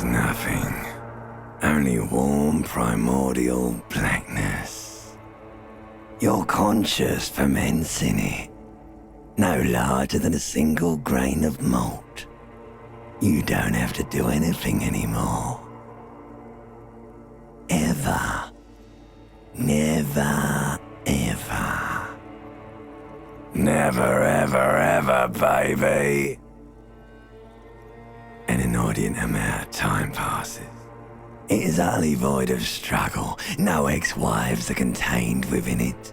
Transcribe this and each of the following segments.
There's nothing. Only warm primordial blackness. Your conscious ferments in it. No larger than a single grain of malt. You don't have to do anything anymore. Ever. Never, ever. Never, ever, ever, baby. An inordinate amount of time passes. It is utterly void of struggle. No ex-wives are contained within it.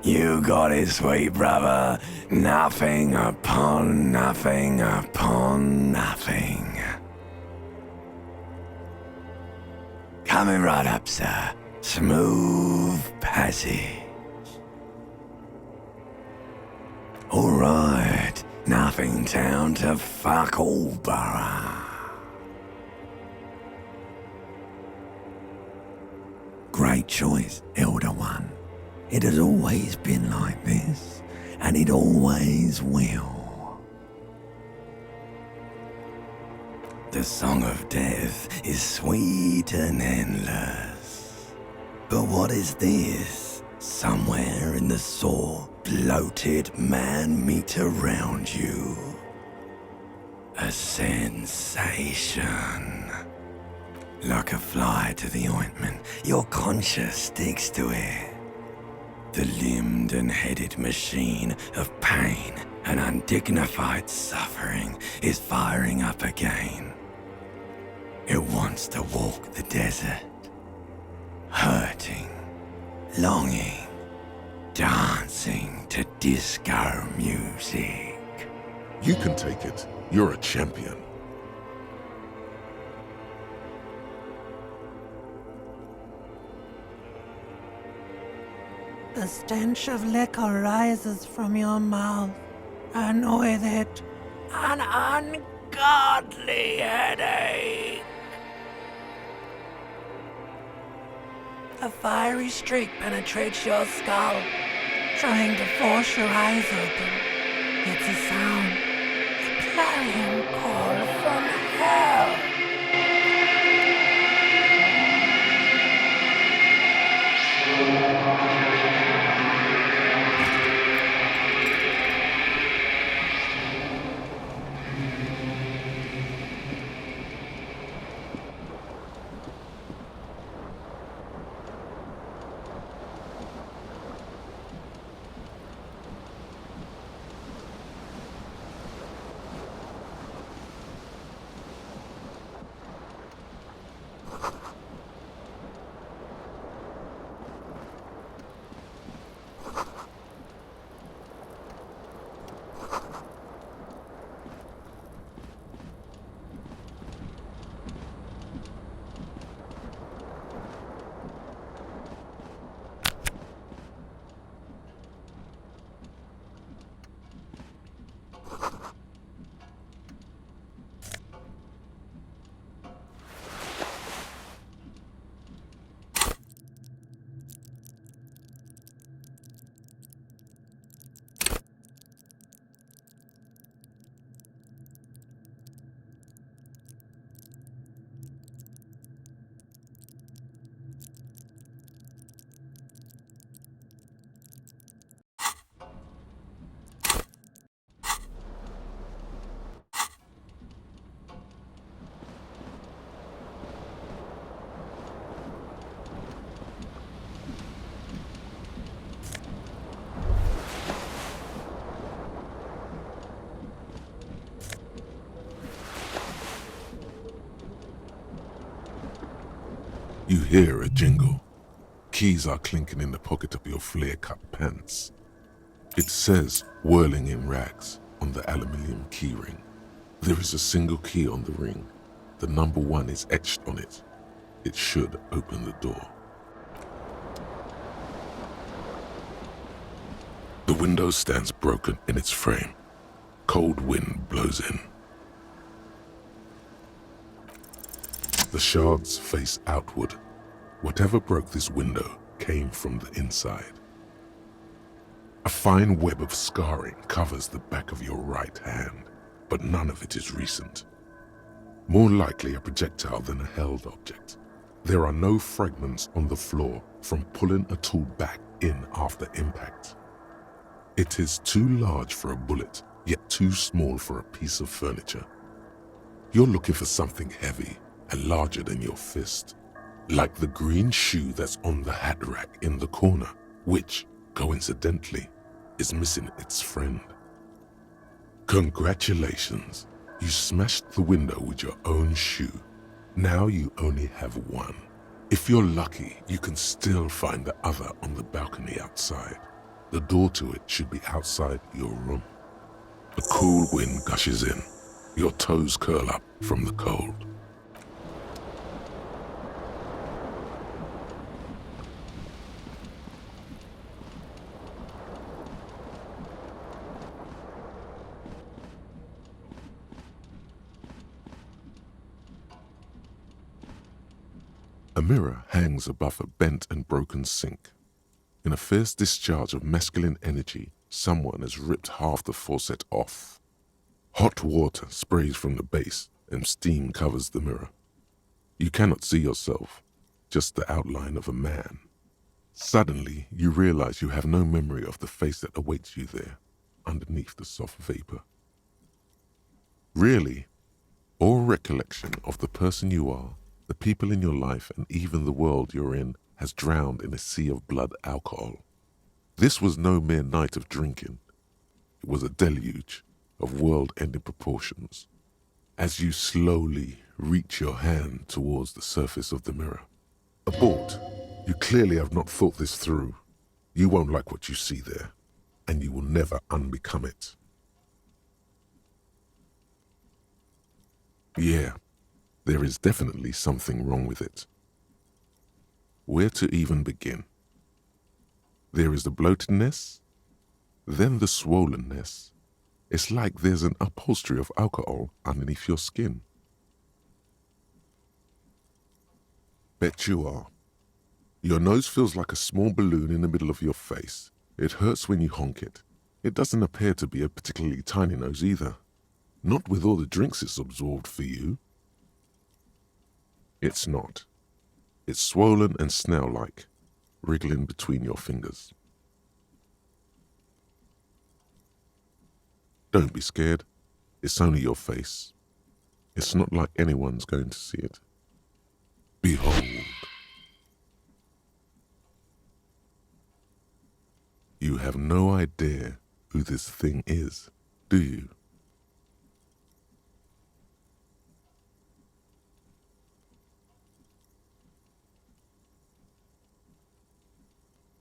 You got it, sweet brother. Nothing upon nothing upon nothing. Coming right up, sir. Smooth passage. Alright, nothing town to fuck all borough. Great choice, Elder One. It has always been like this, and it always will. The song of death is sweet and endless. But what is this? Somewhere in the sore, bloated man meet around you. A sensation. Like a fly to the ointment, your conscience sticks to it. The limbed and headed machine of pain and undignified suffering is firing up again. It wants to walk the desert, hurting, longing, dancing to disco music. You can take it. You're a champion. The stench of liquor rises from your mouth, and with it, an ungodly headache. A fiery streak penetrates your skull, trying to force your eyes open. It's a sound, a clarion call from hell. You hear a jingle. Keys are clinking in the pocket of your flare-cut pants. It says, whirling in rags, on the aluminium keyring. There is a single key on the ring. The number 1 is etched on it. It should open the door. The window stands broken in its frame. Cold wind blows in. The shards face outward. Whatever broke this window came from the inside. A fine web of scarring covers the back of your right hand, but none of it is recent. more likely a projectile than a held object. There are no fragments on the floor from pulling a tool back in after impact. It is too large for a bullet, yet too small for a piece of furniture. You're looking for something heavy and larger than your fist, like the green shoe that's on the hat rack in the corner, which, coincidentally, is missing its friend. Congratulations, you smashed the window with your own shoe. Now you only have one. If you're lucky, you can still find the other on the balcony outside. The door to it should be outside your room. A cool wind gushes in. Your toes curl up from the cold. A mirror hangs above a bent and broken sink. In a fierce discharge of masculine energy, someone has ripped half the faucet off. Hot water sprays from the base and steam covers the mirror. You cannot see yourself, just the outline of a man. Suddenly, you realize you have no memory of the face that awaits you there, underneath the soft vapor. Really, all recollection of the person you are, the people in your life, and even the world you're in has drowned in a sea of blood alcohol. This was no mere night of drinking. It was a deluge of world-ending proportions. As you slowly reach your hand towards the surface of the mirror. Abort. You clearly have not thought this through. You won't like what you see there, and you will never unbecome it. Yeah, there is definitely something wrong with it. Where to even begin? There is the bloatedness, then the swollenness. It's like there's an upholstery of alcohol underneath your skin. Bet you are. Your nose feels like a small balloon in the middle of your face. It hurts when you honk it. It doesn't appear to be a particularly tiny nose either. Not with all the drinks it's absorbed for you. It's not. It's swollen and snail-like, wriggling between your fingers. Don't be scared. It's only your face. It's not like anyone's going to see it. Behold. You have no idea who this thing is, do you?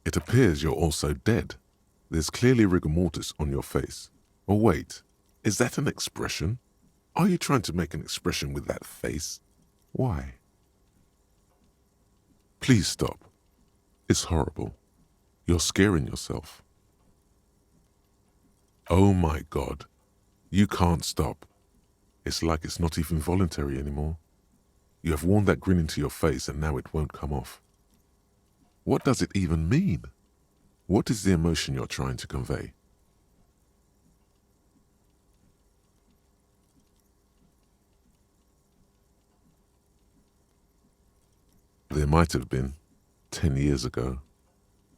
It appears you're also dead. There's clearly rigor mortis on your face. Oh wait, is that an expression? Are you trying to make an expression with that face? Why? Please stop. It's horrible. You're scaring yourself. Oh my God. You can't stop. It's like it's not even voluntary anymore. You have worn that grin into your face and now it won't come off. What does it even mean? What is the emotion you're trying to convey? There might have been, 10 years ago.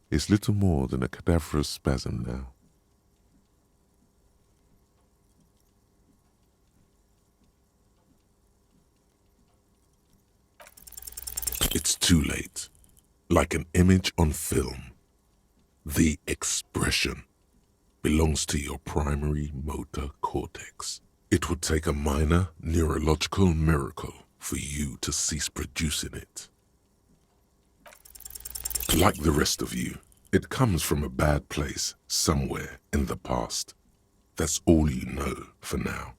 It's little more than a cadaverous spasm now. It's too late. Like an image on film. The expression belongs to your primary motor cortex. It would take a minor neurological miracle for you to cease producing it. Like the rest of you, it comes from a bad place somewhere in the past. That's all you know for now.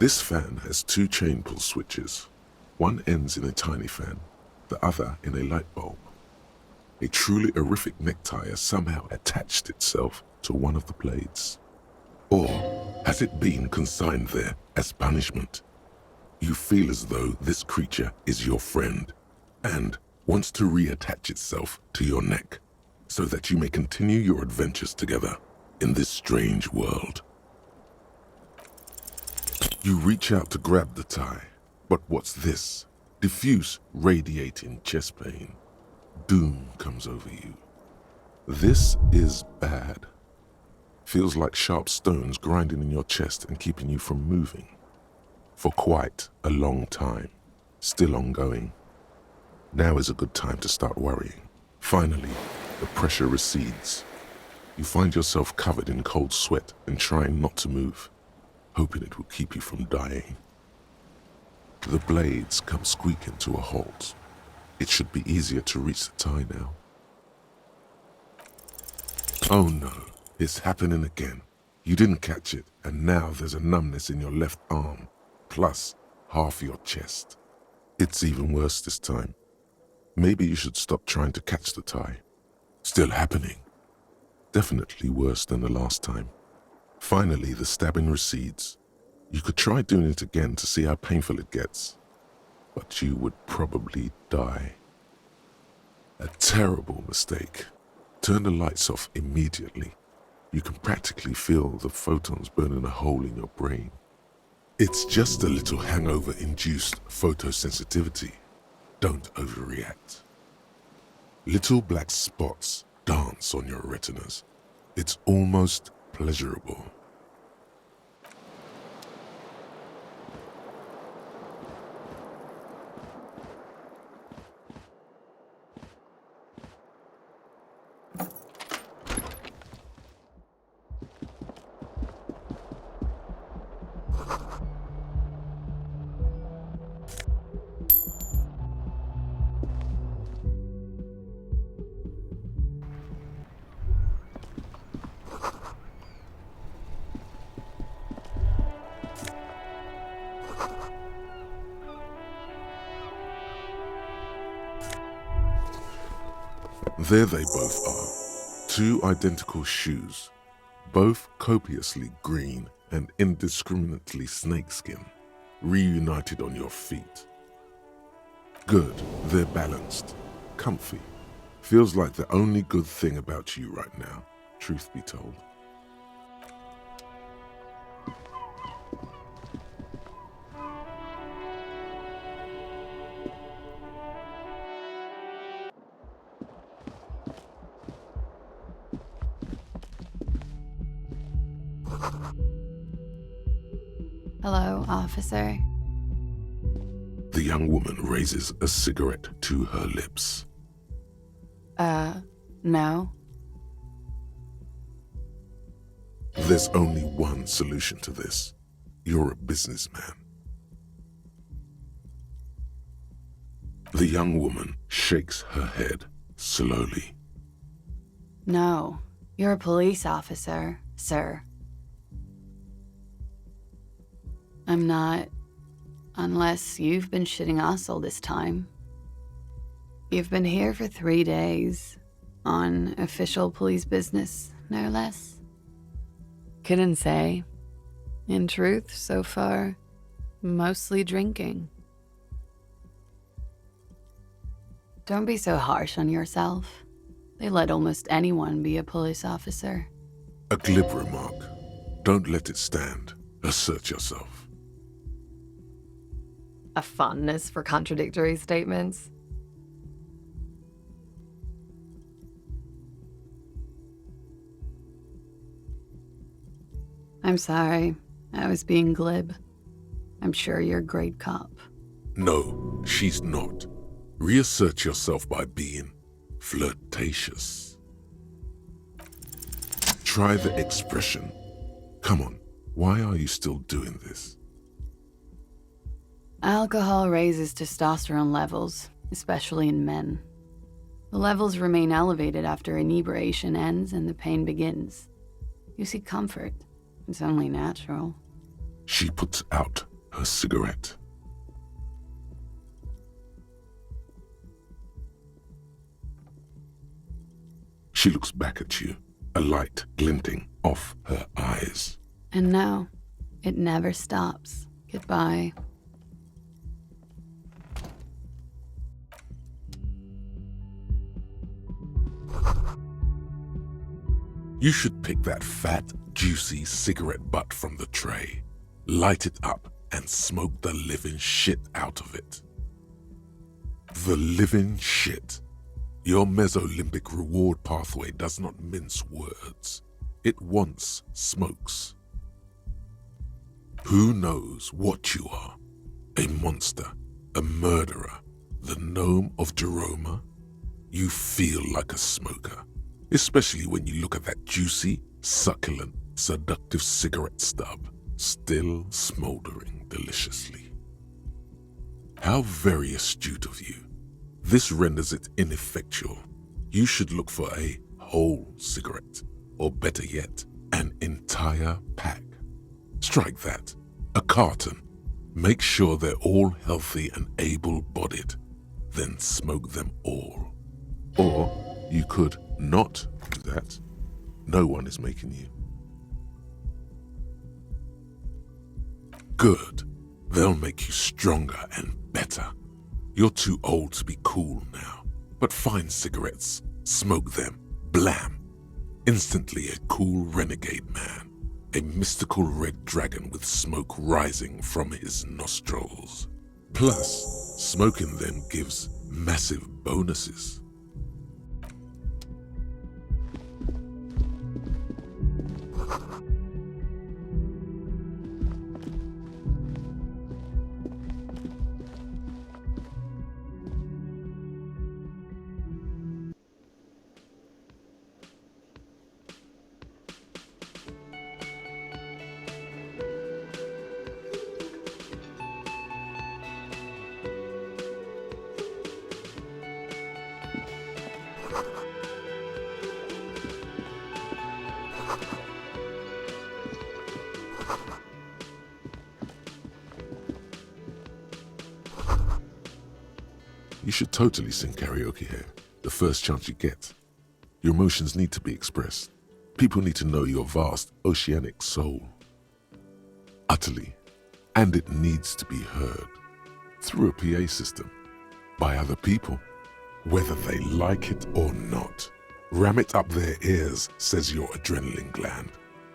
This fan has two chain pull switches. One ends in a tiny fan, the other in a light bulb. A truly horrific necktie has somehow attached itself to one of the blades. Or has it been consigned there as punishment? You feel as though this creature is your friend and wants to reattach itself to your neck so that you may continue your adventures together in this strange world. You reach out to grab the tie, but what's this? Diffuse, radiating chest pain. Doom comes over you. This is bad. Feels like sharp stones grinding in your chest and keeping you from moving. For quite a long time. Still ongoing. Now is a good time to start worrying. Finally, the pressure recedes. You find yourself covered in cold sweat and trying not to move, hoping it will keep you from dying. The blades come squeaking to a halt. It should be easier to reach the tie now. Oh no, it's happening again. You didn't catch it, and now there's a numbness in your left arm, plus half your chest. It's even worse this time. Maybe you should stop trying to catch the tie. Still happening. Definitely worse than the last time. Finally, the stabbing recedes. You could try doing it again to see how painful it gets, but you would probably die. A terrible mistake. Turn the lights off immediately. You can practically feel the photons burning a hole in your brain. It's just a little hangover-induced photosensitivity. Don't overreact. Little black spots dance on your retinas. It's almost pleasurable. There they both are, two identical shoes, both copiously green and indiscriminately snakeskin, reunited on your feet. Good, they're balanced, comfy. Feels like the only good thing about you right now, truth be told. Hello, officer. The young woman raises a cigarette to her lips. No. There's only one solution to this. You're a businessman. The young woman shakes her head slowly. No. You're a police officer, sir. I'm not, unless you've been shitting us all this time. You've been here for 3 days, on official police business, no less. Couldn't say. In truth, so far, mostly drinking. Don't be so harsh on yourself. They let almost anyone be a police officer. A glib remark. Don't let it stand. Assert yourself. A fondness for contradictory statements. I'm sorry. I was being glib. I'm sure you're a great cop. No, she's not. Reassert yourself by being flirtatious. Try the expression. Come on, why are you still doing this? Alcohol raises testosterone levels, especially in men. The levels remain elevated after inebriation ends and the pain begins. You seek comfort. It's only natural. She puts out her cigarette. She looks back at you, a light glinting off her eyes. And no, it never stops. Goodbye. You should pick that fat, juicy cigarette butt from the tray, light it up, and smoke the living shit out of it. The living shit. Your Mesolimbic reward pathway does not mince words. It wants smokes. Who knows what you are? A monster, a murderer, the gnome of Jeroma? You feel like a smoker, especially when you look at that juicy, succulent, seductive cigarette stub, still smoldering deliciously. How very astute of you. This renders it ineffectual. You should look for a whole cigarette, or better yet, an entire pack. Strike that. A carton. Make sure they're all healthy and able-bodied. Then smoke them all. Or you could not do that. No one is making you. Good. They'll make you stronger and better. You're too old to be cool now, but find cigarettes, smoke them, blam. Instantly a cool renegade man, a mystical red dragon with smoke rising from his nostrils. Plus, smoking them gives massive bonuses. You should totally sing karaoke here, the first chance you get. Your emotions need to be expressed. People need to know your vast, oceanic soul. Utterly. And it needs to be heard. Through a PA system. By other people. Whether they like it or not. Ram it up their ears, says your adrenaline gland.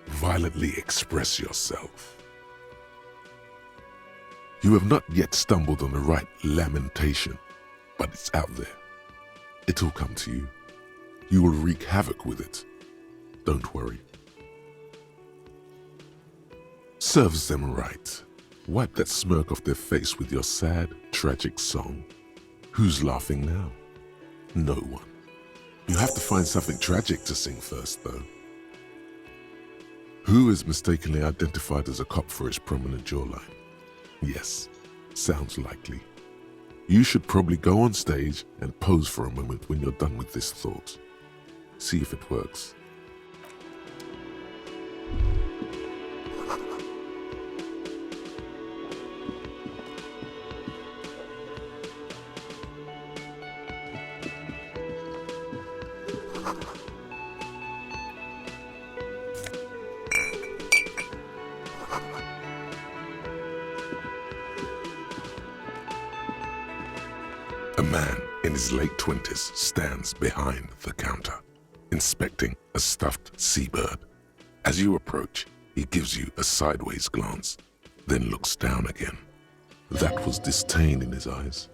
Violently express yourself. You have not yet stumbled on the right lamentation. But it's out there. It'll come to you. You will wreak havoc with it. Don't worry. Serves them right. Wipe that smirk off their face with your sad, tragic song. Who's laughing now? No one. You have to find something tragic to sing first, though. Who is mistakenly identified as a cop for his prominent jawline? Yes, sounds likely. You should probably go on stage and pose for a moment when you're done with this thought. See if it works. A man in his late 20s stands behind the counter, inspecting a stuffed seabird. As you approach, he gives you a sideways glance, then looks down again. That was disdain in his eyes.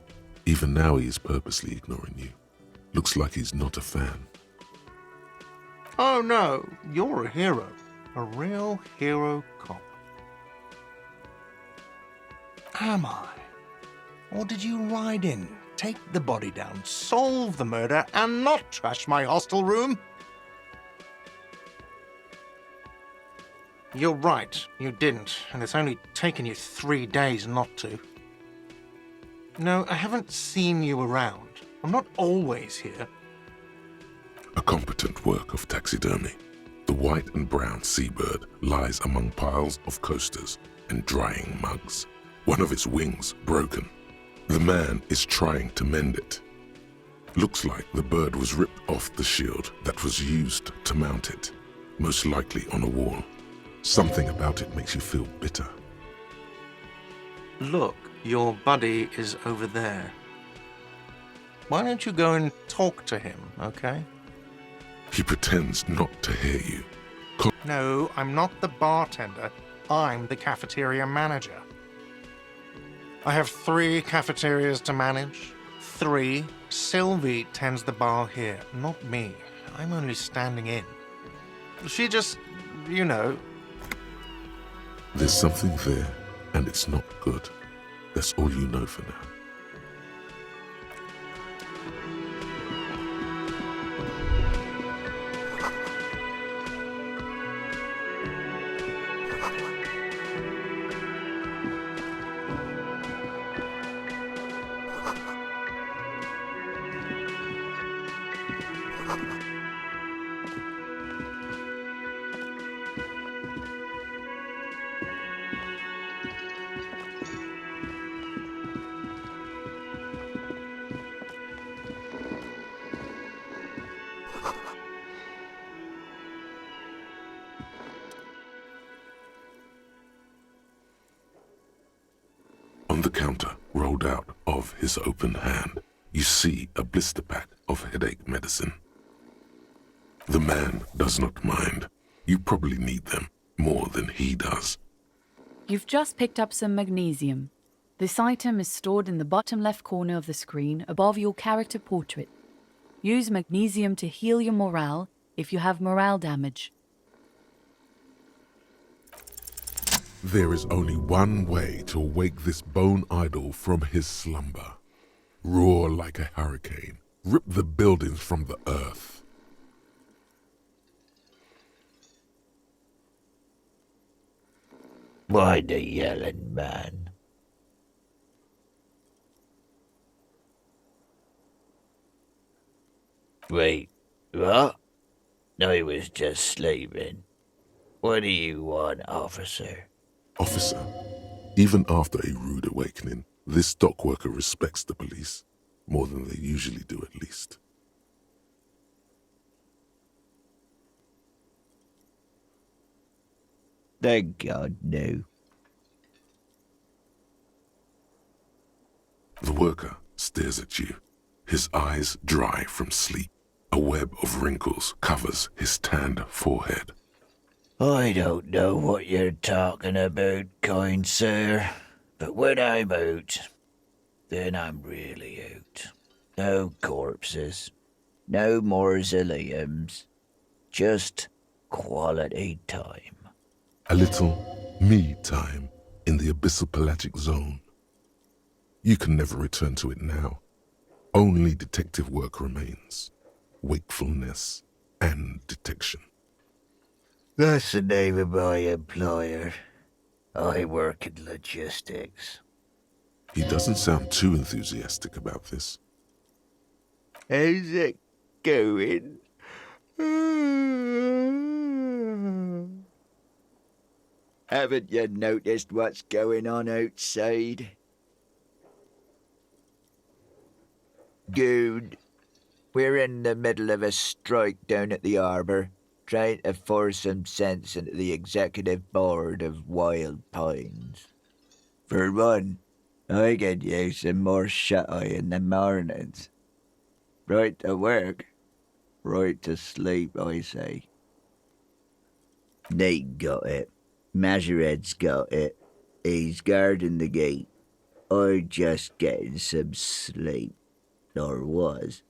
Even now he is purposely ignoring you. Looks like he's not a fan. Oh no, you're a hero. A real hero cop. Am I? Or did you ride in, take the body down, solve the murder, and not trash my hostel room? You're right, you didn't, and it's only taken you 3 days not to. No, I haven't seen you around. I'm not always here. A competent work of taxidermy. The white and brown seabird lies among piles of coasters and drying mugs. One of its wings broken. The man is trying to mend it. Looks like the bird was ripped off the shield that was used to mount it, most likely on a wall. Something about it makes you feel bitter. Look, your buddy is over there. Why don't you go and talk to him, okay? He pretends not to hear you. No, I'm not the bartender. I'm the cafeteria manager. I have 3 cafeterias to manage. 3. Sylvie tends the bar here, not me. I'm only standing in. She just, you know. There's something there, and it's not good. That's all you know for now. On the counter, rolled out of his open hand, you see a blister pack of headache medicine. The man does not mind. You probably need them more than he does. You've just picked up some magnesium. This item is stored in the bottom left corner of the screen above your character portrait. Use magnesium to heal your morale if you have morale damage. There is only one way to wake this bone idol from his slumber. Roar like a hurricane. Rip the buildings from the earth. Why the yelling, man? Wait, what? I was just sleeping. What do you want, officer? Officer, even after a rude awakening, this dock worker respects the police, more than they usually do at least. Thank God, no. The worker stares at you, his eyes dry from sleep. A web of wrinkles covers his tanned forehead. I don't know what you're talking about, kind sir, but when I'm out, then I'm really out. No corpses, no mausoleums, just quality time. A little me time in the abyssal pelagic zone. You can never return to it now. Only detective work remains. Wakefulness and detection. That's the name of my employer. I work in logistics. He doesn't sound too enthusiastic about this. How's it going? Haven't you noticed what's going on outside? Dude, we're in the middle of a strike down at the harbour, trying to force some sense into the executive board of Wild Pines. For one, I could use some more shut-eye in the mornings. Right to work, right to sleep, I say. Nate got it. Majoret's got it. He's guarding the gate. I'm just getting some sleep. Or was.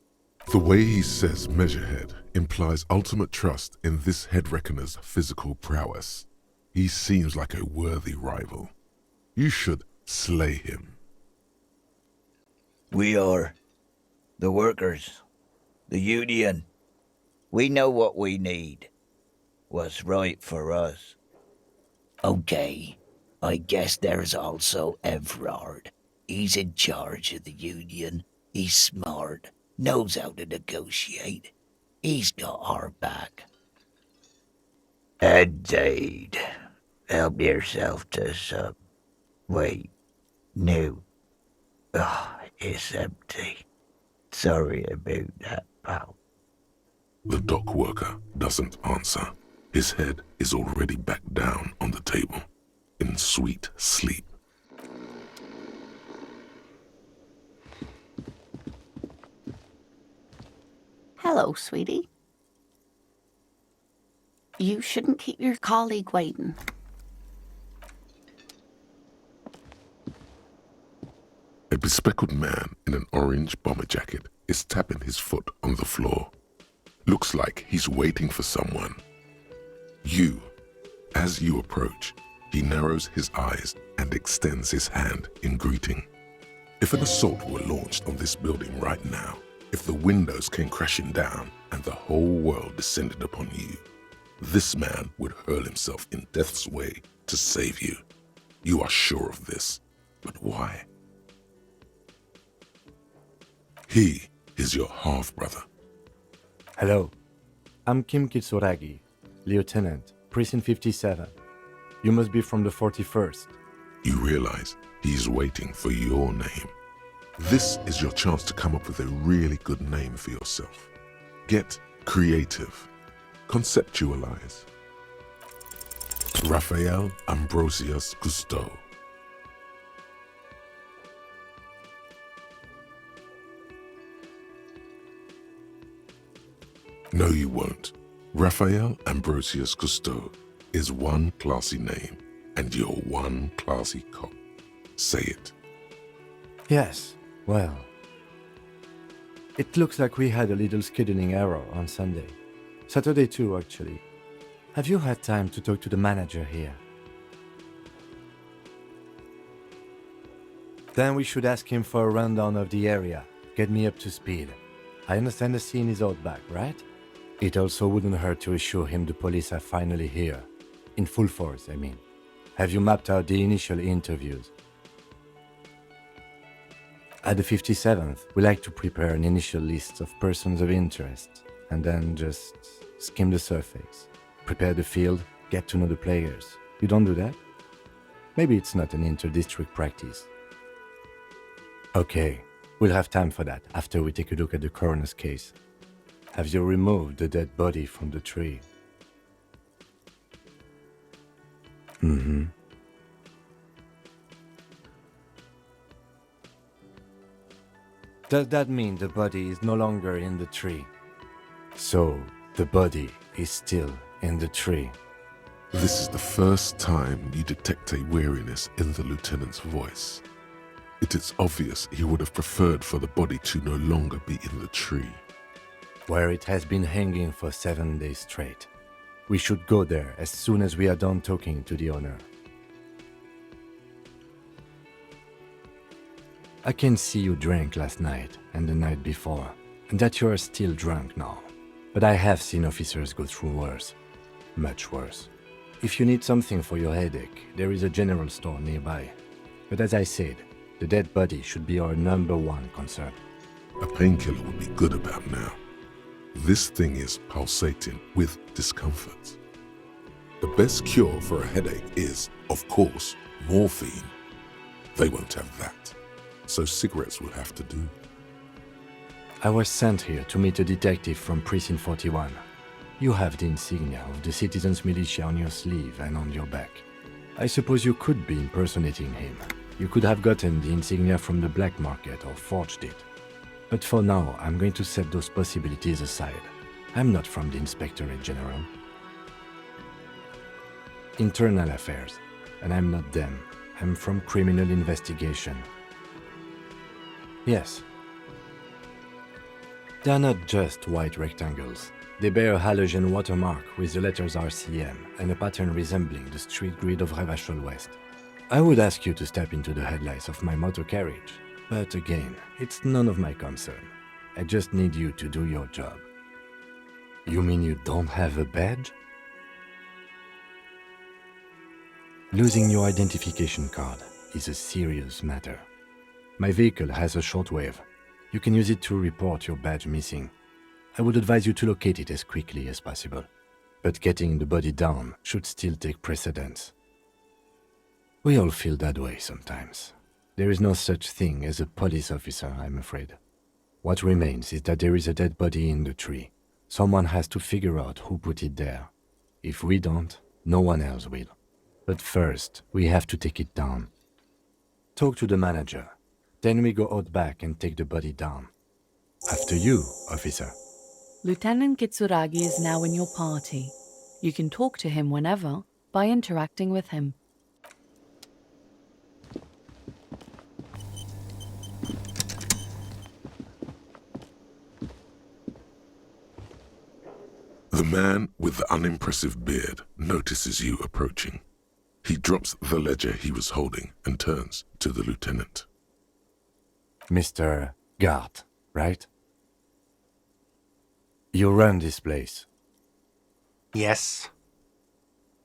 The way he says Measurehead implies ultimate trust in this head reckoner's physical prowess. He seems like a worthy rival. You should slay him. We are. The workers. The union. We know what we need. What's right for us. Okay. I guess there's also Everard. He's in charge of the union. He's smart. Knows how to negotiate. He's got our back. Indeed. Help yourself to some. Wait. No. It's empty. Sorry about that, pal. The dock worker doesn't answer. His head is already back down on the table, in sweet sleep. Hello, sweetie. You shouldn't keep your colleague waiting. A bespectacled man in an orange bomber jacket is tapping his foot on the floor. Looks like he's waiting for someone. As you approach, he narrows his eyes and extends his hand in greeting. If an assault were launched on this building right now, if the windows came crashing down and the whole world descended upon you, this man would hurl himself in death's way to save you. You are sure of this, but why? He is your half-brother. Hello, I'm Kim Kitsuragi, Lieutenant, Precinct 57. You must be from the 41st. You realize he's waiting for your name. This is your chance to come up with a really good name for yourself. Get creative. Conceptualize. Raphael Ambrosius Cousteau. No, you won't. Raphael Ambrosius Cousteau is one classy name, and you're one classy cop. Say it. Yes, well. It looks like we had a little scheduling error on Sunday. Saturday too, actually. Have you had time to talk to the manager here? Then we should ask him for a rundown of the area. Get me up to speed. I understand the scene is out back, right? It also wouldn't hurt to assure him the police are finally here. In full force, I mean. Have you mapped out the initial interviews? At the 57th, we like to prepare an initial list of persons of interest, and then just skim the surface. Prepare the field, get to know the players. You don't do that? Maybe it's not an inter-district practice. Okay, we'll have time for that after we take a look at the coroner's case. Have you removed the dead body from the tree? Mm-hmm. Does that mean the body is no longer in the tree? So, the body is still in the tree. This is the first time you detect a weariness in the lieutenant's voice. It is obvious he would have preferred for the body to no longer be in the tree. Where it has been hanging for 7 days straight. We should go there as soon as we are done talking to the owner. I can see you drank last night and the night before, and that you are still drunk now. But I have seen officers go through worse. Much worse. If you need something for your headache, there is a general store nearby. But as I said, the dead body should be our #1 concern. A painkiller would be good about now. This thing is pulsating with discomfort. The best cure for a headache is, of course, morphine. They won't have that, so cigarettes will have to do. I was sent here to meet a detective from Precinct 41. You have the insignia of the Citizens Militia on your sleeve and on your back. I suppose you could be impersonating him. You could have gotten the insignia from the black market or forged it. But for now, I'm going to set those possibilities aside. I'm not from the Inspectorate General. Internal affairs, and I'm not them. I'm from criminal investigation. Yes. They're not just white rectangles. They bear a halogen watermark with the letters RCM and a pattern resembling the street grid of Revachol West. I would ask you to step into the headlights of my motor carriage. But again, it's none of my concern. I just need you to do your job. You mean you don't have a badge? Losing your identification card is a serious matter. My vehicle has a shortwave. You can use it to report your badge missing. I would advise you to locate it as quickly as possible. But getting the body down should still take precedence. We all feel that way sometimes. There is no such thing as a police officer, I'm afraid. What remains is that there is a dead body in the tree. Someone has to figure out who put it there. If we don't, no one else will. But first, we have to take it down. Talk to the manager. Then we go out back and take the body down. After you, officer. Lieutenant Kitsuragi is now in your party. You can talk to him whenever by interacting with him. The man with the unimpressive beard notices you approaching. He drops the ledger he was holding and turns to the lieutenant. Mr. Gart, right? You run this place. Yes.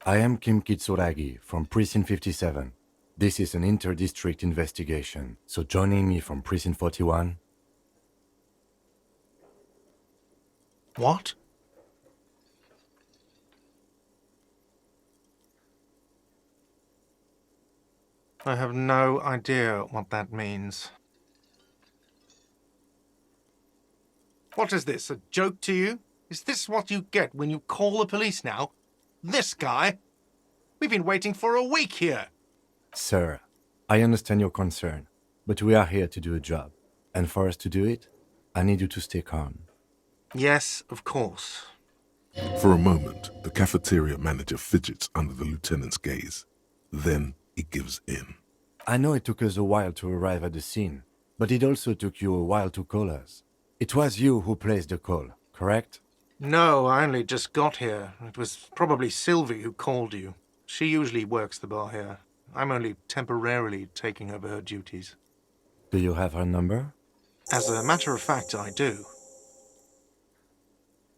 I am Kim Kitsuragi from Precinct 57. This is an inter-district investigation, so joining me from Precinct 41... What? I have no idea what that means. What is this, a joke to you? Is this what you get when you call the police now? This guy? We've been waiting for a week here. Sir, I understand your concern, but we are here to do a job. And for us to do it, I need you to stay calm. Yes, of course. For a moment, the cafeteria manager fidgets under the lieutenant's gaze. Then he gives in. I know it took us a while to arrive at the scene, but it also took you a while to call us. It was you who placed the call, correct? No, I only just got here. It was probably Sylvie who called you. She usually works the bar here. I'm only temporarily taking over her duties. Do you have her number? As a matter of fact, I do.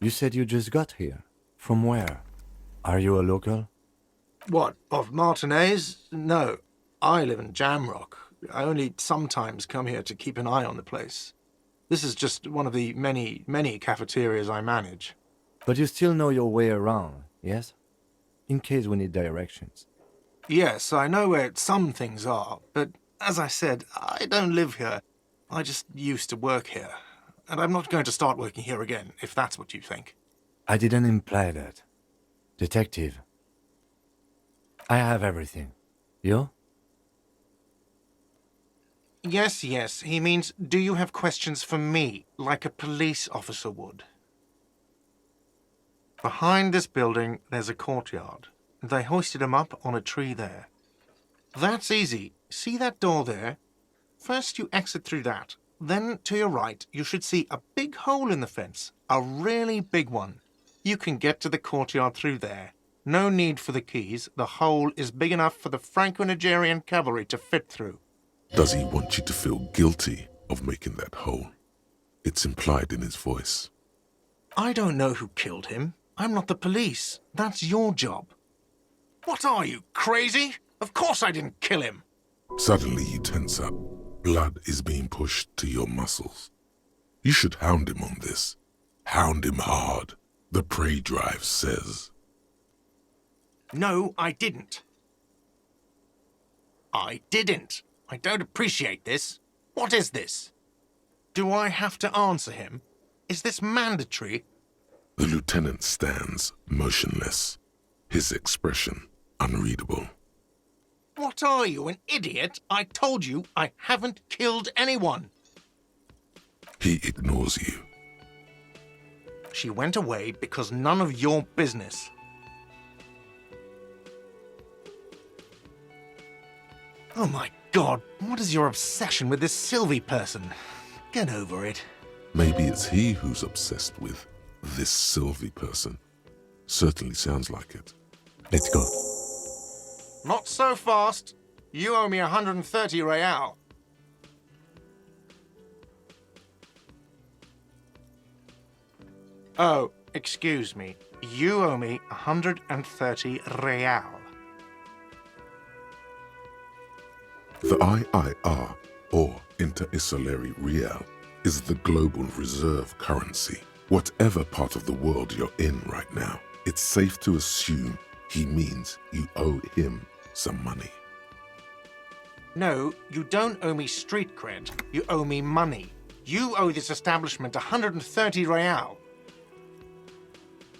You said you just got here. From where? Are you a local? What, of Martinez? No, I live in Jamrock. I only sometimes come here to keep an eye on the place. This is just one of the many, many cafeterias I manage. But you still know your way around, yes? In case we need directions. Yes, I know where some things are, but as I said, I don't live here. I just used to work here. And I'm not going to start working here again, if that's what you think. I didn't imply that. Detective. I have everything. You? Yes, he means, do you have questions for me, like a police officer would? Behind this building, there's a courtyard. They hoisted him up on a tree there. That's easy. See that door there? First you exit through that. Then, to your right, you should see a big hole in the fence. A really big one. You can get to the courtyard through there. No need for the keys. The hole is big enough for the Franco-Nigerian cavalry to fit through. Does he want you to feel guilty of making that hole? It's implied in his voice. I don't know who killed him. I'm not the police. That's your job. What are you, crazy? Of course I didn't kill him. Suddenly you tense up. Blood is being pushed to your muscles. You should hound him on this. Hound him hard, the prey drive says. No, I didn't. I didn't. I don't appreciate this. What is this? Do I have to answer him? Is this mandatory? The lieutenant stands motionless, his expression unreadable. What are you, an idiot? I told you I haven't killed anyone. He ignores you. She went away because none of your business. Oh my God, what is your obsession with this Sylvie person? Get over it. Maybe it's he who's obsessed with this Sylvie person. Certainly sounds like it. Let's go. Not so fast. You owe me 130 real. Oh, excuse me. You owe me 130 real. The IIR, or Inter-Isolary Real, is the global reserve currency. Whatever part of the world you're in right now, it's safe to assume he means you owe him some money. No, you don't owe me street cred. You owe me money. You owe this establishment 130 real.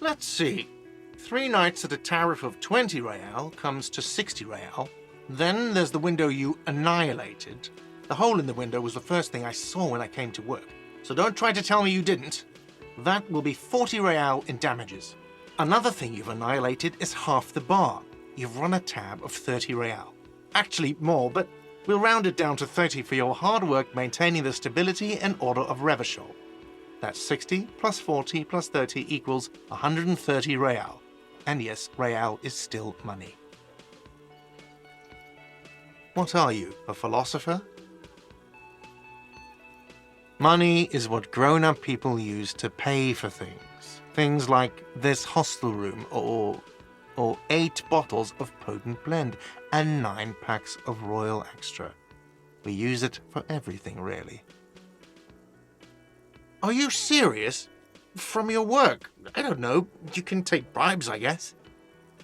Let's see. 3 nights at a tariff of 20 real comes to 60 real. Then there's the window you annihilated. The hole in the window was the first thing I saw when I came to work. So don't try to tell me you didn't. That will be 40 real in damages. Another thing you've annihilated is half the bar. You've run a tab of 30 real. Actually more, but we'll round it down to 30 for your hard work maintaining the stability and order of Revachol. That's 60 plus 40 plus 30 equals 130 real. And yes, real is still money. What are you, a philosopher? Money is what grown-up people use to pay for things. Things like this hostel room or 8 bottles of potent blend and 9 packs of Royal Extra. We use it for everything, really. Are you serious? From your work? I don't know. You can take bribes, I guess.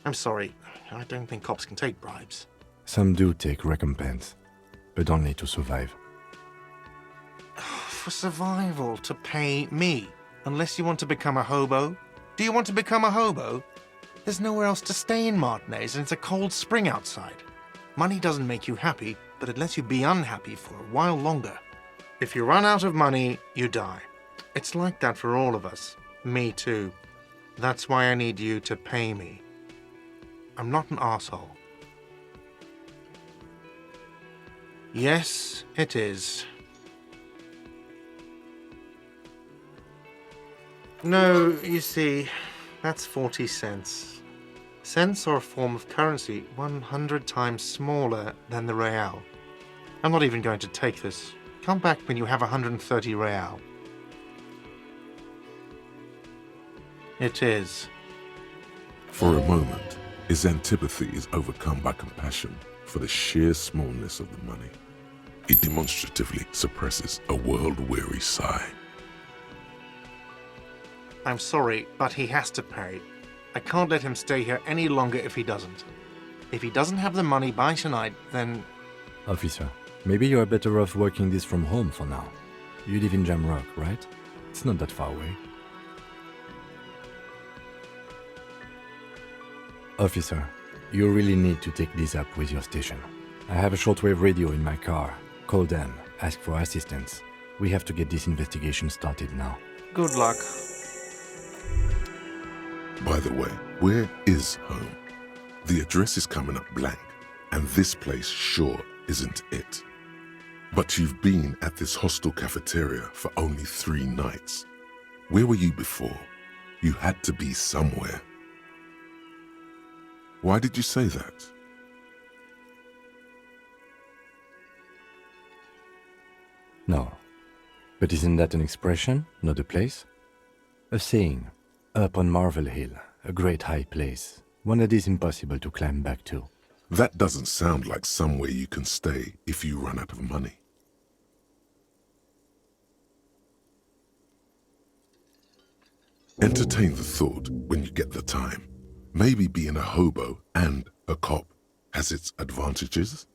I'm sorry. I don't think cops can take bribes. Some do take recompense, but only to survive. For survival, to pay me. Unless you want to become a hobo. Do you want to become a hobo? There's nowhere else to stay in Martinez and it's a cold spring outside. Money doesn't make you happy, but it lets you be unhappy for a while longer. If you run out of money, you die. It's like that for all of us. Me too. That's why I need you to pay me. I'm not an asshole. Yes, it is. No, you see, that's 40 cents. Cents are a form of currency 100 times smaller than the real. I'm not even going to take this. Come back when you have 130 real. It is. For a moment, his antipathy is overcome by compassion for the sheer smallness of the money. He demonstratively suppresses a world-weary sigh. I'm sorry, but he has to pay. I can't let him stay here any longer if he doesn't. If he doesn't have the money by tonight, then... Officer, maybe you are better off working this from home for now. You live in Jamrock, right? It's not that far away. Officer, you really need to take this up with your station. I have a shortwave radio in my car. Call them, ask for assistance. We have to get this investigation started now. Good luck. By the way, where is home? The address is coming up blank, and this place sure isn't it. But you've been at this hostel cafeteria for only 3 nights. Where were you before? You had to be somewhere. Why did you say that? No. But isn't that an expression, not a place? A saying, up on Marvel Hill, a great high place, one that is impossible to climb back to. That doesn't sound like somewhere you can stay if you run out of money. Entertain the thought when you get the time. Maybe being a hobo and a cop has its advantages.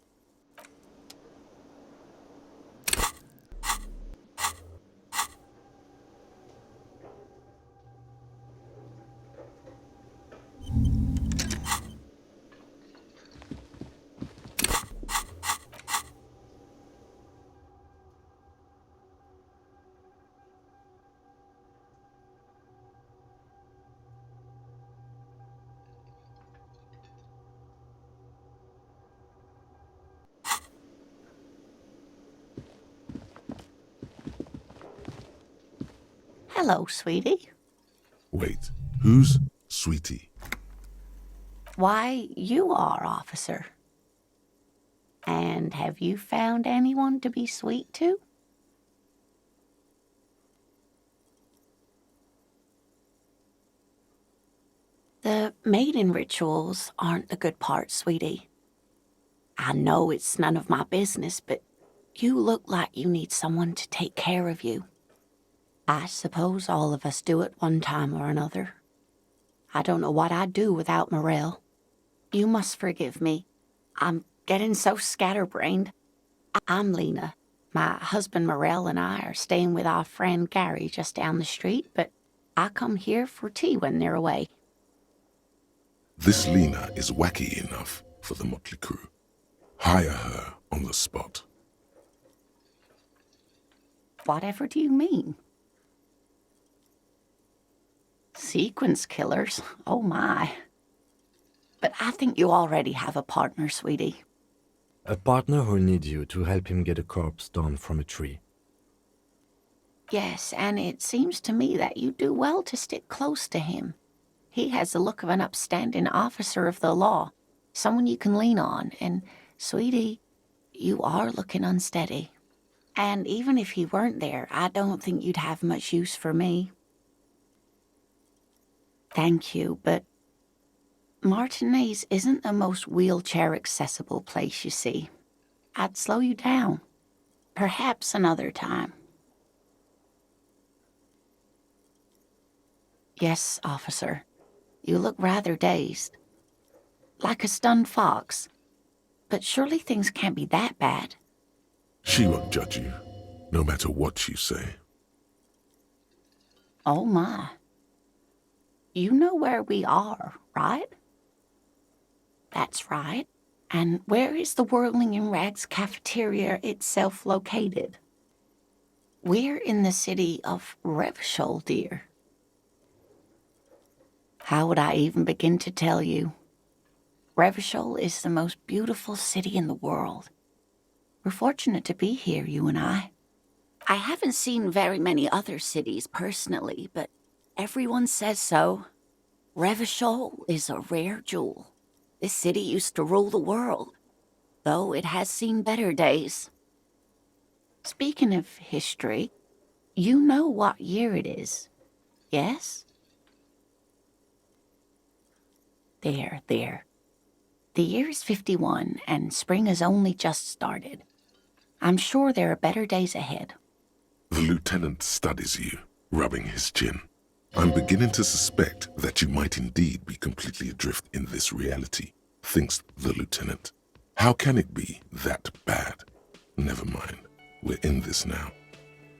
Hello, sweetie. Wait, who's Sweetie? Why, you are, officer. And have you found anyone to be sweet to? The mating rituals aren't the good part, sweetie. I know it's none of my business, but you look like you need someone to take care of you. I suppose all of us do at one time or another. I don't know what I'd do without Morel. You must forgive me. I'm getting so scatterbrained. I'm Lena. My husband Morel and I are staying with our friend Gary just down the street, but I come here for tea when they're away. This Lena is wacky enough for the motley crew. Hire her on the spot. Whatever do you mean? Sequence killers? Oh my. But I think you already have a partner, sweetie. A partner who needs you to help him get a corpse down from a tree. Yes, and it seems to me that you do well to stick close to him. He has the look of an upstanding officer of the law, someone you can lean on, and, sweetie, you are looking unsteady. And even if he weren't there, I don't think you'd have much use for me. Thank you, but Martinez isn't the most wheelchair-accessible place, you see. I'd slow you down. Perhaps another time. Yes, officer. You look rather dazed. Like a stunned fox. But surely things can't be that bad. She won't judge you, no matter what you say. Oh my. You know where we are, right? That's right. And where is the Whirling in Rags cafeteria itself located? We're in the city of Revachol, dear. How would I even begin to tell you? Revachol is the most beautiful city in the world. We're fortunate to be here, you and I. I haven't seen very many other cities personally, but everyone says so. Revachol is a rare jewel. This city used to rule the world, though it has seen better days. Speaking of history, you know what year it is, yes? There. The year is 51, and spring has only just started. I'm sure there are better days ahead. The lieutenant studies you, rubbing his chin. I'm beginning to suspect that you might indeed be completely adrift in this reality, thinks the lieutenant. How can it be that bad? Never mind, we're in this now.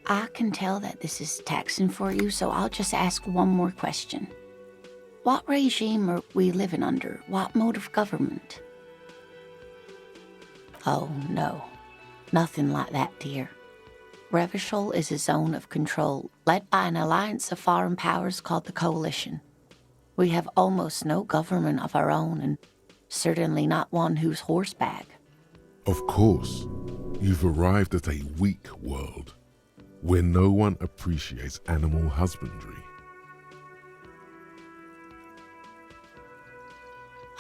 I can tell that this is taxing for you, so I'll just ask one more question. What regime are we living under? What mode of government? Oh, no. Nothing like that, dear. Revachol is a zone of control led by an alliance of foreign powers called the Coalition. We have almost no government of our own, and certainly not one who's horseback. Of course, you've arrived at a weak world where no one appreciates animal husbandry.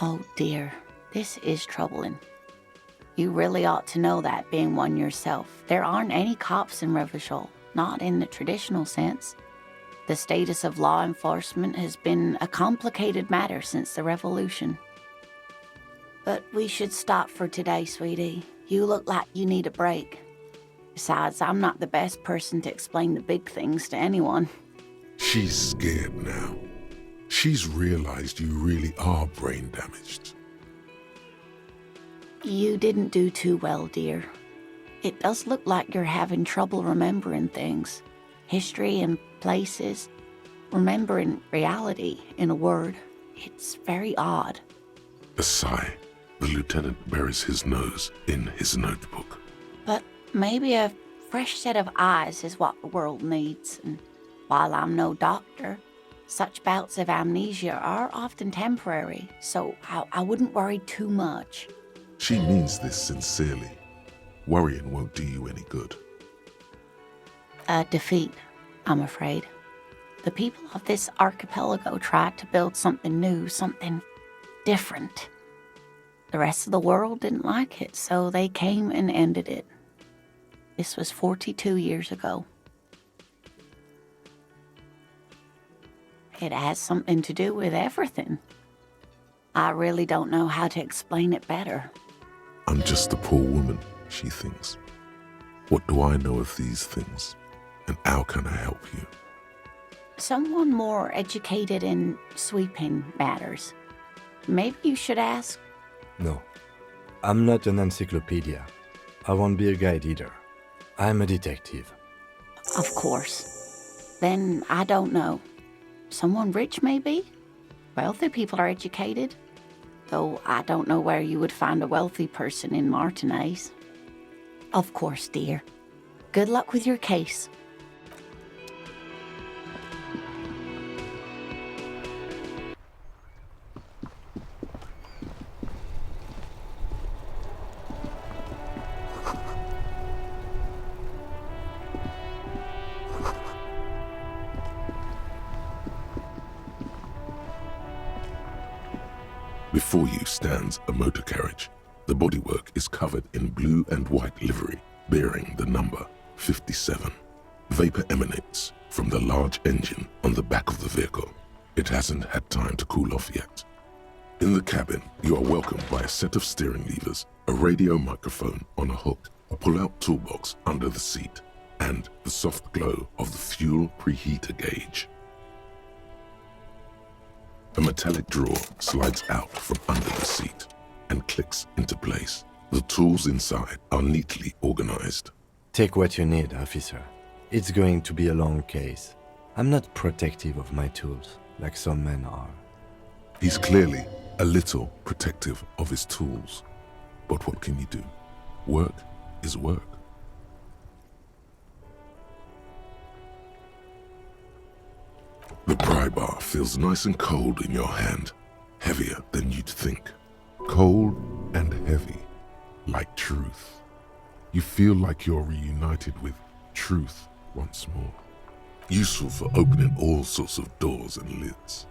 Oh dear, this is troubling. You really ought to know that, being one yourself. There aren't any cops in Revachol, not in the traditional sense. The status of law enforcement has been a complicated matter since the revolution. But we should stop for today, sweetie. You look like you need a break. Besides, I'm not the best person to explain the big things to anyone. She's scared now. She's realized you really are brain damaged. You didn't do too well, dear. It does look like you're having trouble remembering things. History and places. Remembering reality, in a word. It's very odd. A sigh. The lieutenant buries his nose in his notebook. But maybe a fresh set of eyes is what the world needs. And while I'm no doctor, such bouts of amnesia are often temporary, so I wouldn't worry too much. She means this sincerely. Worrying won't do you any good. A defeat, I'm afraid. The people of this archipelago tried to build something new, something different. The rest of the world didn't like it, so they came and ended it. This was 42 years ago. It has something to do with everything. I really don't know how to explain it better. I'm just a poor woman, she thinks. What do I know of these things? And how can I help you? Someone more educated in sweeping matters. Maybe you should ask. No, I'm not an encyclopedia. I won't be a guide either. I'm a detective. Of course. Then I don't know. Someone rich, maybe? Wealthy people are educated. Though I don't know where you would find a wealthy person in Martinez. Of course, dear. Good luck with your case. Before you stands a motor carriage. The bodywork is covered in blue and white livery, bearing the number 57. Vapor emanates from the large engine on the back of the vehicle. It hasn't had time to cool off yet. In the cabin, you are welcomed by a set of steering levers, a radio microphone on a hook, a pull-out toolbox under the seat, and the soft glow of the fuel preheater gauge. A metallic drawer slides out from under the seat and clicks into place. The tools inside are neatly organized. Take what you need, officer. It's going to be a long case. I'm not protective of my tools, like some men are. He's clearly a little protective of his tools. But what can you do? Work is work. The pry bar feels nice and cold in your hand, heavier than you'd think. Cold and heavy, like truth. You feel like you're reunited with truth once more. Useful for opening all sorts of doors and lids.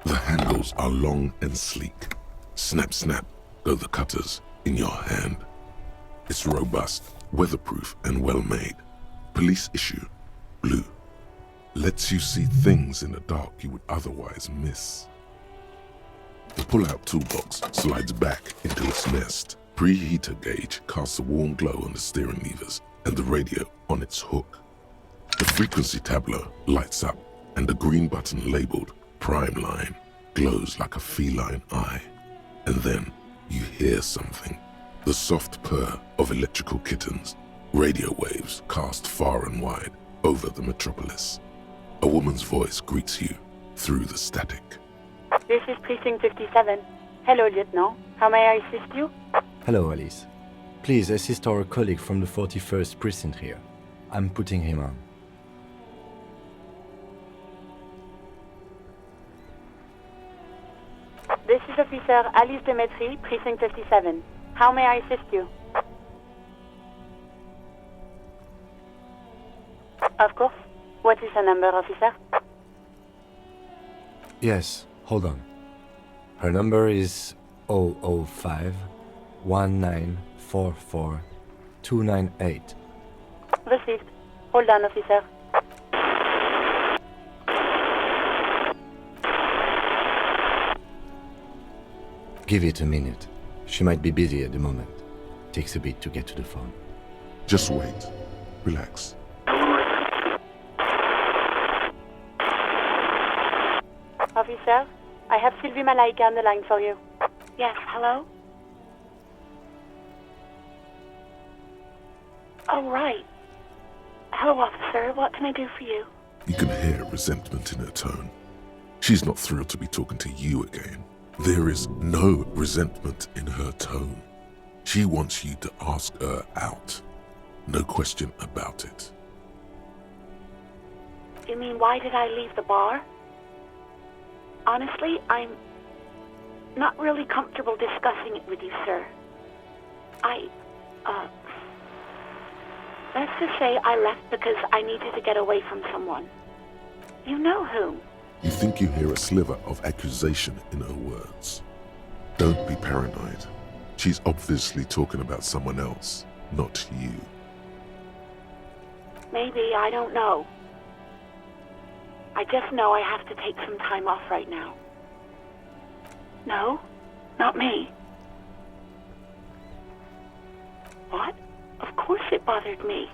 The handles are long and sleek. Snap, snap go the cutters in your hand. It's robust, weatherproof and well made. Police issue, blue. Lets you see things in the dark you would otherwise miss. The pull-out toolbox slides back into its nest. Preheater gauge casts a warm glow on the steering levers and the radio on its hook. The frequency tableau lights up and the green button labeled Prime Line glows like a feline eye. And then you hear something. The soft purr of electrical kittens. Radio waves cast far and wide over the metropolis. A woman's voice greets you through the static. This is Precinct 57. Hello, Lieutenant. How may I assist you? Hello, Alice. Please assist our colleague from the 41st Precinct here. I'm putting him on. This is Officer Alice Demetri, Precinct 57. How may I assist you? Of course. What is her number, officer? Yes, hold on. Her number is 005 1944 298. Received. Hold on, officer. Give it a minute. She might be busy at the moment. Takes a bit to get to the phone. Just wait. Relax. Officer, I have Sylvie Malaika on the line for you. Yes, hello? Oh, right. Hello, officer. What can I do for you? You can hear resentment in her tone. She's not thrilled to be talking to you again. There is no resentment in her tone. She wants you to ask her out. No question about it. You mean, why did I leave the bar? Honestly, I'm not really comfortable discussing it with you, sir. Let's just say I left because I needed to get away from someone. You know whom. You think you hear a sliver of accusation in her words. Don't be paranoid. She's obviously talking about someone else, not you. Maybe, I don't know. I just know I have to take some time off right now. No, not me. What? Of course it bothered me.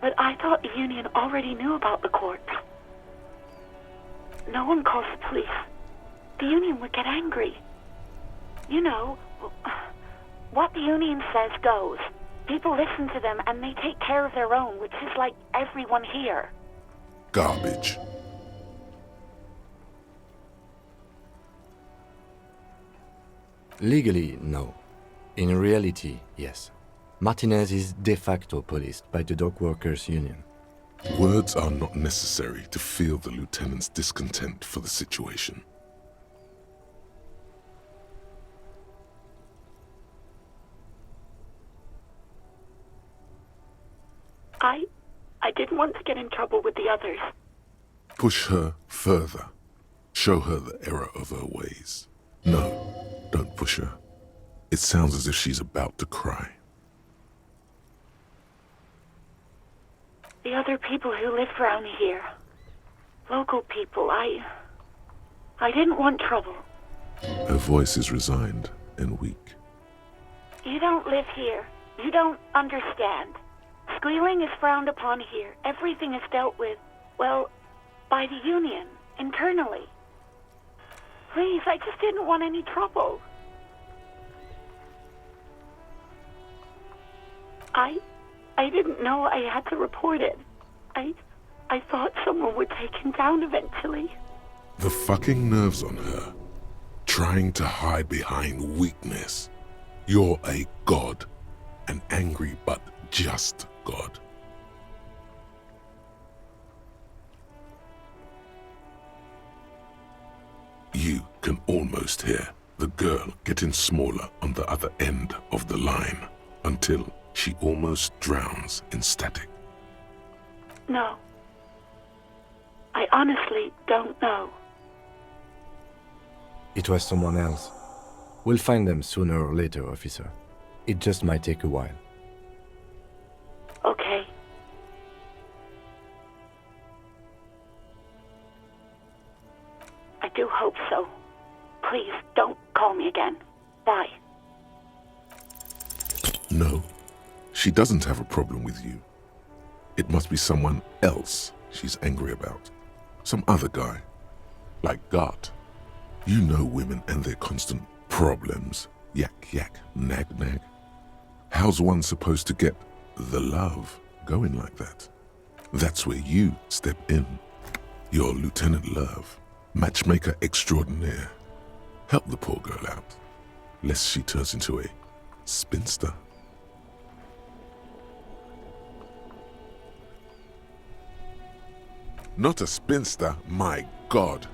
But I thought the union already knew about the court. No one calls the police. The union would get angry. You know, what the union says goes. People listen to them and they take care of their own, which is like everyone here. Garbage. Legally, no. In reality, yes. Martinez is de facto policed by the dock workers' union. Words are not necessary to feel the lieutenant's discontent for the situation. I didn't want to get in trouble with the others. Push her further. Show her the error of her ways. No, don't push her. It sounds as if she's about to cry. The other people who live around here. Local people, I didn't want trouble. Her voice is resigned and weak. You don't live here. You don't understand. Squealing is frowned upon here. Everything is dealt with, well, by the union, internally. Please, I just didn't want any trouble. I didn't know I had to report it. I thought someone would take him down eventually. The fucking nerves on her. Trying to hide behind weakness. You're a god. An angry but just god. You can almost hear the girl getting smaller on the other end of the line until she almost drowns in static. No. I honestly don't know. It was someone else. We'll find them sooner or later, officer. It just might take a while. Okay. I do hope so. Please, don't call me again. Bye. No, she doesn't have a problem with you. It must be someone else she's angry about. Some other guy. Like Gart. You know women and their constant problems. Yak, yak, nag, nag. How's one supposed to get the love going like that? That's where you step in. You're Lieutenant Love, matchmaker extraordinaire. Help the poor girl out, lest she turns into a spinster. Not a spinster, my God.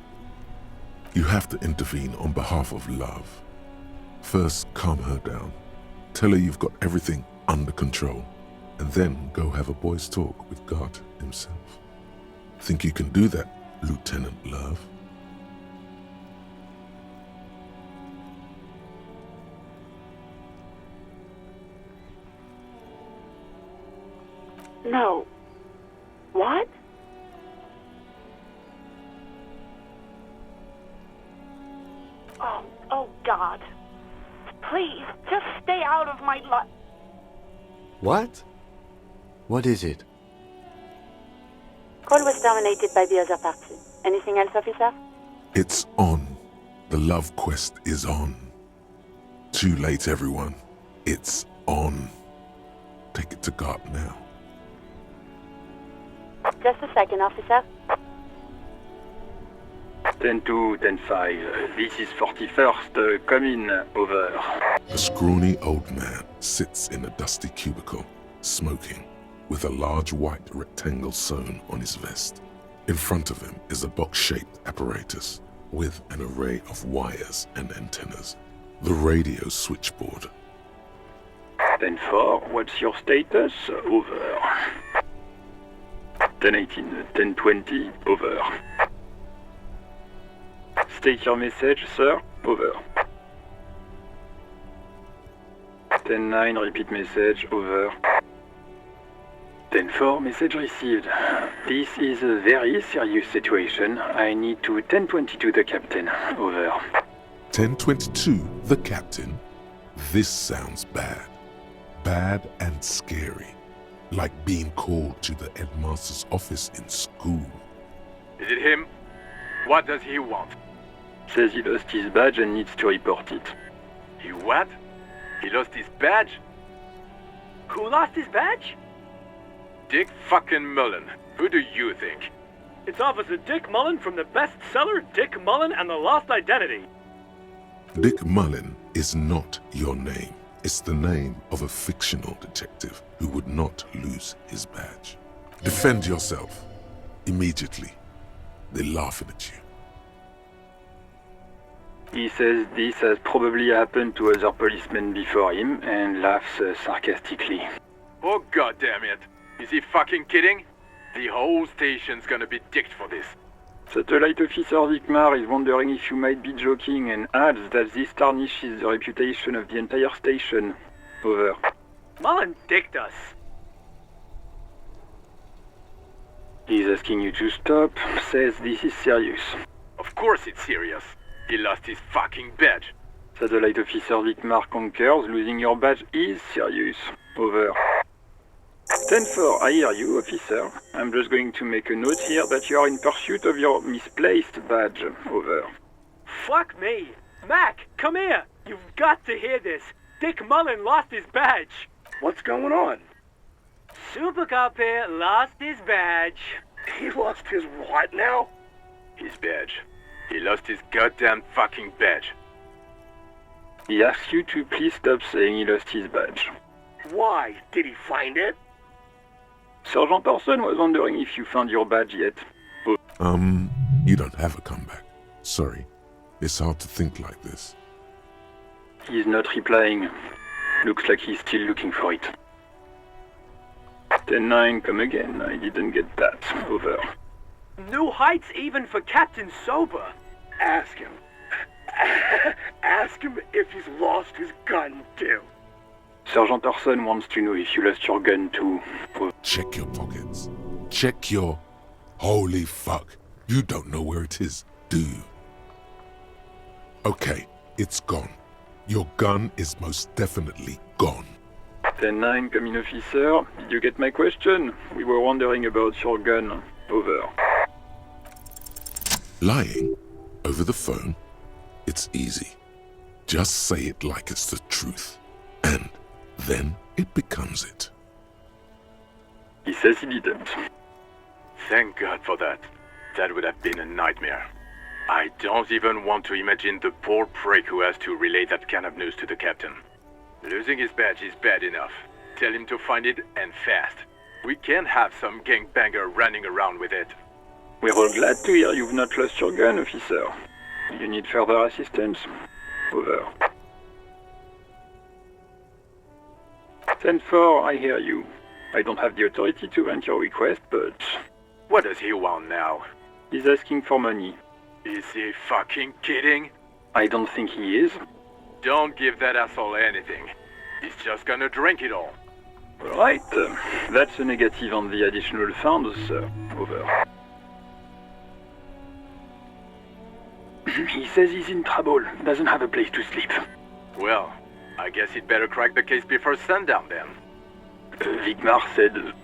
You have to intervene on behalf of Love. First, calm her down. Tell her you've got everything under control, and then go have a boys' talk with God himself. Think you can do that, Lieutenant Love? No. What? Oh God. Please, just stay out of my life. What? What is it? Call was terminated by the other party. Anything else, officer? It's on. The love quest is on. Too late, everyone. It's on. Take it to God now. Just a second, officer. 10-2, 10-5. This is 41st. Come in. Over. A scrawny old man sits in a dusty cubicle, smoking, with a large white rectangle sewn on his vest. In front of him is a box-shaped apparatus with an array of wires and antennas. The radio switchboard. 10-4, what's your status? Over. 10-18, 10-20, over. State your message, sir. Over. 10-9, repeat message. Over. 10-4, message received. This is a very serious situation. I need to 10-22 the captain. Over. 1022, the captain. This sounds bad. Bad and scary. Like being called to the headmaster's office in school. Is it him? What does he want? Says he lost his badge and needs to report it. He what? He lost his badge? Who lost his badge? Dick fucking Mullen. Who do you think? It's Officer Dick Mullen from the bestseller Dick Mullen and the Lost Identity. Dick Mullen is not your name. It's the name of a fictional detective who would not lose his badge. Defend yourself. Immediately. They're laughing at you. He says this has probably happened to other policemen before him and laughs sarcastically. Oh goddamn it. Is he fucking kidding? The whole station's gonna be dicked for this. Satellite Officer Vikmar is wondering if you might be joking and adds that this tarnishes the reputation of the entire station. Over. Mullen dicked us. He's asking you to stop, says this is serious. Of course it's serious. He lost his fucking badge. Satellite Officer Vikmar concurs, losing your badge is serious. Over. 10-4, I hear you, officer. I'm just going to make a note here that you are in pursuit of your misplaced badge. Over. Fuck me. Mac, come here. You've got to hear this. Dick Mullen lost his badge. What's going on? Super Cop here lost his badge. He lost his what now? His badge. He lost his goddamn fucking badge. He asks you to please stop saying he lost his badge. Why? Did he find it? Sergeant Orson was wondering if you found your badge yet. You don't have a comeback. Sorry. It's hard to think like this. He's not replying. Looks like he's still looking for it. 10-9, come again. I didn't get that. Over. New heights even for Captain Sober. Ask him. Ask him if he's lost his gun too. Sergeant Orson wants to know if you lost your gun too. Check your pockets. Check your... Holy fuck. You don't know where it is, do you? Okay, it's gone. Your gun is most definitely gone. 10-9, come in, officer. Did you get my question? We were wondering about your gun. Over. Lying over the phone? It's easy. Just say it like it's the truth. And then it becomes it. He says he didn't. Thank God for that. That would have been a nightmare. I don't even want to imagine the poor prick who has to relay that kind of news to the captain. Losing his badge is bad enough. Tell him to find it, and fast. We can't have some gangbanger running around with it. We're all glad to hear you've not lost your gun, officer. You need further assistance? Over. 10-4, I hear you. I don't have the authority to grant your request, but... What does he want now? He's asking for money. Is he fucking kidding? I don't think he is. Don't give that asshole anything. He's just gonna drink it all. Right. That's a negative on the additional funds, sir. Over. He says he's in trouble. Doesn't have a place to sleep. Well, I guess he'd better crack the case before sundown then. Vikmar said...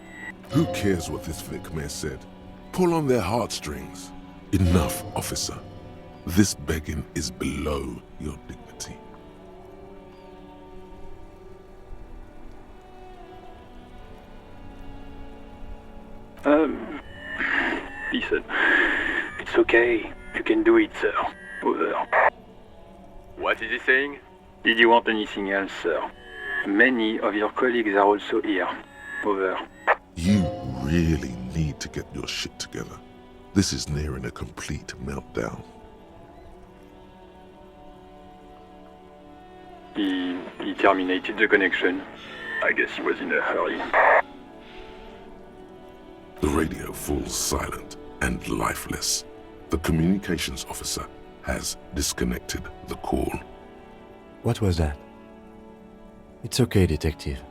Who cares what this Vikmar said? Pull on their heartstrings. Enough, officer. This begging is below your dignity. He said, it's okay. You can do it, sir. Over. What is he saying? Did you want anything else, sir? Many of your colleagues are also here. Over. You really need to get your shit together. This is nearing a complete meltdown. He terminated the connection. I guess he was in a hurry. The radio falls silent and lifeless. The communications officer has disconnected the call. What was that? It's okay, detective.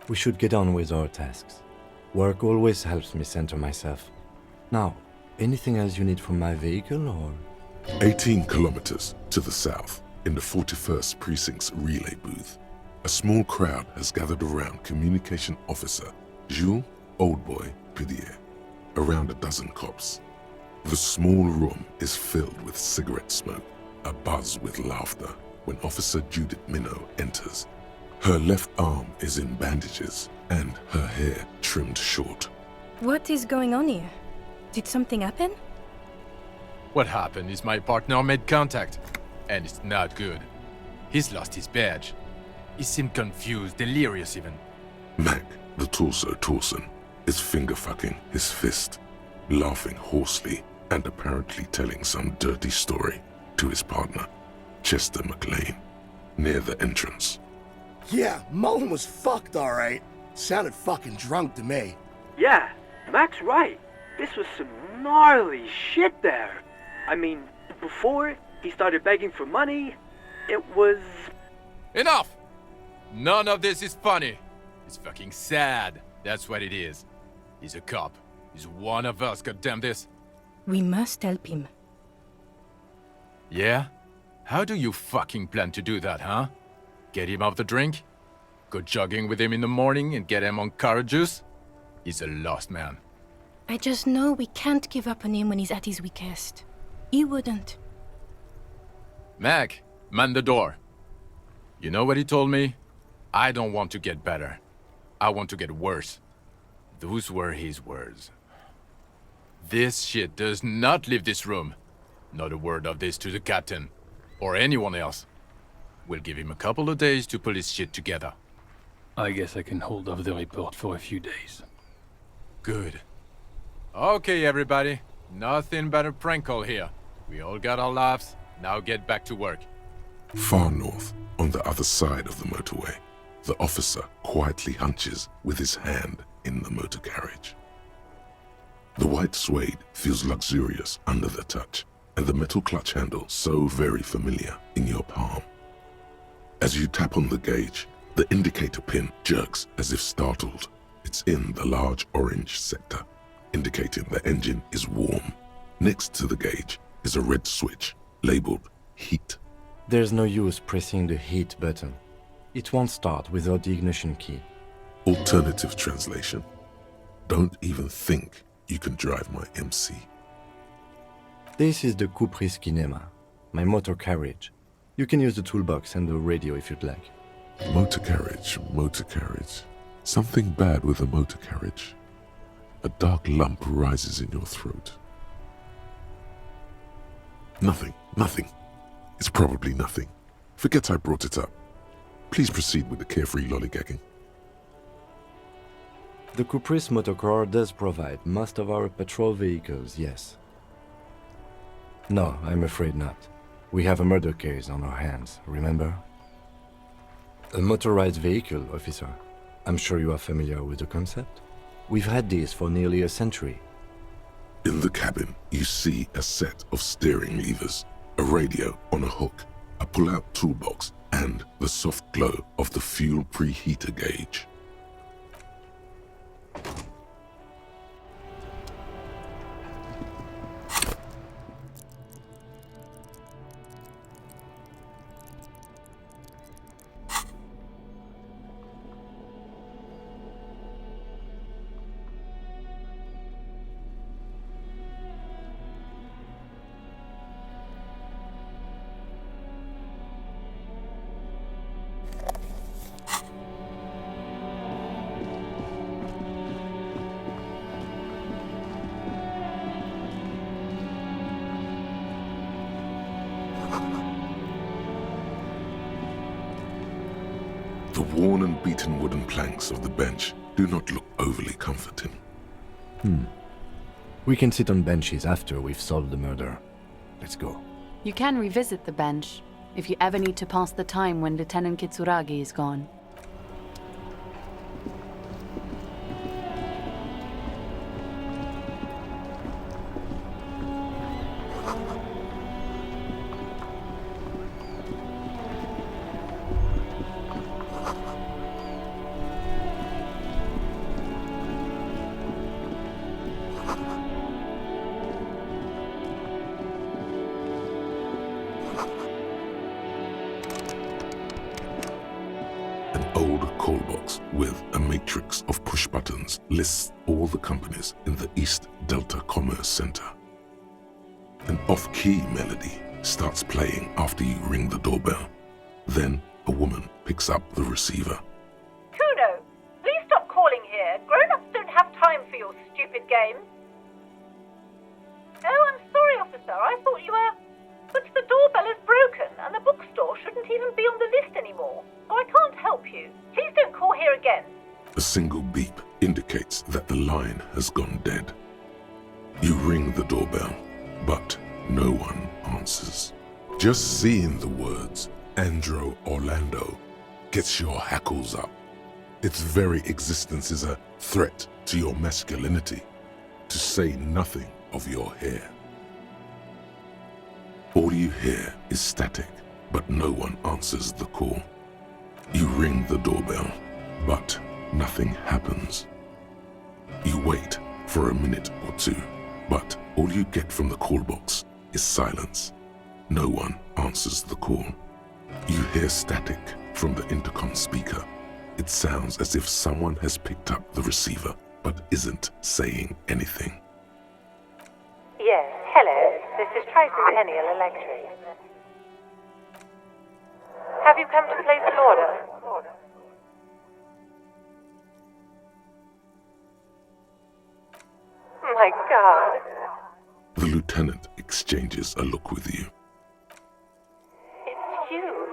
We should get on with our tasks. Work always helps me center myself. Now, anything else you need from my vehicle, or...? 18 kilometers to the south, in the 41st Precinct's relay booth, a small crowd has gathered around Communication Officer Jules Oldboy Pidier, around a dozen cops. The small room is filled with cigarette smoke, abuzz with laughter when Officer Judith Minnow enters. Her left arm is in bandages and her hair trimmed short. What is going on here? Did something happen? What happened is my partner made contact, and it's not good. He's lost his badge. He seemed confused, delirious even. Mac, the torso Torson, is finger-fucking his fist, laughing hoarsely and apparently telling some dirty story to his partner, Chester McLean, near the entrance. Yeah, Mullen was fucked, alright. Sounded fucking drunk to me. Yeah, Mac's right. This was some gnarly shit there. I mean, before he started begging for money, it was... Enough! None of this is funny. It's fucking sad. That's what it is. He's a cop. He's one of us, goddamn this. We must help him. Yeah? How do you fucking plan to do that, huh? Get him off the drink? Go jogging with him in the morning and get him on carrot juice? He's a lost man. I just know we can't give up on him when he's at his weakest. He wouldn't. Mac, man the door. You know what he told me? I don't want to get better. I want to get worse. Those were his words. This shit does not leave this room. Not a word of this to the captain, or anyone else. We'll give him a couple of days to pull his shit together. I guess I can hold off the report for a few days. Good. Okay, everybody. Nothing but a prank call here. We all got our laughs. Now get back to work. Far north, on the other side of the motorway, the officer quietly hunches with his hand in the motor carriage. The white suede feels luxurious under the touch, and the metal clutch handle so very familiar in your palm. As you tap on the gauge, the indicator pin jerks as if startled. It's in the large orange sector, indicating the engine is warm. Next to the gauge is a red switch labeled heat. There's no use pressing the heat button. It won't start without the ignition key. Alternative translation: don't even think you can drive my MC. This is the Kupris Kinema, my motor carriage. You can use the toolbox and the radio if you'd like. Motor carriage, motor carriage. Something bad with a motor carriage. A dark lump rises in your throat. Nothing, nothing. It's probably nothing. Forget I brought it up. Please proceed with the carefree lollygagging. The Kupris motorcar does provide most of our patrol vehicles, yes. No, I'm afraid not. We have a murder case on our hands, remember? A motorized vehicle, officer. I'm sure you are familiar with the concept. We've had these for nearly a century. In the cabin, you see a set of steering levers, a radio on a hook, a pull-out toolbox, and the soft glow of the fuel preheater gauge. The worn and beaten wooden planks of the bench do not look overly comforting. We can sit on benches after we've solved the murder. Let's go. You can revisit the bench if you ever need to pass the time when Lieutenant Kitsuragi is gone. An old call box with a matrix of push buttons lists all the companies in the East Delta Commerce Center. An off-key melody starts playing after you ring the doorbell. Then a woman picks up the receiver. Kuno, please stop calling here. Grown-ups don't have time for your stupid games. Oh, I'm sorry, officer. I thought you were... But the doorbell is broken, and the bookstore shouldn't even be on the list anymore, so I can't help you. Please don't call here again. A single beep indicates that the line has gone dead. You ring the doorbell, but no one answers. Just seeing the words Andro Orlando gets your hackles up. Its very existence is a threat to your masculinity, to say nothing of your hair. All you hear is static, but no one answers the call. You ring the doorbell, but nothing happens. You wait for a minute or two, but all you get from the call box is silence. No one answers the call. You hear static from the intercom speaker. It sounds as if someone has picked up the receiver, but isn't saying anything. Yes, hello. This is Tricentennial Electric. Have you come to place an order? My God. The lieutenant exchanges a look with you. It's you.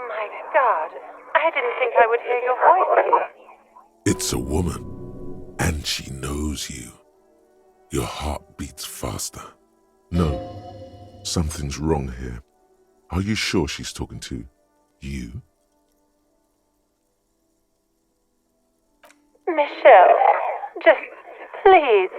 My God. I didn't think I would hear your voice here. It's a woman, and she knows you. Your heart beats faster. No, something's wrong here. Are you sure she's talking to you? Michelle, just please.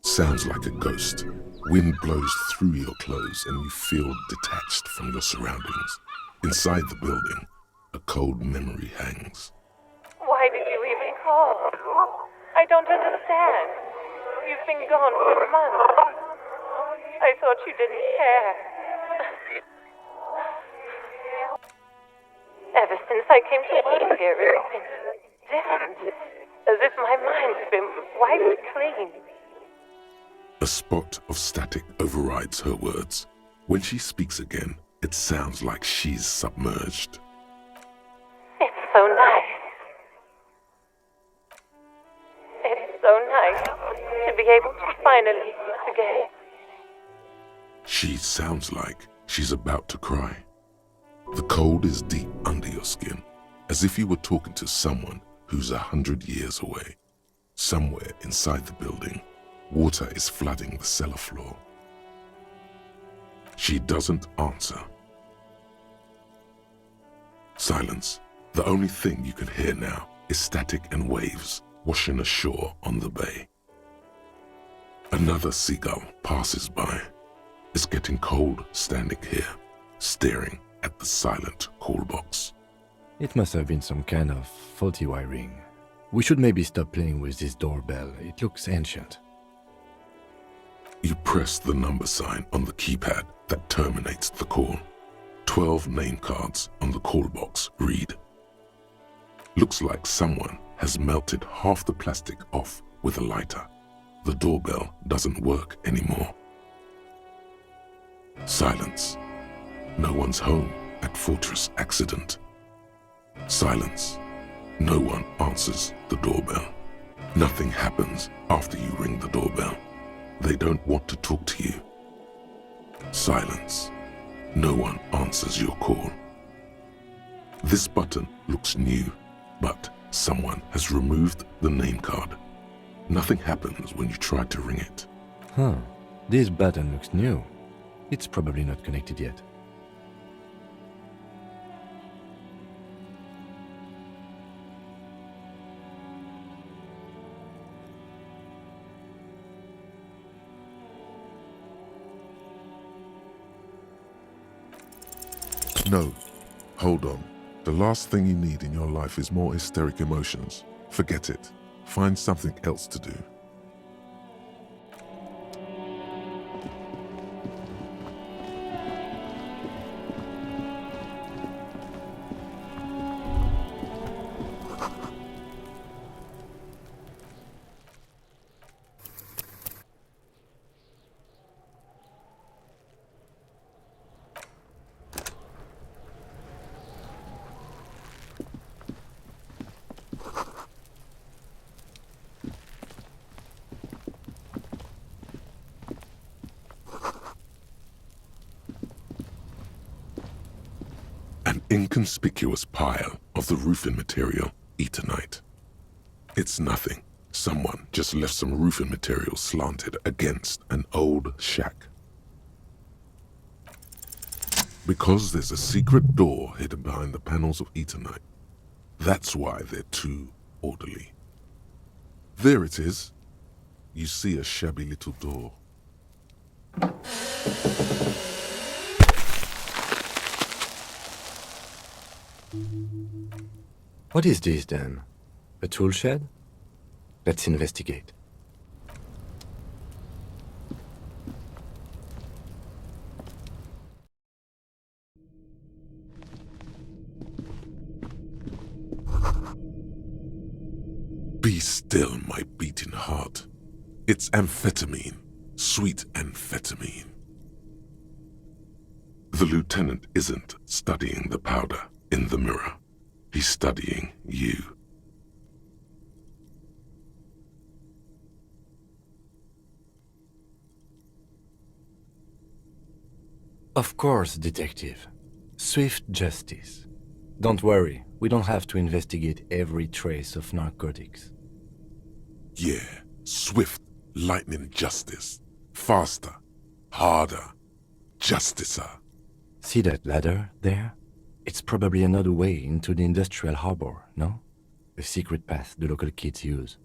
Sounds like a ghost. Wind blows through your clothes and you feel detached from your surroundings. Inside the building, a cold memory hangs. Why did you even call? I don't understand. You've been gone for months. I thought you didn't care. Ever since I came to work here, it's been different. As if my mind's been wiped clean. A spot of static overrides her words. When she speaks again, it sounds like she's submerged. It's so nice. It's so nice to be able to finally meet again. She sounds like she's about to cry. The cold is deep under your skin, as if you were talking to someone who's 100 years away. Somewhere inside the building, water is flooding the cellar floor. She doesn't answer. Silence. The only thing you can hear now is static and waves washing ashore on the bay. Another seagull passes by. It's getting cold standing here, staring at the silent call box. It must have been some kind of faulty wiring. We should maybe stop playing with this doorbell. It looks ancient. You press the number sign on the keypad that terminates the call. 12 name cards on the call box read. Looks like someone has melted half the plastic off with a lighter. The doorbell doesn't work anymore. Silence. No one's home at Fortress Accident. Silence. No one answers the doorbell. Nothing happens after you ring the doorbell. They don't want to talk to you. Silence. No one answers your call. This button looks new, but someone has removed the name card. Nothing happens when you try to ring it. Huh. This button looks new. It's probably not connected yet. No. Hold on. The last thing you need in your life is more hysteric emotions. Forget it. Find something else to do. inconspicuous pile of the roofing material, Eternite. It's nothing. Someone just left some roofing material slanted against an old shack. Because there's a secret door hidden behind the panels of Eternite, that's why they're too orderly. There it is. You see a shabby little door. What is this then? A tool shed? Let's investigate. Be still, my beating heart. It's amphetamine, sweet amphetamine. The lieutenant isn't studying the powder in the mirror. He's studying you. Of course, detective. Swift justice. Don't worry, we don't have to investigate every trace of narcotics. Yeah, swift, lightning justice. Faster, harder, justicer. See that ladder there? It's probably another way into the industrial harbor, no? A secret path the local kids use.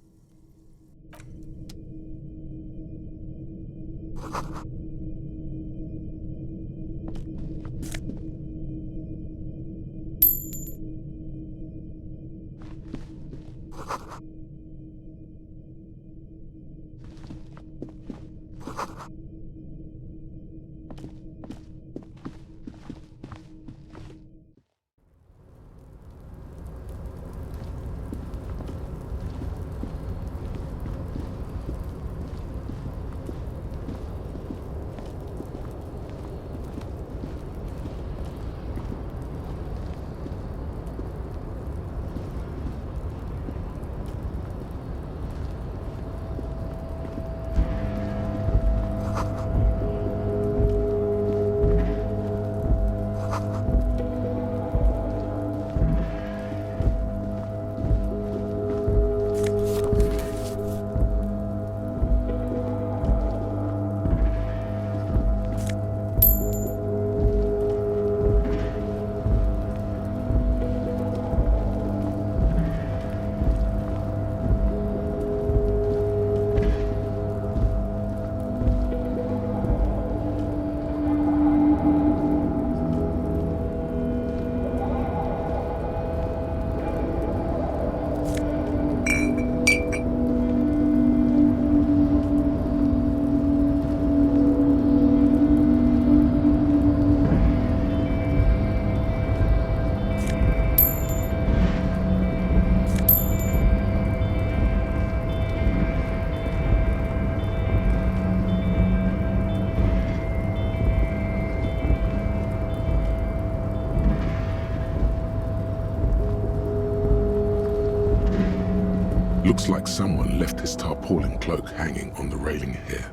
Looks like someone left his tarpaulin cloak hanging on the railing here.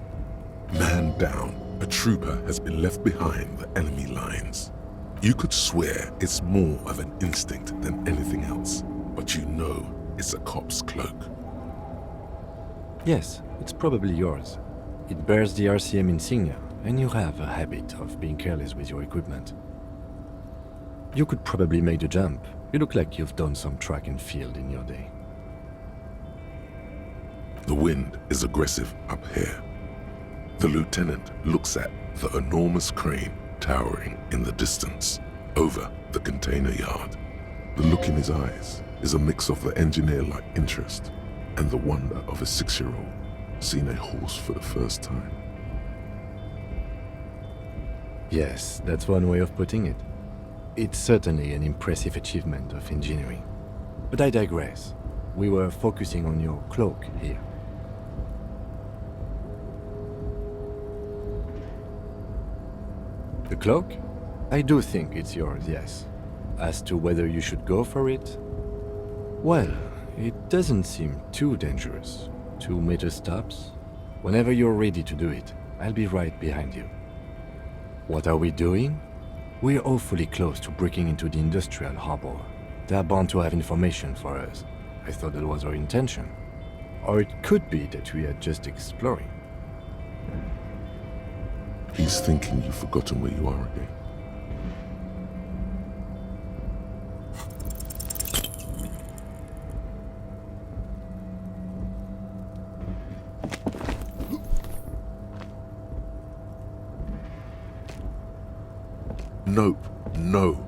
Man down, a trooper has been left behind the enemy lines. You could swear it's more of an instinct than anything else, but you know it's a cop's cloak. Yes, it's probably yours. It bears the RCM insignia, and you have a habit of being careless with your equipment. You could probably make the jump. You look like you've done some track and field in your day. The wind is aggressive up here. The lieutenant looks at the enormous crane towering in the distance over the container yard. The look in his eyes is a mix of the engineer-like interest and the wonder of a 6-year-old seeing a horse for the first time. Yes, that's one way of putting it. It's certainly an impressive achievement of engineering. But I digress. We were focusing on your cloak here. The cloak? I do think it's yours, yes. As to whether you should go for it? Well, it doesn't seem too dangerous. 2 meter stops. Whenever you're ready to do it, I'll be right behind you. What are we doing? We're awfully close to breaking into the industrial harbor. They are bound to have information for us. I thought that was our intention. Or it could be that we are just exploring. He's thinking you've forgotten where you are again. Nope, no.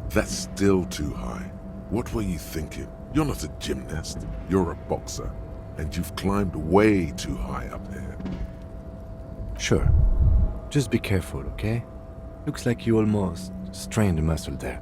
That's still too high. What were you thinking? You're not a gymnast. You're a boxer. And you've climbed way too high up here. Sure. Just be careful, okay? Looks like you almost strained a muscle there.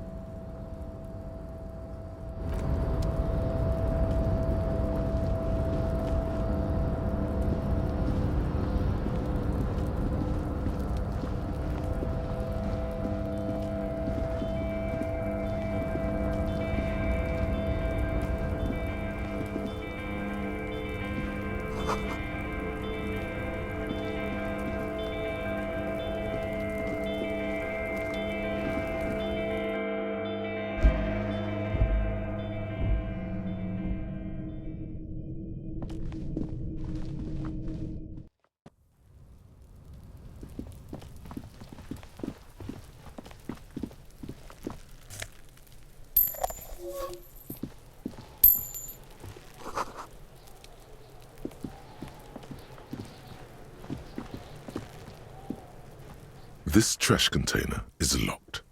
This trash container is locked.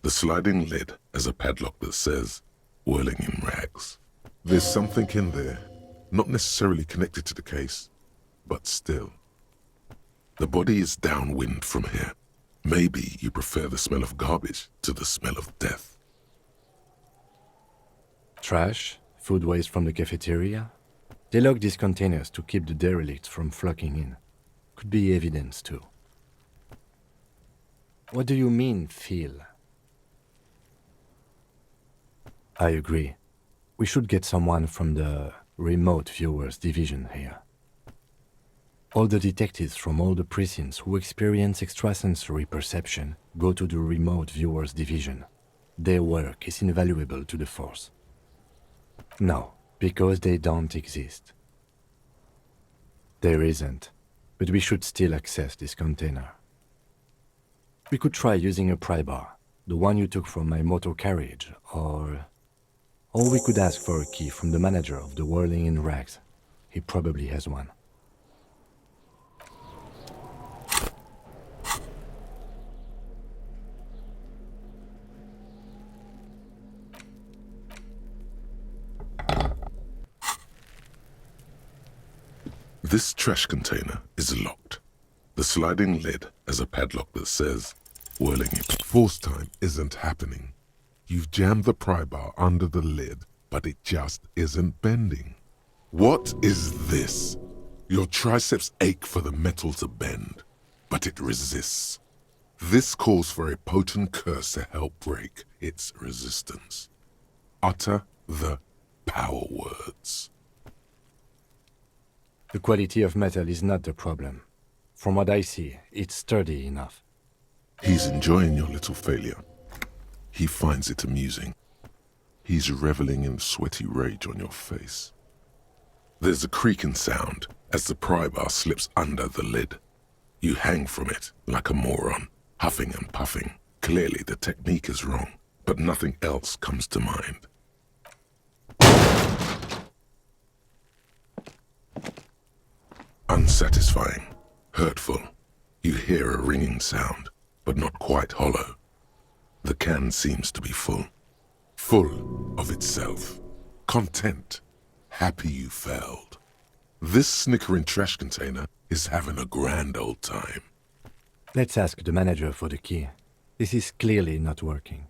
The sliding lid has a padlock that says, whirling in rags. There's something in there, not necessarily connected to the case, but still. The body is downwind from here. Maybe you prefer the smell of garbage to the smell of death. Trash, food waste from the cafeteria. They lock these containers to keep the derelicts from flocking in. Could be evidence too. What do you mean, feel? I agree. We should get someone from the remote viewers division here. All the detectives from all the precincts who experience extrasensory perception go to the remote viewers division. Their work is invaluable to the force. No, because they don't exist. There isn't, but we should still access this container. We could try using a pry bar, the one you took from my motor carriage, or we could ask for a key from the manager of the Whirling in Rags. He probably has one. This trash container is locked. The sliding lid has a padlock that says, whirling in. Force time isn't happening. You've jammed the pry bar under the lid, but it just isn't bending. What is this? Your triceps ache for the metal to bend, but it resists. This calls for a potent curse to help break its resistance. Utter the power words. The quality of metal is not the problem. From what I see, it's sturdy enough. He's enjoying your little failure. He finds it amusing. He's reveling in sweaty rage on your face. There's a creaking sound as the pry bar slips under the lid. You hang from it like a moron, huffing and puffing. Clearly the technique is wrong, but nothing else comes to mind. Unsatisfying, hurtful. You hear a ringing sound, but not quite hollow. The can seems to be full. Full of itself. Content. Happy you failed. This snickering trash container is having a grand old time. Let's ask the manager for the key. This is clearly not working.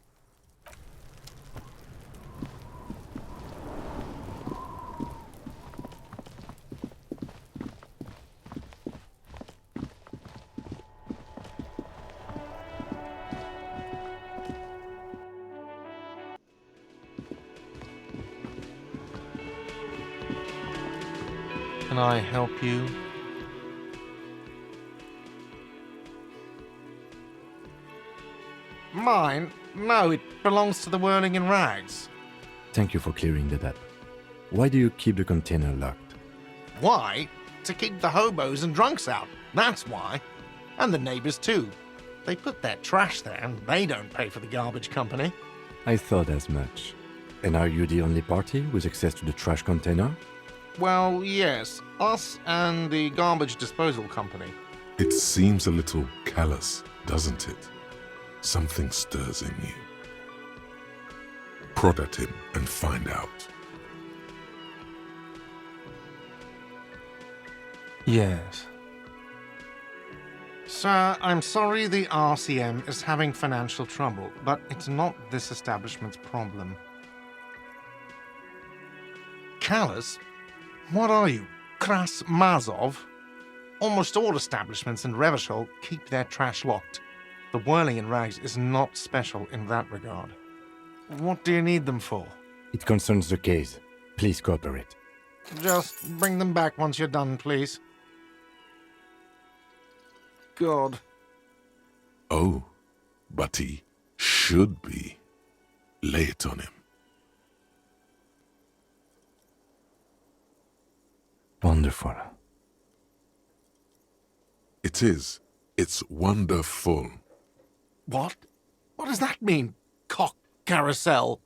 Can I help you? Mine? No, it belongs to the Whirling in Rags. Thank you for clearing that up. Why do you keep the container locked? Why? To keep the hobos and drunks out. That's why. And the neighbors too. They put their trash there and they don't pay for the garbage company. I thought as much. And are you the only party with access to the trash container? Well, yes. Us and the garbage disposal company. It seems a little callous, doesn't it? Something stirs in you. Prod at him and find out. Yes. Sir, I'm sorry the RCM is having financial trouble, but it's not this establishment's problem. Callous? What are you, Kras Mazov? Almost all establishments in Revachol keep their trash locked. The Whirling in Rags is not special in that regard. What do you need them for? It concerns the case. Please cooperate. Just bring them back once you're done, please. God. Oh, but he should be. Lay it on him. Wonderful. It is. It's wonderful. What? What does that mean, cock carousel?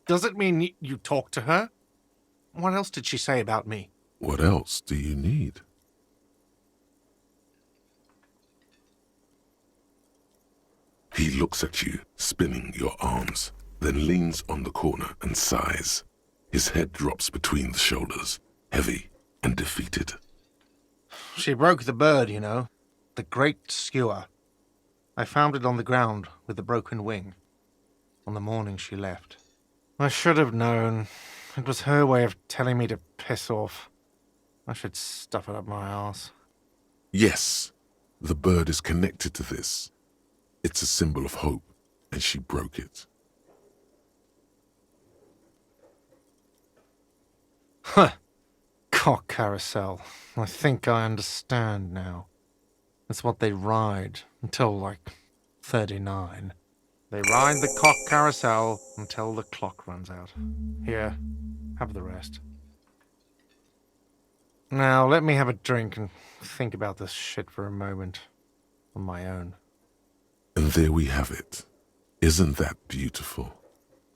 Does it mean you talked to her? What else did she say about me? What else do you need? He looks at you, spinning your arms, then leans on the corner and sighs. His head drops between the shoulders, heavy and defeated. She broke the bird, you know. The great skewer. I found it on the ground with a broken wing. On the morning she left. I should have known. It was her way of telling me to piss off. I should stuff it up my arse. Yes, the bird is connected to this. It's a symbol of hope, and she broke it. Huh. Cock carousel. I think I understand now. It's what they ride until, like, 39. They ride the cock carousel until the clock runs out. Here, have the rest. Now, let me have a drink and think about this shit for a moment. On my own. And there we have it. Isn't that beautiful?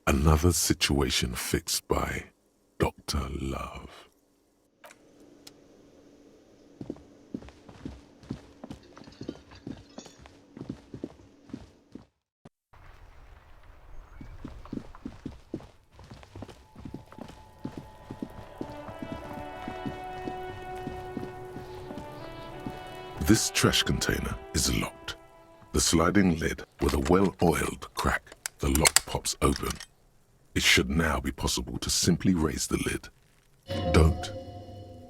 Another situation fixed by Dr. Love. This trash container is locked. The sliding lid with a well-oiled crack, the lock pops open. It should now be possible to simply raise the lid. Don't.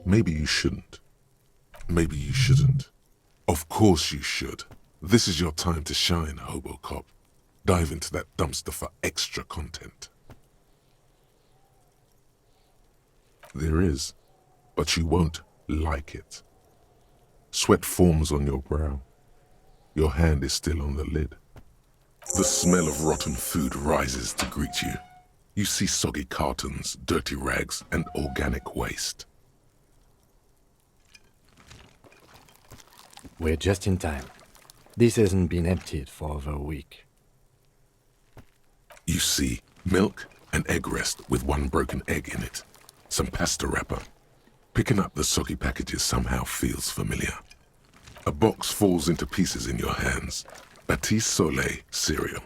Maybe you shouldn't. Maybe you shouldn't. Of course you should. This is your time to shine, Hobo Cop. Dive into that dumpster for extra content. There is, but you won't like it. Sweat forms on your brow. Your hand is still on the lid. The smell of rotten food rises to greet you. You see soggy cartons, dirty rags, and organic waste. We're just in time. This hasn't been emptied for over a week. You see milk and egg rest with one broken egg in it. Some pasta wrapper. Picking up the soggy packages somehow feels familiar. A box falls into pieces in your hands. Batiste Soleil cereal.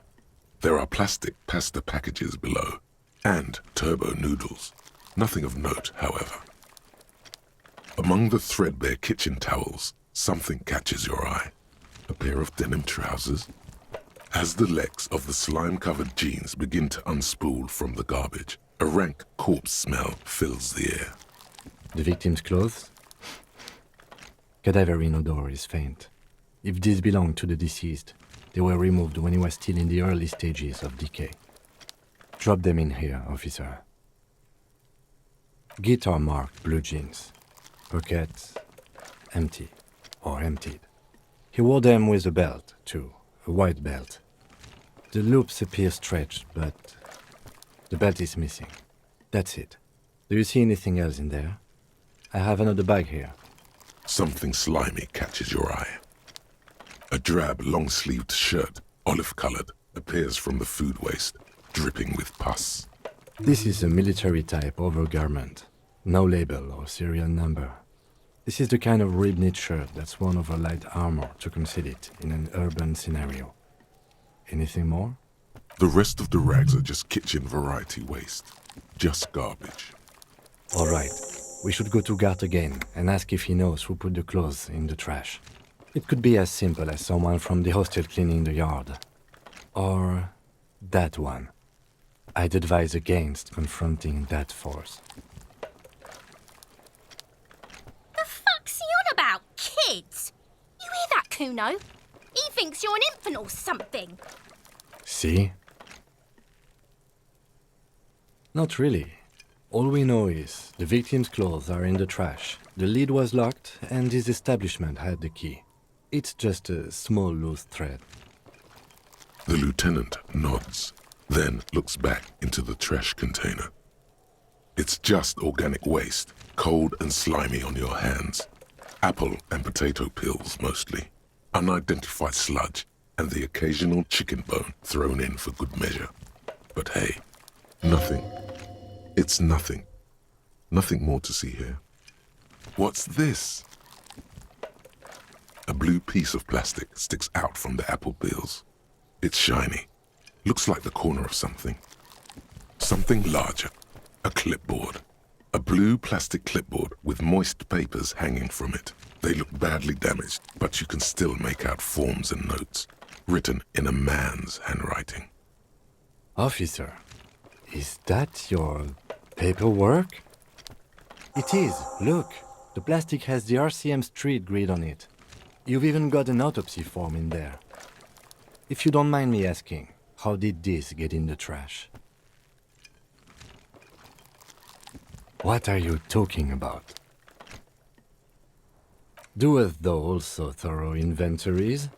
There are plastic pasta packages below. And turbo noodles. Nothing of note, however. Among the threadbare kitchen towels, something catches your eye. A pair of denim trousers. As the legs of the slime-covered jeans begin to unspool from the garbage, a rank corpse smell fills the air. The victim's clothes? Cadaverine odor is faint. If these belong to the deceased, they were removed when he was still in the early stages of decay. Drop them in here, officer. Guitar-marked blue jeans. Pockets empty or emptied. He wore them with a belt, too, a white belt. The loops appear stretched, but the belt is missing. That's it. Do you see anything else in there? I have another bag here. Something slimy catches your eye. A drab, long-sleeved shirt, olive-colored, appears from the food waste, dripping with pus. This is a military-type overgarment. No label or serial number. This is the kind of rib-knit shirt that's worn over light armor to conceal it in an urban scenario. Anything more? The rest of the rags are just kitchen variety waste. Just garbage. All right. We should go to Gart again and ask if he knows who put the clothes in the trash. It could be as simple as someone from the hostel cleaning the yard. Or that one. I'd advise against confronting that force. The fuck's he on about, kids? You hear that, Kuno? He thinks you're an infant or something. See? Not really. All we know is the victim's clothes are in the trash, the lid was locked, and his establishment had the key. It's just a small loose thread. The lieutenant nods, then looks back into the trash container. It's just organic waste, cold and slimy on your hands. Apple and potato peels, mostly. Unidentified sludge, and the occasional chicken bone thrown in for good measure. But hey, nothing. It's nothing. Nothing more to see here. What's this? A blue piece of plastic sticks out from the apple peels. It's shiny. Looks like the corner of something. Something larger. A clipboard. A blue plastic clipboard with moist papers hanging from it. They look badly damaged, but you can still make out forms and notes, written in a man's handwriting. Officer, is that your paperwork? It is. Look, the plastic has the RCM street grid on it. You've even got an autopsy form in there. If you don't mind me asking, how did this get in the trash? What are you talking about? Doeth thou also thorough inventories?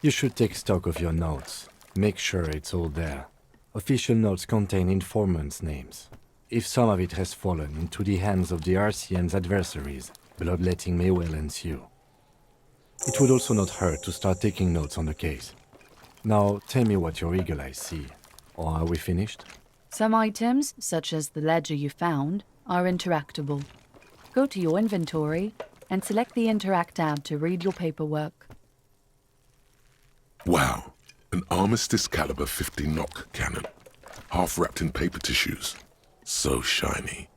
You should take stock of your notes. Make sure it's all there. Official notes contain informants' names. If some of it has fallen into the hands of the RCM's adversaries, bloodletting may well ensue. It would also not hurt to start taking notes on the case. Now, tell me what your eagle eyes see. Or are we finished? Some items, such as the ledger you found, are interactable. Go to your inventory and select the Interact tab to read your paperwork. Wow, an Armistice caliber 50 knock cannon, half wrapped in paper tissues. So shiny.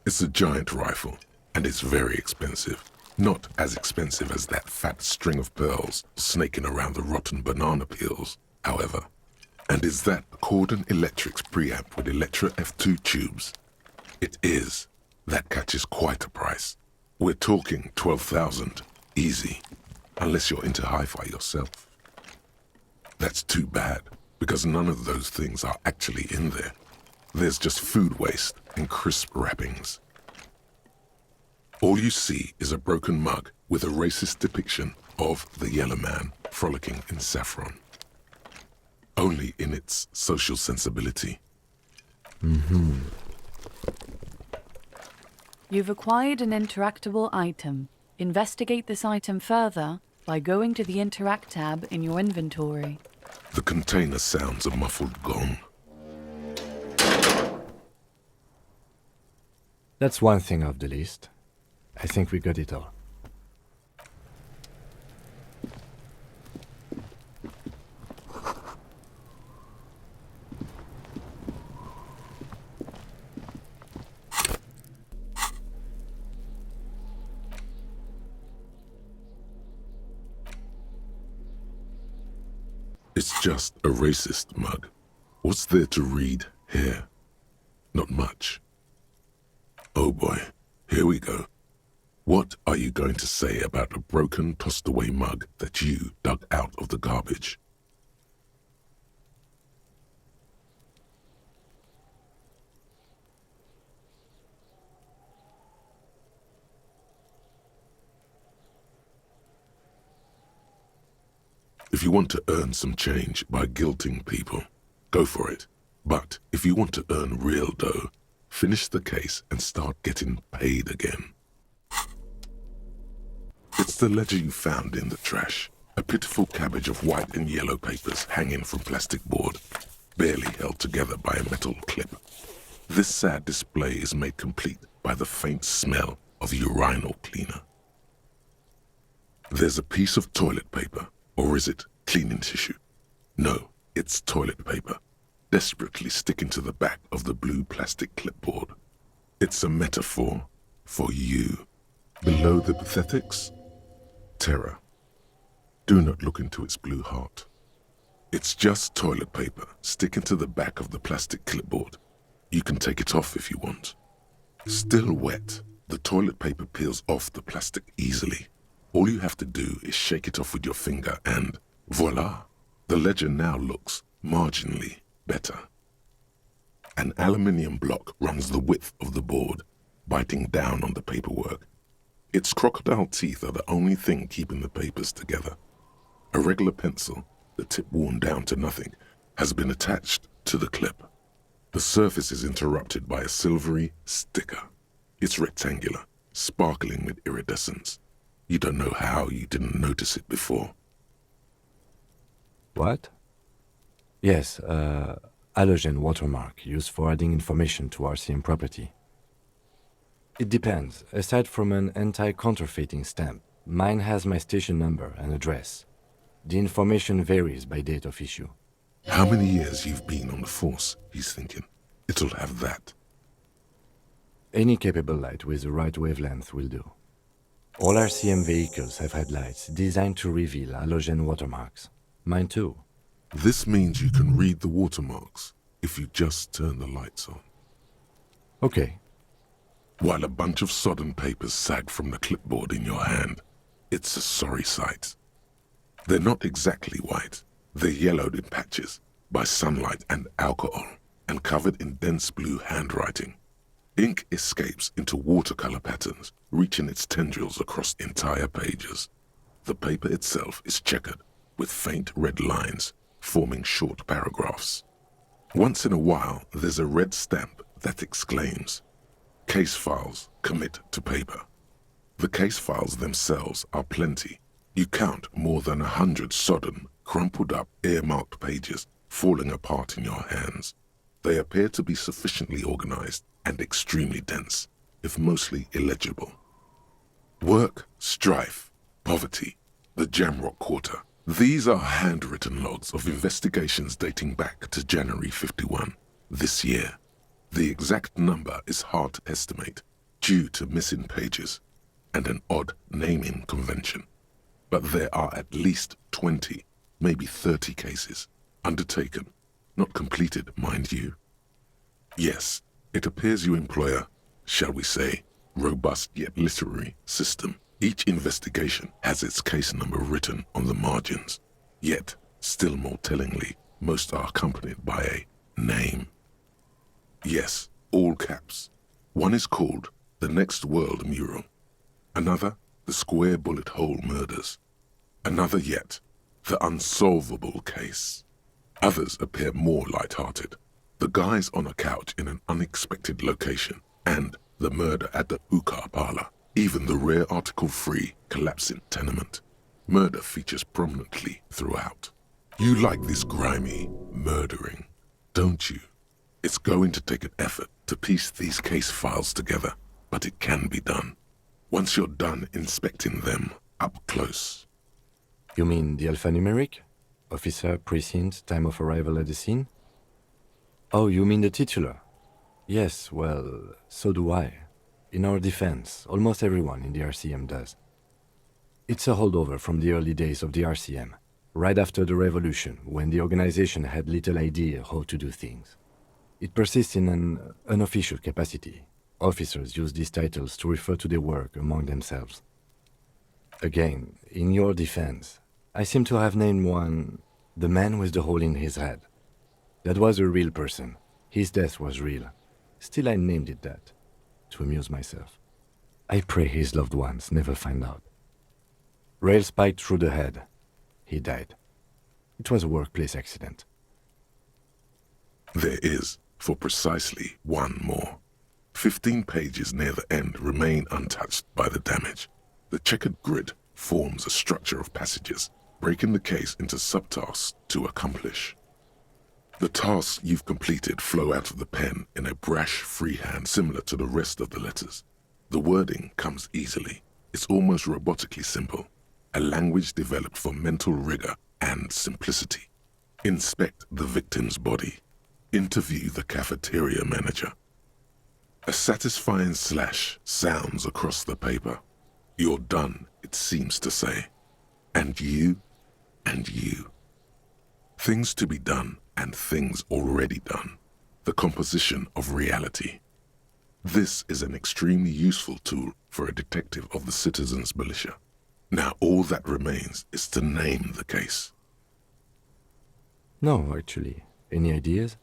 It's a giant rifle, and it's very expensive. Not as expensive as that fat string of pearls snaking around the rotten banana peels, however. And is that Cordon Electric's preamp with Electra F2 tubes? It is. That catches quite a price. We're talking 12,000, easy, unless you're into hi-fi yourself. That's too bad, because none of those things are actually in there. There's just food waste and crisp wrappings. All you see is a broken mug with a racist depiction of the yellow man frolicking in saffron. Only in its social sensibility. Mm-hmm. You've acquired an interactable item. Investigate this item further by going to the Interact tab in your inventory. The container sounds a muffled gong. That's one thing off the list. I think we got it all. It's just a racist mug. What's there to read here? Not much. Oh boy, here we go. What are you going to say about a broken, tossed-away mug that you dug out of the garbage? If you want to earn some change by guilting people, go for it. But if you want to earn real dough, finish the case and start getting paid again. It's the ledger you found in the trash. A pitiful cabbage of white and yellow papers hanging from plastic board, barely held together by a metal clip. This sad display is made complete by the faint smell of urinal cleaner. There's a piece of toilet paper, or is it cleaning tissue? No, it's toilet paper, desperately sticking to the back of the blue plastic clipboard. It's a metaphor for you. Below the pathetics, terror. Do not look into its blue heart. It's just toilet paper sticking to the back of the plastic clipboard. You can take it off if you want. Still wet, the toilet paper peels off the plastic easily. All you have to do is shake it off with your finger and voila! The ledger now looks marginally better. An aluminium block runs the width of the board, biting down on the paperwork. Its crocodile teeth are the only thing keeping the papers together. A regular pencil, the tip worn down to nothing, has been attached to the clip. The surface is interrupted by a silvery sticker. It's rectangular, sparkling with iridescence. You don't know how you didn't notice it before. What? Yes, halogen watermark used for adding information to RCM property. It depends. Aside from an anti-counterfeiting stamp, mine has my station number and address. The information varies by date of issue. How many years you've been on the force, he's thinking. It'll have that. Any capable light with the right wavelength will do. All RCM vehicles have headlights designed to reveal halogen watermarks. Mine too. This means you can read the watermarks if you just turn the lights on. Okay. While a bunch of sodden papers sag from the clipboard in your hand, it's a sorry sight. They're not exactly white. They're yellowed in patches by sunlight and alcohol and covered in dense blue handwriting. Ink escapes into watercolor patterns, reaching its tendrils across entire pages. The paper itself is checkered with faint red lines, forming short paragraphs. Once in a while, there's a red stamp that exclaims, "Case files commit to paper." The case files themselves are plenty. You count more than 100 sodden, crumpled up, earmarked pages falling apart in your hands. They appear to be sufficiently organized and extremely dense, if mostly illegible. Work, strife, poverty, the Jamrock Quarter. These are handwritten logs of investigations dating back to January 51, this year. The exact number is hard to estimate due to missing pages and an odd naming convention. But there are at least 20, maybe 30 cases undertaken, not completed, mind you. Yes, it appears you employ a, shall we say, robust yet literary system. Each investigation has its case number written on the margins. Yet, still more tellingly, most are accompanied by a name. Yes, all caps. One is called The Next World Mural. Another, The Square Bullet Hole Murders. Another yet, The Unsolvable Case. Others appear more light-hearted. The Guys on a Couch in an Unexpected Location, and The Murder at the Hookah Parlor. Even the rare article-free Collapsing Tenement. Murder features prominently throughout. You like this grimy murdering, don't you? It's going to take an effort to piece these case files together, but it can be done. Once you're done inspecting them up close. You mean the alphanumeric? Officer, precinct, time of arrival at the scene? Oh, you mean the titular? Yes, well, so do I. In our defense, almost everyone in the RCM does. It's a holdover from the early days of the RCM, right after the revolution, when the organization had little idea how to do things. It persists in an unofficial capacity. Officers use these titles to refer to their work among themselves. Again, in your defense, I seem to have named one the man with the hole in his head. That was a real person. His death was real. Still, I named it that, to amuse myself. I pray his loved ones never find out. Rail spiked through the head. He died. It was a workplace accident. There is, for precisely one more. 15 pages near the end remain untouched by the damage. The checkered grid forms a structure of passages, breaking the case into subtasks to accomplish. The tasks you've completed flow out of the pen in a brash freehand similar to the rest of the letters. The wording comes easily. It's almost robotically simple, a language developed for mental rigor and simplicity. Inspect the victim's body. Interview the cafeteria manager. A satisfying slash sounds across the paper. You're done, it seems to say. And you, and you. Things to be done and things already done. The composition of reality. This is an extremely useful tool for a detective of the citizens' militia. Now all that remains is to name the case. No, actually. Any ideas?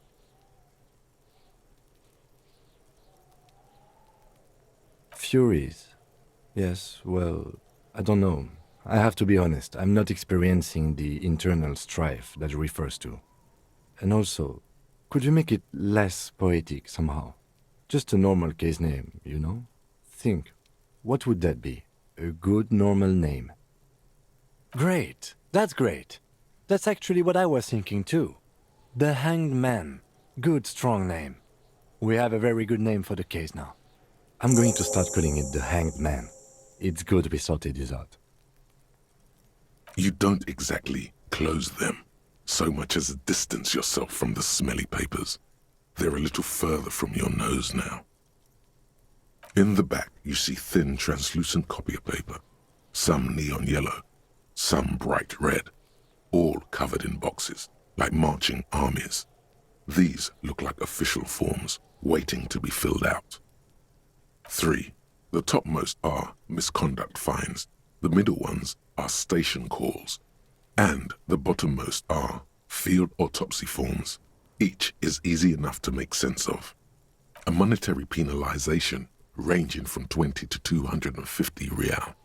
Furies. Yes, well, I don't know. I have to be honest, I'm not experiencing the internal strife that it refers to. And also, could you make it less poetic somehow? Just a normal case name, you know? Think, what would that be? A good normal name. Great, that's great. That's actually what I was thinking too. The Hanged Man. Good, strong name. We have a very good name for the case now. I'm going to start calling it the Hanged Man. It's good we sorted this out. You don't exactly close them, so much as distance yourself from the smelly papers. They're a little further from your nose now. In the back, you see thin, translucent copier paper, some neon yellow, some bright red, all covered in boxes, like marching armies. These look like official forms, waiting to be filled out. 3. The topmost are misconduct fines, the middle ones are station calls, and the bottommost are field autopsy forms. Each is easy enough to make sense of. A monetary penalization ranging from 20 to 250 real.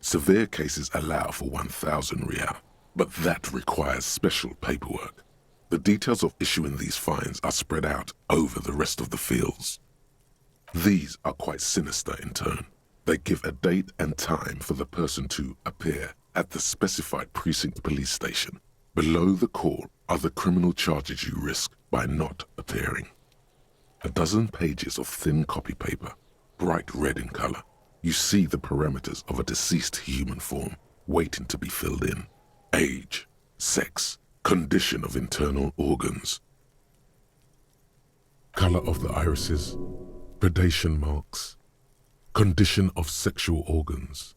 Severe cases allow for 1,000 real, but that requires special paperwork. The details of issuing these fines are spread out over the rest of the fields. These are quite sinister in turn. They give a date and time for the person to appear at the specified precinct police station. Below the call are the criminal charges you risk by not appearing. A dozen pages of thin copy paper, bright red in color. You see the parameters of a deceased human form waiting to be filled in. Age, sex, condition of internal organs, color of the irises, predation marks, condition of sexual organs.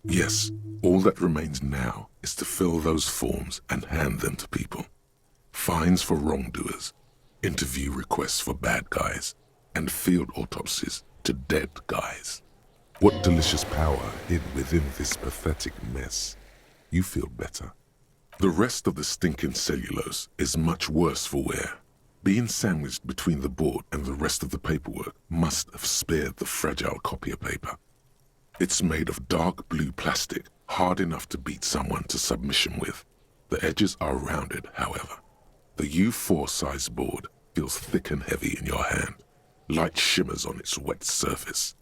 Yes, all that remains now is to fill those forms and hand them to people. Fines for wrongdoers, interview requests for bad guys, and field autopsies to dead guys. What delicious power hid within this pathetic mess. You feel better. The rest of the stinking cellulose is much worse for wear. Being sandwiched between the board and the rest of the paperwork must have spared the fragile copier paper. It's made of dark blue plastic, hard enough to beat someone to submission with. The edges are rounded, however. The U4 size board feels thick and heavy in your hand. Light shimmers on its wet surface.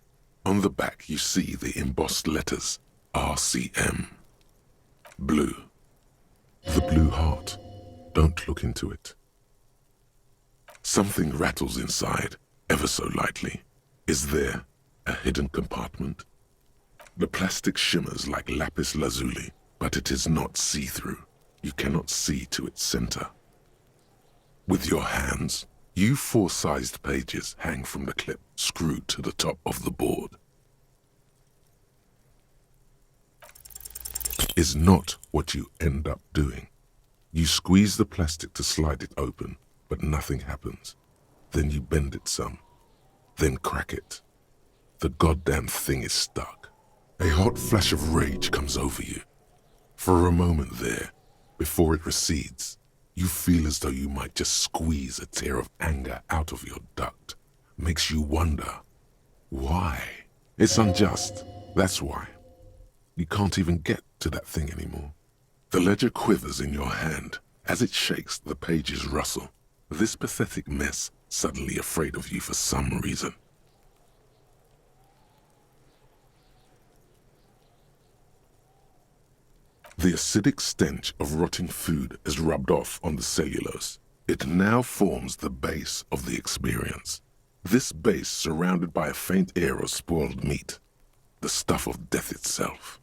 On the back you see the embossed letters, RCM. Blue. The blue heart. Don't look into it. Something rattles inside, ever so lightly. Is there a hidden compartment? The plastic shimmers like lapis lazuli, but it is not see-through. You cannot see to its center. With your hands, U4-sized pages hang from the clip screwed to the top of the board. Is not what you end up doing. You squeeze the plastic to slide it open, but nothing happens. Then you bend it some, then crack it. The goddamn thing is stuck. A hot flash of rage comes over you. For a moment there, before it recedes, you feel as though you might just squeeze a tear of anger out of your duct. Makes you wonder, why? It's unjust, that's why. You can't even get to that thing anymore. The ledger quivers in your hand. As it shakes, the pages rustle. This pathetic mess suddenly afraid of you for some reason. The acidic stench of rotting food is rubbed off on the cellulose. It now forms the base of the experience. This base surrounded by a faint air of spoiled meat, the stuff of death itself,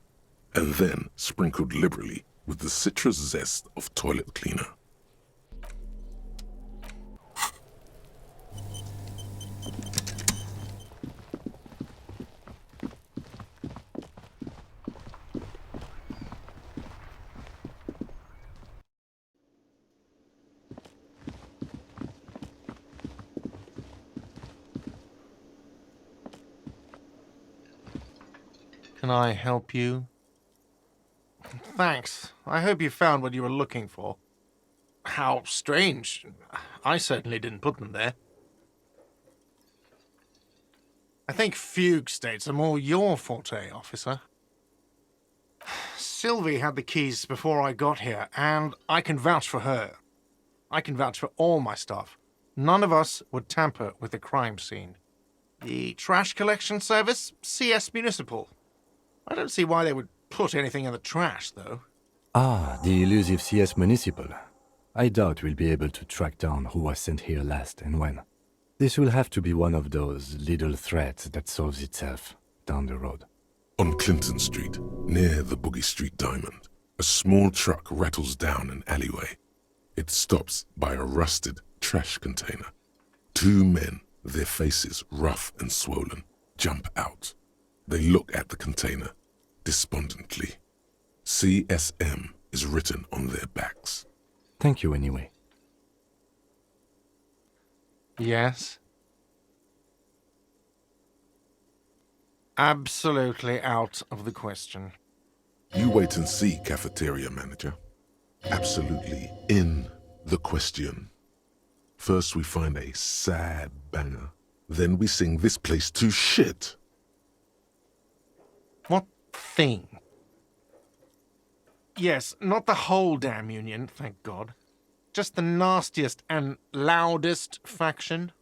and then sprinkled liberally with the citrus zest of toilet cleaner. Can I help you? Thanks. I hope you found what you were looking for. How strange. I certainly didn't put them there. I think fugue states are more your forte, officer. Sylvie had the keys before I got here, and I can vouch for her. I can vouch for all my staff. None of us would tamper with the crime scene. The trash collection service, CS Municipal. I don't see why they would put anything in the trash, though. Ah, the elusive CS Municipal. I doubt we'll be able to track down who was sent here last and when. This will have to be one of those little threats that solves itself down the road. On Clinton Street, near the Boogie Street Diamond, a small truck rattles down an alleyway. It stops by a rusted trash container. Two men, their faces rough and swollen, jump out. They look at the container, despondently. CSM is written on their backs. Thank you anyway. Yes? Absolutely out of the question. You wait and see, cafeteria manager. Absolutely in the question. First we find a sad banger. Then we sing this place to shit. What thing? Yes, not the whole damn union, thank God. Just the nastiest and loudest faction.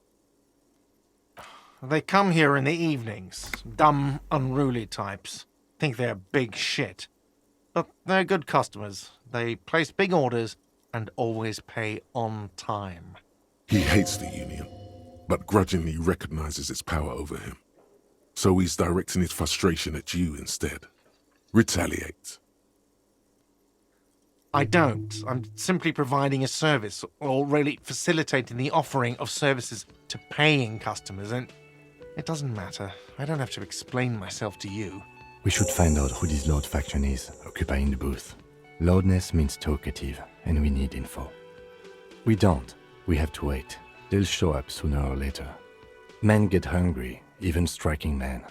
They come here in the evenings. Dumb, unruly types. Think they're big shit. But they're good customers. They place big orders and always pay on time. He hates the union, but grudgingly recognizes its power over him. So he's directing his frustration at you instead. Retaliate. I don't. I'm simply providing a service, or really facilitating the offering of services to paying customers, and it doesn't matter. I don't have to explain myself to you. We should find out who this Lord faction is, occupying the booth. Loudness means talkative, and we need info. We don't. We have to wait. They'll show up sooner or later. Men get hungry, even striking men.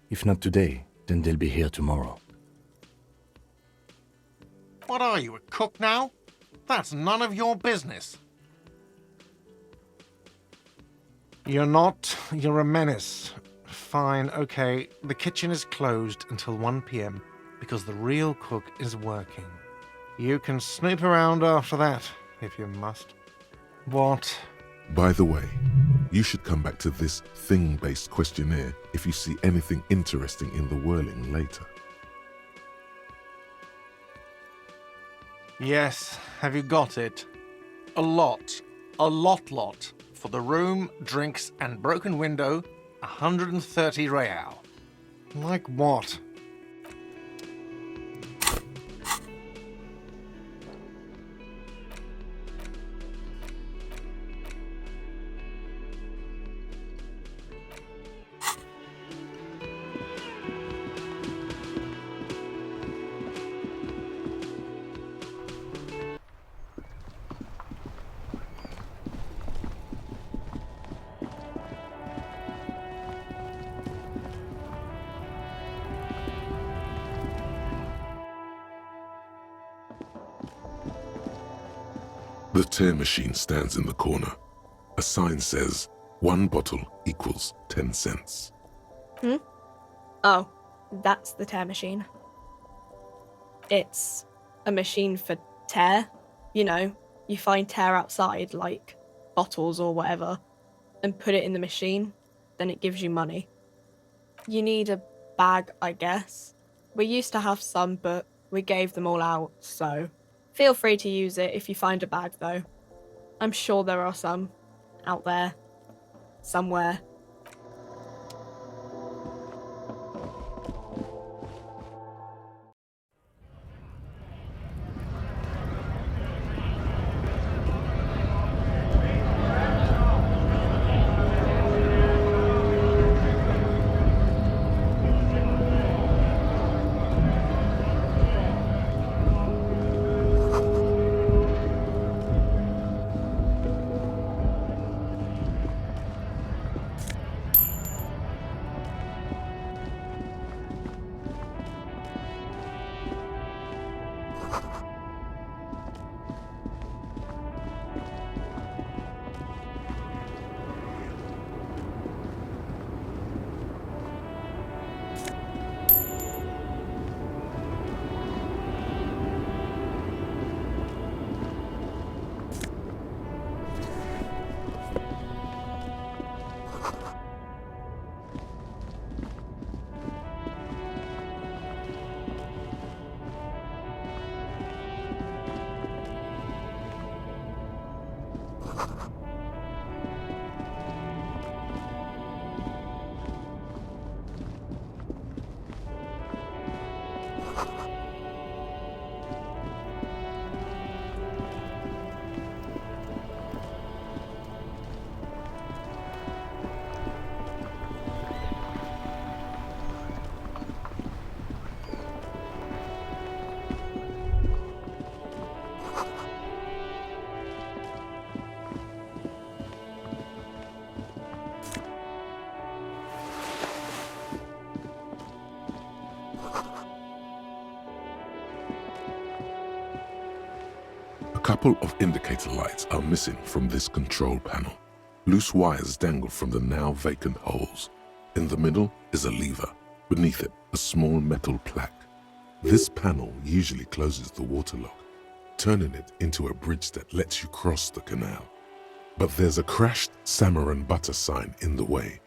If not today, then they'll be here tomorrow. What are you, a cook now? That's none of your business. You're not. You're a menace. Fine, okay. The kitchen is closed until 1 p.m. because the real cook is working. You can snoop around after that, if you must. What? By the way, you should come back to this thing-based questionnaire if you see anything interesting in the whirling later. Yes, have you got it? A lot. A lot. For the room, drinks, and broken window, 130 real. Like what? The tear machine stands in the corner. A sign says, 1 bottle equals 10 cents. Oh, that's the tear machine. It's a machine for tear. You know, you find tear outside, like bottles or whatever, and put it in the machine, then it gives you money. You need a bag, I guess. We used to have some, but we gave them all out, so feel free to use it if you find a bag, though. I'm sure there are some out there, somewhere. A couple of indicator lights are missing from this control panel. Loose wires dangle from the now vacant holes. In the middle is a lever. Beneath it, a small metal plaque. This panel usually closes the waterlock, turning it into a bridge that lets you cross the canal. But there's a crashed salmon and butter sign in the way.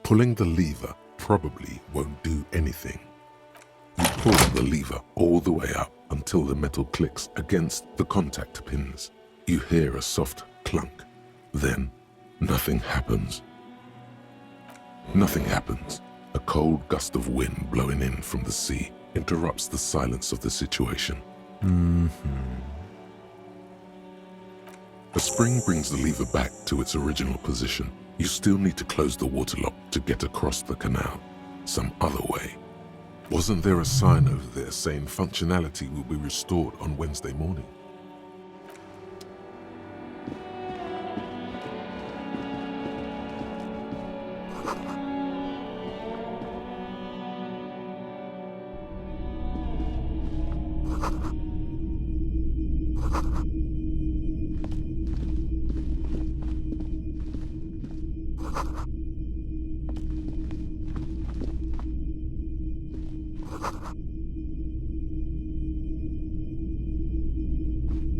Pulling the lever probably won't do anything. You pull the lever all the way up until the metal clicks against the contact pins. You hear a soft clunk. Then, nothing happens. Nothing happens. A cold gust of wind blowing in from the sea interrupts the silence of the situation. A spring brings the lever back to its original position. You still need to close the waterlock to get across the canal. Some other way. Wasn't there a sign over there saying functionality will be restored on Wednesday morning?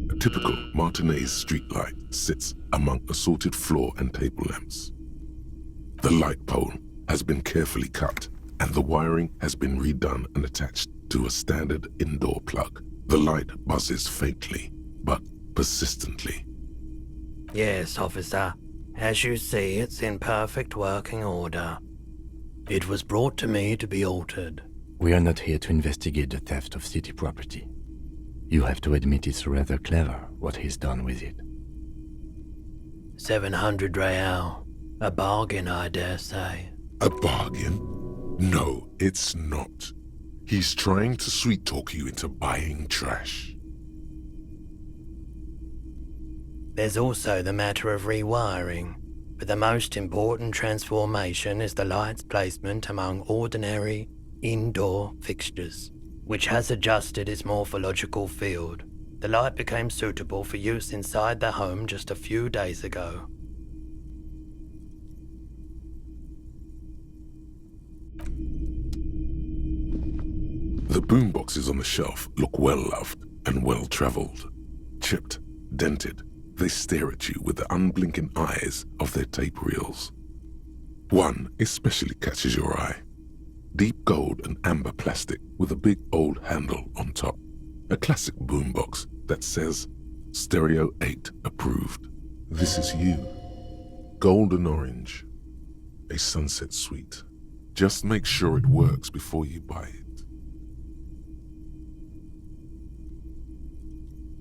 A typical Martinez streetlight sits among assorted floor and table lamps. The light pole has been carefully cut, and the wiring has been redone and attached to a standard indoor plug. The light buzzes faintly, but persistently. Yes, officer. As you see, it's in perfect working order. It was brought to me to be altered. We are not here to investigate the theft of city property. You have to admit it's rather clever what he's done with it. 700 real. A bargain, I dare say. A bargain? No, it's not. He's trying to sweet-talk you into buying trash. There's also the matter of rewiring, but the most important transformation is the light's placement among ordinary indoor fixtures, which has adjusted its morphological field. The light became suitable for use inside the home just a few days ago. The boomboxes on the shelf look well loved and well-traveled. Chipped, dented, they stare at you with the unblinking eyes of their tape reels. One especially catches your eye. Deep gold and amber plastic with a big old handle on top. A classic boombox that says, Stereo 8 approved. This is you. Golden orange. A sunset suite. Just make sure it works before you buy it.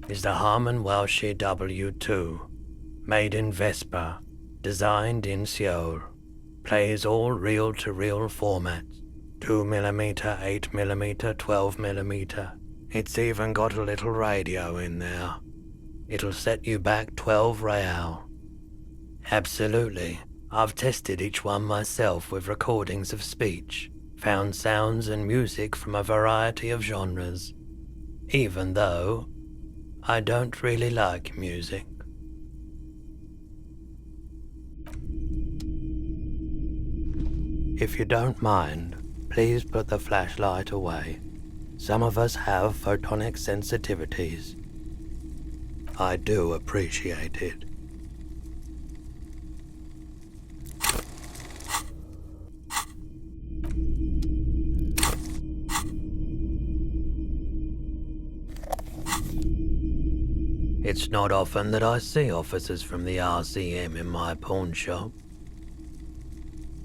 Is the Harman Welsh W2, made in Vespa, designed in Seoul, plays all reel-to-reel formats, 2mm, 8mm, 12mm. It's even got a little radio in there. It'll set you back 12 real. Absolutely. I've tested each one myself with recordings of speech, found sounds and music from a variety of genres, even though I don't really like music. If you don't mind, please put the flashlight away. Some of us have photonic sensitivities. I do appreciate it. It's not often that I see officers from the RCM in my pawn shop.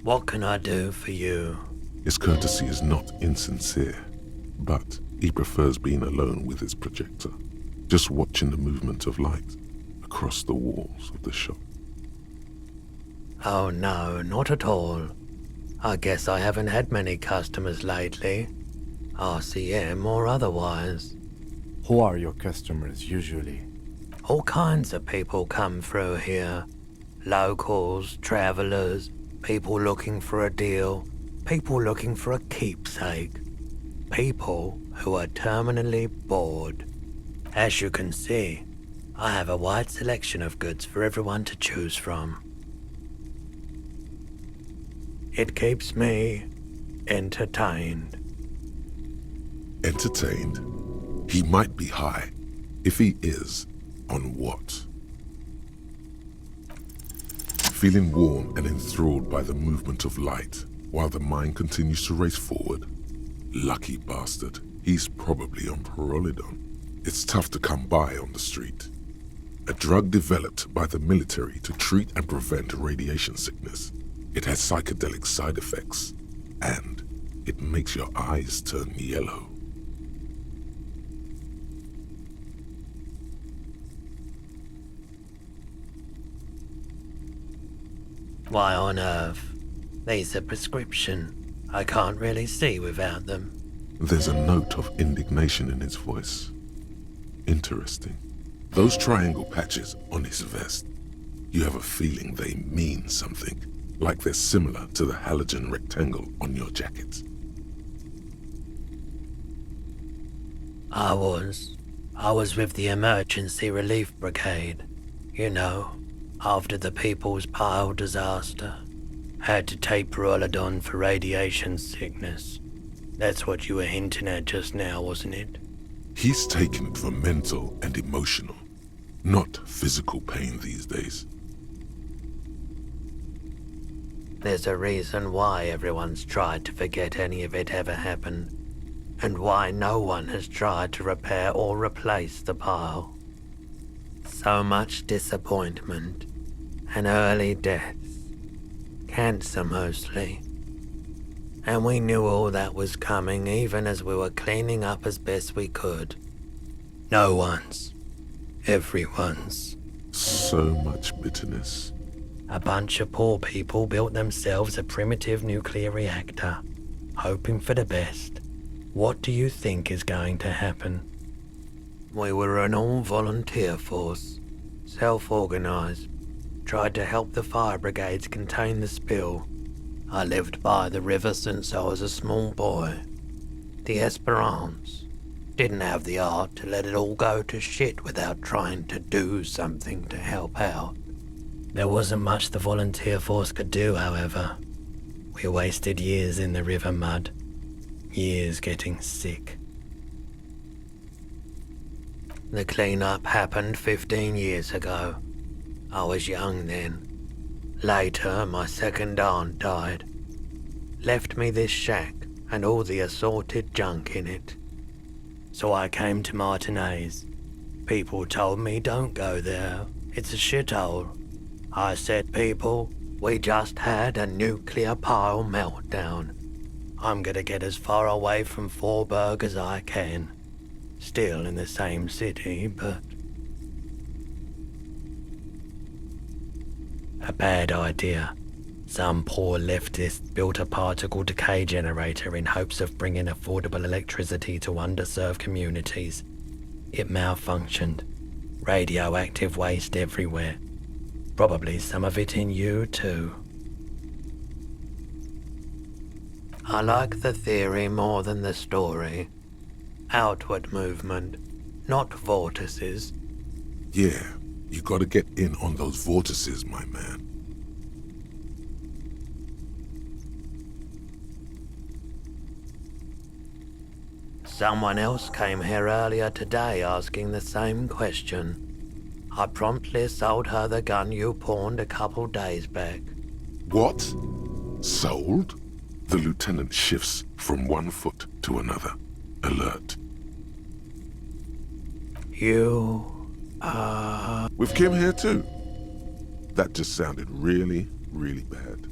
What can I do for you? His courtesy is not insincere, but he prefers being alone with his projector, just watching the movement of light across the walls of the shop. Oh no, not at all. I guess I haven't had many customers lately, RCM or otherwise. Who are your customers usually? All kinds of people come through here. Locals, travelers, people looking for a deal, people looking for a keepsake, people who are terminally bored. As you can see, I have a wide selection of goods for everyone to choose from. It keeps me entertained. Entertained? He might be high. If he is, on what? Feeling warm and enthralled by the movement of light, while the mind continues to race forward. Lucky bastard, he's probably on Pyrrolidon. It's tough to come by on the street. A drug developed by the military to treat and prevent radiation sickness. It has psychedelic side effects, and it makes your eyes turn yellow. Why on earth? These are prescription. I can't really see without them. There's a note of indignation in his voice. Interesting. Those triangle patches on his vest, you have a feeling they mean something, like they're similar to the halogen rectangle on your jacket. I was with the Emergency Relief Brigade. You know, after the People's Pile disaster. Had to take Pyrrolidon for radiation sickness. That's what you were hinting at just now, wasn't it? He's taking it for mental and emotional, not physical pain these days. There's a reason why everyone's tried to forget any of it ever happened, and why no one has tried to repair or replace the pile. So much disappointment, and early deaths. Cancer mostly. And we knew all that was coming even as we were cleaning up as best we could. No one's. Everyone's. So much bitterness. A bunch of poor people built themselves a primitive nuclear reactor, hoping for the best. What do you think is going to happen? We were an all-volunteer force, self-organized, tried to help the fire brigades contain the spill. I lived by the river since I was a small boy. The Esperance didn't have the art to let it all go to shit without trying to do something to help out. There wasn't much the volunteer force could do, however. We wasted years in the river mud, years getting sick. The clean-up happened 15 years ago. I was young then. Later, my second aunt died. Left me this shack and all the assorted junk in it. So I came to Martinez. People told me don't go there. It's a shithole. I said, people, we just had a nuclear pile meltdown. I'm gonna get as far away from Forburg as I can. Still in the same city, but... a bad idea. Some poor leftist built a particle decay generator in hopes of bringing affordable electricity to underserved communities. It malfunctioned. Radioactive waste everywhere. Probably some of it in you too. I like the theory more than the story. Outward movement, not vortices. Yeah, you gotta get in on those vortices, my man. Someone else came here earlier today asking the same question. I promptly sold her the gun you pawned a couple days back. What? Sold? The lieutenant shifts from one foot to another. Alert. With Kim here too? That just sounded really, really bad.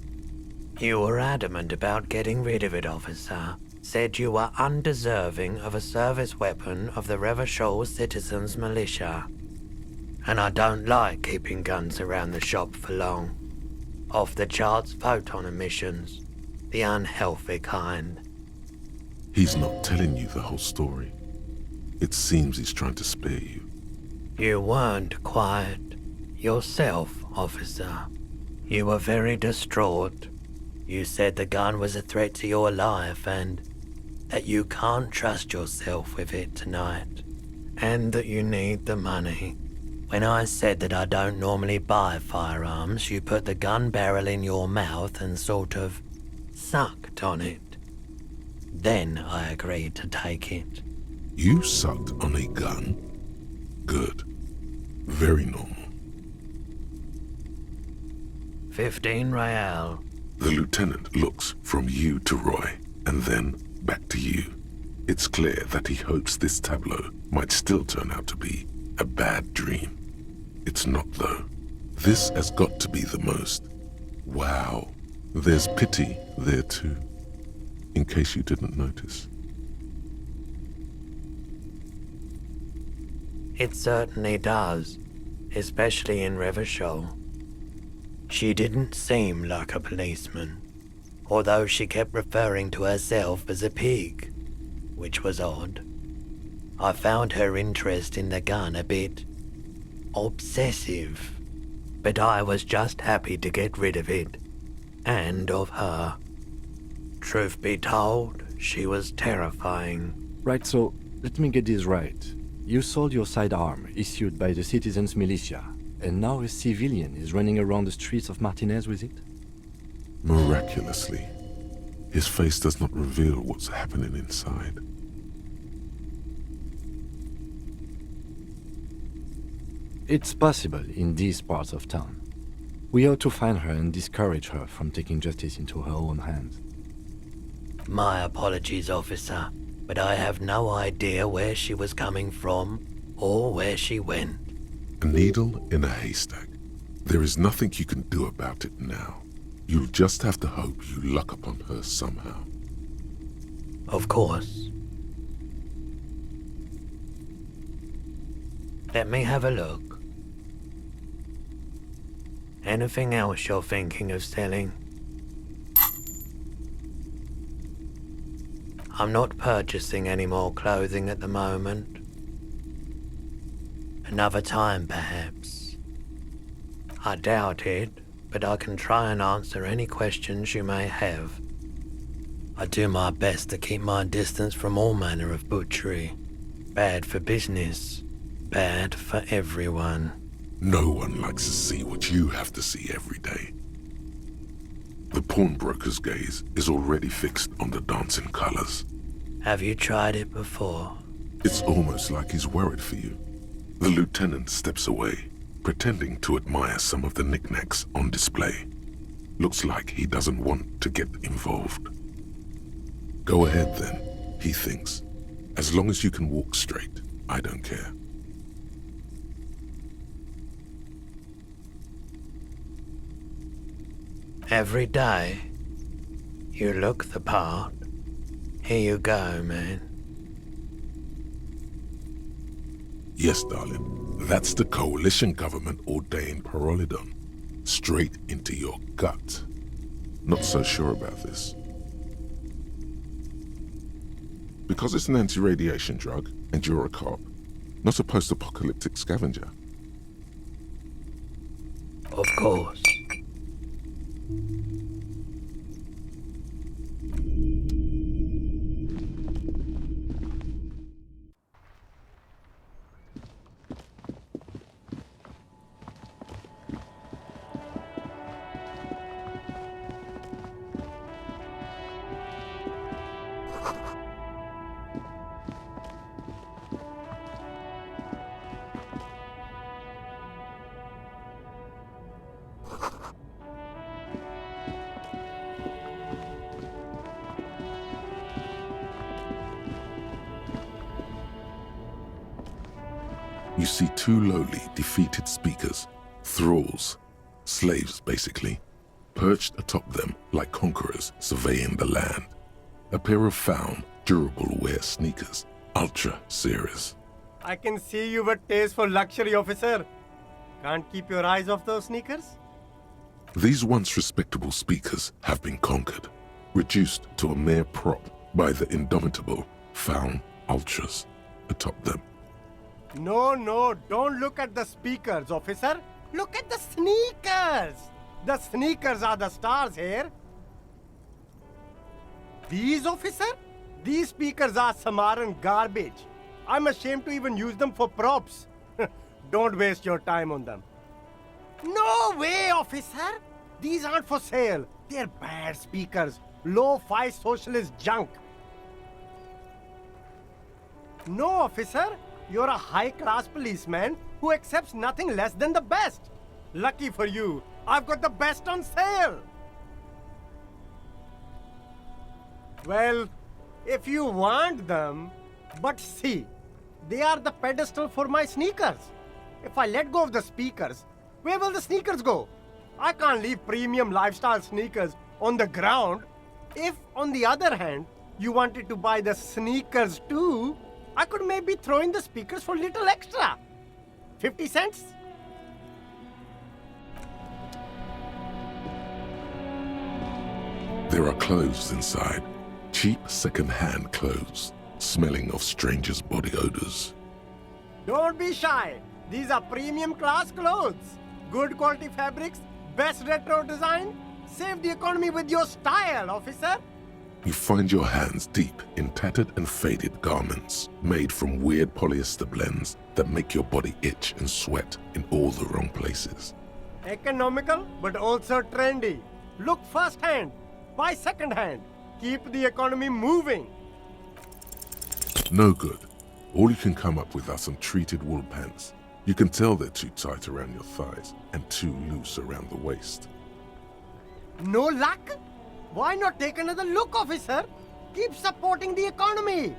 You were adamant about getting rid of it, officer. Said you were undeserving of a service weapon of the Revachol Citizens Militia. And I don't like keeping guns around the shop for long. Off the charts photon emissions. The unhealthy kind. He's not telling you the whole story. It seems he's trying to spare you. You weren't quiet yourself, officer. You were very distraught. You said the gun was a threat to your life and that you can't trust yourself with it tonight. And that you need the money. When I said that I don't normally buy firearms, you put the gun barrel in your mouth and sort of sucked on it. Then I agreed to take it. You sucked on a gun? Good. Very normal. 15 real. The lieutenant looks from you to Roy, and then back to you. It's clear that he hopes this tableau might still turn out to be a bad dream. It's not, though. This has got to be the most. Wow. There's pity there, too. In case you didn't notice. It certainly does, especially in Revachol. She didn't seem like a policeman, although she kept referring to herself as a pig, which was odd. I found her interest in the gun a bit obsessive, but I was just happy to get rid of it, and of her. Truth be told, she was terrifying. Right, so let me get this right. You sold your sidearm, issued by the Citizens Militia, and now a civilian is running around the streets of Martinez with it? Miraculously, his face does not reveal what's happening inside. It's possible in these parts of town. We ought to find her and discourage her from taking justice into her own hands. My apologies, officer, but I have no idea where she was coming from or where she went. A needle in a haystack. There is nothing you can do about it now. You'll just have to hope you luck upon her somehow. Of course. Let me have a look. Anything else you're thinking of selling? I'm not purchasing any more clothing at the moment. Another time, perhaps. I doubt it, but I can try and answer any questions you may have. I do my best to keep my distance from all manner of butchery. Bad for business, bad for everyone. No one likes to see what you have to see every day. The pawnbroker's gaze is already fixed on the dancing colors. Have you tried it before? It's almost like he's worried for you. The lieutenant steps away, pretending to admire some of the knickknacks on display. Looks like he doesn't want to get involved. Go ahead then, he thinks. As long as you can walk straight, I don't care. Every day, you look the part. Here you go, man. Yes, darling. That's the coalition government ordained Parolidon. Straight into your gut. Not so sure about this. Because it's an anti-radiation drug, and you're a cop, not a post-apocalyptic scavenger. Of course. You see two lowly, defeated speakers, thralls, slaves basically, perched atop them like conquerors surveying the land. A pair of found, durable wear sneakers, ultra series. I can see you've a taste for luxury, officer. Can't keep your eyes off those sneakers? These once respectable speakers have been conquered, reduced to a mere prop by the indomitable found ultras atop them. No, don't look at the speakers, officer. Look at the sneakers. The sneakers are the stars here. These, officer? These speakers are Samaran garbage. I'm ashamed to even use them for props. Don't waste your time on them. No way, officer! These aren't for sale. They're bad speakers. Low-fi socialist junk. No, officer. You're a high-class policeman who accepts nothing less than the best. Lucky for you, I've got the best on sale. Well, if you want them, but see, they are the pedestal for my sneakers. If I let go of the speakers, where will the sneakers go? I can't leave premium lifestyle sneakers on the ground. If, on the other hand, you wanted to buy the sneakers too, I could maybe throw in the speakers for little extra. 50 cents? There are clothes inside. Cheap second-hand clothes, smelling of strangers' body odors. Don't be shy. These are premium class clothes. Good quality fabrics, best retro design. Save the economy with your style, officer. You find your hands deep in tattered and faded garments made from weird polyester blends that make your body itch and sweat in all the wrong places. Economical, but also trendy. Look first-hand, buy second-hand. Keep the economy moving. No good. All you can come up with are some treated wool pants. You can tell they're too tight around your thighs and too loose around the waist. No luck? Why not take another look, officer? Keep supporting the economy.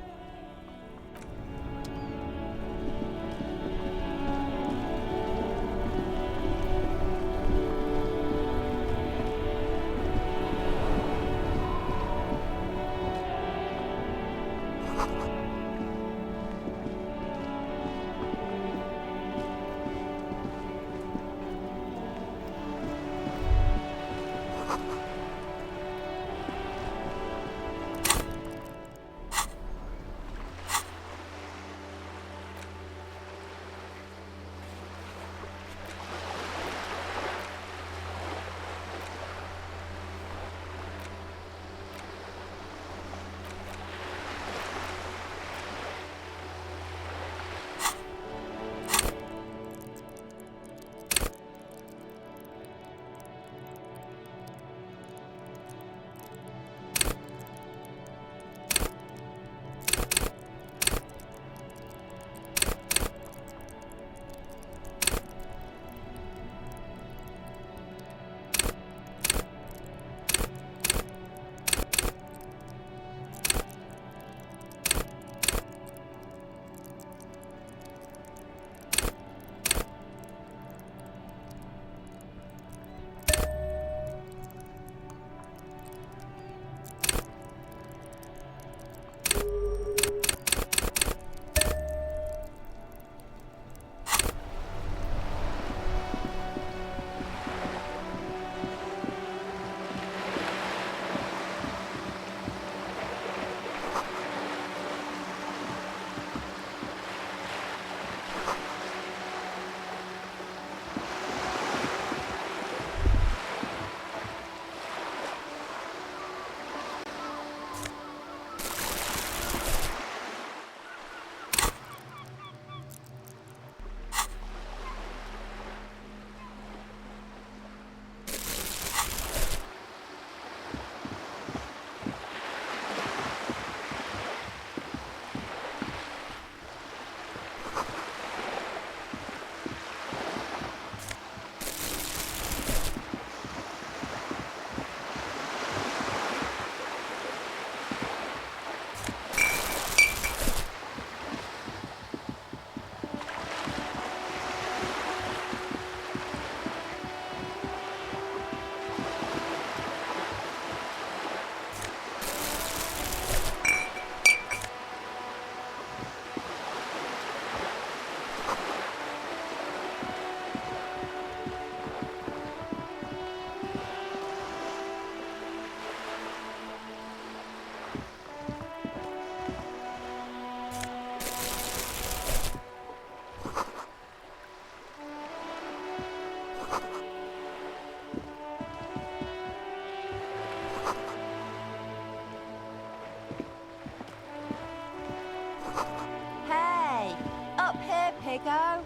Piggo.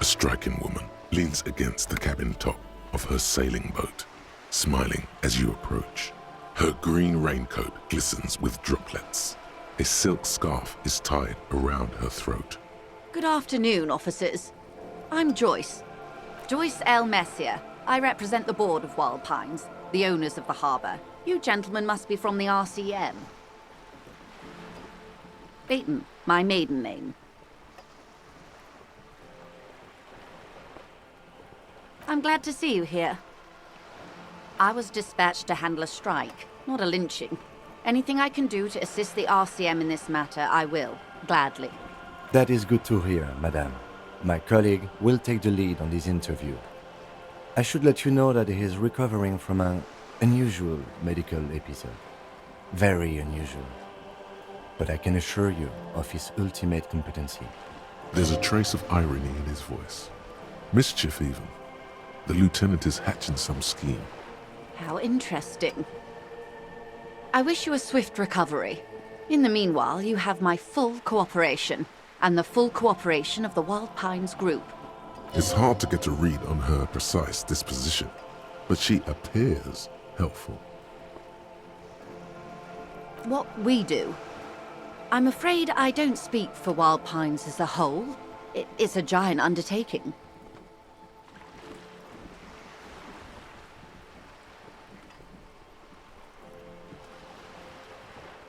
A striking woman leans against the cabin top of her sailing boat, smiling as you approach. Her green raincoat glistens with droplets. A silk scarf is tied around her throat. Good afternoon, officers. I'm Joyce. Joyce L. Messier. I represent the board of Wild Pines, the owners of the harbour. You gentlemen must be from the RCM. Baton, my maiden name. I'm glad to see you here. I was dispatched to handle a strike, not a lynching. Anything I can do to assist the RCM in this matter, I will, gladly. That is good to hear, madame. My colleague will take the lead on this interview. I should let you know that he is recovering from an unusual medical episode. Very unusual. But I can assure you of his ultimate competency. There's a trace of irony in his voice. Mischief even. The lieutenant is hatching some scheme. How interesting. I wish you a swift recovery. In the meanwhile, you have my full cooperation, and the full cooperation of the Wild Pines group. It's hard to get a read on her precise disposition, but she appears helpful. What we do. I'm afraid I don't speak for Wild Pines as a whole. It's a giant undertaking.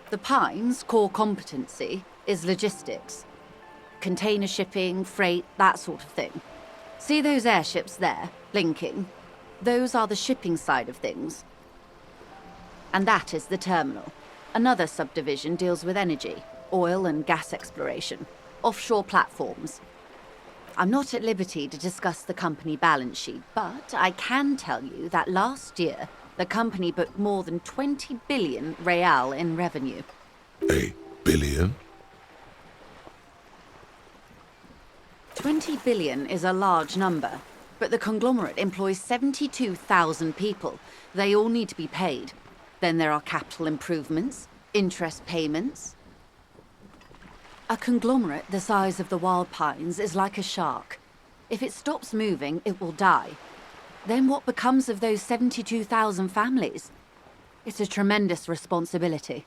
The Pines' core competency is logistics. Container shipping, freight, that sort of thing. See those airships there, blinking? Those are the shipping side of things. And that is the terminal. Another subdivision deals with energy, oil and gas exploration, offshore platforms. I'm not at liberty to discuss the company balance sheet, but I can tell you that last year, the company booked more than 20 billion real in revenue. A billion? 20 billion is a large number, but the conglomerate employs 72,000 people. They all need to be paid. Then there are capital improvements, interest payments. A conglomerate the size of the Wild Pines is like a shark. If it stops moving, it will die. Then what becomes of those 72,000 families? It's a tremendous responsibility.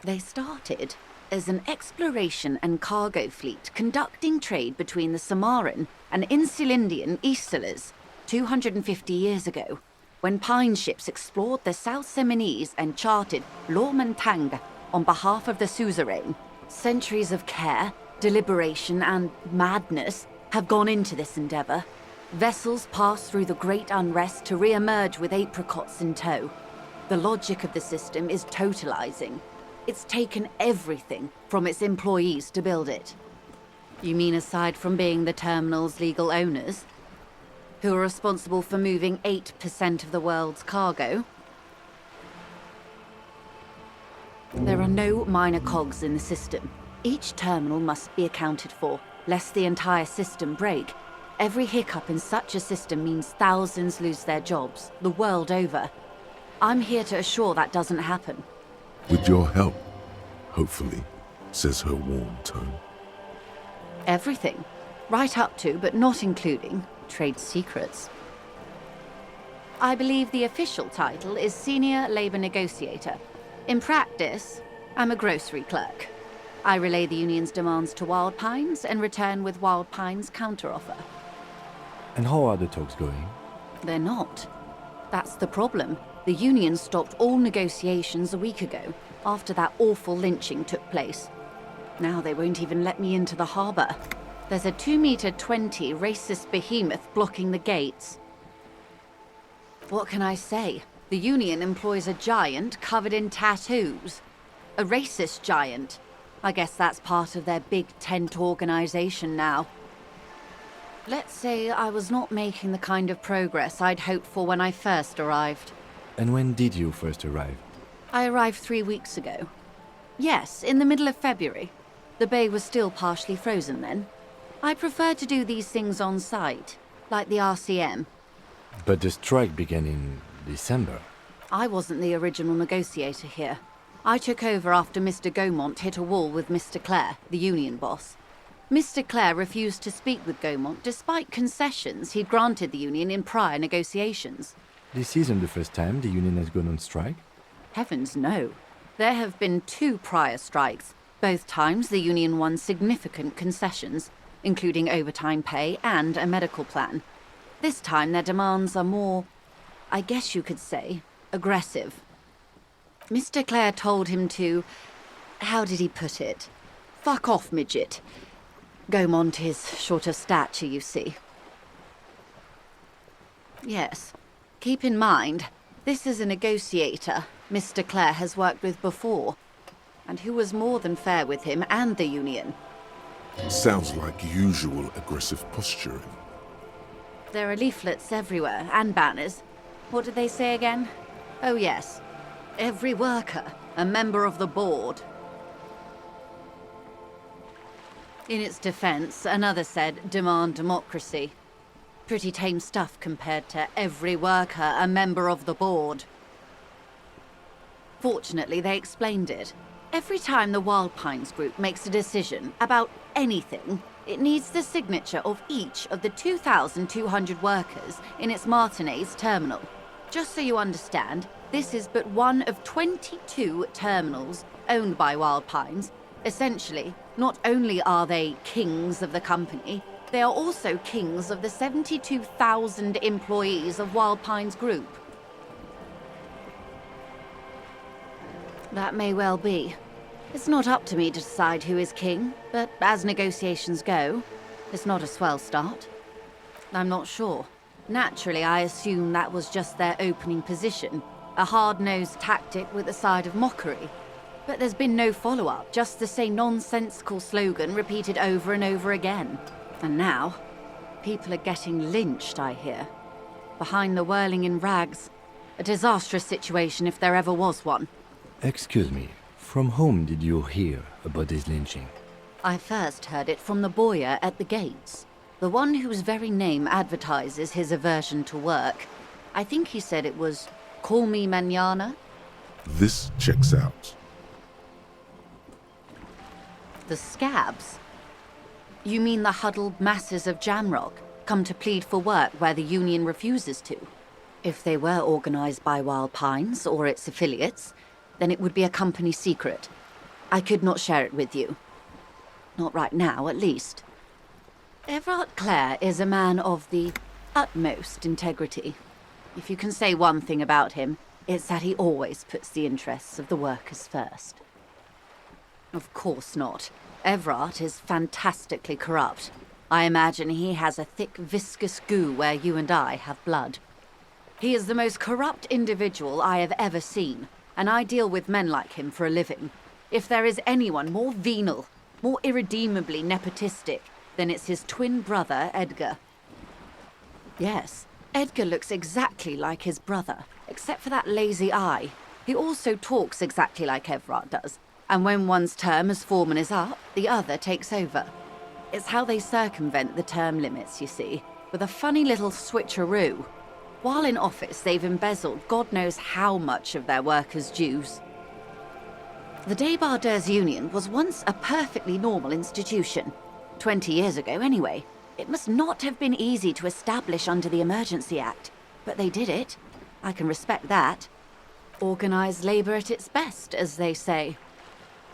They started as an exploration and cargo fleet conducting trade between the Samaran and Insulindian Isolas 250 years ago, when pine ships explored the South Seminese and charted Lomantang on behalf of the suzerain. Centuries of care, deliberation, and madness have gone into this endeavor. Vessels pass through the great unrest to re-emerge with apricots in tow. The logic of the system is totalizing. It's taken everything from its employees to build it. You mean aside from being the terminal's legal owners, who are responsible for moving 8% of the world's cargo? There are no minor cogs in the system. Each terminal must be accounted for, lest the entire system break. Every hiccup in such a system means thousands lose their jobs, the world over. I'm here to assure that doesn't happen. With your help, hopefully, says her warm tone. Everything. Right up to, but not including, trade secrets. I believe the official title is Senior Labor Negotiator. In practice, I'm a grocery clerk. I relay the union's demands to Wild Pines and return with Wild Pines' counteroffer. And how are the talks going? They're not. That's the problem. The union stopped all negotiations a week ago, after that awful lynching took place. Now they won't even let me into the harbour. There's a 2-meter 20 racist behemoth blocking the gates. What can I say? The union employs a giant covered in tattoos. A racist giant. I guess that's part of their big tent organization now. Let's say I was not making the kind of progress I'd hoped for when I first arrived. And when did you first arrive? I arrived 3 weeks ago. Yes, in the middle of February. The bay was still partially frozen then. I prefer to do these things on site, like the RCM. But the strike began in December. I wasn't the original negotiator here. I took over after Mr. Gaumont hit a wall with Mr. Clare, the union boss. Mr. Clare refused to speak with Gaumont despite concessions he'd granted the union in prior negotiations. This isn't the first time the union has gone on strike? Heavens no. There have been 2 prior strikes. Both times the union won significant concessions, including overtime pay and a medical plan. This time their demands are more, I guess you could say, aggressive. Mr. Clare told him to... how did he put it? Fuck off, midget. Gaumont is short of stature, you see. Yes. Keep in mind, this is a negotiator Mr. Clare has worked with before, and who was more than fair with him and the union. Sounds like usual aggressive posturing. There are leaflets everywhere, and banners. What did they say again? Oh yes. Every worker, a member of the board. In its defense, another said, demand democracy. Pretty tame stuff compared to every worker, a member of the board. Fortunately, they explained it. Every time the Wild Pines group makes a decision about anything, it needs the signature of each of the 2,200 workers in its Martinez terminal. Just so you understand, this is but one of 22 terminals owned by Wild Pines. Essentially, not only are they kings of the company, they are also kings of the 72,000 employees of Wild Pines Group. That may well be. It's not up to me to decide who is king, but as negotiations go, it's not a swell start. I'm not sure. Naturally, I assume that was just their opening position, a hard-nosed tactic with a side of mockery. But there's been no follow-up, just the same nonsensical slogan repeated over and over again. And now, people are getting lynched, I hear. Behind the whirling in rags. A disastrous situation if there ever was one. Excuse me, from whom did you hear about this lynching? I first heard it from the bowyer at the gates. The one whose very name advertises his aversion to work. I think he said it was, "Call me mañana." This checks out. The scabs? You mean the huddled masses of Jamrock, come to plead for work where the union refuses to? If they were organized by Wild Pines or its affiliates, then it would be a company secret. I could not share it with you. Not right now, at least. Everard Clare is a man of the utmost integrity. If you can say one thing about him, it's that he always puts the interests of the workers first. Of course not. Everard is fantastically corrupt. I imagine he has a thick, viscous goo where you and I have blood. He is the most corrupt individual I have ever seen, and I deal with men like him for a living. If there is anyone more venal, more irredeemably nepotistic, then it's his twin brother, Edgar. Yes, Edgar looks exactly like his brother, except for that lazy eye. He also talks exactly like Everard does, and when one's term as foreman is up, the other takes over. It's how they circumvent the term limits, you see, with a funny little switcheroo. While in office, they've embezzled God knows how much of their workers' dues. The Débardeurs Union was once a perfectly normal institution. 20 years ago, anyway. It must not have been easy to establish under the Emergency Act, but they did it. I can respect that. Organised labour at its best, as they say.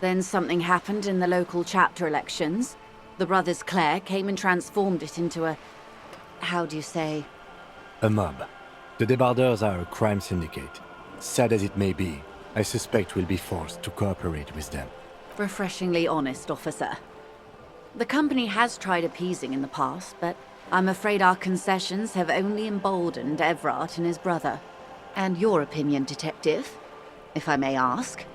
Then something happened in the local chapter elections. The brothers Clare came and transformed it into a... how do you say? A mob. The Débardeurs are a crime syndicate. Sad as it may be, I suspect we'll be forced to cooperate with them. Refreshingly honest, officer. The company has tried appeasing in the past, but I'm afraid our concessions have only emboldened Everard and his brother. And your opinion, Detective, if I may ask?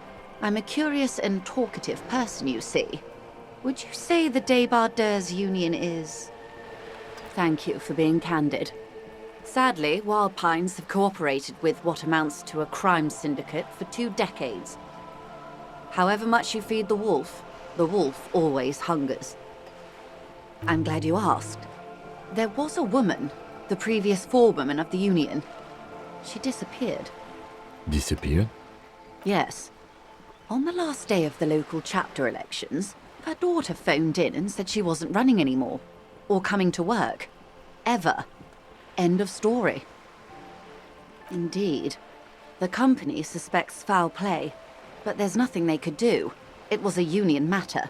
I'm a curious and talkative person, you see. Would you say the Débardeurs Union is... Thank you for being candid. Sadly, Wild Pines have cooperated with what amounts to a crime syndicate for 2 decades. However much you feed the wolf always hungers. I'm glad you asked. There was a woman, the previous forewoman of the Union. She disappeared. Disappeared? Yes. On the last day of the local chapter elections, her daughter phoned in and said she wasn't running anymore, or coming to work. Ever. End of story. Indeed. The company suspects foul play, but there's nothing they could do. It was a union matter.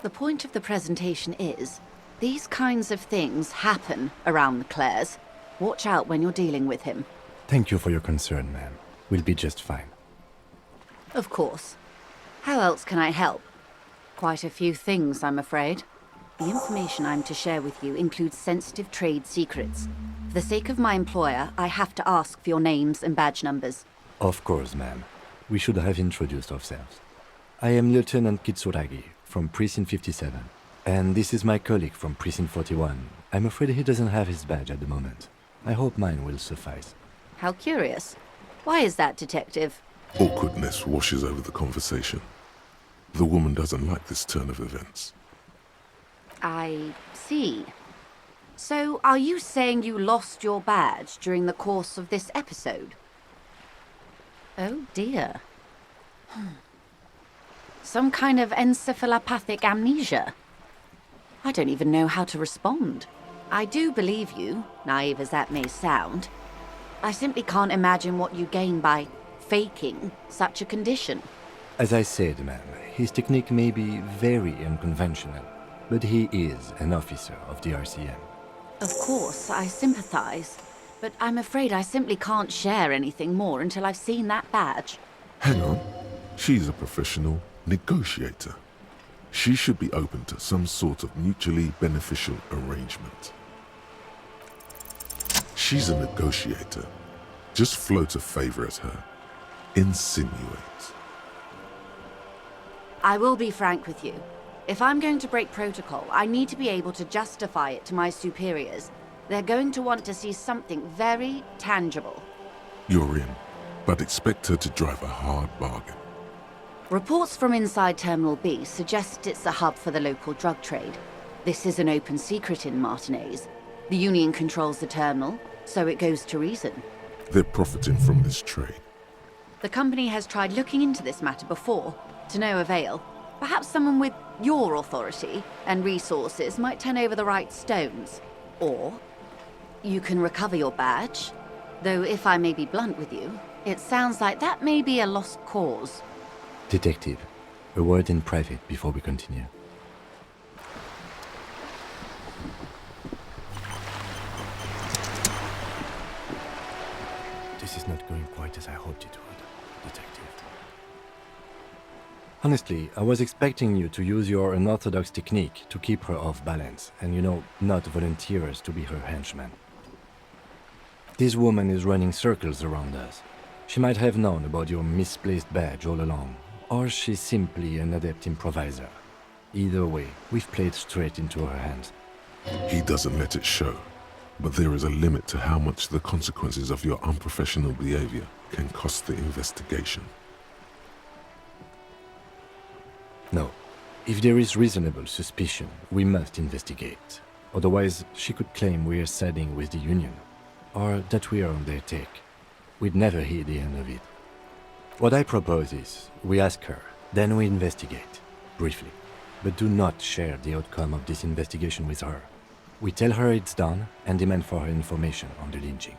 The point of the presentation is, these kinds of things happen around the Clares. Watch out when you're dealing with him. Thank you for your concern, ma'am. We'll be just fine. Of course. How else can I help? Quite a few things, I'm afraid. The information I'm to share with you includes sensitive trade secrets. For the sake of my employer, I have to ask for your names and badge numbers. Of course, ma'am. We should have introduced ourselves. I am Lieutenant Kitsuragi from Precinct 57. And this is my colleague from Precinct 41. I'm afraid he doesn't have his badge at the moment. I hope mine will suffice. How curious. Why is that, Detective? Awkwardness washes over the conversation. The woman doesn't like this turn of events. I see. So, are you saying you lost your badge during the course of this episode? Oh dear. Some kind of encephalopathic amnesia? I don't even know how to respond. I do believe you, naive as that may sound. I simply can't imagine what you gain by faking such a condition. As I said, ma'am, his technique may be very unconventional, but he is an officer of the RCM. Of course, I sympathize, but I'm afraid I simply can't share anything more until I've seen that badge. Hang on. She's a professional negotiator. She should be open to some sort of mutually beneficial arrangement. She's a negotiator. Just float a favor at her. Insinuate. I will be frank with you. If I'm going to break protocol, I need to be able to justify it to my superiors. They're going to want to see something very tangible. You're in, but expect her to drive a hard bargain. Reports from inside Terminal B suggest it's a hub for the local drug trade. This is an open secret in Martinez. The Union controls the terminal, so it goes to reason. They're profiting from this trade. The company has tried looking into this matter before, to no avail. Perhaps someone with your authority and resources might turn over the right stones. Or you can recover your badge. Though if I may be blunt with you, it sounds like that may be a lost cause. Detective, a word in private before we continue. This is not going quite as I hoped it would, Detective. Honestly, I was expecting you to use your unorthodox technique to keep her off balance, and not volunteer us to be her henchman. This woman is running circles around us. She might have known about your misplaced badge all along, or she's simply an adept improviser. Either way, we've played straight into her hands. He doesn't let it show, but there is a limit to how much the consequences of your unprofessional behavior can cost the investigation. No. If there is reasonable suspicion, we must investigate. Otherwise, she could claim we are siding with the Union, or that we are on their take. We'd never hear the end of it. What I propose is, we ask her, then we investigate, briefly. But do not share the outcome of this investigation with her. We tell her it's done and demand for her information on the lynching.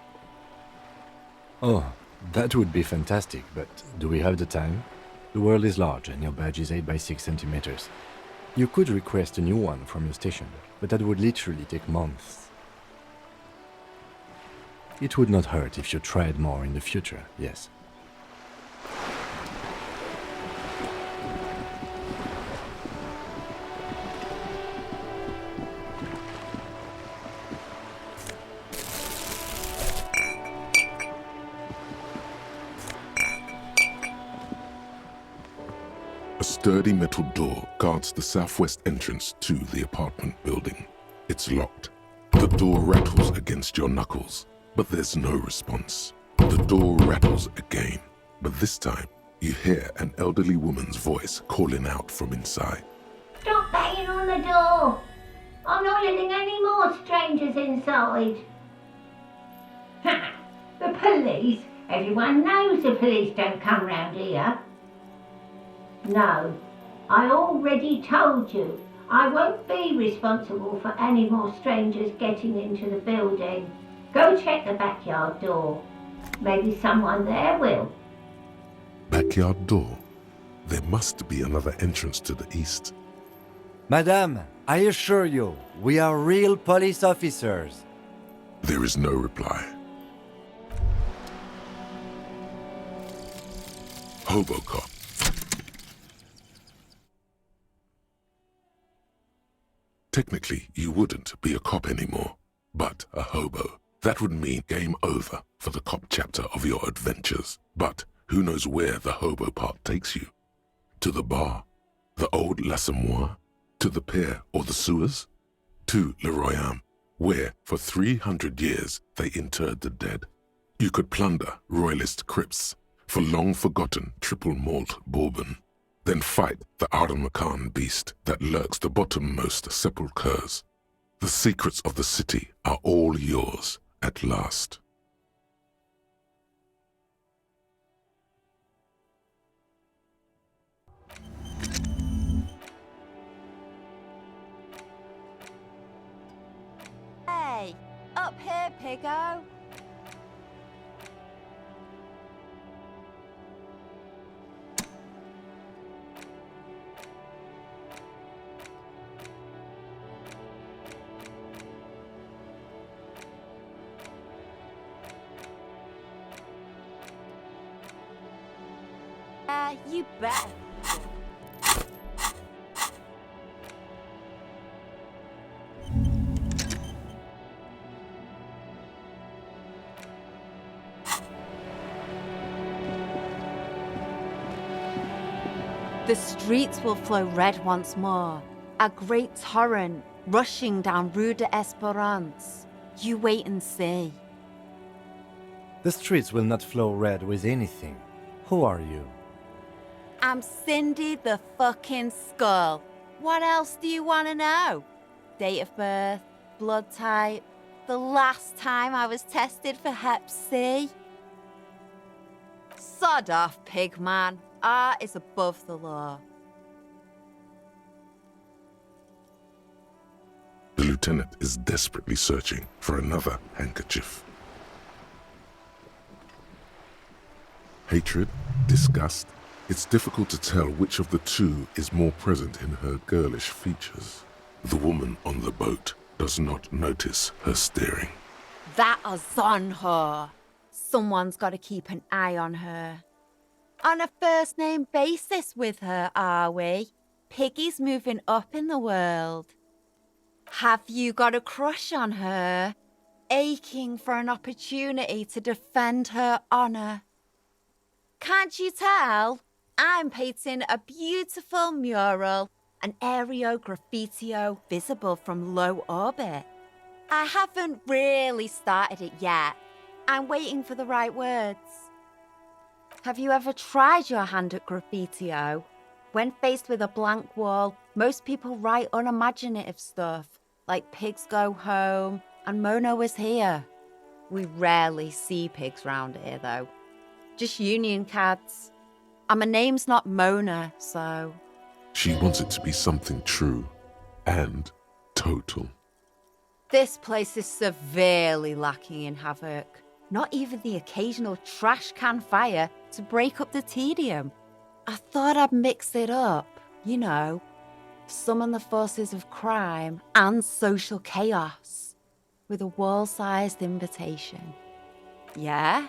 Oh, that would be fantastic, but do we have the time? The world is large and your badge is 8 by 6 centimeters. You could request a new one from your station, but that would literally take months. It would not hurt if you tried more in the future, yes. sturdy metal door guards the southwest entrance to the apartment building. It's locked. The door rattles against your knuckles, but there's no response. The door rattles again, but this time you hear an elderly woman's voice calling out from inside. Stop banging on the door! I'm not letting any more strangers inside. The police? Everyone knows the police don't come round here. No, I already told you. I won't be responsible for any more strangers getting into the building. Go check the backyard door. Maybe someone there will. Backyard door? There must be another entrance to the east. Madame, I assure you, we are real police officers. There is no reply. Hobocop. Technically, you wouldn't be a cop anymore, but a hobo. That would mean game over for the cop chapter of your adventures. But who knows where the hobo part takes you? To the bar? The old L'Assommoir? To the pier or the sewers? To Le Royaume, where for 300 years they interred the dead. You could plunder royalist crypts for long-forgotten triple malt bourbon, then fight the Aramakan beast that lurks the bottommost sepulchres. The secrets of the city are all yours at last. Hey, up here, Piggo. You bet. The streets will flow red once more, a great torrent rushing down Rue de Esperance. You wait and see. The streets will not flow red with anything. Who are you? I'm Cindy the fucking Skull. What else do you want to know? Date of birth, blood type, the last time I was tested for Hep C. Sod off, pigman. Art is above the law. The lieutenant is desperately searching for another handkerchief. Hatred, disgust. It's difficult to tell which of the two is more present in her girlish features. The woman on the boat does not notice her staring. That is on her. Someone's got to keep an eye on her. On a first-name basis with her, are we? Piggy's moving up in the world. Have you got a crush on her? Aching for an opportunity to defend her honor? Can't you tell? I'm painting a beautiful mural, an aereo graffitio visible from low orbit. I haven't really started it yet. I'm waiting for the right words. Have you ever tried your hand at graffitio? When faced with a blank wall, most people write unimaginative stuff, like pigs go home and Mona was here. We rarely see pigs round here, though. Just union cards. And my name's not Mona, so... She wants it to be something true and total. This place is severely lacking in havoc. Not even the occasional trash can fire to break up the tedium. I thought I'd mix it up, you know, summon the forces of crime and social chaos with a wall-sized invitation. Yeah?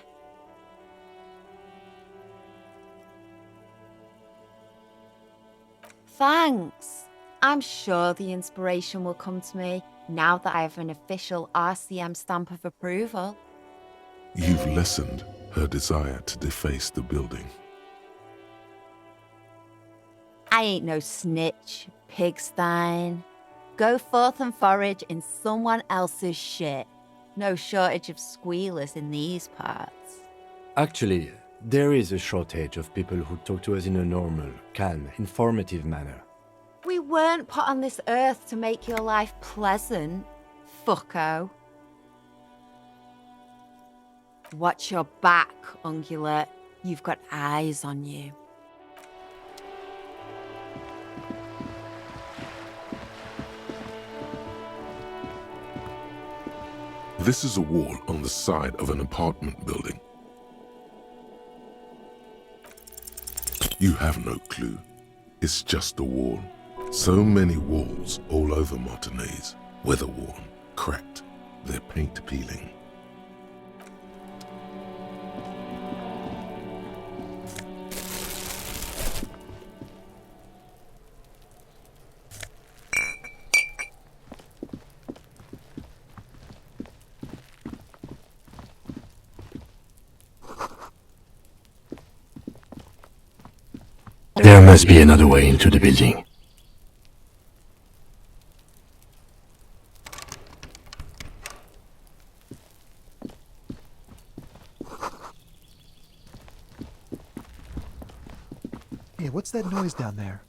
Thanks. I'm sure the inspiration will come to me now that I have an official RCM stamp of approval. You've lessened her desire to deface the building. I ain't no snitch, pigstein. Go forth and forage in someone else's shit. No shortage of squealers in these parts. Actually, there is a shortage of people who talk to us in a normal, calm, informative manner. We weren't put on this earth to make your life pleasant, fucko. Watch your back, Ungulate. You've got eyes on you. This is a wall on the side of an apartment building. You have no clue. It's just a wall. So many walls all over Martinez. Weather-worn, cracked, their paint peeling. There must be another way into the building. Hey, what's that noise down there?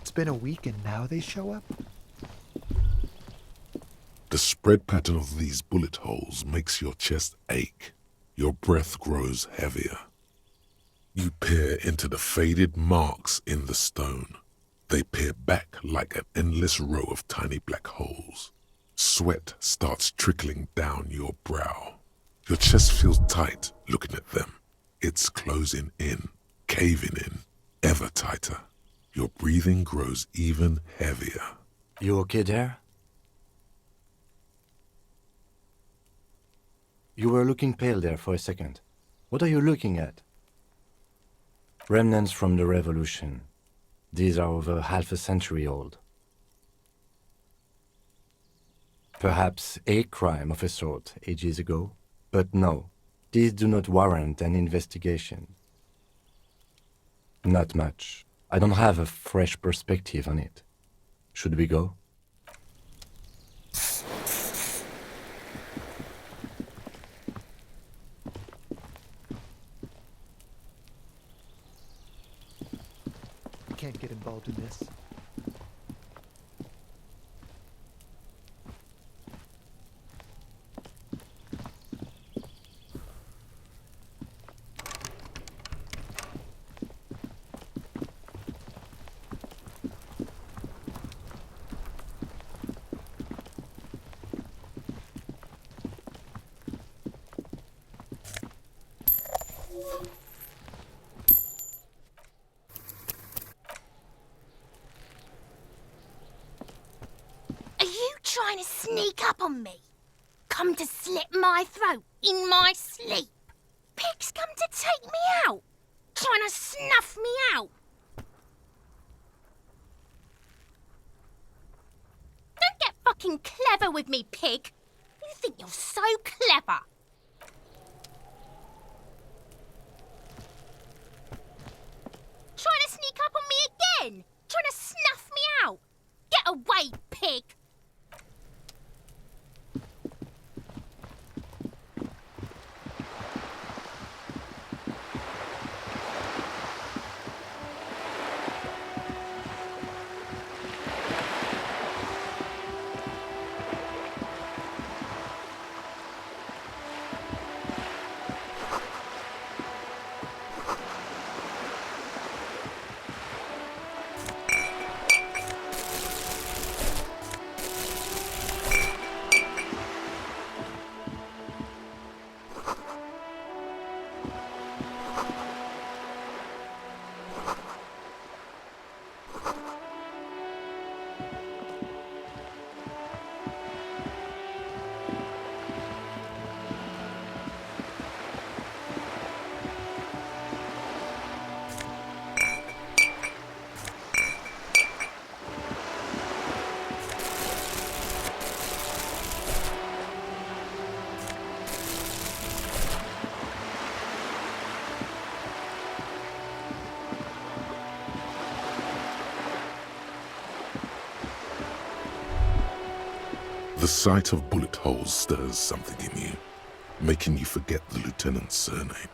It's been a week and now they show up? The spread pattern of these bullet holes makes your chest ache. Your breath grows heavier. You peer into the faded marks in the stone. They peer back like an endless row of tiny black holes. Sweat starts trickling down your brow. Your chest feels tight looking at them. It's closing in, caving in, ever tighter. Your breathing grows even heavier. You okay there? You were looking pale there for a second. What are you looking at? Remnants from the revolution. These are over half a century old. Perhaps a crime of a sort ages ago, but no, these do not warrant an investigation. Not much. I don't have a fresh perspective on it. Should we go? I can't get involved in this. Are you trying to sneak up on me? Come to slit my throat in my sleep? Pigs come to take me out? Trying to snuff me out? Don't get fucking clever with me, pig. You think you're so clever. Trying to sneak up on me again? Trying to snuff me out? Get away, pig! sight of bullet holes stirs something in you, making you forget the lieutenant's surname.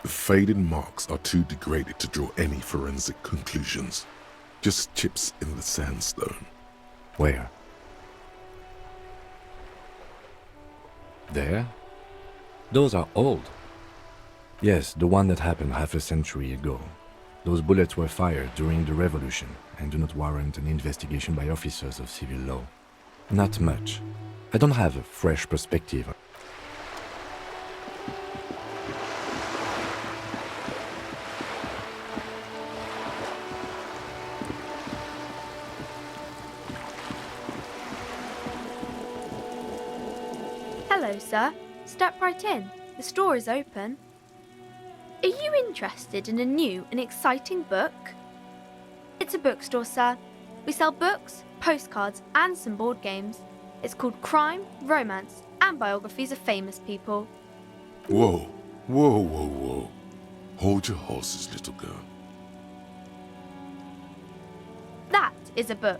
The faded marks are too degraded to draw any forensic conclusions, just chips in the sandstone. Where? There? Those are old. Yes, the one that happened half a century ago. Those bullets were fired during the revolution and do not warrant an investigation by officers of civil law. Not much. I don't have a fresh perspective. Hello, sir. Step right in. The store is open. Are you interested in a new and exciting book? It's a bookstore, sir. We sell books, postcards, and some board games. It's called Crime, Romance, and Biographies of Famous People. Whoa, whoa, whoa, whoa. Hold your horses, little girl. That is a book.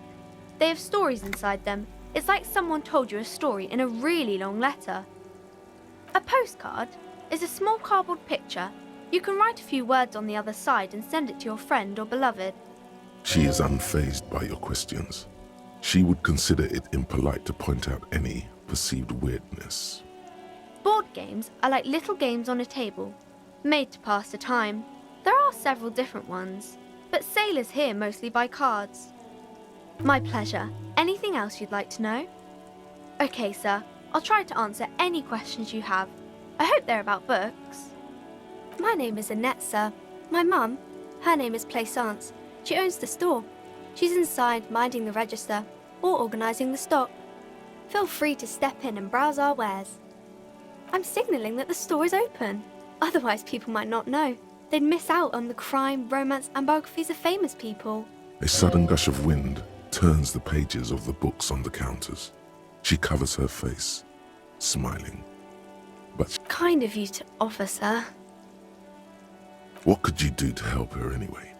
They have stories inside them. It's like someone told you a story in a really long letter. A postcard is a small cardboard picture. You can write a few words on the other side and send it to your friend or beloved. She is unfazed by your questions. She would consider it impolite to point out any perceived weirdness. Board games are like little games on a table, made to pass the time. There are several different ones, but sailors here mostly buy cards. My pleasure. Anything else you'd like to know? Okay, sir. I'll try to answer any questions you have. I hope they're about books. My name is Annette, sir. My mum, her name is Plaisance. She owns the store. She's inside minding the register or organising the stock. Feel free to step in and browse our wares. I'm signalling that the store is open. Otherwise people might not know. They'd miss out on the crime, romance and biographies of famous people. A sudden gush of wind turns the pages of the books on the counters. She covers her face, smiling. But Kind of you to offer, sir. what could you do to help her anyway?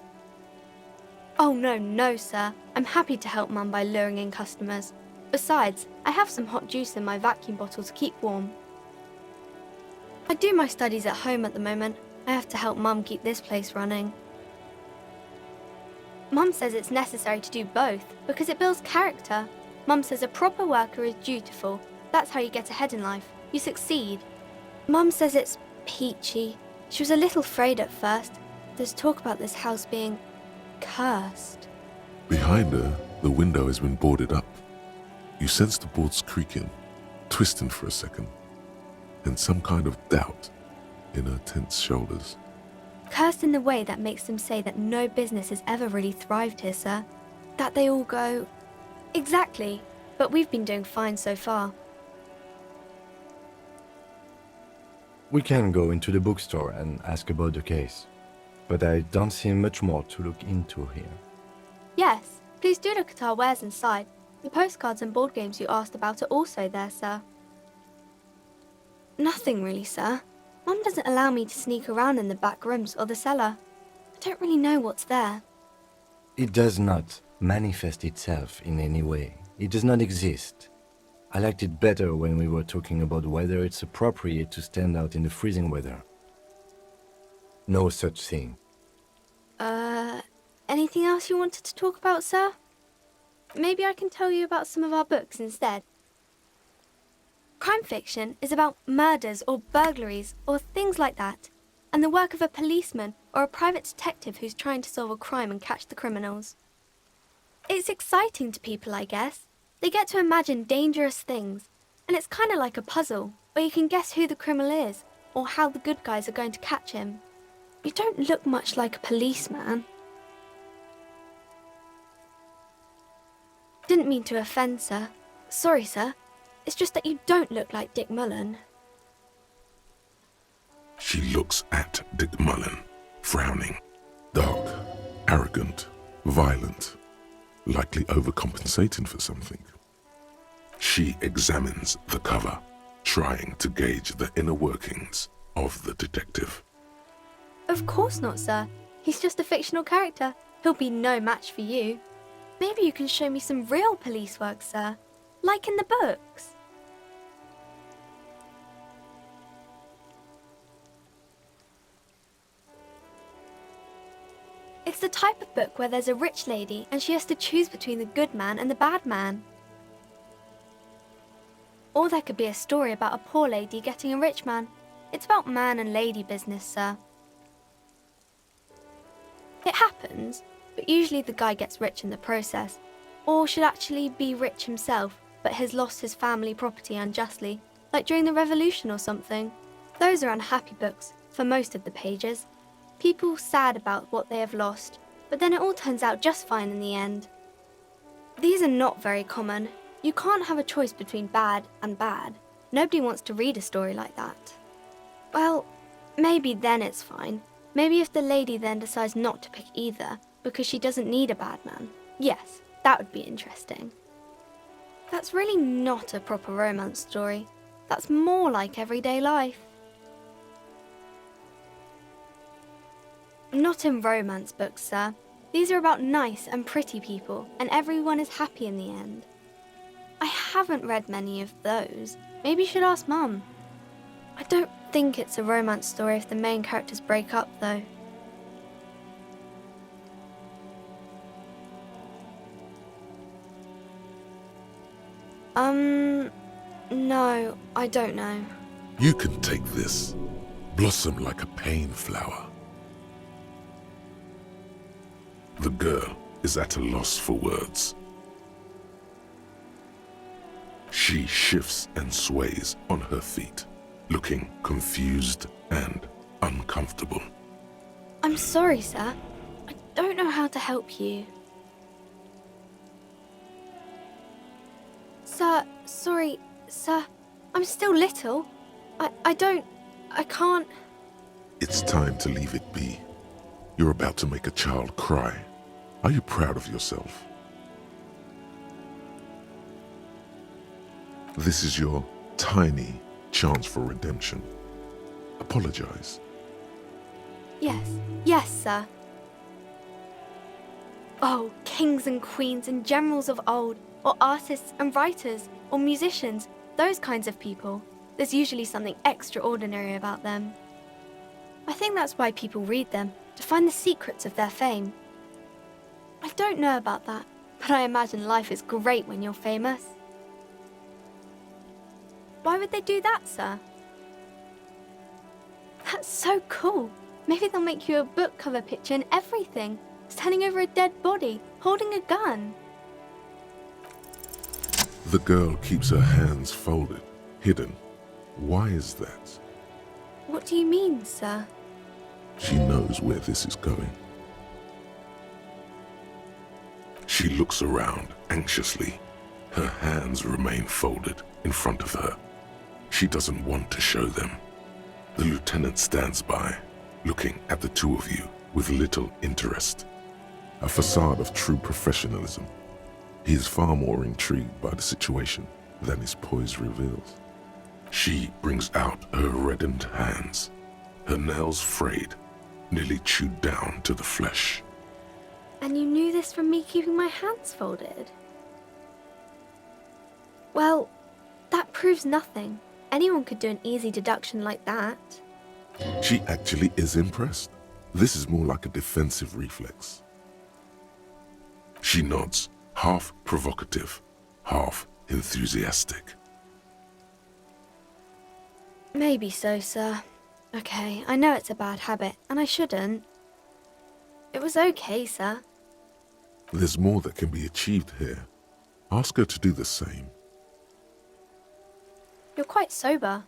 Oh, no, sir. I'm happy to help Mum by luring in customers. Besides, I have some hot juice in my vacuum bottle to keep warm. I do my studies at home at the moment. I have to help Mum keep this place running. Mum says it's necessary to do both because it builds character. Mum says a proper worker is dutiful. That's how you get ahead in life. You succeed. Mum says it's peachy. She was a little afraid at first. There's talk about this house being cursed. Behind her, the window has been boarded up. You sense the boards creaking, twisting for a second, and some kind of doubt in her tense shoulders. Cursed in the way that makes them say that no business has ever really thrived here, sir. That they all go... Exactly, but we've been doing fine so far. We can go into the bookstore and ask about the case, but I don't see much more to look into here. Yes, please do look at our wares inside. The postcards and board games you asked about are also there, sir. Nothing really, sir. Mum doesn't allow me to sneak around in the back rooms or the cellar. I don't really know what's there. It does not manifest itself in any way. It does not exist. I liked it better when we were talking about whether it's appropriate to stand out in the freezing weather. No such thing. Anything else you wanted to talk about, sir? Maybe I can tell you about some of our books instead. Crime fiction is about murders or burglaries or things like that, and the work of a policeman or a private detective who's trying to solve a crime and catch the criminals. It's exciting to people, I guess. They get to imagine dangerous things, and it's kind of like a puzzle, where you can guess who the criminal is or how the good guys are going to catch him. You don't look much like a policeman. Didn't mean to offend, sir. Sorry, sir. It's just that you don't look like Dick Mullen. She looks at Dick Mullen, frowning. Dark, arrogant, violent, likely overcompensating for something. She examines the cover, trying to gauge the inner workings of the detective. Of course not, sir. He's just a fictional character. He'll be no match for you. Maybe you can show me some real police work, sir. Like in the books. It's the type of book where there's a rich lady and she has to choose between the good man and the bad man. Or there could be a story about a poor lady getting a rich man. It's about man and lady business, sir. It happens, but usually the guy gets rich in the process, or should actually be rich himself, but has lost his family property unjustly, like during the Revolution or something. Those are unhappy books, for most of the pages. People sad about what they have lost, but then it all turns out just fine in the end. These are not very common. You can't have a choice between bad and bad. Nobody wants to read a story like that. Well, maybe then it's fine. Maybe if the lady then decides not to pick either, because she doesn't need a bad man. Yes, that would be interesting. That's really not a proper romance story. That's more like everyday life. Not in romance books, sir. These are about nice and pretty people, and everyone is happy in the end. I haven't read many of those. Maybe you should ask Mum. I don't think it's a romance story if the main characters break up, though. No, I don't know. You can take this. Blossom like a pain flower. The girl is at a loss for words. She shifts and sways on her feet, looking confused and uncomfortable. I'm sorry, sir. I don't know how to help you. Sir, sorry, sir. I'm still little. I can't... It's time to leave it be. You're about to make a child cry. Are you proud of yourself? This is your tiny chance for redemption. Apologize. Yes, sir. Oh, kings and queens and generals of old, or artists and writers, or musicians, those kinds of people. There's usually something extraordinary about them. I think that's why people read them, to find the secrets of their fame. I don't know about that, but I imagine life is great when you're famous. Why would they do that, sir? That's so cool. Maybe they'll make you a book cover picture and everything, standing over a dead body, holding a gun. The girl keeps her hands folded, hidden. Why is that? What do you mean, sir? She knows where this is going. She looks around anxiously. Her hands remain folded in front of her. She doesn't want to show them. The lieutenant stands by, looking at the two of you with little interest. A facade of true professionalism. He is far more intrigued by the situation than his poise reveals. She brings out her reddened hands, her nails frayed, nearly chewed down to the flesh. And you knew this from me keeping my hands folded? Well, that proves nothing. Anyone could do an easy deduction like that. She actually is impressed. This is more like a defensive reflex. She nods, half provocative, half enthusiastic. Maybe so, sir. Okay, I know it's a bad habit, and I shouldn't. It was okay, sir. There's more that can be achieved here. Ask her to do the same. You're quite sober.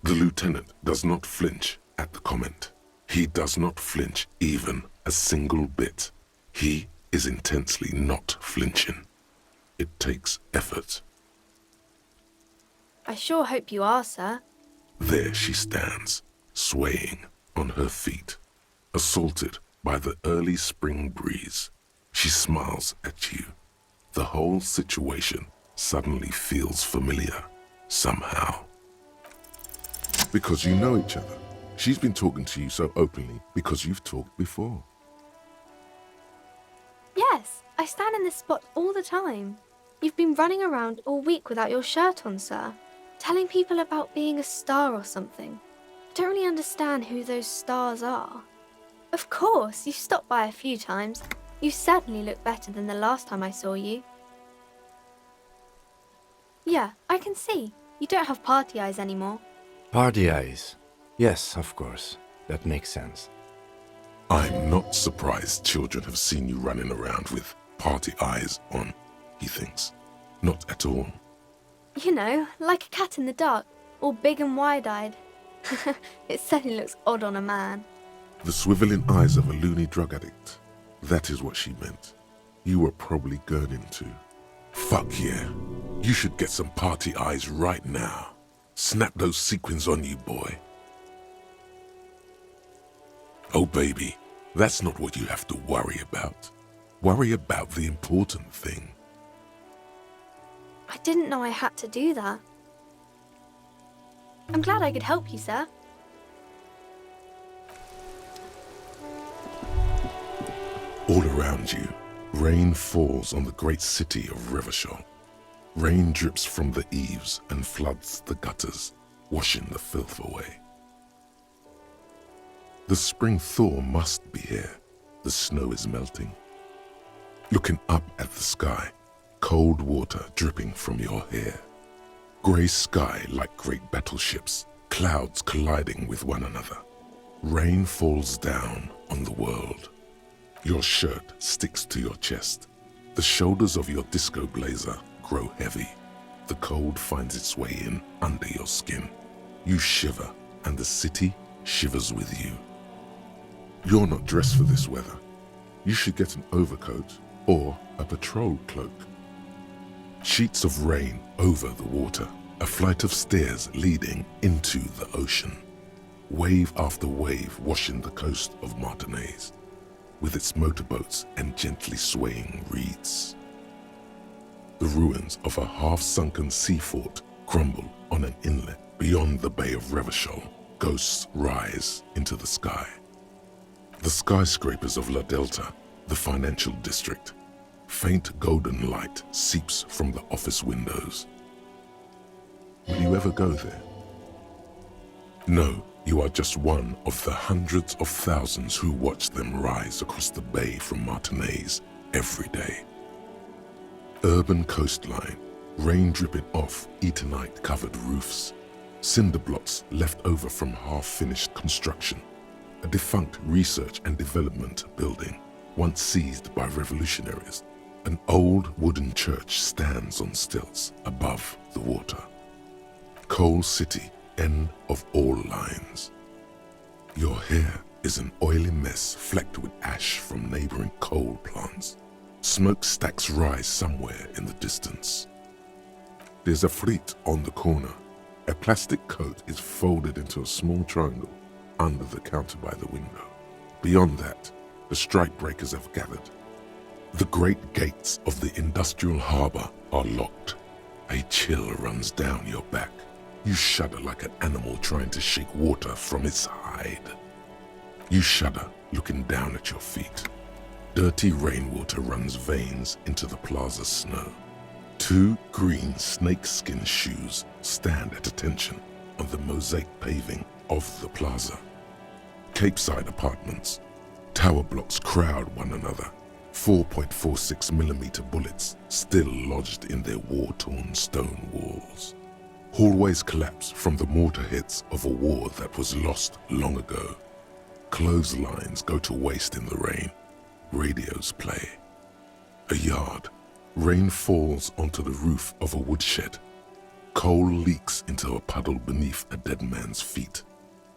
The lieutenant does not flinch at the comment. He does not flinch even a single bit. He is intensely not flinching. It takes effort. I sure hope you are, sir. There she stands, swaying on her feet, assaulted by the early spring breeze. She smiles at you. The whole situation suddenly feels familiar, somehow. Because you know each other. She's been talking to you so openly because you've talked before. Yes, I stand in this spot all the time. You've been running around all week without your shirt on, sir, telling people about being a star or something. I don't really understand who those stars are. Of course, you've stopped by a few times. You certainly look better than the last time I saw you. Yeah, I can see. You don't have party eyes anymore. Party eyes. Yes, of course. That makes sense. I'm not surprised children have seen you running around with party eyes on, he thinks. Not at all. You know, like a cat in the dark, all big and wide-eyed. It certainly looks odd on a man. The swiveling eyes of a loony drug addict. That is what she meant. You were probably gurning too. Fuck yeah. You should get some party eyes right now. Snap those sequins on you, boy. Oh baby, that's not what you have to worry about. Worry about the important thing. I didn't know I had to do that. I'm glad I could help you, sir. All around you, rain falls on the great city of Revachol. Rain drips from the eaves and floods the gutters, washing the filth away. The spring thaw must be here. The snow is melting. Looking up at the sky, cold water dripping from your hair. Grey sky like great battleships, clouds colliding with one another. Rain falls down on the world. Your shirt sticks to your chest. The shoulders of your disco blazer grow heavy. The cold finds its way in under your skin. You shiver, and the city shivers with you. You're not dressed for this weather. You should get an overcoat or a patrol cloak. Sheets of rain over the water, a flight of stairs leading into the ocean. Wave after wave washing the coast of Martinaise, with its motorboats and gently swaying reeds. The ruins of a half-sunken sea fort crumble on an inlet beyond the Bay of Revachol. Ghosts rise into the sky. The skyscrapers of La Delta, the financial district. Faint golden light seeps from the office windows. Will you ever go there? No, you are just one of the hundreds of thousands who watch them rise across the bay from Martinaise every day. Urban coastline, rain dripping off Eternite-covered roofs, cinder blocks left over from half-finished construction, a defunct research and development building, once seized by revolutionaries. An old wooden church stands on stilts above the water. Coal City, end of all lines. Your hair is an oily mess flecked with ash from neighboring coal plants. Smokestacks rise somewhere in the distance. There's a fleet on the corner. A plastic coat is folded into a small triangle under the counter by the window. Beyond that, the strikebreakers have gathered. The great gates of the industrial harbor are locked. A chill runs down your back. You shudder like an animal trying to shake water from its hide. You shudder looking down at your feet. Dirty rainwater runs veins into the plaza's snow. Two green snakeskin shoes stand at attention on the mosaic paving of the plaza. Capeside apartments. Tower blocks crowd one another. 4.46mm bullets still lodged in their war-torn stone walls. Hallways collapse from the mortar hits of a war that was lost long ago. Clotheslines go to waste in the rain. Radios play. A yard. Rain falls onto the roof of a woodshed. Coal leaks into a puddle beneath a dead man's feet.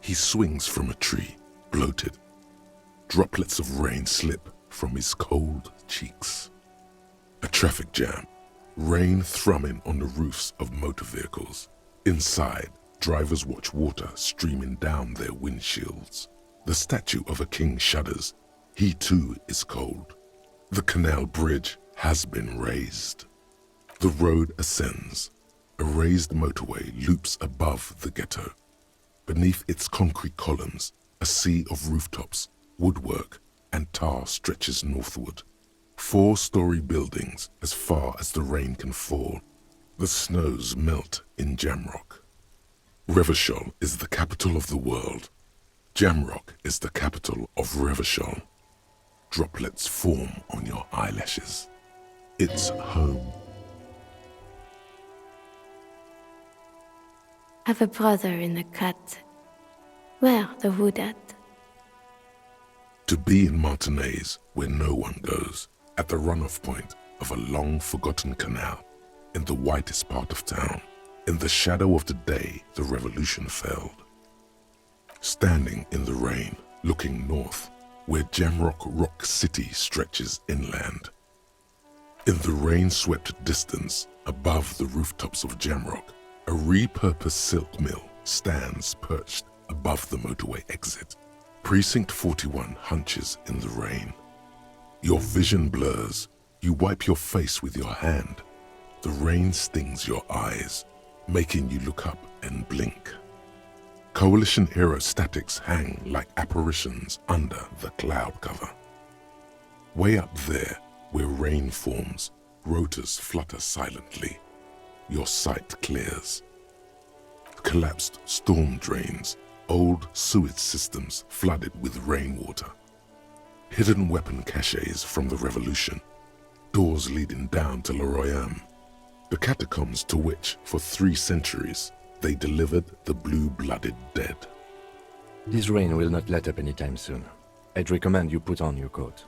He swings from a tree, bloated. Droplets of rain slip from his cold cheeks. A traffic jam. Rain thrumming on the roofs of motor vehicles. Inside, drivers watch water streaming down their windshields. The statue of a king shudders. He too is cold. The canal bridge has been raised. The road ascends. A raised motorway loops above the ghetto. Beneath its concrete columns, a sea of rooftops, woodwork, and tar stretches northward. 4-story buildings as far as the rain can fall. The snows melt in Jamrock. Revachol is the capital of the world. Jamrock is the capital of Revachol. Droplets form on your eyelashes. It's home. Have a brother in the cut. Where the wood at? To be in Martinez where no one goes, at the runoff point of a long-forgotten canal, in the whitest part of town, in the shadow of the day the revolution failed. Standing in the rain, looking north, where Jamrock Rock City stretches inland. In the rain-swept distance, above the rooftops of Jamrock, a repurposed silk mill stands perched above the motorway exit. Precinct 41 hunches in the rain. Your vision blurs. You wipe your face with your hand. The rain stings your eyes, making you look up and blink. Coalition aerostatics hang like apparitions under the cloud cover. Way up there, where rain forms, rotors flutter silently. Your sight clears. Collapsed storm drains, old sewage systems flooded with rainwater. Hidden weapon caches from the revolution. Doors leading down to Leroyam. The catacombs to which, for 3 centuries, they delivered the blue-blooded dead. This rain will not let up anytime soon. I'd recommend you put on your coat.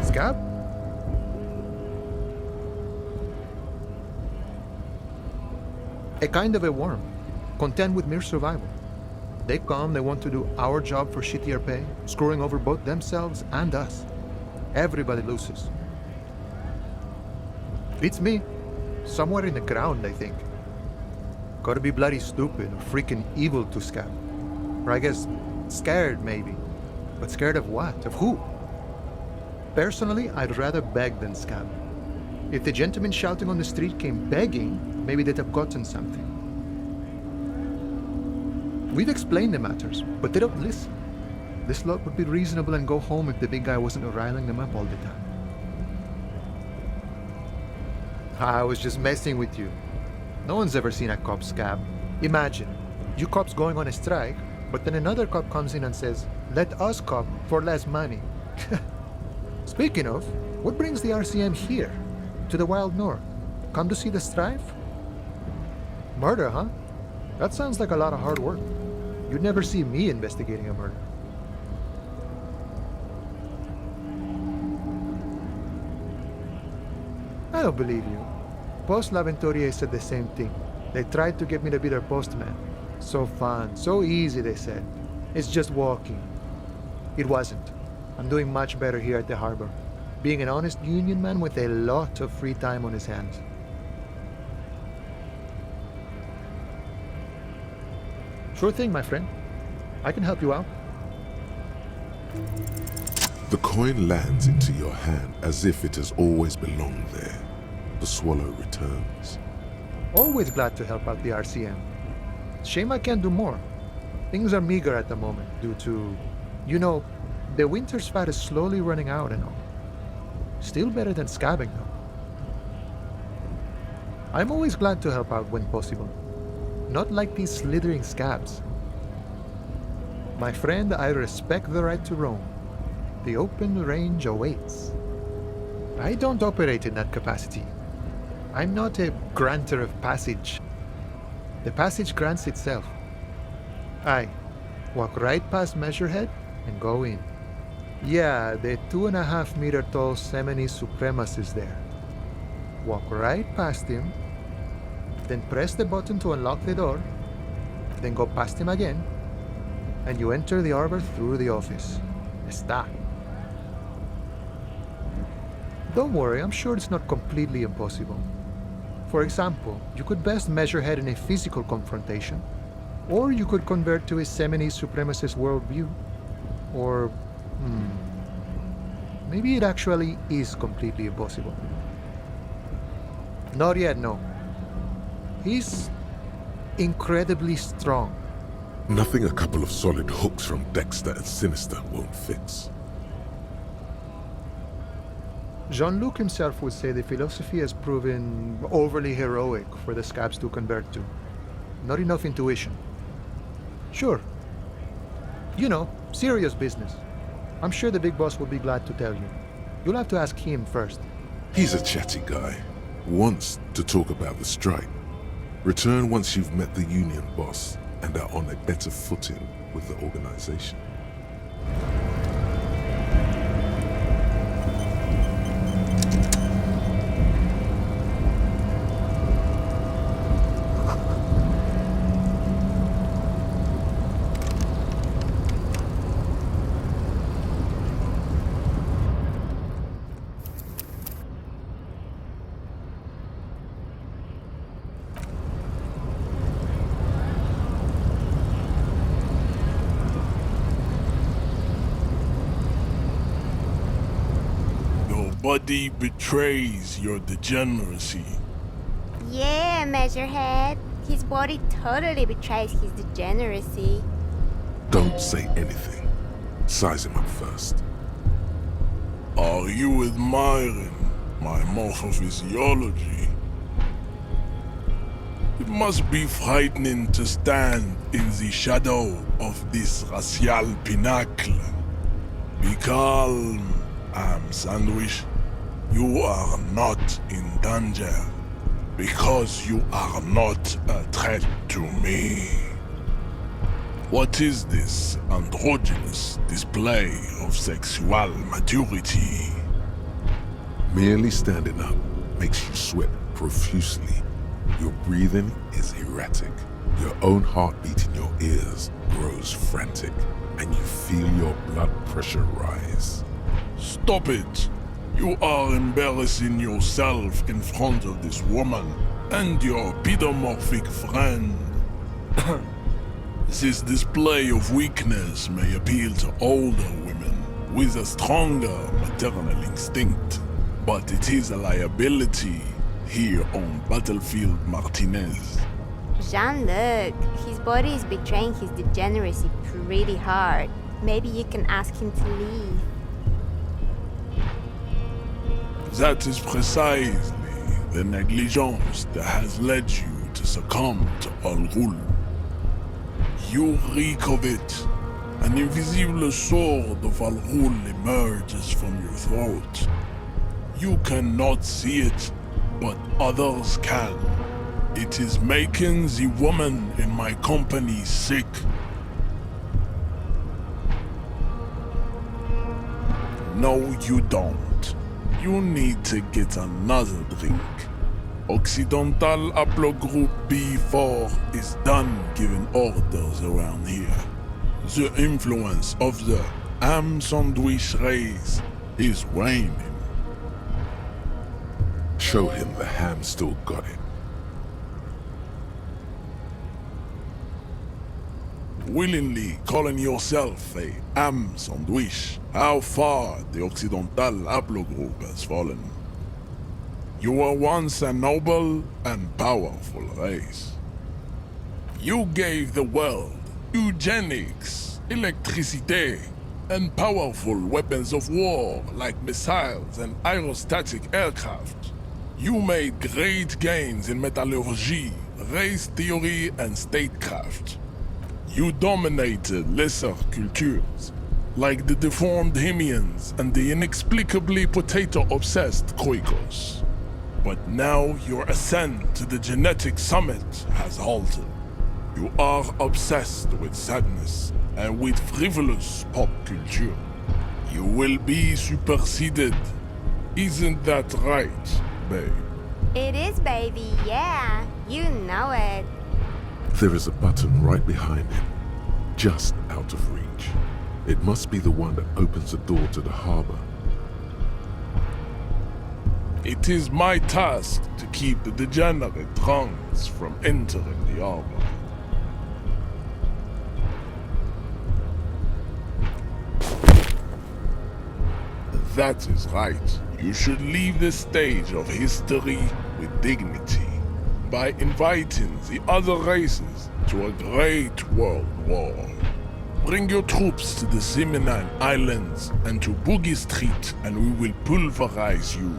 Scab? A kind of a worm, content with mere survival. They come, they want to do our job for shittier pay, screwing over both themselves and us. Everybody loses. Beats me. Somewhere in the ground, I think. Gotta be bloody stupid or freaking evil to Scab. Or I guess scared, maybe. But scared of what? Of who? Personally, I'd rather beg than Scab. If the gentleman shouting on the street came begging, maybe they'd have gotten something. We've explained the matters, but they don't listen. This lot would be reasonable and go home if the big guy wasn't riling them up all the time. I was just messing with you. No one's ever seen a cop Scab. Imagine, you cops going on a strike, but then another cop comes in and says, "Let us cop for less money." Speaking of, what brings the RCM here, to the wild north? Come to see the strife? Murder, huh? That sounds like a lot of hard work. You'd never see me investigating a murder. I don't believe you. Post Laventurier said the same thing. They tried to get me to be their postman. So fun, so easy, they said. It's just walking. It wasn't. I'm doing much better here at the harbor, being an honest union man with a lot of free time on his hands. Sure thing, my friend. I can help you out. The coin lands into your hand as if it has always belonged there. The swallow returns. Always glad to help out the RCM. Shame I can't do more. Things are meager at the moment due to, you know, the winter's fat is slowly running out and all. Still better than scabbing though. I'm always glad to help out when possible. Not like these slithering scabs. My friend, I respect the right to roam. The open range awaits. I don't operate in that capacity. I'm not a granter of passage. The passage grants itself. I walk right past Measurehead and go in. Yeah, the 2.5-meter tall Semini supremacist there. Walk right past him, then press the button to unlock the door, then go past him again, and you enter the arbor through the office. Está. Don't worry, I'm sure it's not completely impossible. For example, you could best measure head in a physical confrontation, or you could convert to a Semini supremacist worldview. Or, maybe it actually is completely impossible. Not yet, no. He's incredibly strong. Nothing a couple of solid hooks from Dexter and Sinister won't fix. Jean-Luc himself would say the philosophy has proven overly heroic for the scabs to convert to. Not enough intuition. Sure. You know, serious business. I'm sure the big boss will be glad to tell you. You'll have to ask him first. He's a chatty guy. Wants to talk about the strike. Return once you've met the union boss and are on a better footing with the organization. Body betrays your degeneracy. Yeah, Measurehead. His body totally betrays his degeneracy. Don't say anything. Size him up first. Are you admiring my morphophysiology? It must be frightening to stand in the shadow of this racial pinnacle. Be calm, Sandwich. You are not in danger, because you are not a threat to me. What is this androgynous display of sexual maturity? Merely standing up makes you sweat profusely. Your breathing is erratic. Your own heartbeat in your ears grows frantic, and you feel your blood pressure rise. Stop it! You are embarrassing yourself in front of this woman and your pedomorphic friend. This display of weakness may appeal to older women with a stronger maternal instinct, but it is a liability here on Battlefield Martinez. Jean-Luc, his body is betraying his degeneracy pretty hard. Maybe you can ask him to leave. That is precisely the negligence that has led you to succumb to unravel. You reek of it. An invisible sword of unravel emerges from your throat. You cannot see it, but others can. It is making the woman in my company sick. No, you don't. You need to get another drink. Occidental Haplogroup B4 is done giving orders around here. The influence of the ham sandwich race is waning. Show him the ham still got it. Willingly calling yourself a ham sandwich, how far the Occidental Haplogroup has fallen. You were once a noble and powerful race. You gave the world eugenics, electricity, and powerful weapons of war like missiles and aerostatic aircraft. You made great gains in metallurgy, race theory, and statecraft. You dominated lesser cultures, like the deformed Hemians and the inexplicably potato-obsessed Quakers. But now your ascent to the genetic summit has halted. You are obsessed with sadness and with frivolous pop culture. You will be superseded. Isn't that right, babe? It is, baby, yeah. You know it. There is a button right behind him, just out of reach. It must be the one that opens the door to the harbor. It is my task to keep the degenerate tongues from entering the harbor. That is right. You should leave the stage of history with dignity by inviting the other races to a great world war. Bring your troops to the Simenon Islands and to Boogie Street, and we will pulverize you.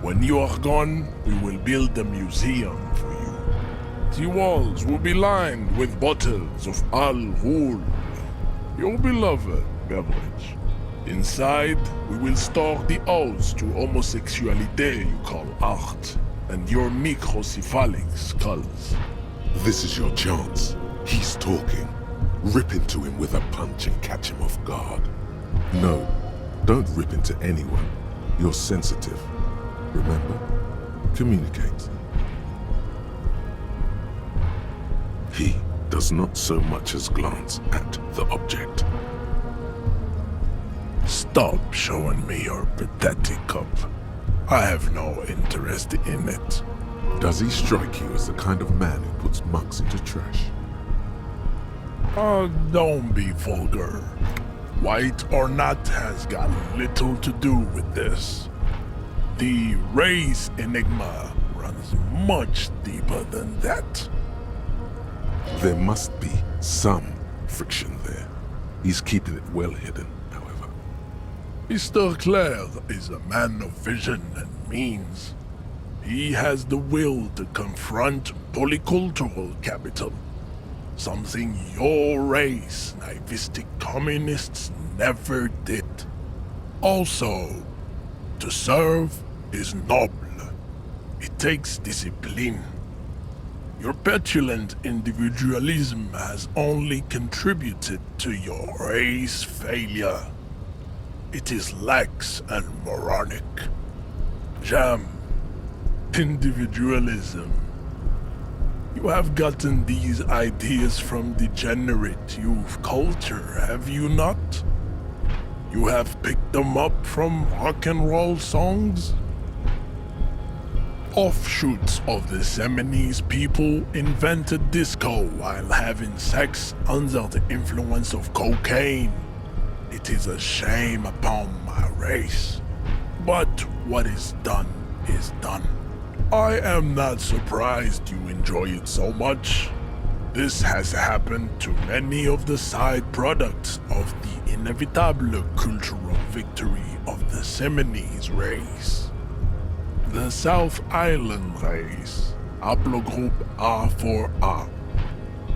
When you are gone, we will build a museum for you. The walls will be lined with bottles of Al Ghul, your beloved beverage. Inside, we will store the odes to homosexuality you call art, and your microcephalic skulls. This is your chance. He's talking. Rip into him with a punch and catch him off guard. No, don't rip into anyone. You're sensitive. Remember? Communicate. He does not so much as glance at the object. Stop showing me your pathetic cup. I have no interest in it. Does he strike you as the kind of man who puts mugs into trash? Don't be vulgar. White or not has got little to do with this. The race enigma runs much deeper than that. There must be some friction there. He's keeping it well hidden, however. Mr. Clare is a man of vision and means. He has the will to confront polycultural capital. Something your race, naivistic communists, never did. Also, to serve is noble. It takes discipline. Your petulant individualism has only contributed to your race failure. It is lax and moronic. Jam. Individualism. You have gotten these ideas from degenerate youth culture, have you not? You have picked them up from rock and roll songs? Offshoots of the Seminoles people invented disco while having sex under the influence of cocaine. It is a shame upon my race. But what is done is done. I am not surprised you enjoy it so much. This has happened to many of the side products of the inevitable cultural victory of the Seminoles race. The South Island race, haplogroup A4A.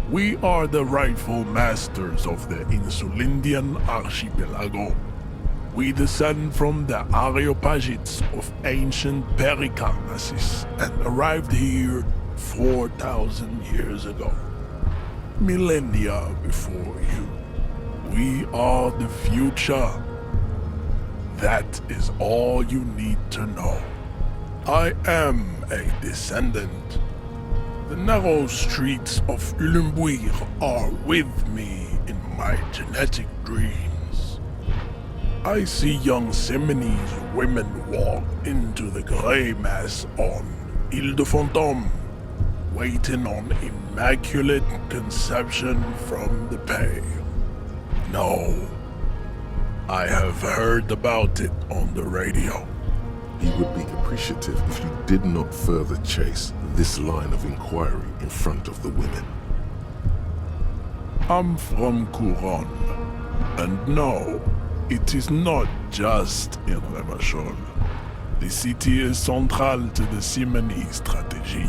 We are the rightful masters of the Insulindian archipelago. We descend from the Areopagites of ancient Pericarnassus and arrived here 4,000 years ago. Millennia before you. We are the future. That is all you need to know. I am a descendant. The narrow streets of Ulumbuir are with me in my genetic dreams. I see young Seminoles women walk into the grey mass on Ile de Fantôme, waiting on immaculate conception from the pale. No, I have heard about it on the radio. He would be appreciative if you did not further chase this line of inquiry in front of the women. I'm from Couronne, and no, it is not just in Revachol. The city is central to the Simony strategy.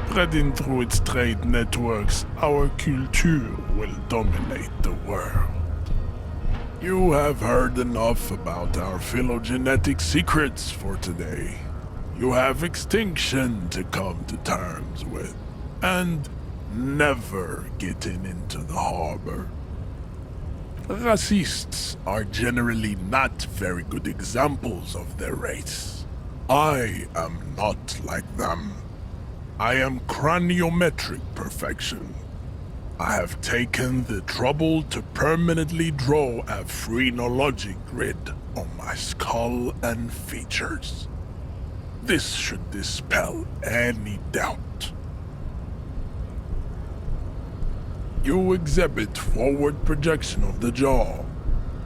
Spreading through its trade networks, our culture will dominate the world. You have heard enough about our phylogenetic secrets for today. You have extinction to come to terms with, and never getting into the harbor. Racists are generally not very good examples of their race. I am not like them. I am craniometric perfection. I have taken the trouble to permanently draw a phrenologic grid on my skull and features. This should dispel any doubt. You exhibit forward projection of the jaw,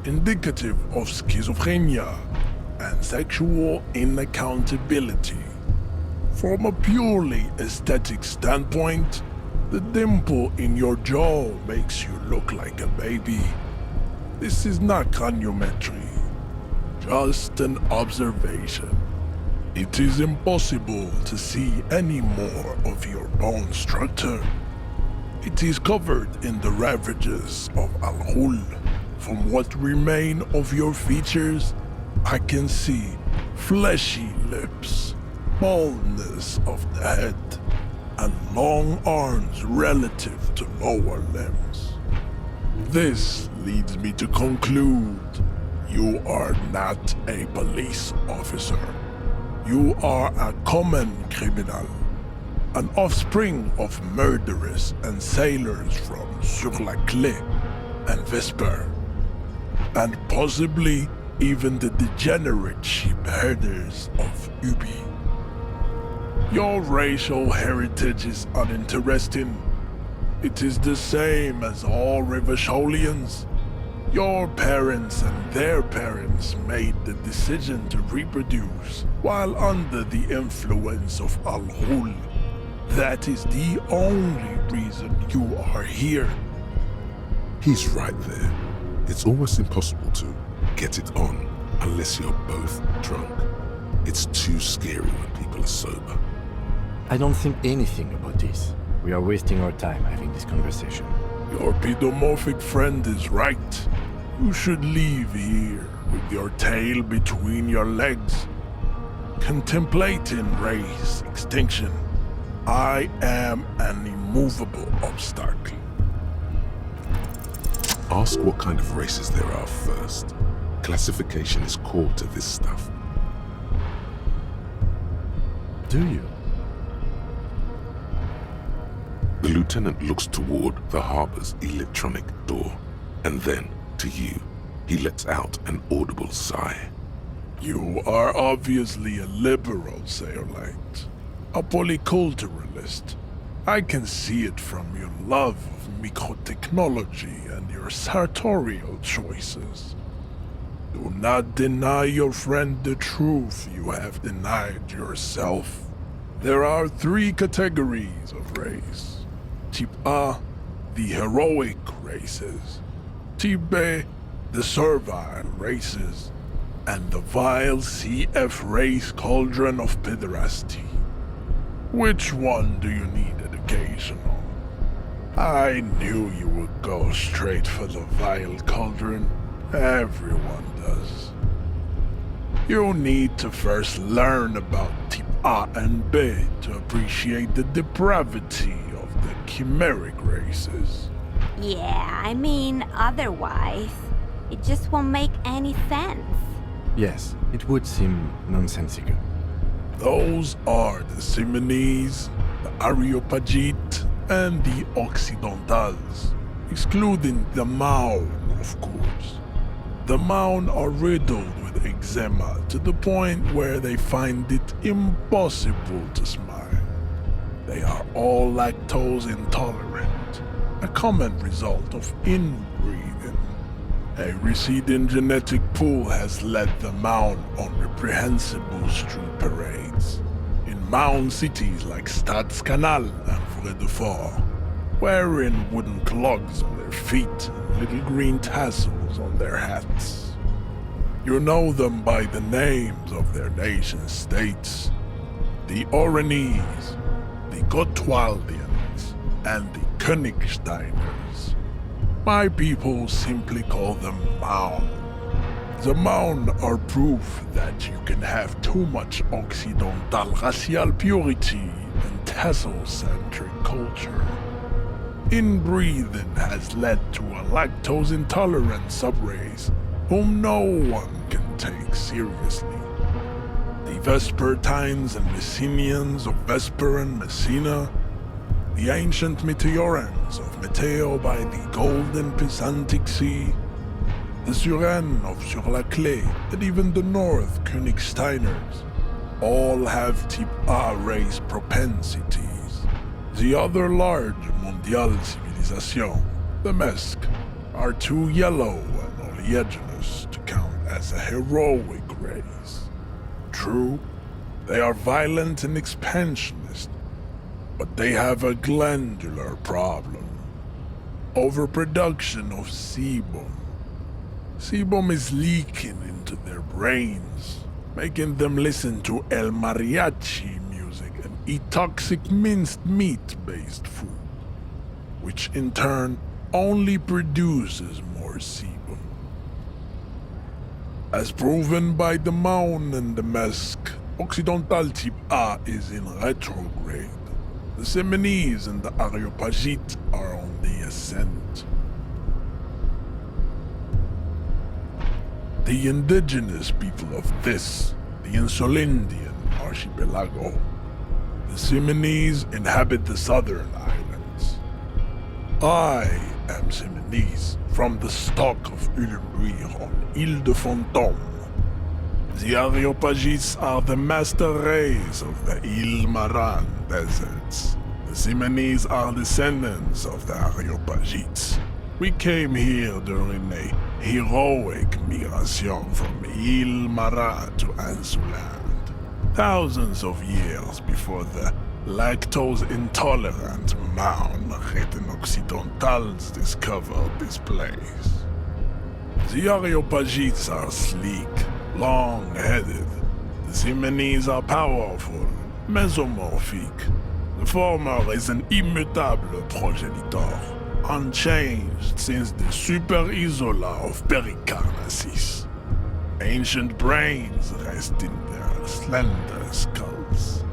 indicative of schizophrenia and sexual inaccountability. From a purely aesthetic standpoint, the dimple in your jaw makes you look like a baby. This is not craniometry, just an observation. It is impossible to see any more of your bone structure. It is covered in the ravages of Al-Hul. From what remain of your features, I can see fleshy lips, baldness of the head, and long arms relative to lower limbs. This leads me to conclude you are not a police officer. You are a common criminal, an offspring of murderers and sailors from Sur-la-Clé and Vesper, and possibly even the degenerate sheep herders of Ubi. Your racial heritage is uninteresting. It is the same as all Revacholians. Your parents and their parents made the decision to reproduce while under the influence of Al-Hul. That is the only reason you are here. He's right there. It's almost impossible to get it on unless you're both drunk. It's too scary when people are sober. I don't think anything about this. We are wasting our time having this conversation. Your pedomorphic friend is right. You should leave here with your tail between your legs, contemplating race extinction. I am an immovable obstacle. Ask what kind of races there are first. Classification is core to this stuff. Do you? The lieutenant looks toward the harbor's electronic door, and then, to you, he lets out an audible sigh. You are obviously a liberal, Sailorite. A polyculturalist. I can see it from your love of microtechnology and your sartorial choices. Do not deny your friend the truth you have denied yourself. There are 3 categories of race. Type A, the heroic races. Type B, the servile races. And the vile CF race cauldron of pederasty. Which one do you need education on? I knew you would go straight for the vile cauldron. Everyone does. You need to first learn about Type A and B to appreciate the depravity of the chimeric races. Yeah, I mean, otherwise, it just won't make any sense. Yes, it would seem nonsensical. Those are the Simonese, the Areopagite, and the Occidentals, excluding the Maun, of course. The Maun are riddled with eczema to the point where they find it impossible to smile. They are all lactose intolerant, a common result of inbreeding. A receding genetic pool has led the Maun on reprehensible street parades. In Maun cities like Stadskanal and Vredefort, wearing wooden clogs on their feet and little green tassels on their hats. You know them by the names of their nation-states. The Oranese, the Gotwaldians, and the Königsteiners. My people simply call them Maun. The Maun are proof that you can have too much Occidental racial purity and tassel-centric culture. Inbreeding has led to a lactose-intolerant subrace whom no one can take seriously. The Vespertines and Messenians of Vesper and Messina, the ancient Meteorans of Meteo by the golden Pisantic Sea, the Suren of Sur-la-Clé, and even the North Königsteiners, all have type A race propensities. The other large mondial civilization, the Mesk, are too yellow and oleaginous to count as a heroic race. True, they are violent and expansionist, but they have a glandular problem. Overproduction of sebum. Sebum is leaking into their brains, making them listen to El Mariachi music and eat toxic minced meat-based food, which in turn only produces more sebum. As proven by the Maun and the Mesk, Occidental type A is in retrograde. The Seminese and the Areopagites are on the ascent. The indigenous people of this, the Insulindian archipelago, the Seminese inhabit the southern islands. I am Seminese, from the stock of Ulembuir on Ile de Fantôme. The Areopagites are the master race of the Ile Maran deserts. The Seminese are descendants of the Areopagites. We came here during a heroic migration from Ile Marat to Ansuland, thousands of years before the lactose-intolerant Maun Occidentals discovered this place. The Areopagites are sleek, long-headed. The Seminese are powerful, mesomorphic. The former is an immutable progenitor, unchanged since the Super Isola of Pericarnassus. Ancient brains rest in their slender skulls.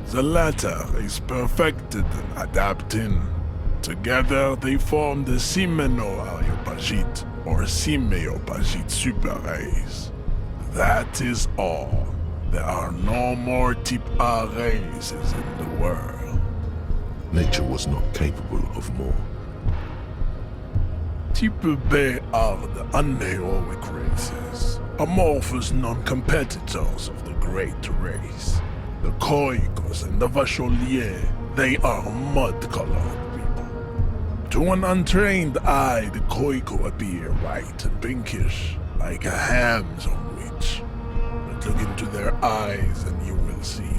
The latter is perfected and adapting. Together they form the Simeno-Areopagite or Simeopagite super race. That is all. There are no more type A races in the world. Nature was not capable of more. Type B are the unheroic races, amorphous non-competitors of the great race. The Khoikos and the Vacholiers, they are mud-colored people. To an untrained eye, the Khoiko appear white and pinkish, like a ham sandwich. But look into their eyes and you will see.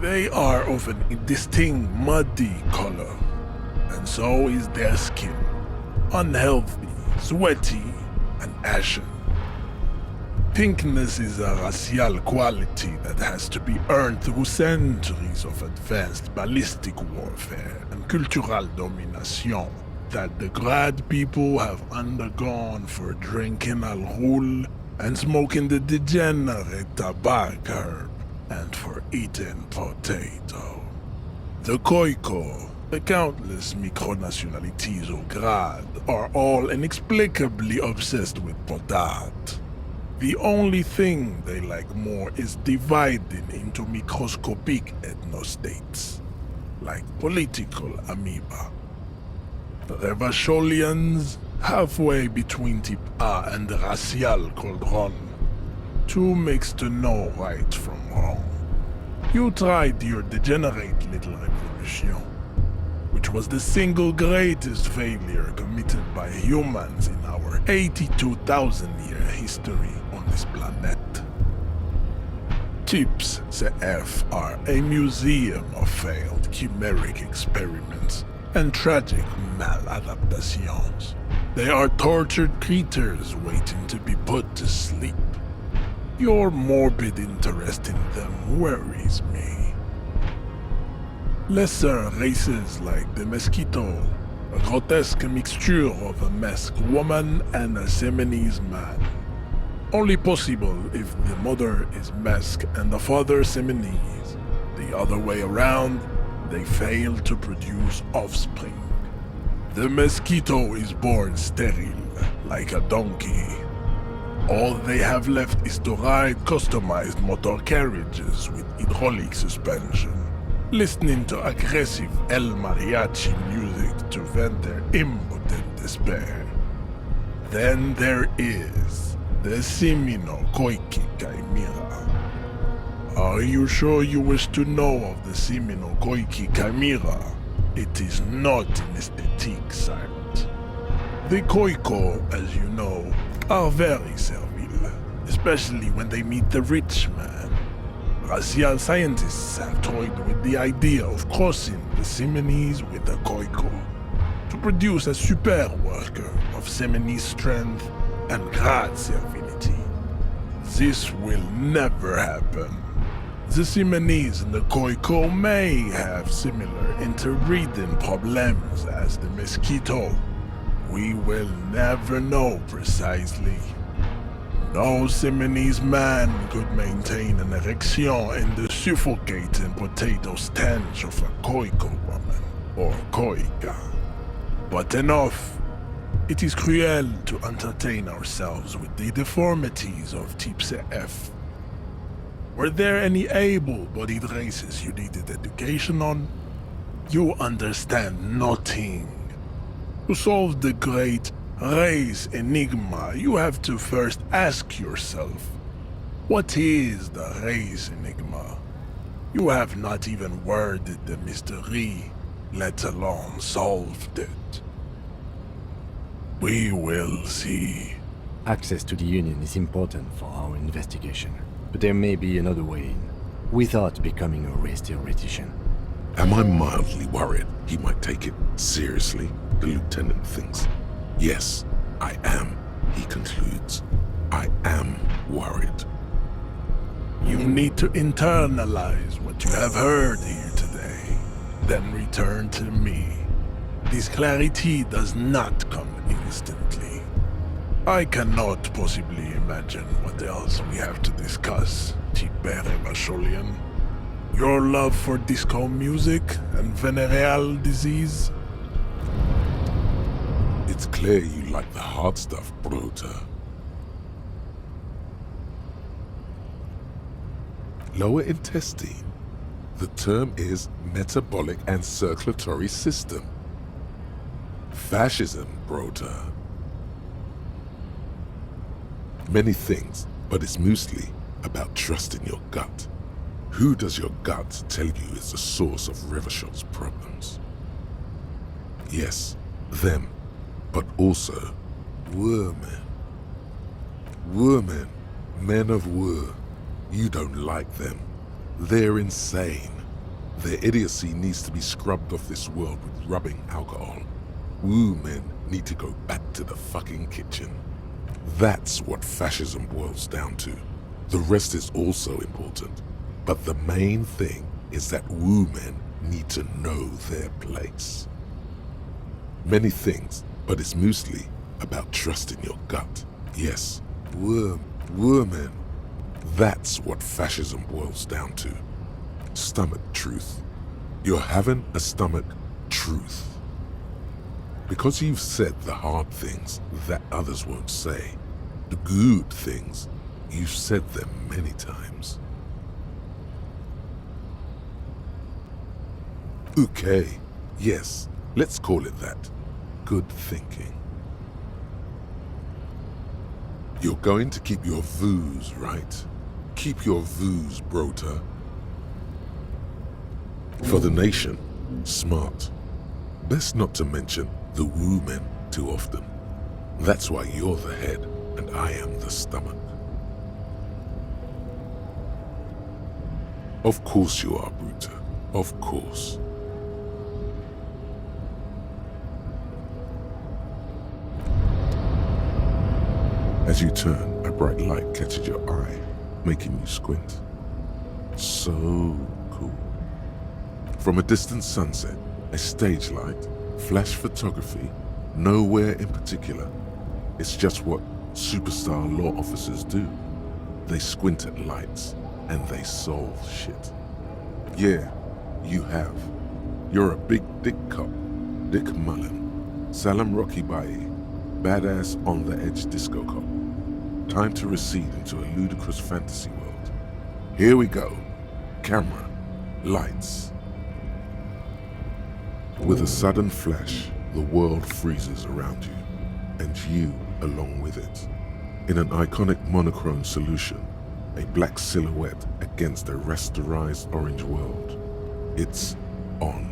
They are of an indistinct muddy color, and so is their skin. Unhealthy, sweaty, and ashen. Pinkness is a racial quality that has to be earned through centuries of advanced ballistic warfare and cultural domination that the grad people have undergone for drinking al ghul and smoking the degenerate tabac herb and for eating potato. The Khoiko, the countless micronationalities of grad, are all inexplicably obsessed with potat. The only thing they like more is dividing into microscopic ethnostates, like political amoeba. The Revacholians, halfway between type A and the racial cauldron, too mixed to know right from wrong. You tried your degenerate little revolution, which was the single greatest failure committed by humans in our 82,000-year history on this planet. Tips CF are a museum of failed chimeric experiments and tragic maladaptations. They are tortured creatures waiting to be put to sleep. Your morbid interest in them worries me. Lesser races like the Mosquito, a grotesque mixture of a Mesk woman and a Seminese man. Only possible if the mother is Mesk and the father Seminese. The other way around, they fail to produce offspring. The mosquito is born sterile, like a donkey. All they have left is to ride customized motor carriages with hydraulic suspension, listening to aggressive El Mariachi music to vent their impotent despair. Then there is the Simino Koiki Chimera. Are you sure you wish to know of the Simino Koiki Chimera? It is not an aesthetic sight. The Koiko, as you know, are very servile, especially when they meet the rich man. Racial scientists have toyed with the idea of crossing the Simonese with the Koiko to produce a super worker of Simonese strength and great servility. This will never happen. The Simonese and the Koiko may have similar interbreeding problems as the mosquito. We will never know precisely. No Simonese man could maintain an erection in the suffocating potato stench of a Koiko woman or Koika. But enough. It is cruel to entertain ourselves with the deformities of Type CF. Were there any able-bodied races you needed education on? You understand nothing. To solve the great race enigma, you have to first ask yourself, what is the race enigma? You have not even worded the mystery, let alone solved it. We will see. Access to the Union is important for our investigation, but there may be another way in, without becoming a race theoretician. Am I mildly worried he might take it seriously? The lieutenant thinks. Yes, I am, he concludes. I am worried. You need to internalize what you have heard here today, then return to me. This clarity does not come instantly. I cannot possibly imagine what else we have to discuss, Type Revacholian. Your love for disco music and venereal disease? It's clear you like the hard stuff, Brota. Lower intestine. The term is metabolic and circulatory system. Fascism, Brota. Many things, but it's mostly about trusting your gut. Who does your gut tell you is the source of Revachol's problems? Yes, them, but also Women. Women, men of war. You don't like them. They're insane. Their idiocy needs to be scrubbed off this world with rubbing alcohol. Women need to go back to the fucking kitchen. That's what fascism boils down to. The rest is also important. But the main thing is that women need to know their place. Many things, but it's mostly about trusting your gut. Yes, women. That's what fascism boils down to. Stomach truth. You're having a stomach truth. Because you've said the hard things that others won't say, the good things, you've said them many times. Okay, yes, let's call it that. Good thinking. You're going to keep your views, right? Keep your views, Brota. For the nation, smart. Best not to mention the women too often. That's why you're the head and I am the stomach. Of course you are, Bruta. Of course. As you turn, a bright light catches your eye, making you squint. So cool. From a distant sunset, a stage light, flash photography, nowhere in particular. It's just what superstar law officers do. They squint at lights and they solve shit. Yeah, you have. You're a big dick cop, Dick Mullen, Salam Rocky Bayi, badass on the edge disco cop. Time to recede into a ludicrous fantasy world. Here we go. Camera, lights. With a sudden flash, the world freezes around you, and you along with it. In an iconic monochrome solution, a black silhouette against a rasterized orange world. It's on.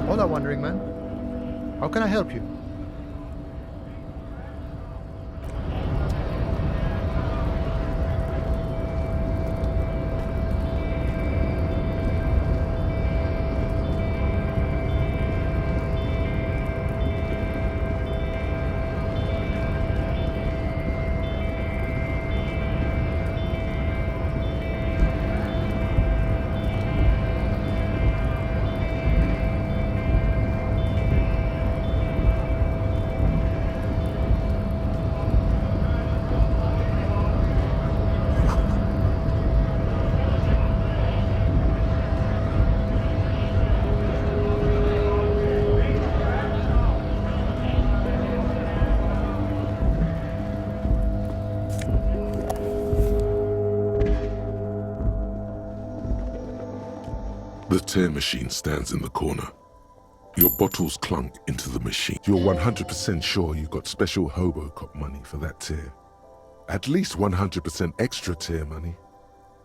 Hola, Wandering Man. How can I help you? The tear machine stands in the corner. Your bottles clunk into the machine. You're 100% sure you got special hobo cop money for that tear. At least 100% extra tear money.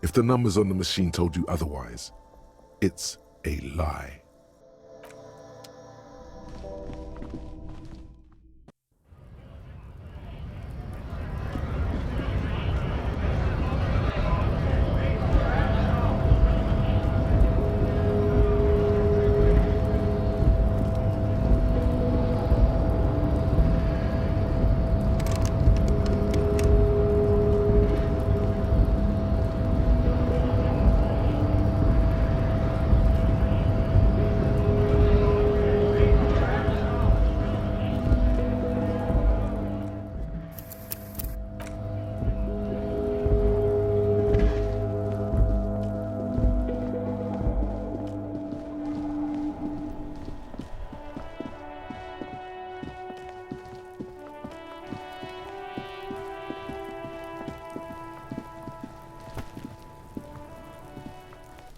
If the numbers on the machine told you otherwise, it's a lie.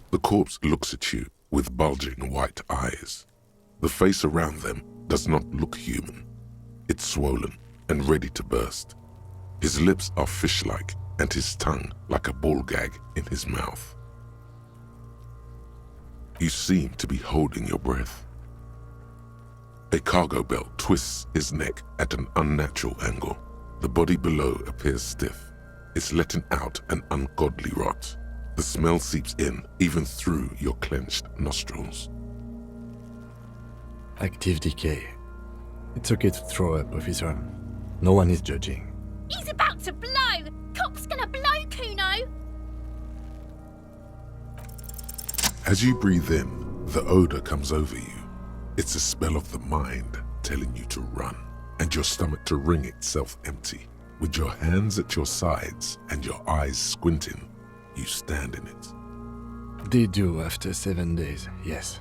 The corpse looks at you with bulging white eyes. The face around them does not look human. It's swollen and ready to burst. His lips are fish-like and his tongue like a ball gag in his mouth. You seem to be holding your breath. A cargo belt twists his neck at an unnatural angle. The body below appears stiff. It's letting out an ungodly rot. The smell seeps in, even through your clenched nostrils. Active decay. It's okay to throw up, officer. No one is judging. He's about to blow! Cop's gonna blow, Kuno! As you breathe in, the odor comes over you. It's a spell of the mind telling you to run, and your stomach to wring itself empty. With your hands at your sides and your eyes squinting, you stand in it. They do after 7 days, yes.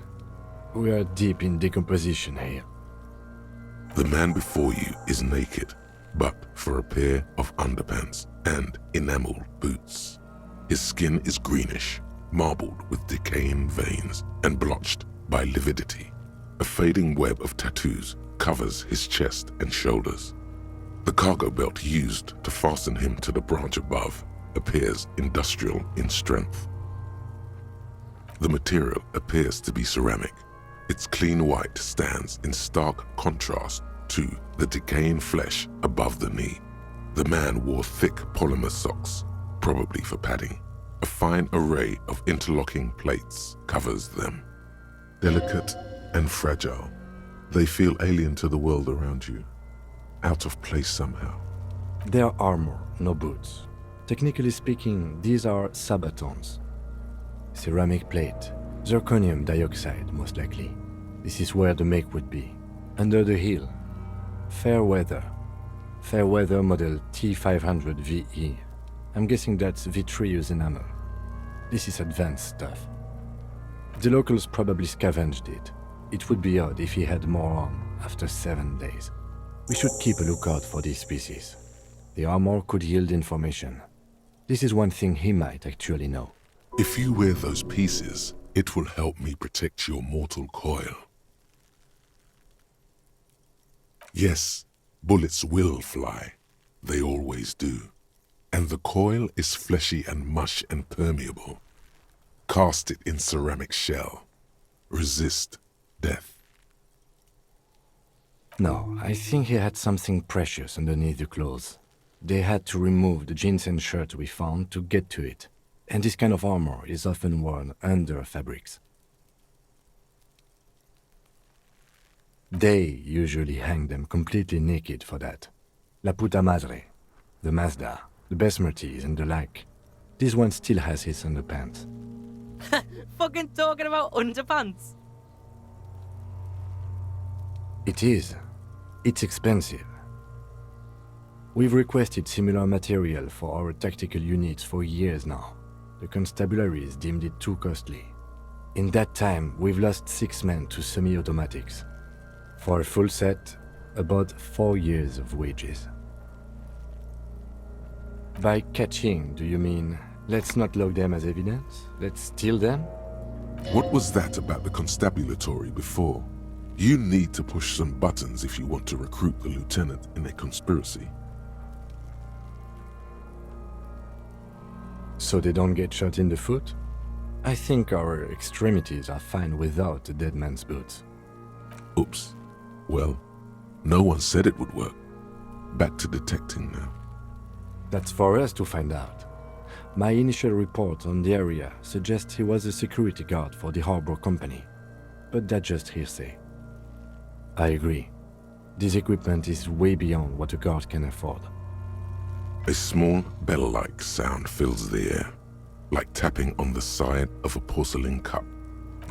We are deep in decomposition here. The man before you is naked, but for a pair of underpants and enameled boots. His skin is greenish, marbled with decaying veins and blotched by lividity. A fading web of tattoos covers his chest and shoulders. The cargo belt used to fasten him to the branch above appears industrial in strength. The material appears to be ceramic. Its clean white stands in stark contrast to the decaying flesh above the knee. The man wore thick polymer socks, probably for padding. A fine array of interlocking plates covers them. Delicate and fragile, they feel alien to the world around you, out of place somehow. They are armor, no boots. Technically speaking, these are sabatons. Ceramic plate. Zirconium dioxide, most likely. This is where the make would be. Under the hill. Fair weather. Fair weather model T500 VE. I'm guessing that's vitreous enamel. This is advanced stuff. The locals probably scavenged it. It would be odd if he had more on after 7 days. We should keep a lookout for these species. The armor could yield information. This is one thing he might actually know. If you wear those pieces, it will help me protect your mortal coil. Yes, bullets will fly. They always do. And the coil is fleshy and mush and permeable. Cast it in ceramic shell. Resist death. No, I think he had something precious underneath the clothes. They had to remove the jeans and shirt we found to get to it. And this kind of armor is often worn under fabrics. They usually hang them completely naked for that. La puta madre, the Mazda, the besmirties and the like. This one still has his underpants. Fucking talking about underpants. It is. It's expensive. We've requested similar material for our tactical units for years now. The constabularies deemed it too costly. In that time, we've lost 6 men to semi-automatics. For a full set, about 4 years of wages. By catching, do you mean, let's not log them as evidence? Let's steal them? What was that about the constabulatory before? You need to push some buttons if you want to recruit the lieutenant in a conspiracy. So they don't get shot in the foot? I think our extremities are fine without a dead man's boots. Oops. Well, no one said it would work. Back to detecting now. That's for us to find out. My initial report on the area suggests he was a security guard for the harbor company. But that's just hearsay. I agree. This equipment is way beyond what a guard can afford. A small bell-like sound fills the air, like tapping on the side of a porcelain cup.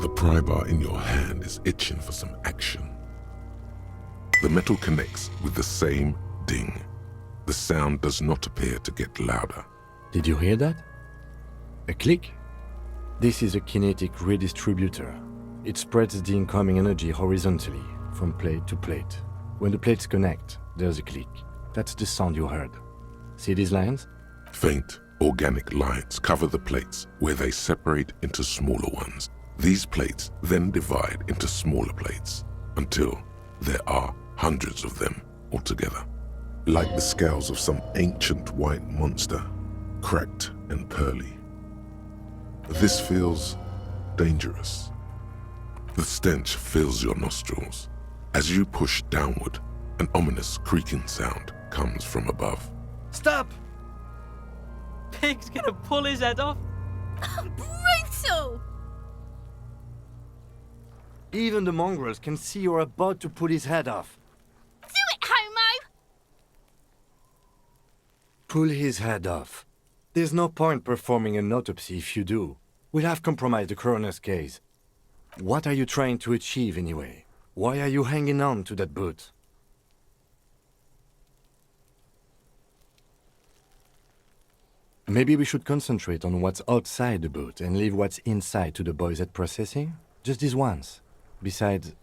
The pry bar in your hand is itching for some action. The metal connects with the same ding. The sound does not appear to get louder. Did you hear that? A click? This is a kinetic redistributor. It spreads the incoming energy horizontally, from plate to plate. When the plates connect, there's a click. That's the sound you heard. See these lines? Faint, organic lines cover the plates where they separate into smaller ones. These plates then divide into smaller plates until there are hundreds of them altogether. Like the scales of some ancient white monster, cracked and pearly. This feels dangerous. The stench fills your nostrils. As you push downward, an ominous creaking sound comes from above. Stop! Pig's gonna pull his head off. Brutal! Even the mongrels can see you're about to pull his head off. Do it, homo! Pull his head off. There's no point performing an autopsy if you do. We'll have compromised the coroner's case. What are you trying to achieve anyway? Why are you hanging on to that boot? Maybe we should concentrate on what's outside the boot and leave what's inside to the boys at processing? Just this once. Besides,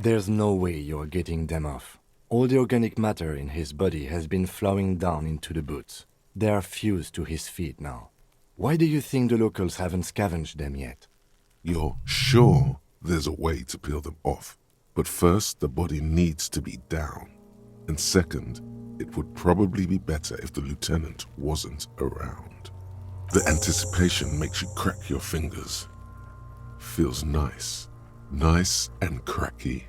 there's no way you're getting them off. All the organic matter in his body has been flowing down into the boots. They are fused to his feet now. Why do you think the locals haven't scavenged them yet? You're sure there's a way to peel them off, but first the body needs to be down. And second, it would probably be better if the lieutenant wasn't around. The anticipation makes you crack your fingers. Feels nice. Nice and cracky.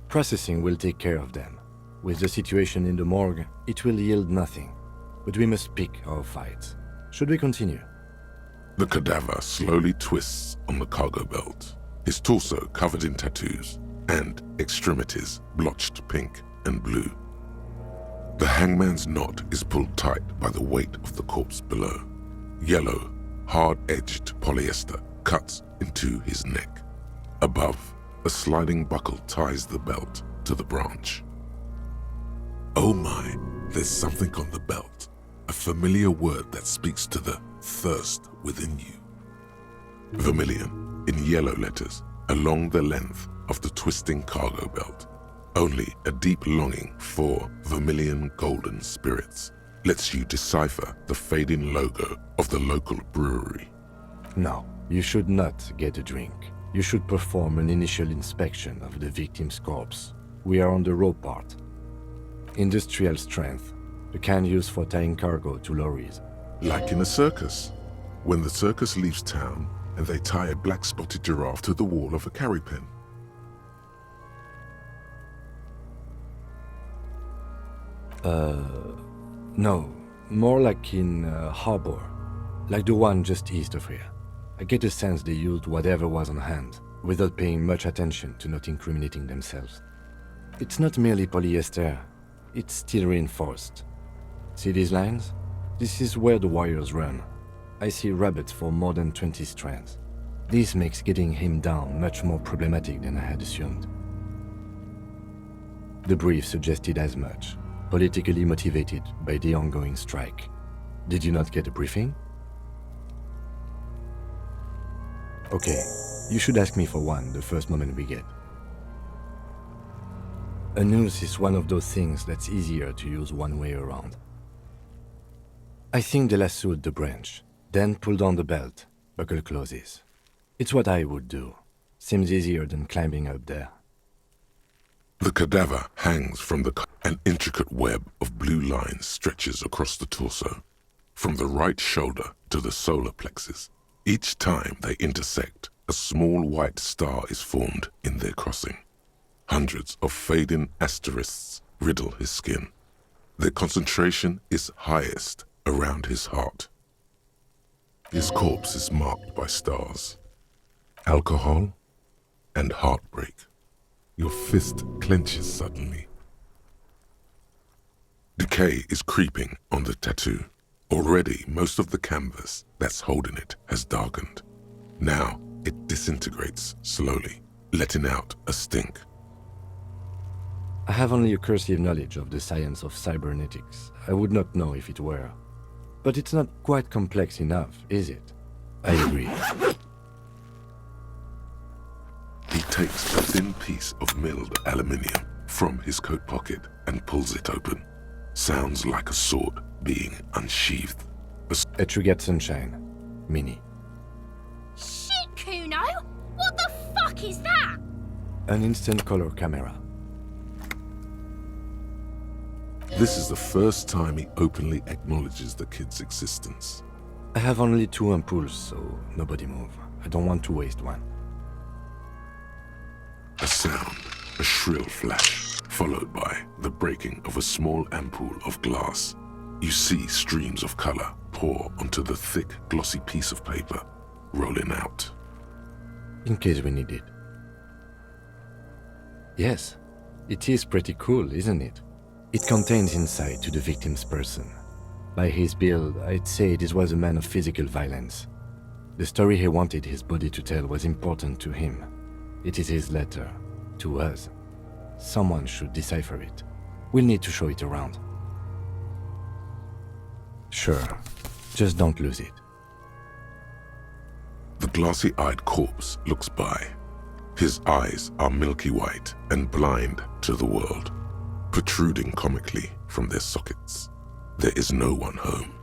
Processing will take care of them. With the situation in the morgue, it will yield nothing. But we must pick our fights. Should we continue? The cadaver slowly twists on the cargo belt, his torso covered in tattoos, and extremities blotched pink and blue. The hangman's knot is pulled tight by the weight of the corpse below. Yellow, hard-edged polyester cuts into his neck. Above, a sliding buckle ties the belt to the branch. Oh my, there's something on the belt, a familiar word that speaks to the thirst within you. Vermilion, in yellow letters, along the length of the twisting cargo belt. Only a deep longing for vermilion golden spirits lets you decipher the fading logo of the local brewery. No, you should not get a drink. You should perform an initial inspection of the victim's corpse. We are on the raw part. Industrial strength, the kind used for tying cargo to lorries. Like in a circus, when the circus leaves town and they tie a black-spotted giraffe to the wall of a carry pen. No, more like in harbor, like the one just east of here. I get a sense they used whatever was on hand, without paying much attention to not incriminating themselves. It's not merely polyester, it's steel reinforced. See these lines? This is where the wires run. I see rabbits for more than 20 strands. This makes getting him down much more problematic than I had assumed. The brief suggested as much, politically motivated by the ongoing strike. Did you not get a briefing? Okay, you should ask me for one the first moment we get. A noose is one of those things that's easier to use one way around. I think they lassoed the branch, then pulled on the belt, buckle closes. It's what I would do. Seems easier than climbing up there. The cadaver hangs from an intricate web of blue lines stretches across the torso, from the right shoulder to the solar plexus. Each time they intersect, a small white star is formed in their crossing. Hundreds of fading asterisks riddle his skin. Their concentration is highest around his heart. His corpse is marked by stars, alcohol, and heartbreak. Your fist clenches suddenly. Decay is creeping on the tattoo. Already, most of the canvas that's holding it has darkened. Now, it disintegrates slowly, letting out a stink. I have only a cursive knowledge of the science of cybernetics. I would not know if it were. But it's not quite complex enough, is it? I agree. He takes a thin piece of milled aluminium from his coat pocket and pulls it open. Sounds like a sword being unsheathed. A Trigger Sunshine. Mini. Shit, Kuno! What the fuck is that? An instant color camera. This is the first time he openly acknowledges the kid's existence. I have only 2 ampoules, so nobody move. I don't want to waste one. A sound, a shrill flash, followed by the breaking of a small ampoule of glass. You see streams of color pour onto the thick, glossy piece of paper, rolling out. In case we need it. Yes, it is pretty cool, isn't it? It contains insight to the victim's person. By his build, I'd say this was a man of physical violence. The story he wanted his body to tell was important to him. It is his letter, to us. Someone should decipher it. We'll need to show it around. Sure, just don't lose it. The glassy-eyed corpse looks by. His eyes are milky white and blind to the world, protruding comically from their sockets. There is no one home,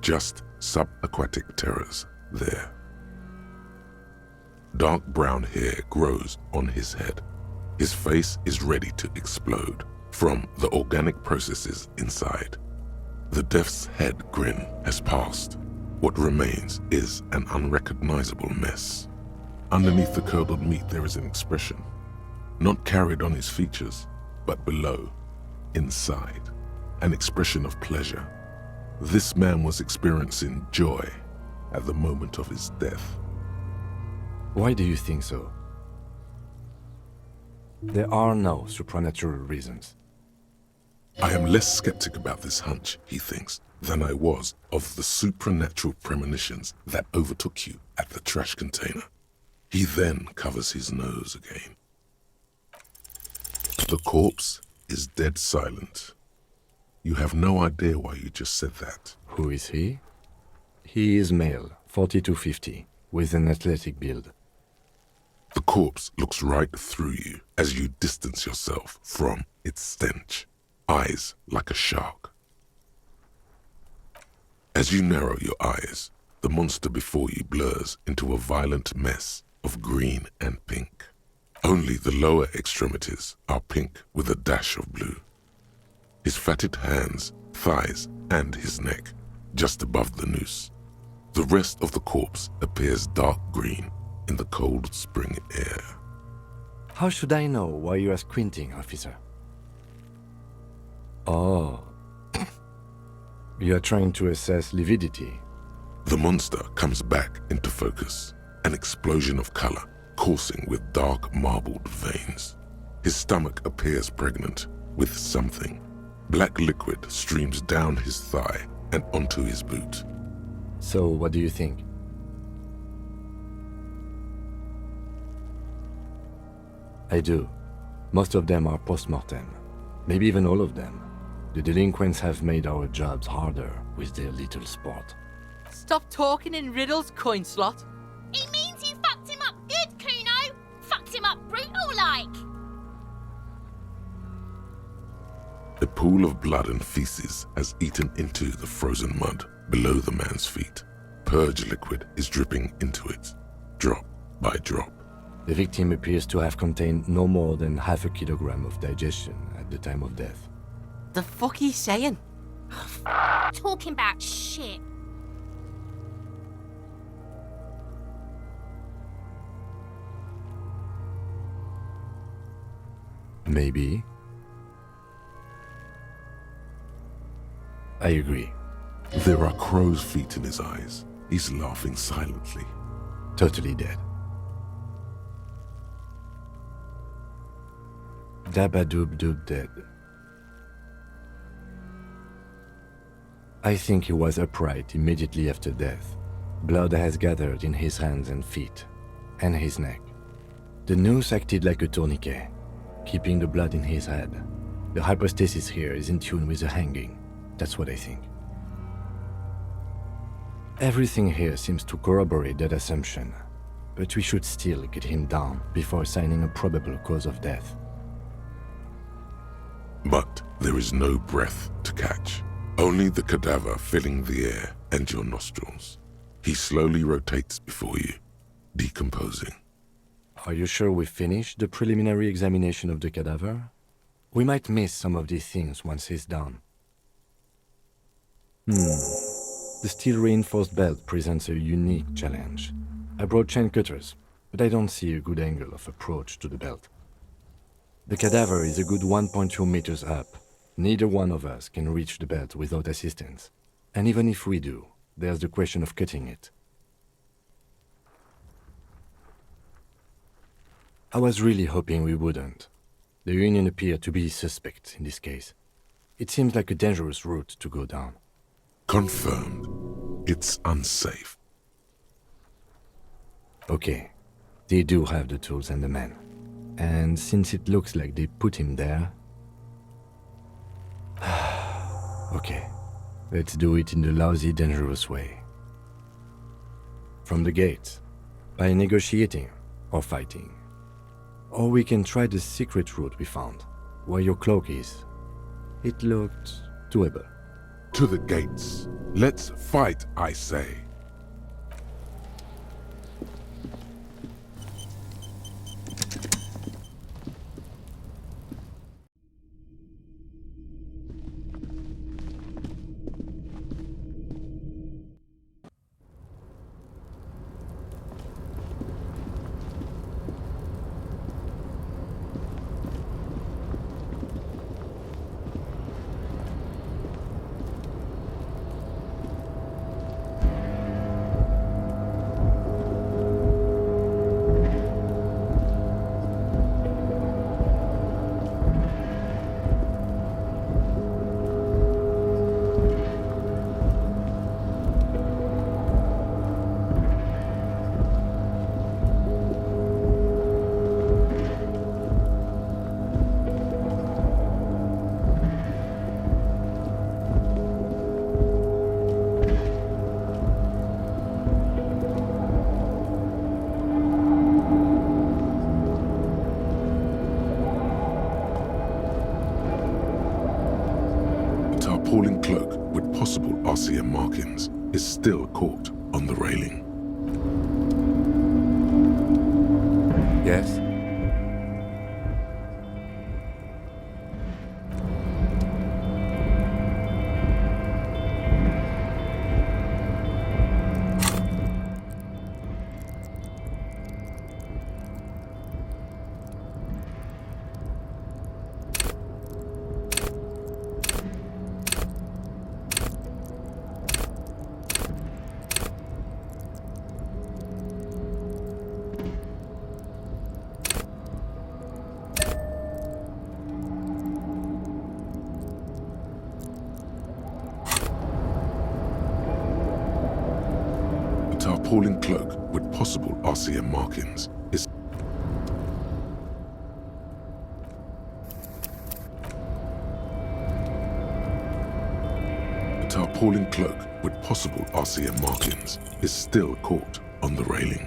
just subaquatic terrors there. Dark brown hair grows on his head. His face is ready to explode from the organic processes inside. The death's head grin has passed. What remains is an unrecognizable mess. Underneath the curdled meat there is an expression, not carried on his features, but below, inside, an expression of pleasure. This man was experiencing joy at the moment of his death. Why do you think so? There are no supernatural reasons. I am less skeptic about this hunch, he thinks, than I was of the supernatural premonitions that overtook you at the trash container. He then covers his nose again. The corpse is dead silent. You have no idea why you just said that. Who is he? He is male, 40 to 50, with an athletic build. The corpse looks right through you as you distance yourself from its stench, eyes like a shark. As you narrow your eyes, the monster before you blurs into a violent mess of green and pink. Only the lower extremities are pink with a dash of blue. His fatted hands, thighs, and his neck, just above the noose. The rest of the corpse appears dark green in the cold spring air. How should I know why you are squinting, officer? Oh. You are trying to assess lividity. The monster comes back into focus, an explosion of color, coursing with dark marbled veins. His stomach appears pregnant with something. Black liquid streams down his thigh and onto his boot. So, what do you think? I do. Most of them are post-mortem. Maybe even all of them. The delinquents have made our jobs harder with their little sport. Stop talking in riddles, coin slot. He means you fucked him up good, Kuno. Fucked him up brutal-like. A pool of blood and feces has eaten into the frozen mud below the man's feet. Purge liquid is dripping into it, drop by drop. The victim appears to have contained no more than half a kilogram of digestion at the time of death. The fuck he's saying? Talking about shit. Maybe. I agree. There are crow's feet in his eyes. He's laughing silently. Totally dead. Dabba-doob-doob dead. I think he was upright immediately after death. Blood has gathered in his hands and feet, and his neck. The noose acted like a tourniquet, keeping the blood in his head. The hypostasis here is in tune with the hanging. That's what I think. Everything here seems to corroborate that assumption, but we should still get him down before assigning a probable cause of death. But there is no breath to catch, only the cadaver filling the air and your nostrils. He slowly rotates before you, decomposing. Are you sure we finished the preliminary examination of the cadaver? We might miss some of these things once he's done. The steel-reinforced belt presents a unique challenge. I brought chain cutters, but I don't see a good angle of approach to the belt. The cadaver is a good 1.2 meters up. Neither one of us can reach the belt without assistance. And even if we do, there's the question of cutting it. I was really hoping we wouldn't. The Union appeared to be suspect in this case. It seems like a dangerous route to go down. Confirmed. It's unsafe. Okay, they do have the tools and the men. And since it looks like they put him there... Okay, let's do it in the lousy, dangerous way. From the gate, by negotiating or fighting. Or we can try the secret route we found, where your cloak is. It looked doable. To the gates. Let's fight, I say. tarpaulin cloak with possible RCM markings is still caught on the railing. Yes? Tarpaulin cloak with possible RCM markings is a tarpaulin cloak with possible RCM markings is still caught on the railing.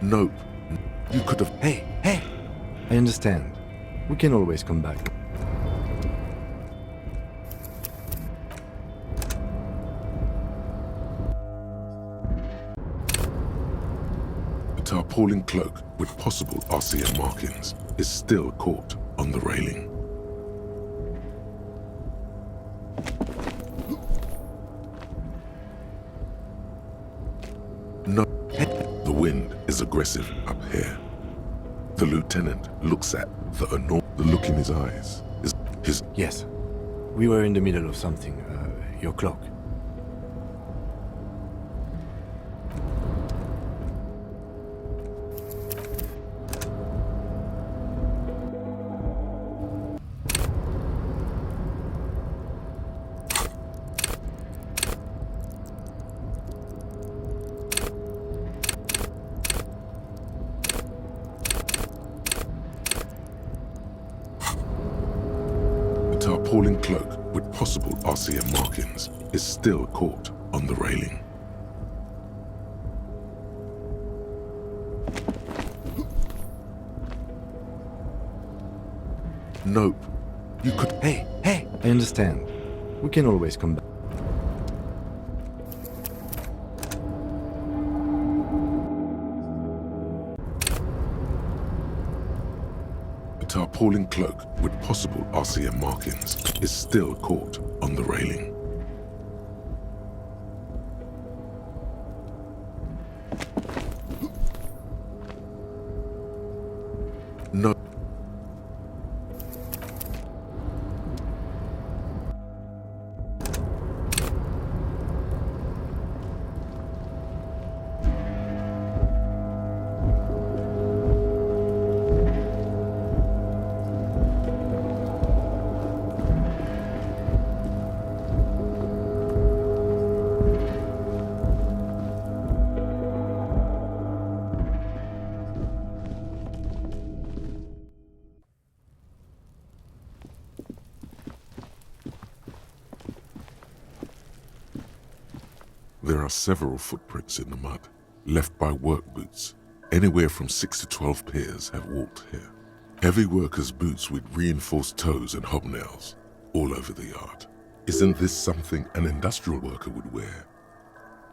Nope. You could have. Hey! I understand. We can always come back. A tarpaulin cloak with possible RCM markings is still caught on the railing. No. The wind is aggressive up here. The lieutenant looks at the look in his eyes is his. Yes. We were in the middle of something. Your clock. Tarpaulin cloak with possible RCM markings is still caught on the railing. Nope. You could. Hey! I understand. We can always come back. Tarpaulin cloak with possible RCM markings is still caught on the railing. No. There are several footprints in the mud, left by work boots. Anywhere from 6 to 12 pairs have walked here. Heavy workers' boots with reinforced toes and hobnails, all over the yard. Isn't this something an industrial worker would wear?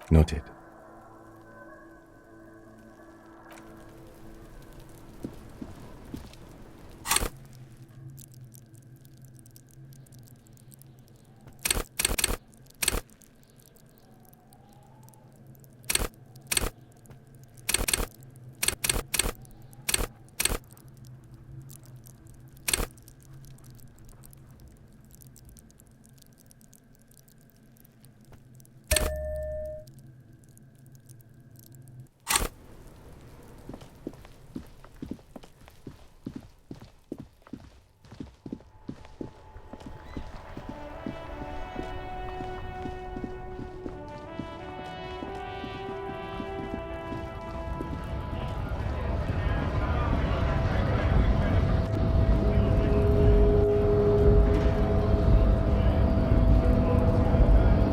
Noted.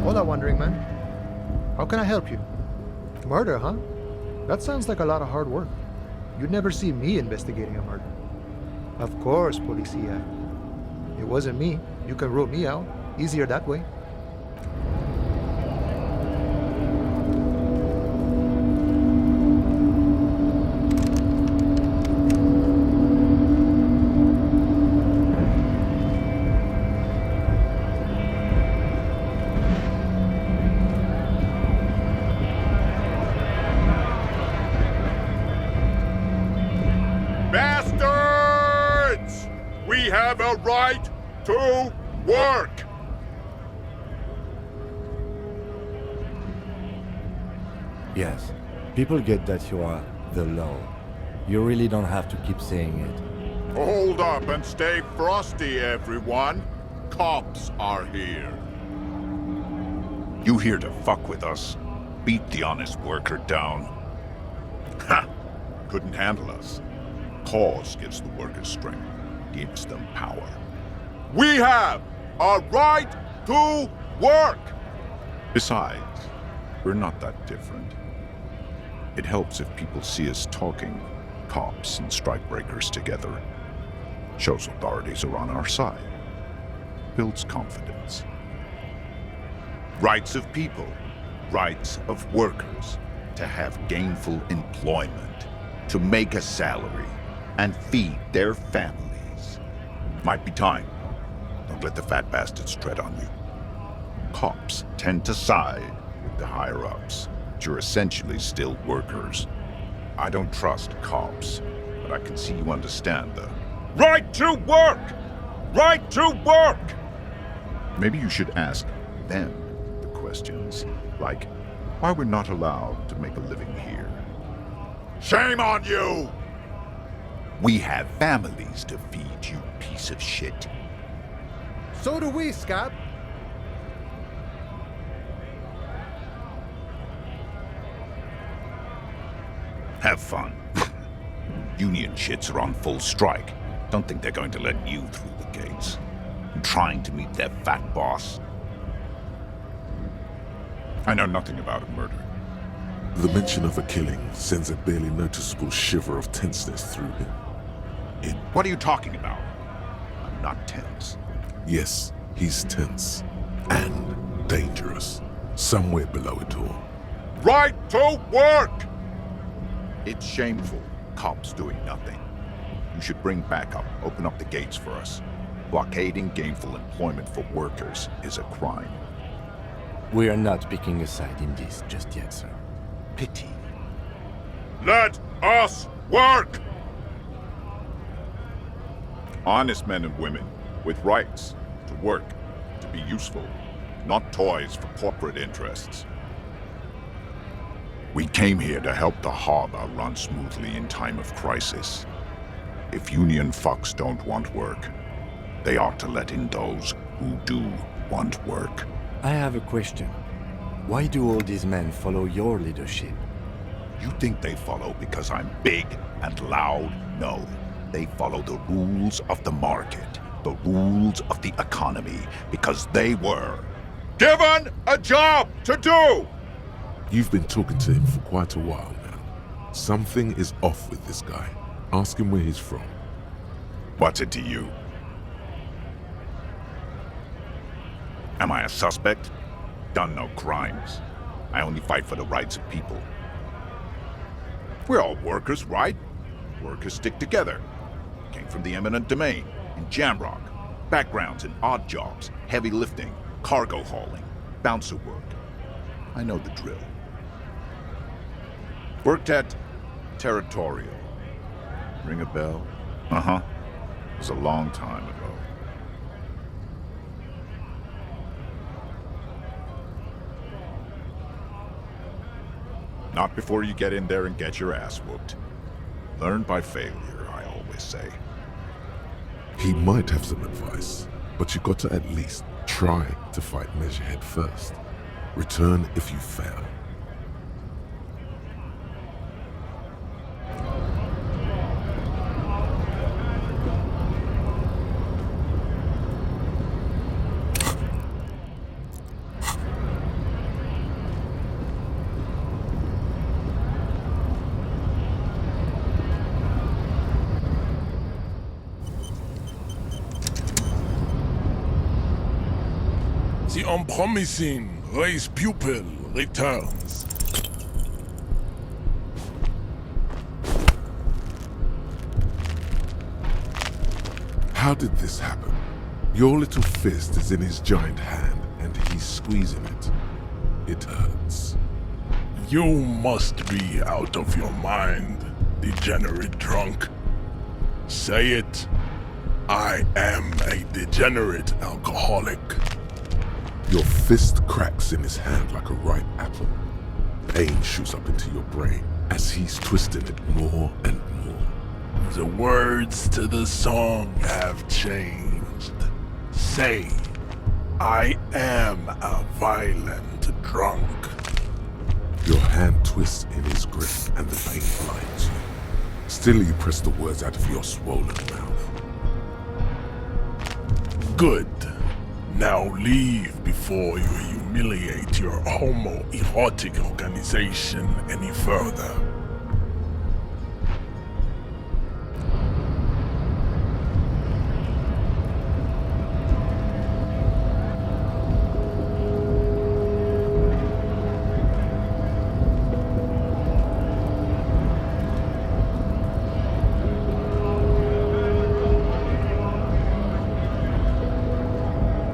Hola, wandering man. How can I help you? Murder, huh? That sounds like a lot of hard work. You'd never see me investigating a murder. Of course, Policia. It wasn't me. You can rule me out. Easier that way. Bastards! We have a right to work! Yes, people get that you are the law. You really don't have to keep saying it. Hold up and stay frosty, everyone. Cops are here. You here to fuck with us? Beat the honest worker down. Ha! Couldn't handle us. Cause gives the workers strength, gives them power. We have a right to work! Besides, we're not that different. It helps if people see us talking, cops and strikebreakers together. Shows authorities are on our side. Builds confidence. Rights of people, rights of workers, to have gainful employment, to make a salary, and feed their families. Might be time. Don't let the fat bastards tread on you. Cops tend to side with the higher-ups, but you're essentially still workers. I don't trust cops, but I can see you understand the Right to work! Right to work! Maybe you should ask them the questions, like why we're not allowed to make a living here. Shame on you! We have families to feed, you piece of shit. So do we, Scab. Have fun. Union shits are on full strike. Don't think they're going to let you through the gates. I'm trying to meet their fat boss. I know nothing about a murder. The mention of a killing sends a barely noticeable shiver of tenseness through him. What are you talking about? I'm not tense. Yes, he's tense. And dangerous. Somewhere below it all. Right to work! It's shameful. Cops doing nothing. You should bring backup. Open up the gates for us. Blockading gainful employment for workers is a crime. We are not picking a side in this just yet, sir. Pity. Let us work! Honest men and women with rights to work, to be useful, not toys for corporate interests. We came here to help the harbor run smoothly in time of crisis. If union fucks don't want work, they ought to let in those who do want work. I have a question. Why do all these men follow your leadership? You think they follow because I'm big and loud? No. They follow the rules of the market, the rules of the economy, because they were given a job to do! You've been talking to him for quite a while now. Something is off with this guy. Ask him where he's from. What's it to you? Am I a suspect? Done no crimes. I only fight for the rights of people. We're all workers, right? Workers stick together. Came from the eminent domain, in Jamrock. Backgrounds in odd jobs, heavy lifting, cargo hauling, bouncer work. I know the drill. Worked at Territorial. Ring a bell? Uh-huh. It was a long time ago. Not before you get in there and get your ass whooped. Learn by failure, I always say. He might have some advice, but you got to at least try to fight Measurehead first. Return if you fail. The unpromising race pupil returns. How did this happen? Your little fist is in his giant hand and he's squeezing it. It hurts. You must be out of your mind, degenerate drunk. Say it. I am a degenerate alcoholic. Your fist cracks in his hand like a ripe apple. Pain shoots up into your brain as he's twisting it more and more. The words to the song have changed. Say, I am a violent drunk. Your hand twists in his grip and the pain blinds you. Still you press the words out of your swollen mouth. Good. Now leave before you humiliate your homoerotic organization any further.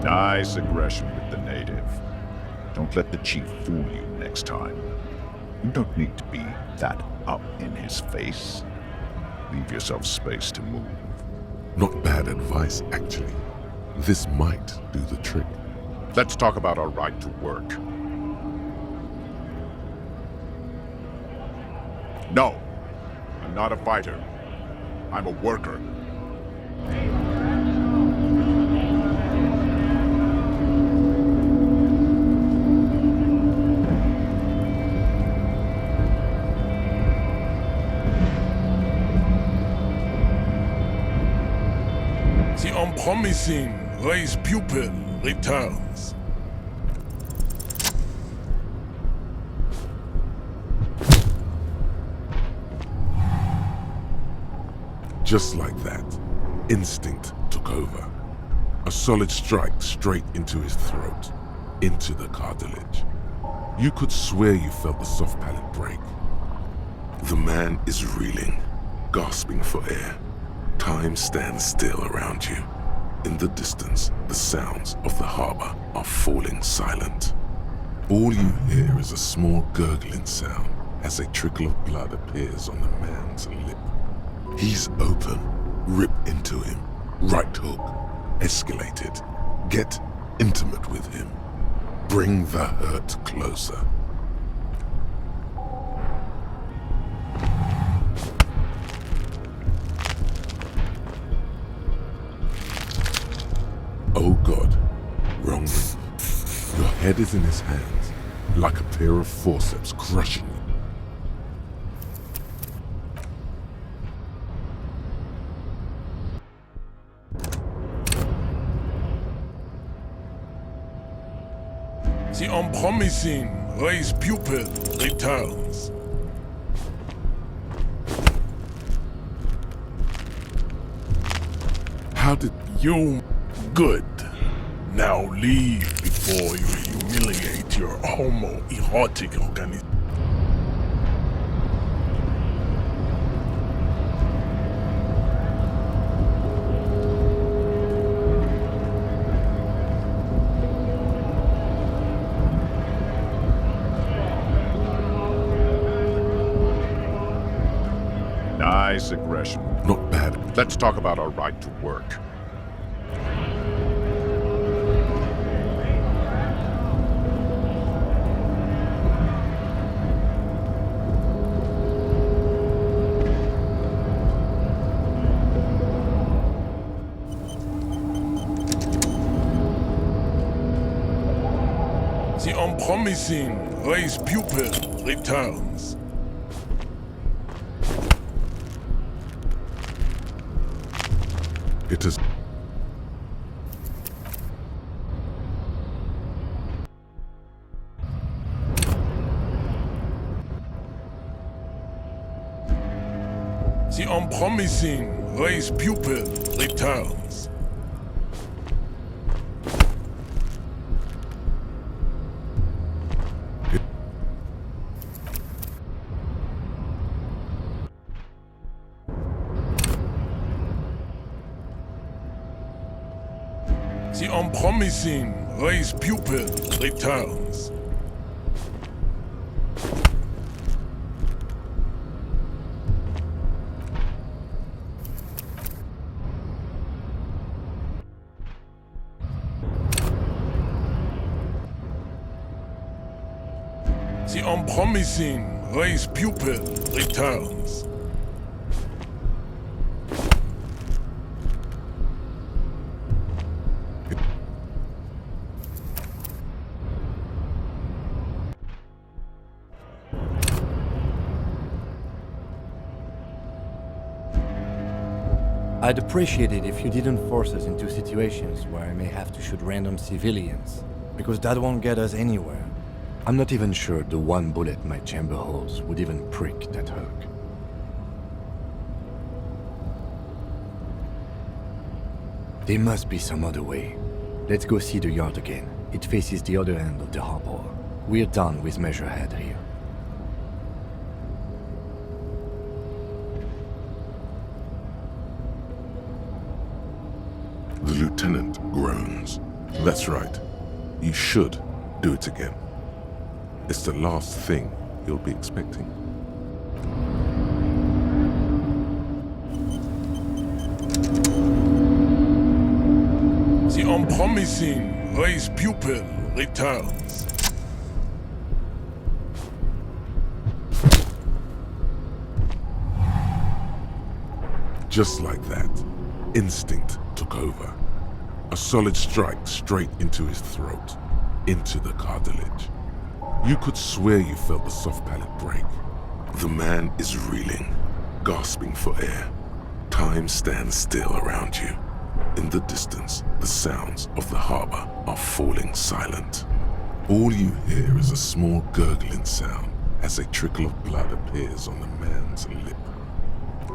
Nice aggression with the native. Don't let the chief fool you next time. You don't need to be that up in his face. Leave yourself space to move. Not bad advice, actually. This might do the trick. Let's talk about our right to work. No, I'm not a fighter. I'm a worker. The unpromising race pupil returns. Just like that, instinct took over. A solid strike straight into his throat, into the cartilage. You could swear you felt the soft palate break. The man is reeling, gasping for air. Time stands still around you. In the distance, the sounds of the harbor are falling silent. All you hear is a small gurgling sound as a trickle of blood appears on the man's lip. He's open. Rip into him. Right hook. Escalate it. Get intimate with him. Bring the hurt closer. Oh God, wrong move. Your head is in his hands, like a pair of forceps crushing you. The unpromising race pupil returns. How did you... Good. Now leave before you humiliate your homoerotic organization. Nice aggression. Not bad. Let's talk about our right to work. The unpromising race pupil returns. It is... The unpromising race pupil returns. The unpromising raised pupil returns. The unpromising raised pupil returns. I'd appreciate it if you didn't force us into situations where I may have to shoot random civilians, because that won't get us anywhere. I'm not even sure the one bullet my chamber holds would even prick that hook. There must be some other way. Let's go see the yard again. It faces the other end of the harbor. We're done with Measurehead here. The lieutenant groans. That's right. You should do it again. It's the last thing he'll be expecting. The unpromising raised pupil returns. Just like that, instinct took over. A solid strike straight into his throat, into the cartilage. You could swear you felt the soft palate break. The man is reeling, gasping for air. Time stands still around you. In the distance, the sounds of the harbor are falling silent. All you hear is a small gurgling sound as a trickle of blood appears on the man's lip.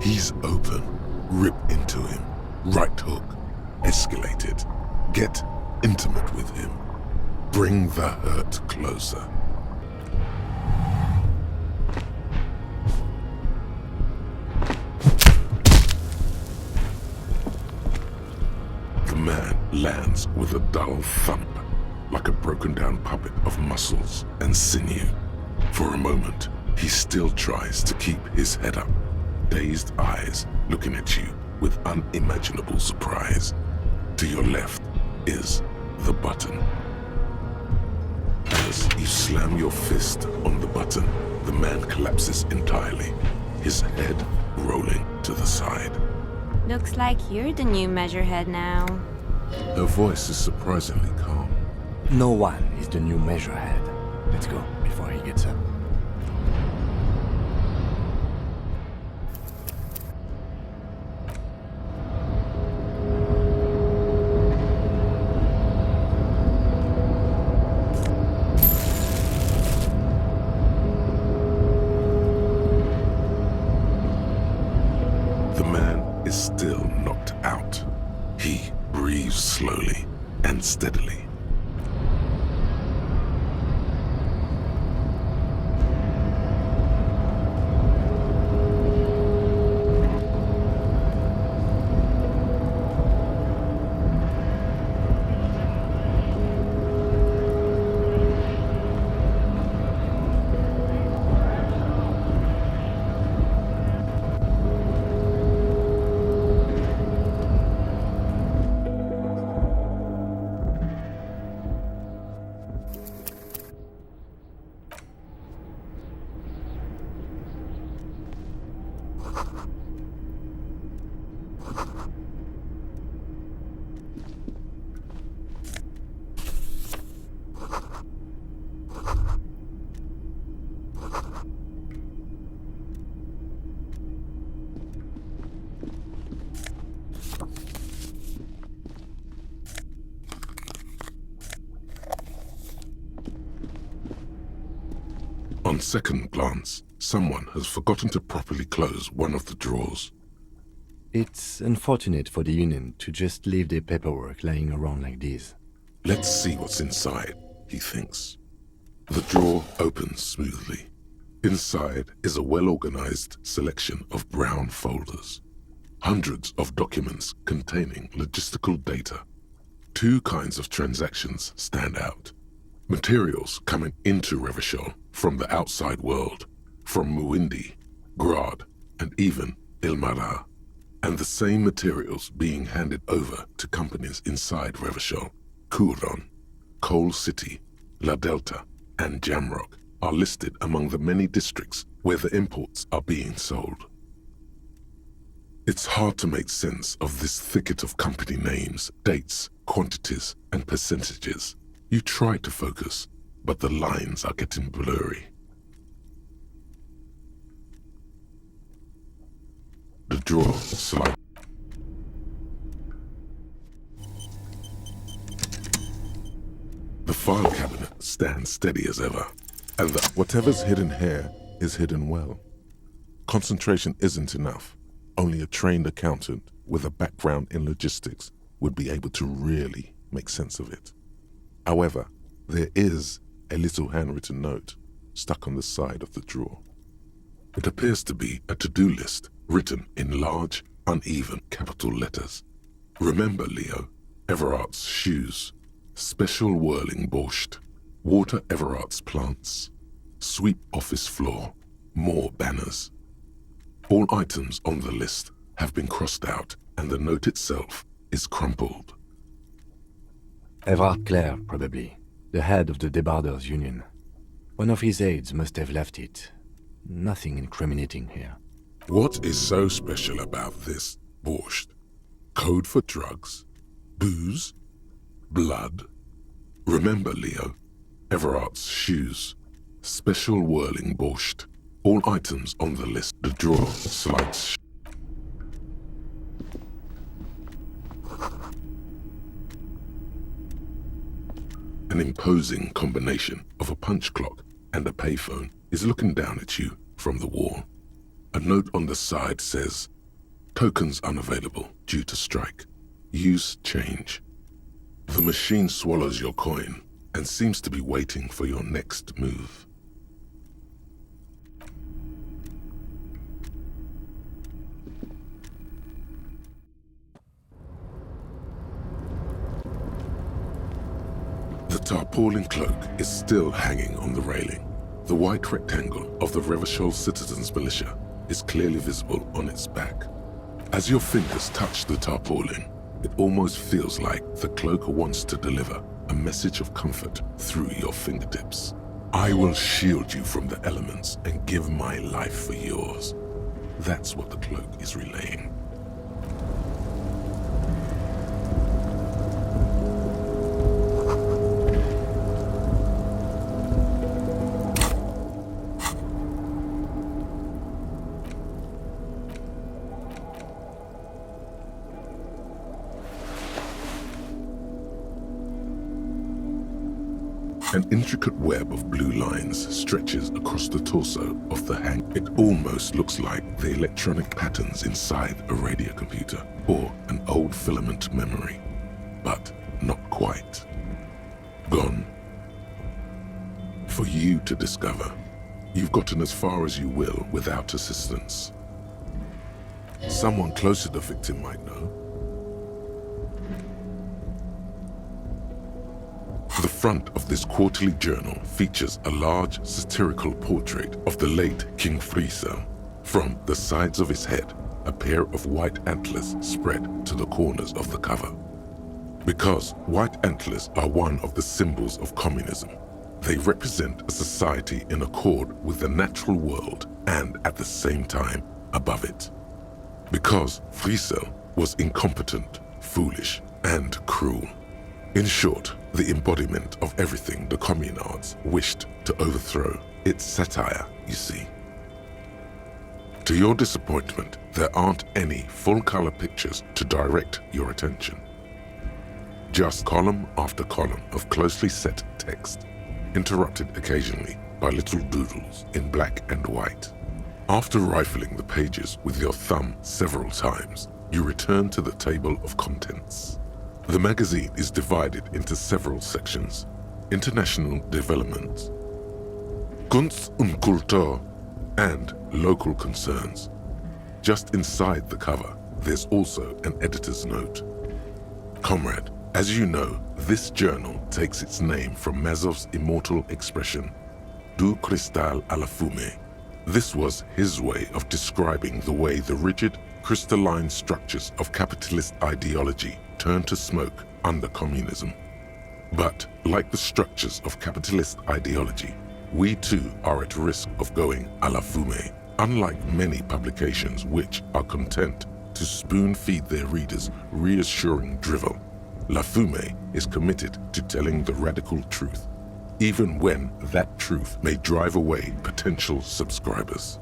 He's open. Rip into him. Right hook. Escalate it. Get intimate with him. Bring the hurt closer. The man lands with a dull thump, like a broken down puppet of muscles and sinew. For a moment, he still tries to keep his head up, dazed eyes looking at you with unimaginable surprise. To your left is the button. As you slam your fist on the button, the man collapses entirely, his head rolling to the side. Looks like you're the new Measurehead now. Her voice is surprisingly calm. No one is the new Measurehead. Let's go before he gets up. The man is still knocked out. He breathes slowly and steadily. On second glance, someone has forgotten to properly close one of the drawers. It's unfortunate for the Union to just leave their paperwork lying around like this. Let's see what's inside, he thinks. The drawer opens smoothly. Inside is a well-organized selection of brown folders. Hundreds of documents containing logistical data. Two kinds of transactions stand out. Materials coming into Revachol from the outside world, from Muindi, Grad, and even Ilmara, and the same materials being handed over to companies inside Revachol. Kuron, Coal City, La Delta, and Jamrock are listed among the many districts where the imports are being sold. It's hard to make sense of this thicket of company names, dates, quantities, and percentages. You try to focus, but the lines are getting blurry. The drawer slides. The file cabinet stands steady as ever, and whatever's hidden here is hidden well. Concentration isn't enough. Only a trained accountant with a background in logistics would be able to really make sense of it. However, there is a little handwritten note stuck on the side of the drawer. It appears to be a to-do list written in large, uneven capital letters. Remember, Leo, Everard's shoes, special whirling borscht, water Everard's plants, sweep office floor, more banners. All items on the list have been crossed out and the note itself is crumpled. Everard Clare, probably, the head of the Debarders Union. One of his aides must have left it. Nothing incriminating here. What is so special about this borscht? Code for drugs? Booze? Blood? Remember, Leo, Everard's shoes, special whirling borscht. All items on the list. The drawer slides. An imposing combination of a punch clock and a payphone is looking down at you from the wall. A note on the side says, "Tokens unavailable due to strike. Use change." The machine swallows your coin and seems to be waiting for your next move. The tarpaulin cloak is still hanging on the railing. The white rectangle of the Revachol Citizens Militia is clearly visible on its back. As your fingers touch the tarpaulin, it almost feels like the cloak wants to deliver a message of comfort through your fingertips. I will shield you from the elements and give my life for yours. That's what the cloak is relaying. An intricate web of blue lines stretches across the torso of the hang. It almost looks like the electronic patterns inside a radio computer or an old filament memory, but not quite. Gone. For you to discover. You've gotten as far as you will without assistance. Someone close to the victim might know. The front of this quarterly journal features a large satirical portrait of the late King Friesel. From the sides of his head, a pair of white antlers spread to the corners of the cover. Because white antlers are one of the symbols of communism, they represent a society in accord with the natural world and at the same time above it. Because Friesel was incompetent, foolish, and cruel. In short, the embodiment of everything the communards wished to overthrow. It's satire, you see. To your disappointment, there aren't any full-color pictures to direct your attention. Just column after column of closely set text, interrupted occasionally by little doodles in black and white. After rifling the pages with your thumb several times, you return to the table of contents. The magazine is divided into several sections. International development, Kunst und Kultur, and local concerns. Just inside the cover, there's also an editor's note. Comrade, As you know, this journal takes its name from Mazov's immortal expression, du cristal à la fumée. This was his way of describing the way the rigid, crystalline structures of capitalist ideology turned to smoke under communism. But, like the structures of capitalist ideology, we too are at risk of going à la fumée, unlike many publications which are content to spoon-feed their readers reassuring drivel. La Fumée is committed to telling the radical truth, even when that truth may drive away potential subscribers.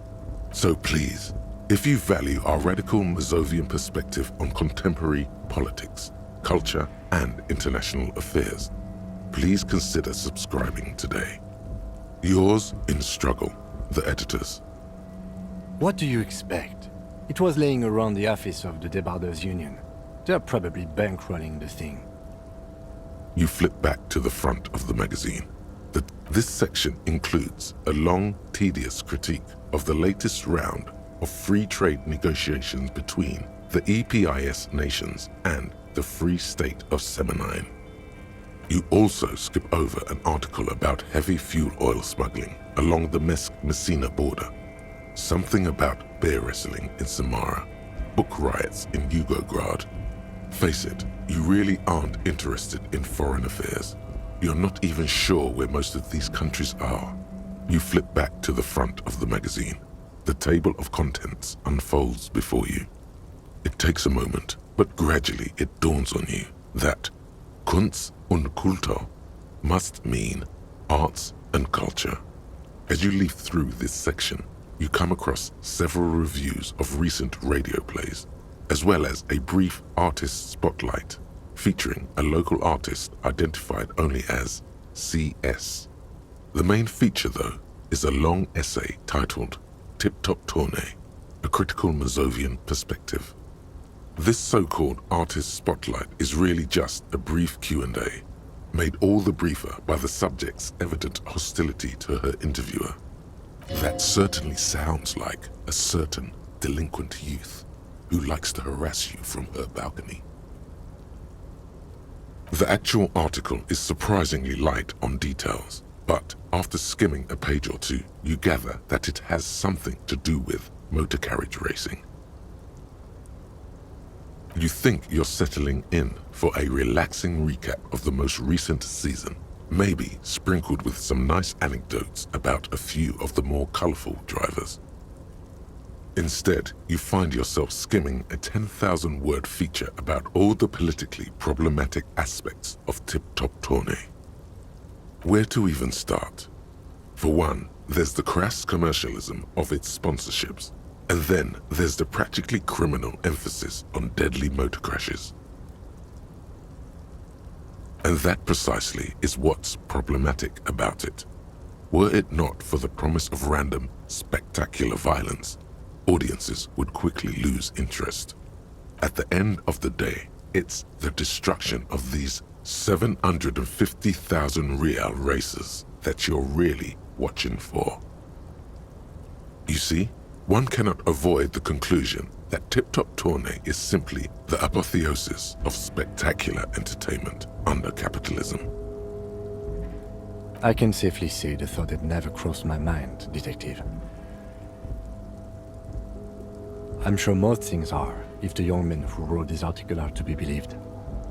So please, if you value our radical Mazovian perspective on contemporary politics, culture, and international affairs, please consider subscribing today. Yours in struggle, the editors. What do you expect? It was laying around the office of the Debarders Union. They're probably bankrolling the thing. You flip back to the front of the magazine. This section includes a long, tedious critique of the latest round of free trade negotiations between the EPIS nations and the Free State of Semenine. You also skip over an article about heavy fuel oil smuggling along the Messina border, something about bear wrestling in Samara, book riots in Yugograd. Face it, you really aren't interested in foreign affairs. You're not even sure where most of these countries are. You flip back to the front of the magazine. The table of contents unfolds before you. It takes a moment, but gradually it dawns on you that Kunst und Kultur must mean arts and culture. As you leaf through this section, you come across several reviews of recent radio plays, as well as a brief artist spotlight featuring a local artist identified only as CS. The main feature, though, is a long essay titled Tip Top Tournée, a critical Mazovian perspective. This so-called artist spotlight is really just a brief Q&A, made all the briefer by the subject's evident hostility to her interviewer. That certainly sounds like a certain delinquent youth who likes to harass you from her balcony. The actual article is surprisingly light on details, but after skimming a page or two, you gather that it has something to do with motor carriage racing. You think you're settling in for a relaxing recap of the most recent season, maybe sprinkled with some nice anecdotes about a few of the more colorful drivers. Instead, you find yourself skimming a 10,000-word feature about all the politically problematic aspects of Tip Top Tournée. Where to even start? For one, there's the crass commercialism of its sponsorships, and then there's the practically criminal emphasis on deadly motor crashes. And that precisely is what's problematic about it. Were it not for the promise of random, spectacular violence, audiences would quickly lose interest. At the end of the day, it's the destruction of these 750,000 real races that you're really watching for. You see, one cannot avoid the conclusion that Tip Top Tournée is simply the apotheosis of spectacular entertainment under capitalism. I can safely say the thought had never crossed my mind, Detective. I'm sure most things are, if the young men who wrote this article are to be believed.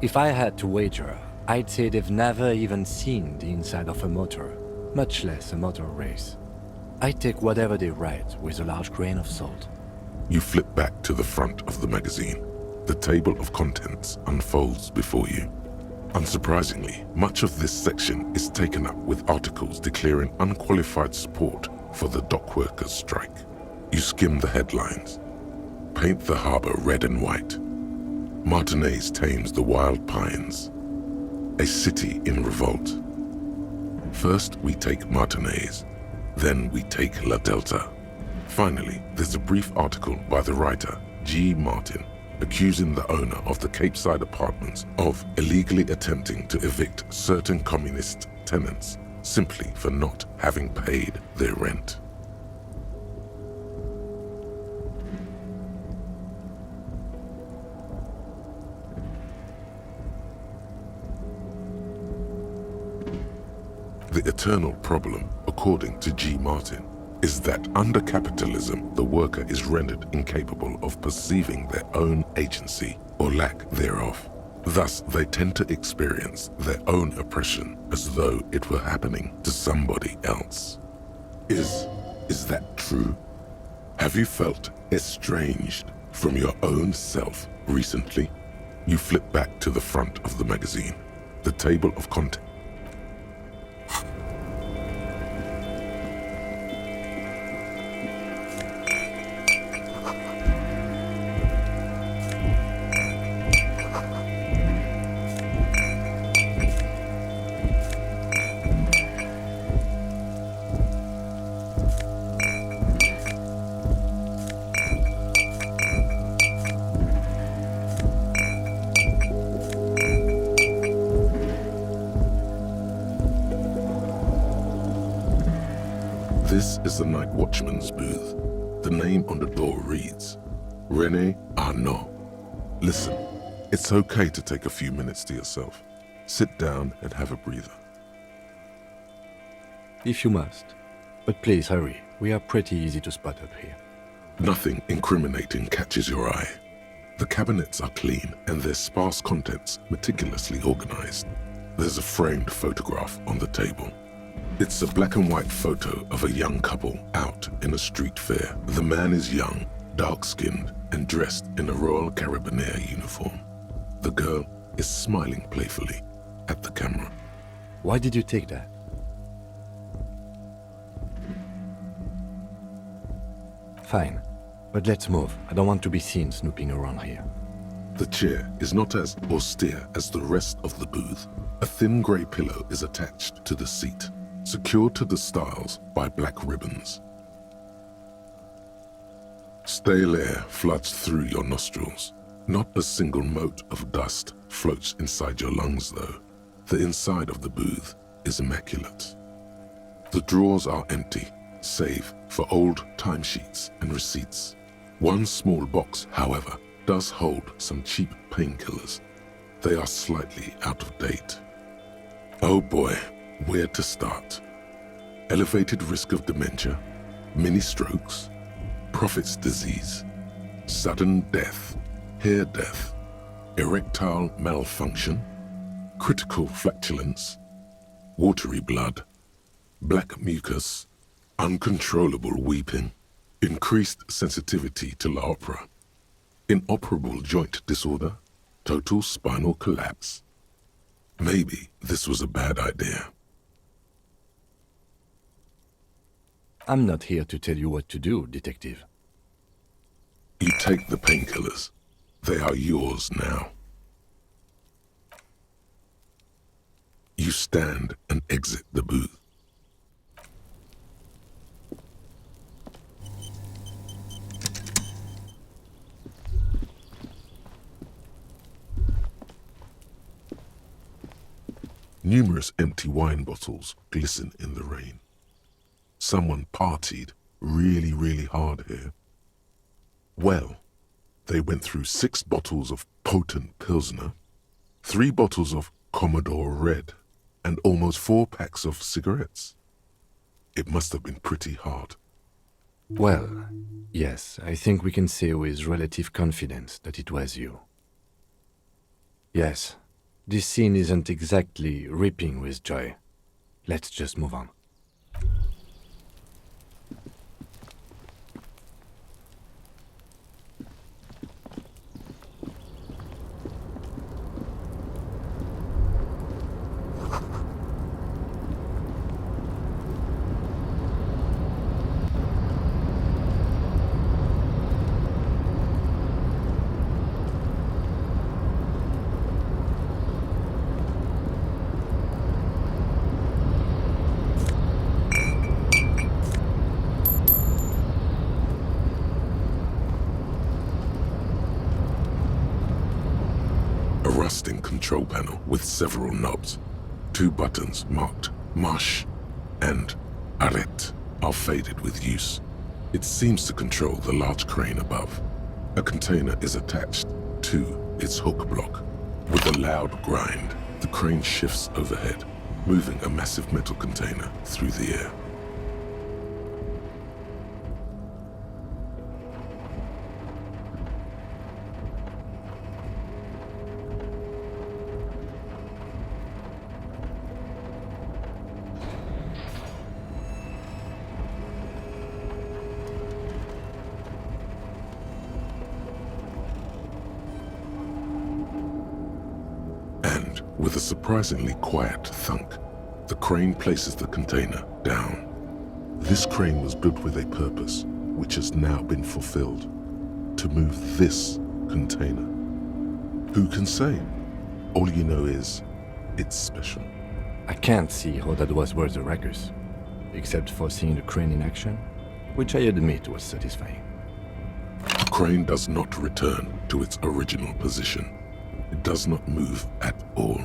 If I had to wager, I'd say they've never even seen the inside of a motor, much less a motor race. I'd take whatever they write with a large grain of salt. You flip back to the front of the magazine. The table of contents unfolds before you. Unsurprisingly, much of this section is taken up with articles declaring unqualified support for the dock workers' strike. You skim the headlines. Paint the harbor red and white. Martinez tames the wild pines. A city in revolt. First we take Martinez, then we take La Delta. Finally, there's a brief article by the writer, G. Martin, accusing the owner of the Capeside apartments of illegally attempting to evict certain communist tenants simply for not having paid their rent. The eternal problem, according to G. Martin, is that under capitalism, the worker is rendered incapable of perceiving their own agency or lack thereof. Thus, they tend to experience their own oppression as though it were happening to somebody else. Is that true? Have you felt estranged from your own self recently? You flip back to the front of the magazine, the table of contents. This is the night watchman's booth. The name on the door reads, René Arnaud. Listen, it's okay to take a few minutes to yourself. Sit down and have a breather. If you must. But please hurry. We are pretty easy to spot up here. Nothing incriminating catches your eye. The cabinets are clean and their sparse contents meticulously organized. There's a framed photograph on the table. It's a black and white photo of a young couple out in a street fair. The man is young, dark-skinned, and dressed in a Royal Carabinieri uniform. The girl is smiling playfully at the camera. Why did you take that? Fine, but let's move. I don't want to be seen snooping around here. The chair is not as austere as the rest of the booth. A thin grey pillow is attached to the seat, secured to the stiles by black ribbons. Stale air floods through your nostrils. Not a single mote of dust floats inside your lungs, though. The inside of the booth is immaculate. The drawers are empty, save for old timesheets and receipts. One small box, however, does hold some cheap painkillers. They are slightly out of date. Oh boy, where to start? Elevated risk of dementia, mini strokes, prophet's disease, sudden death, hair death, erectile malfunction, critical flatulence, watery blood, black mucus, uncontrollable weeping, increased sensitivity to la opera, inoperable joint disorder, total spinal collapse. Maybe this was a bad idea. I'm not here to tell you what to do, Detective. You take the painkillers. They are yours now. You stand and exit the booth. Numerous empty wine bottles glisten in the rain. Someone partied really hard here. Well, they went through 6 bottles of potent Pilsner, 3 bottles of Commodore Red, and almost 4 packs of cigarettes. It must have been pretty hard. Well, yes, I think we can say with relative confidence that it was you. Yes, this scene isn't exactly ripping with joy. Let's just move on. Rusting control panel with several knobs. 2 buttons marked Marche and Arrête are faded with use. It seems to control the large crane above. A container is attached to its hook block. With a loud grind, the crane shifts overhead. moving a massive metal container through the air. And with a surprisingly quiet thunk, the crane places the container down. This crane was built with a purpose, which has now been fulfilled: to move this container. Who can say? All you know is, it's special. I can't see how that was worth the ruckus, except for seeing the crane in action, which I admit was satisfying. The crane does not return to its original position. It does not move at all.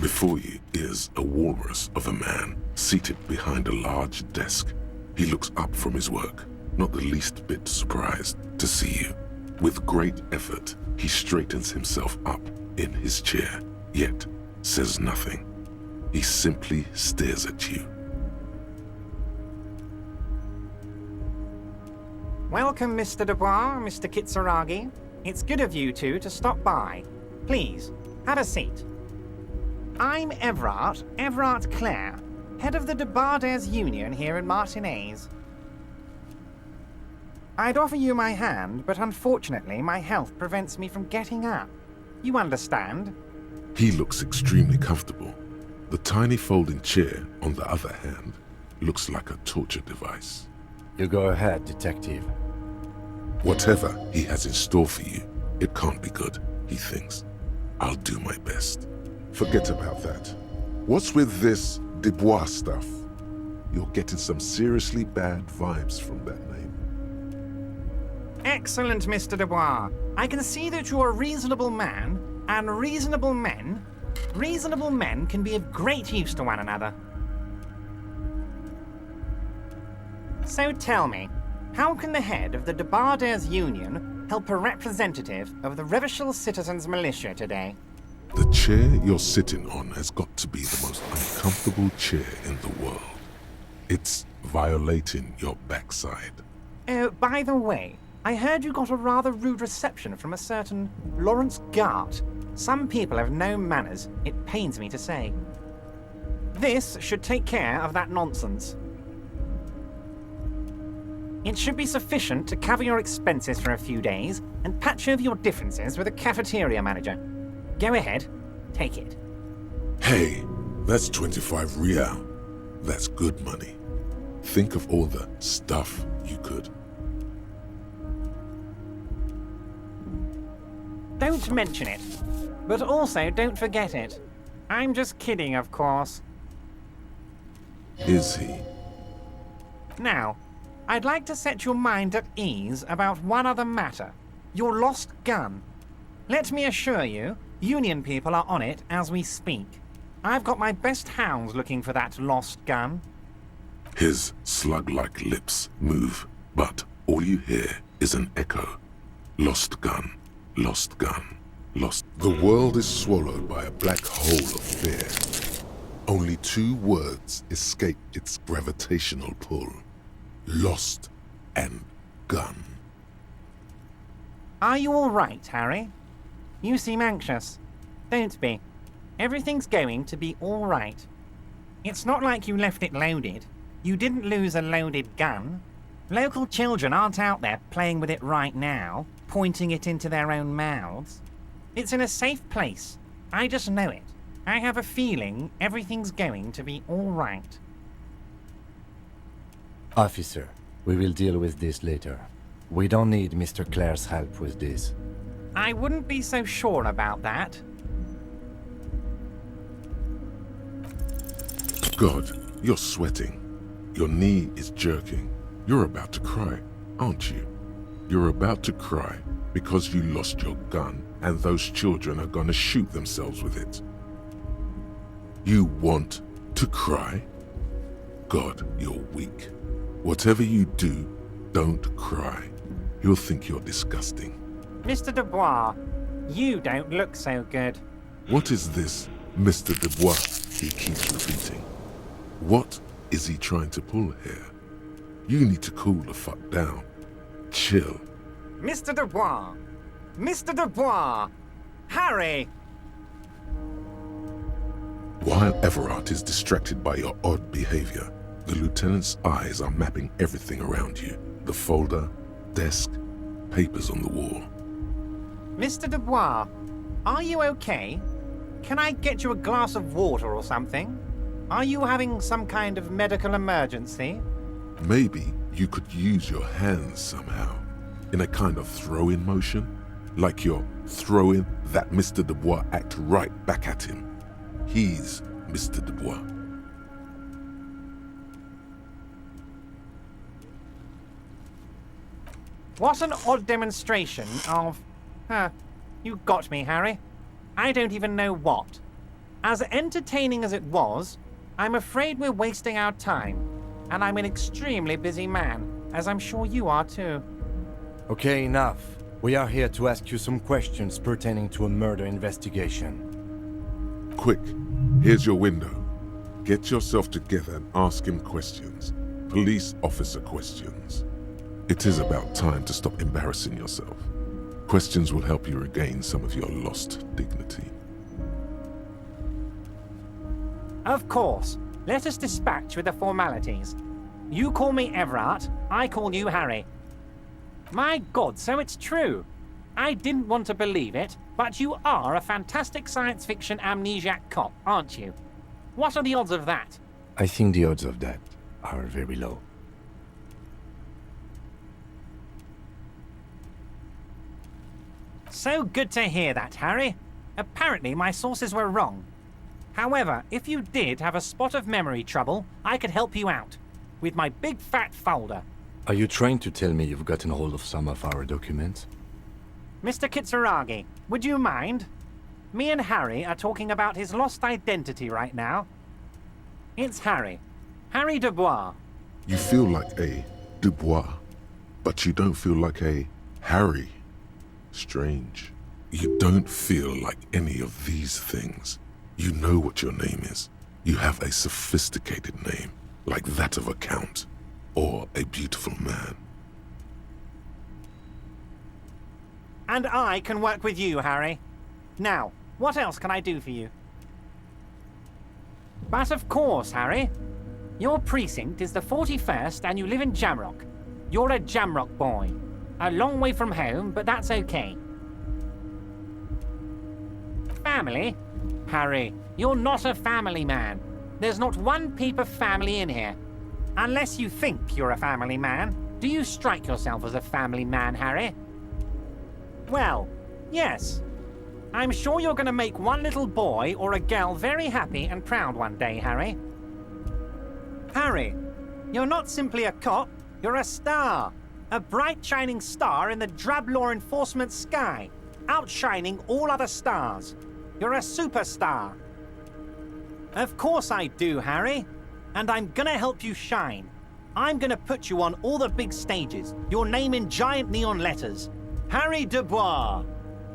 Before you is a walrus of a man seated behind a large desk. He looks up from his work, not the least bit surprised to see you. With great effort, he straightens himself up in his chair, yet says nothing. He simply stares at you. Welcome, Mr. Dubois, Mr. Kitsuragi. It's good of you two to stop by. Please, have a seat. I'm Everard Clare, head of the Debarders Union here in Martinez. I'd offer you my hand, but unfortunately my health prevents me from getting up. You understand? He looks extremely comfortable. The tiny folding chair, on the other hand, looks like a torture device. You go ahead, detective. Whatever he has in store for you, it can't be good, he thinks. I'll do my best. Forget about that. What's with this Dubois stuff? You're getting some seriously bad vibes from that name. Excellent, Mr. Dubois. I can see that you're a reasonable man, and reasonable men can be of great use to one another. So tell me, how can the head of the Debarders Union help a representative of the Revachol Citizens Militia today? The chair you're sitting on has got to be the most uncomfortable chair in the world. It's violating your backside. Oh, by the way, I heard you got a rather rude reception from a certain Lawrence Gart. Some people have no manners, it pains me to say. This should take care of that nonsense. It should be sufficient to cover your expenses for a few days and patch over your differences with the cafeteria manager. Go ahead, take it. Hey, that's 25 real. That's good money. Think of all the stuff you could. Don't mention it, but also don't forget it. I'm just kidding, of course. Is he? Now, I'd like to set your mind at ease about one other matter. Your lost gun. Let me assure you, Union people are on it as we speak. I've got my best hounds looking for that lost gun. His slug-like lips move, but all you hear is an echo. Lost gun, lost gun, lost... The world is swallowed by a black hole of fear. Only 2 words escape its gravitational pull. Lost and gun. Are you all right, Harry? You seem anxious. Don't be. Everything's going to be all right. It's not like you left it loaded. You didn't lose a loaded gun. Local children aren't out there playing with it right now, pointing it into their own mouths. It's in a safe place. I just know it. I have a feeling everything's going to be all right. Officer, we will deal with this later. We don't need Mr. Clare's help with this. I wouldn't be so sure about that. God, you're sweating. Your knee is jerking. You're about to cry, aren't you? You're about to cry because you lost your gun and those children are gonna shoot themselves with it. You want to cry? God, you're weak. Whatever you do, don't cry. He'll think you're disgusting. Mr. Dubois, you don't look so good. What is this, Mr. Dubois, he keeps repeating? What is he trying to pull here? You need to cool the fuck down. Chill. Mr. Dubois! Mr. Dubois! Harry! While Everard is distracted by your odd behavior, the lieutenant's eyes are mapping everything around you. The folder, desk, papers on the wall. Mr. Dubois, are you okay? Can I get you a glass of water or something? Are you having some kind of medical emergency? Maybe you could use your hands somehow, in a kind of throw-in motion, like you're throwing that Mr. Dubois act right back at him. He's Mr. Dubois. What an odd demonstration of... you got me, Harry. I don't even know what. As entertaining as it was, I'm afraid we're wasting our time. And I'm an extremely busy man, as I'm sure you are too. Okay, enough. We are here to ask you some questions pertaining to a murder investigation. Quick, here's your window. Get yourself together and ask him questions. Police officer questions. It is about time to stop embarrassing yourself. Questions will help you regain some of your lost dignity. Of course. Let us dispatch with the formalities. You call me Everard, I call you Harry. My God, so it's true. I didn't want to believe it, but you are a fantastic science fiction amnesiac cop, aren't you? What are the odds of that? I think the odds of that are very low. So good to hear that, Harry. Apparently my sources were wrong. However, if you did have a spot of memory trouble, I could help you out. With my big fat folder. Are you trying to tell me you've gotten hold of some of our documents? Mr. Kitsuragi, would you mind? Me and Harry are talking about his lost identity right now. It's Harry. Harry Dubois. You feel like a Dubois, but you don't feel like a Harry. Strange. You don't feel like any of these things. You know what your name is. You have a sophisticated name, like that of a count, or a beautiful man. And I can work with you, Harry. Now, what else can I do for you? But of course, Harry. Your precinct is the 41st and you live in Jamrock. You're a Jamrock boy. A long way from home, but that's okay. Family? Harry, you're not a family man. There's not one peep of family in here. Unless you think you're a family man. Do you strike yourself as a family man, Harry? Well, yes. I'm sure you're going to make one little boy or a girl very happy and proud one day, Harry. Harry, you're not simply a cop, you're a star. A bright shining star in the drab law enforcement sky, outshining all other stars. You're a superstar. Of course I do, Harry. And I'm gonna help you shine. I'm gonna put you on all the big stages, your name in giant neon letters. Harry Dubois.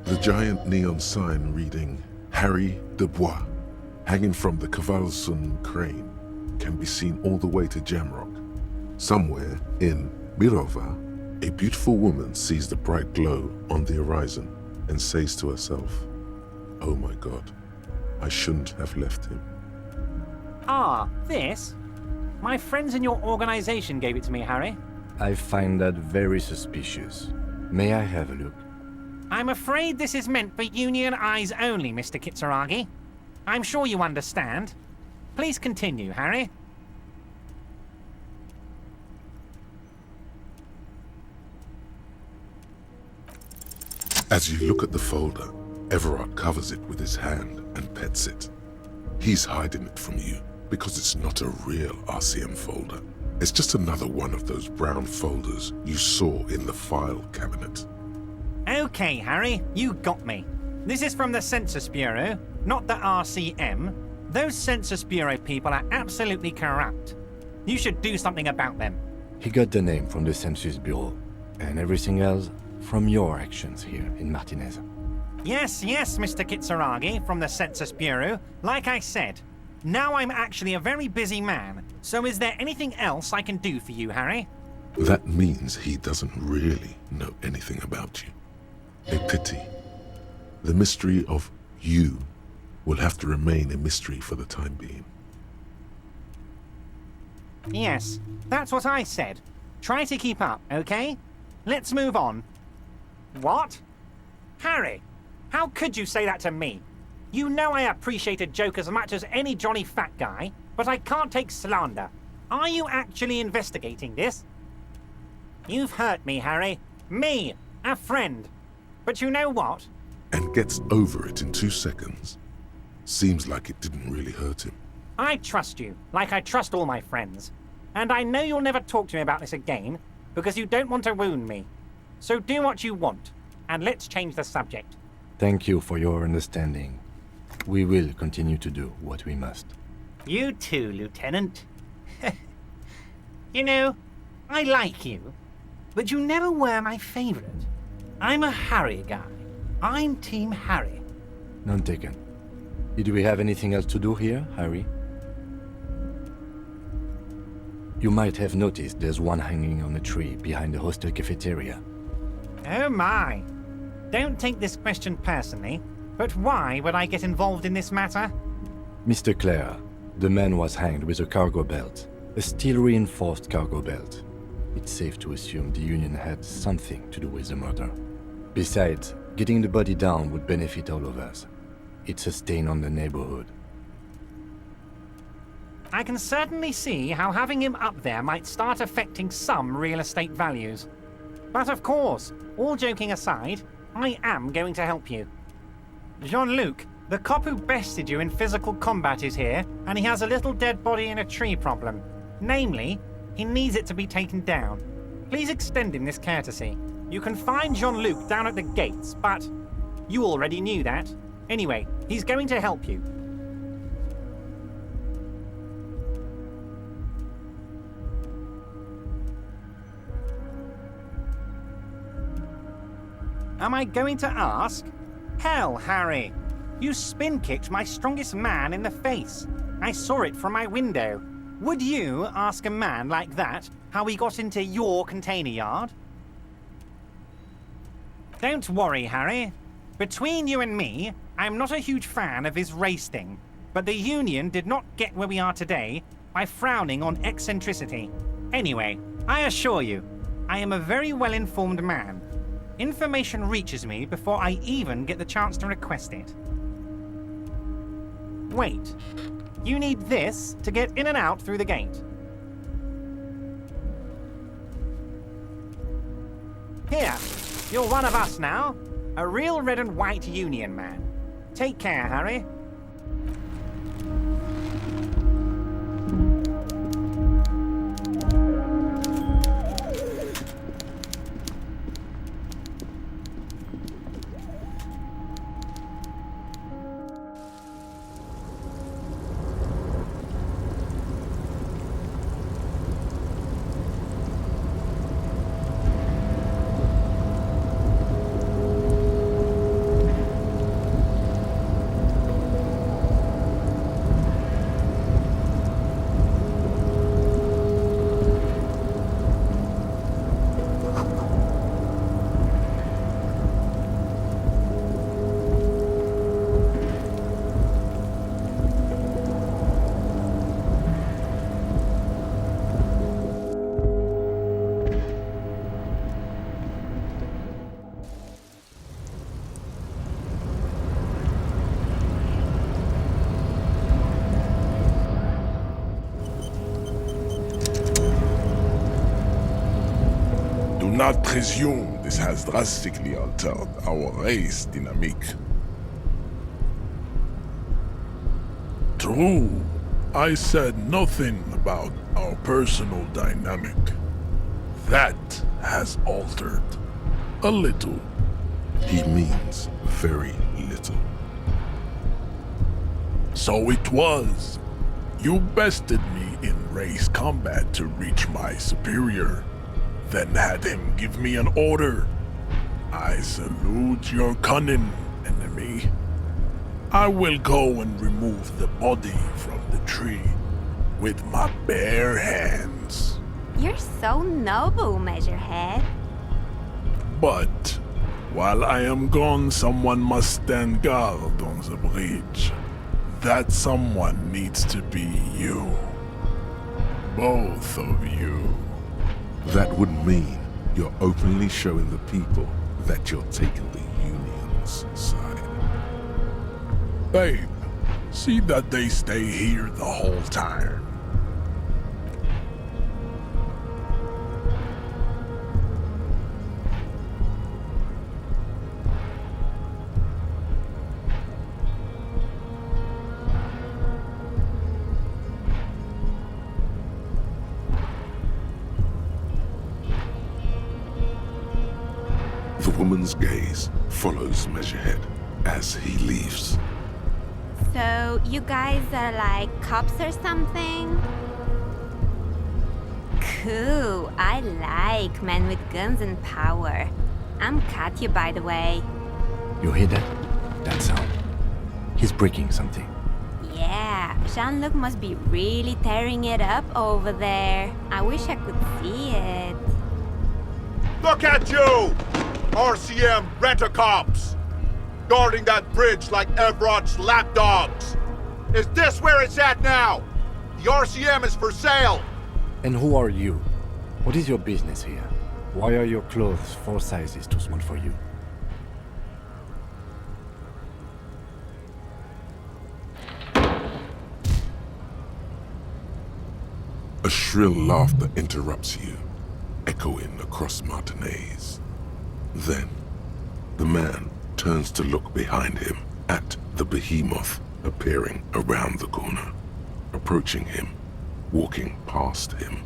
The giant neon sign reading Harry Dubois hanging from the Kavalsun crane, can be seen all the way to Jamrock. Somewhere in Birova, a beautiful woman sees the bright glow on the horizon and says to herself, "Oh my God, I shouldn't have left him." Ah, this? My friends in your organization gave it to me, Harry. I find that very suspicious. May I have a look? I'm afraid this is meant for Union eyes only, Mr. Kitsuragi. I'm sure you understand. Please continue, Harry. As you look at the folder, Everard covers it with his hand and pets it. He's hiding it from you because it's not a real RCM folder. It's just another one of those brown folders you saw in the file cabinet. Okay, Harry, you got me. This is from the Census Bureau, not the RCM. Those Census Bureau people are absolutely corrupt. You should do something about them. He got the name from the Census Bureau, and everything else from your actions here in Martinez. Yes, Mr. Kitsuragi from the Census Bureau. Like I said, now I'm actually a very busy man, so is there anything else I can do for you, Harry? That means he doesn't really know anything about you. A pity. The mystery of you will have to remain a mystery for the time being. Yes, that's what I said. Try to keep up, okay? Let's move on. What? Harry, how could you say that to me? You know I appreciate a joke as much as any jolly fat guy, but I can't take slander. Are you actually investigating this? You've hurt me, Harry. Me, a friend. But you know what? And gets over it in 2 seconds. Seems like it didn't really hurt him. I trust you, like I trust all my friends. And I know you'll never talk to me about this again, because you don't want to wound me. So do what you want, and let's change the subject. Thank you for your understanding. We will continue to do what we must. You too, Lieutenant. You know, I like you, but you never were my favorite. I'm a Harry guy. I'm Team Harry. None taken. Did we have anything else to do here, Harry? You might have noticed there's one hanging on a tree behind the hostel cafeteria. Oh my. Don't take this question personally, but why would I get involved in this matter? Mr. Clare, the man was hanged with a cargo belt, a steel-reinforced cargo belt. It's safe to assume the Union had something to do with the murder. Besides, getting the body down would benefit all of us. It's a stain on the neighborhood. I can certainly see how having him up there might start affecting some real estate values. But of course, all joking aside, I am going to help you. Jean-Luc, the cop who bested you in physical combat is here, and he has a little dead body in a tree problem. Namely, he needs it to be taken down. Please extend him this courtesy. You can find Jean-Luc down at the gates, but you already knew that. Anyway, he's going to help you. Am I going to ask? Hell, Harry. You spin-kicked my strongest man in the face. I saw it from my window. Would you ask a man like that how he got into your container yard? Don't worry, Harry. Between you and me, I'm not a huge fan of his race thing, but the Union did not get where we are today by frowning on eccentricity. Anyway, I assure you, I am a very well-informed man. Information reaches me before I even get the chance to request it. Wait, you need this to get in and out through the gate. Here, you're one of us now. A real red and white Union man. Take care, Harry. not presume this has drastically altered our race dynamique. True, I said nothing about our personal dynamic. That has altered. A little. He means very little. So it was. You bested me in race combat to reach my superior, then had him give me an order. I salute your cunning, enemy. I will go and remove the body from the tree with my bare hands. You're so noble, Measurehead. But while I am gone, someone must stand guard on the bridge. That someone needs to be you. Both of you. That would mean you're openly showing the people that you're taking the Union's side. Babe, see that they stay here the whole time. The woman's gaze follows Measurehead as he leaves. So, you guys are like cops or something? Cool, I like men with guns and power. I'm Katya, by the way. You hear that? That sound. He's breaking something. Yeah, Jean-Luc must be really tearing it up over there. I wish I could see it. Look at you! RCM rent-a-cops! Guarding that bridge like Everott's lapdogs! Is this where it's at now? The RCM is for sale! And who are you? What is your business here? Why are your clothes 4 sizes too small for you? A shrill laughter interrupts you, echoing across Martinez. Then, the man turns to look behind him at the behemoth appearing around the corner, approaching him, walking past him.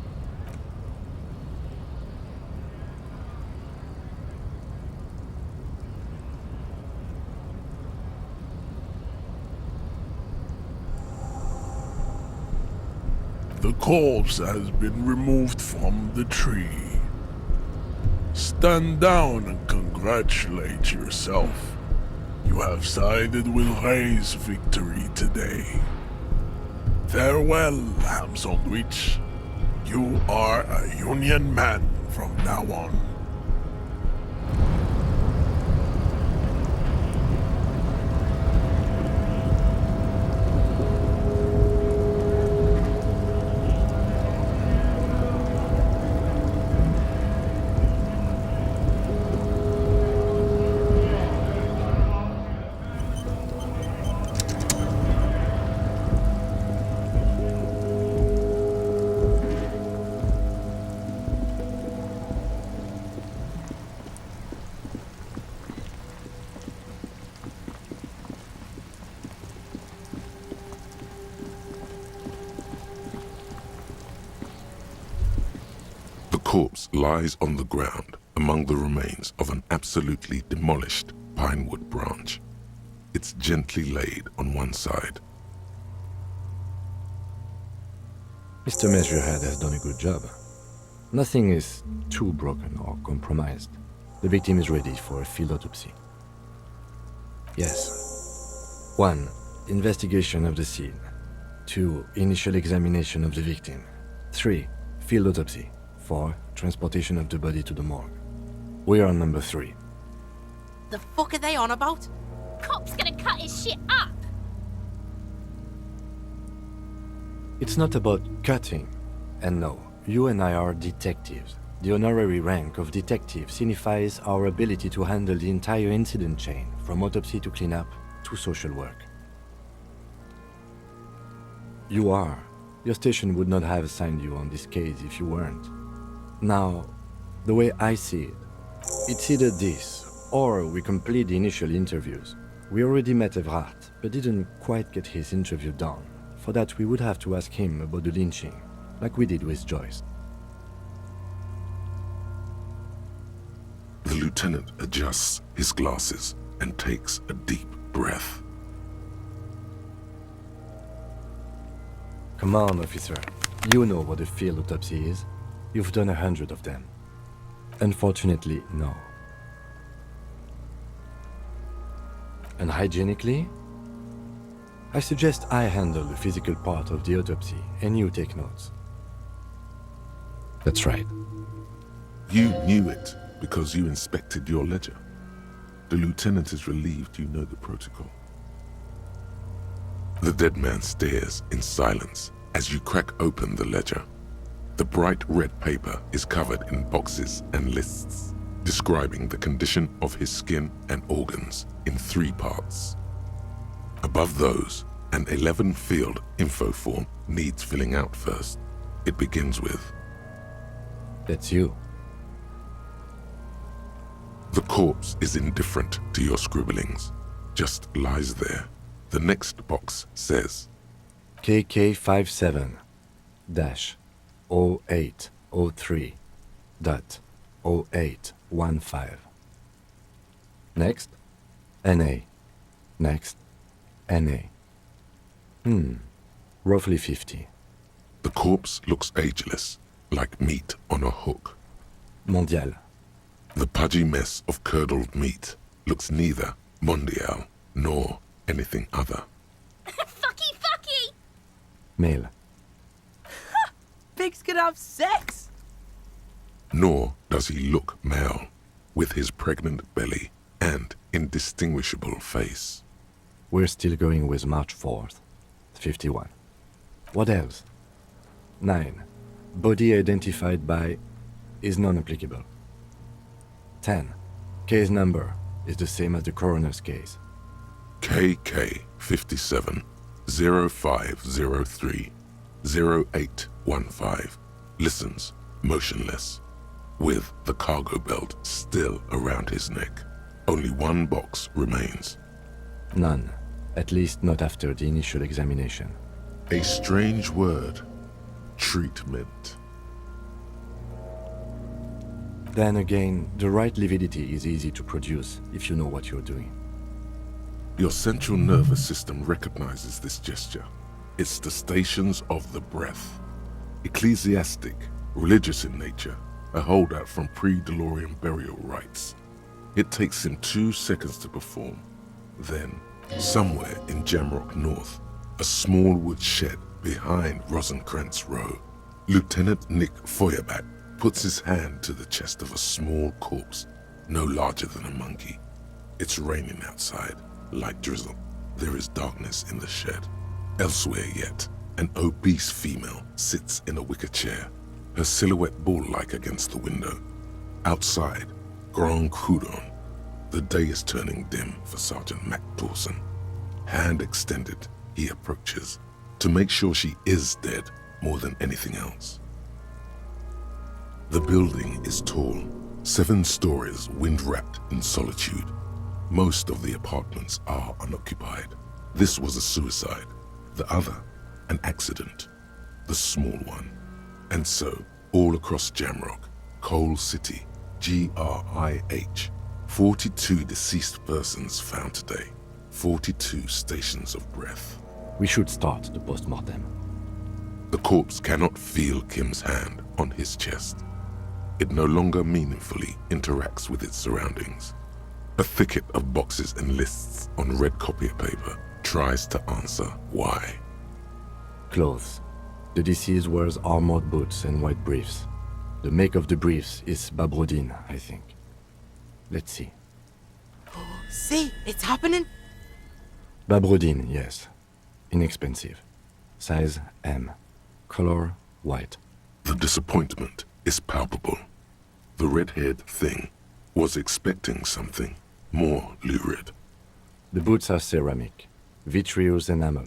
The corpse has been removed from the tree. Stand down and congratulate yourself. You have sided with Ray's victory today. Farewell, ham sandwich. You are a Union man from now on. The corpse lies on the ground among the remains of an absolutely demolished pinewood branch. It's gently laid on one side. Mr. Measurehead has done a good job. Nothing is too broken or compromised. The victim is ready for a field autopsy. Yes. 1. Investigation of the scene. 2. Initial examination of the victim. 3. Field autopsy. 4. Transportation of the body to the morgue. We are on number 3. The fuck are they on about? Cop's gonna cut his shit up! It's not about cutting. And no, you and I are detectives. The honorary rank of detective signifies our ability to handle the entire incident chain, from autopsy to cleanup to social work. You are. Your station would not have assigned you on this case if you weren't. Now, The way I see it, it's either this, or we complete the initial interviews. We already met Evrard, but didn't quite get his interview done. For that, we would have to ask him about the lynching, like we did with Joyce. The lieutenant adjusts his glasses and takes a deep breath. Come on, officer. You know what a field autopsy is. You've done 100 of them. Unfortunately, no. And hygienically? I suggest I handle the physical part of the autopsy and you take notes. That's right. You knew it because you inspected your ledger. The lieutenant is relieved you know the protocol. The dead man stares in silence as you crack open the ledger. The bright red paper is covered in boxes and lists, describing the condition of his skin and organs in 3 parts. Above those, an 11-field info form needs filling out first. It begins with, "That's you." The corpse is indifferent to your scribblings, just lies there. The next box says, KK57-0803.0815. Next, NA. Next, NA. Roughly 50. The corpse looks ageless, like meat on a hook. Mondial. The pudgy mess of curdled meat looks neither mondial nor anything other. Fucky! Male. Pigs can have sex! Nor does he look male, with his pregnant belly and indistinguishable face. We're still going with March 4th. 51. What else? 9. Body identified by is non-applicable. 10. Case number is the same as the coroner's case. KK57 0503 0815 listens motionless, with the cargo belt still around his neck. Only 1 box remains. None, at least not after the initial examination. A strange word. Treatment. Then again, the right lividity is easy to produce if you know what you're doing. Your central nervous system recognizes this gesture. It's the stations of the breath. Ecclesiastic, religious in nature, a holdout from pre-DeLorean burial rites. It takes him 2 seconds to perform. Then, somewhere in Jamrock North, a small wood shed behind Rosenkrantz Row, Lieutenant Nick Feuerbach puts his hand to the chest of a small corpse, no larger than a monkey. It's raining outside, light drizzle. There is darkness in the shed. Elsewhere yet, an obese female sits in a wicker chair, her silhouette bull-like against the window. Outside, Grand Coudon. The day is turning dim for Sergeant Mac Dawson. Hand extended, he approaches, to make sure she is dead more than anything else. The building is tall, 7 stories wind-wrapped in solitude. Most of the apartments are unoccupied. This was a suicide. The other, an accident. The small one. And so, all across Jamrock, Coal City, GRIH, 42 deceased persons found today. 42 stations of breath. We should start the post-mortem. The corpse cannot feel Kim's hand on his chest. It no longer meaningfully interacts with its surroundings. A thicket of boxes and lists on red copier paper tries to answer why. Clothes. The deceased wears armored boots and white briefs. The make of the briefs is Babrodin, I think. Let's see. See, it's happening. Babrodin, yes. Inexpensive. Size M. Color white. The disappointment is palpable. The red-haired thing was expecting something more lurid. The boots are ceramic, vitreous enamel.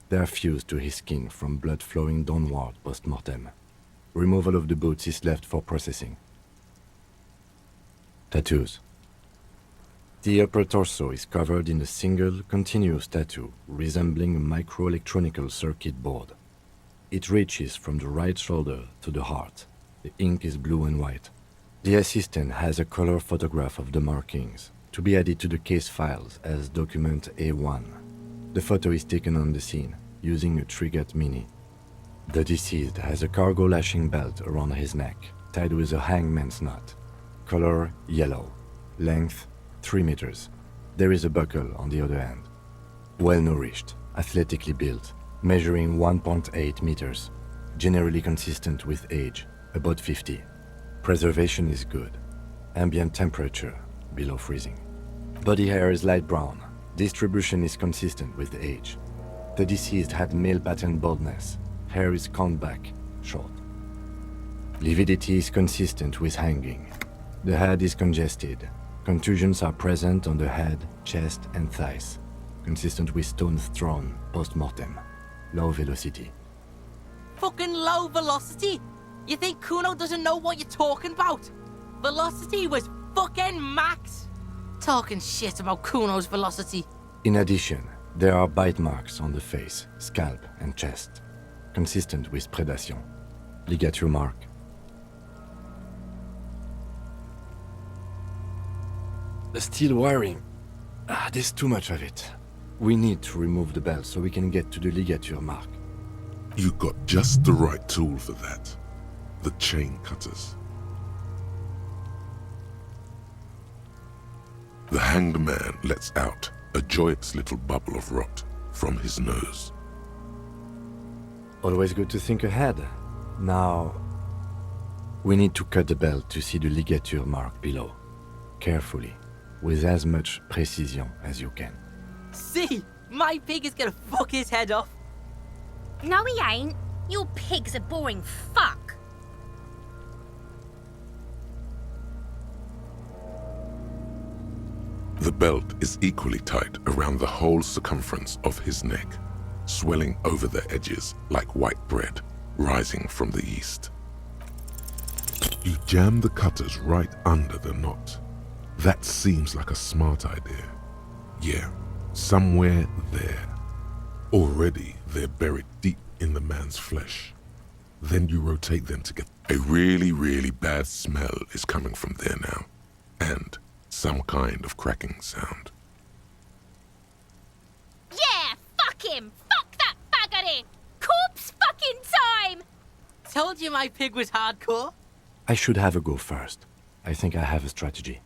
They are fused to his skin from blood flowing downward post-mortem. Removal of the boots is left for processing. Tattoos. The upper torso is covered in a single, continuous tattoo resembling a microelectronical circuit board. It reaches from the right shoulder to the heart. The ink is blue and white. The assistant has a color photograph of the markings to be added to the case files as document A1. The photo is taken on the scene using a Trigat Mini. The deceased has a cargo lashing belt around his neck, tied with a hangman's knot. Color yellow. Length 3 meters. There is a buckle on the other end. Well-nourished, athletically built, measuring 1.8 meters. Generally consistent with age, about 50. Preservation is good. Ambient temperature, below freezing. Body hair is light brown. Distribution is consistent with the age. The deceased had male pattern baldness. Hair is combed back, short. Lividity is consistent with hanging. The head is congested. Contusions are present on the head, chest, and thighs. Consistent with stones thrown post-mortem. Low velocity. Fucking low velocity? You think Kuno doesn't know what you're talking about? Velocity was fucking max. Talking shit about Kuno's velocity. In addition, there are bite marks on the face, scalp, and chest. Consistent with predation. Ligature mark. The steel wiring. There's too much of it. We need to remove the belt so we can get to the ligature mark. You got just the right tool for that. The chain cutters. The hanged man lets out a joyous little bubble of rot from his nose. Always good to think ahead. Now, we need to cut the belt to see the ligature mark below. Carefully, with as much precision as you can. See, my pig is gonna fuck his head off. No, he ain't. Your pig's a boring fuck. The belt is equally tight around the whole circumference of his neck, swelling over the edges like white bread rising from the east. You jam the cutters right under the knot. That seems like a smart idea. Yeah, somewhere there. Already they're buried deep in the man's flesh. Then you rotate them together. A really, really bad smell is coming from there now. And some kind of cracking sound. Yeah, fuck him! Fuck that buggery! Corpse fucking time! Told you my pig was hardcore. I should have a go first. I think I have a strategy.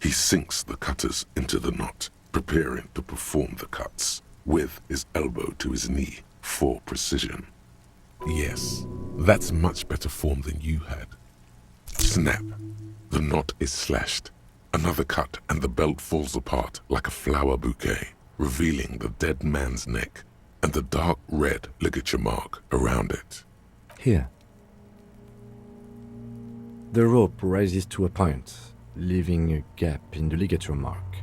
He sinks the cutters into the knot, preparing to perform the cuts, with his elbow to his knee for precision. Yes, that's much better form than you had. Snap. The knot is slashed. Another cut and the belt falls apart like a flower bouquet, revealing the dead man's neck and the dark red ligature mark around it. Here. The rope rises to a point, leaving a gap in the ligature mark.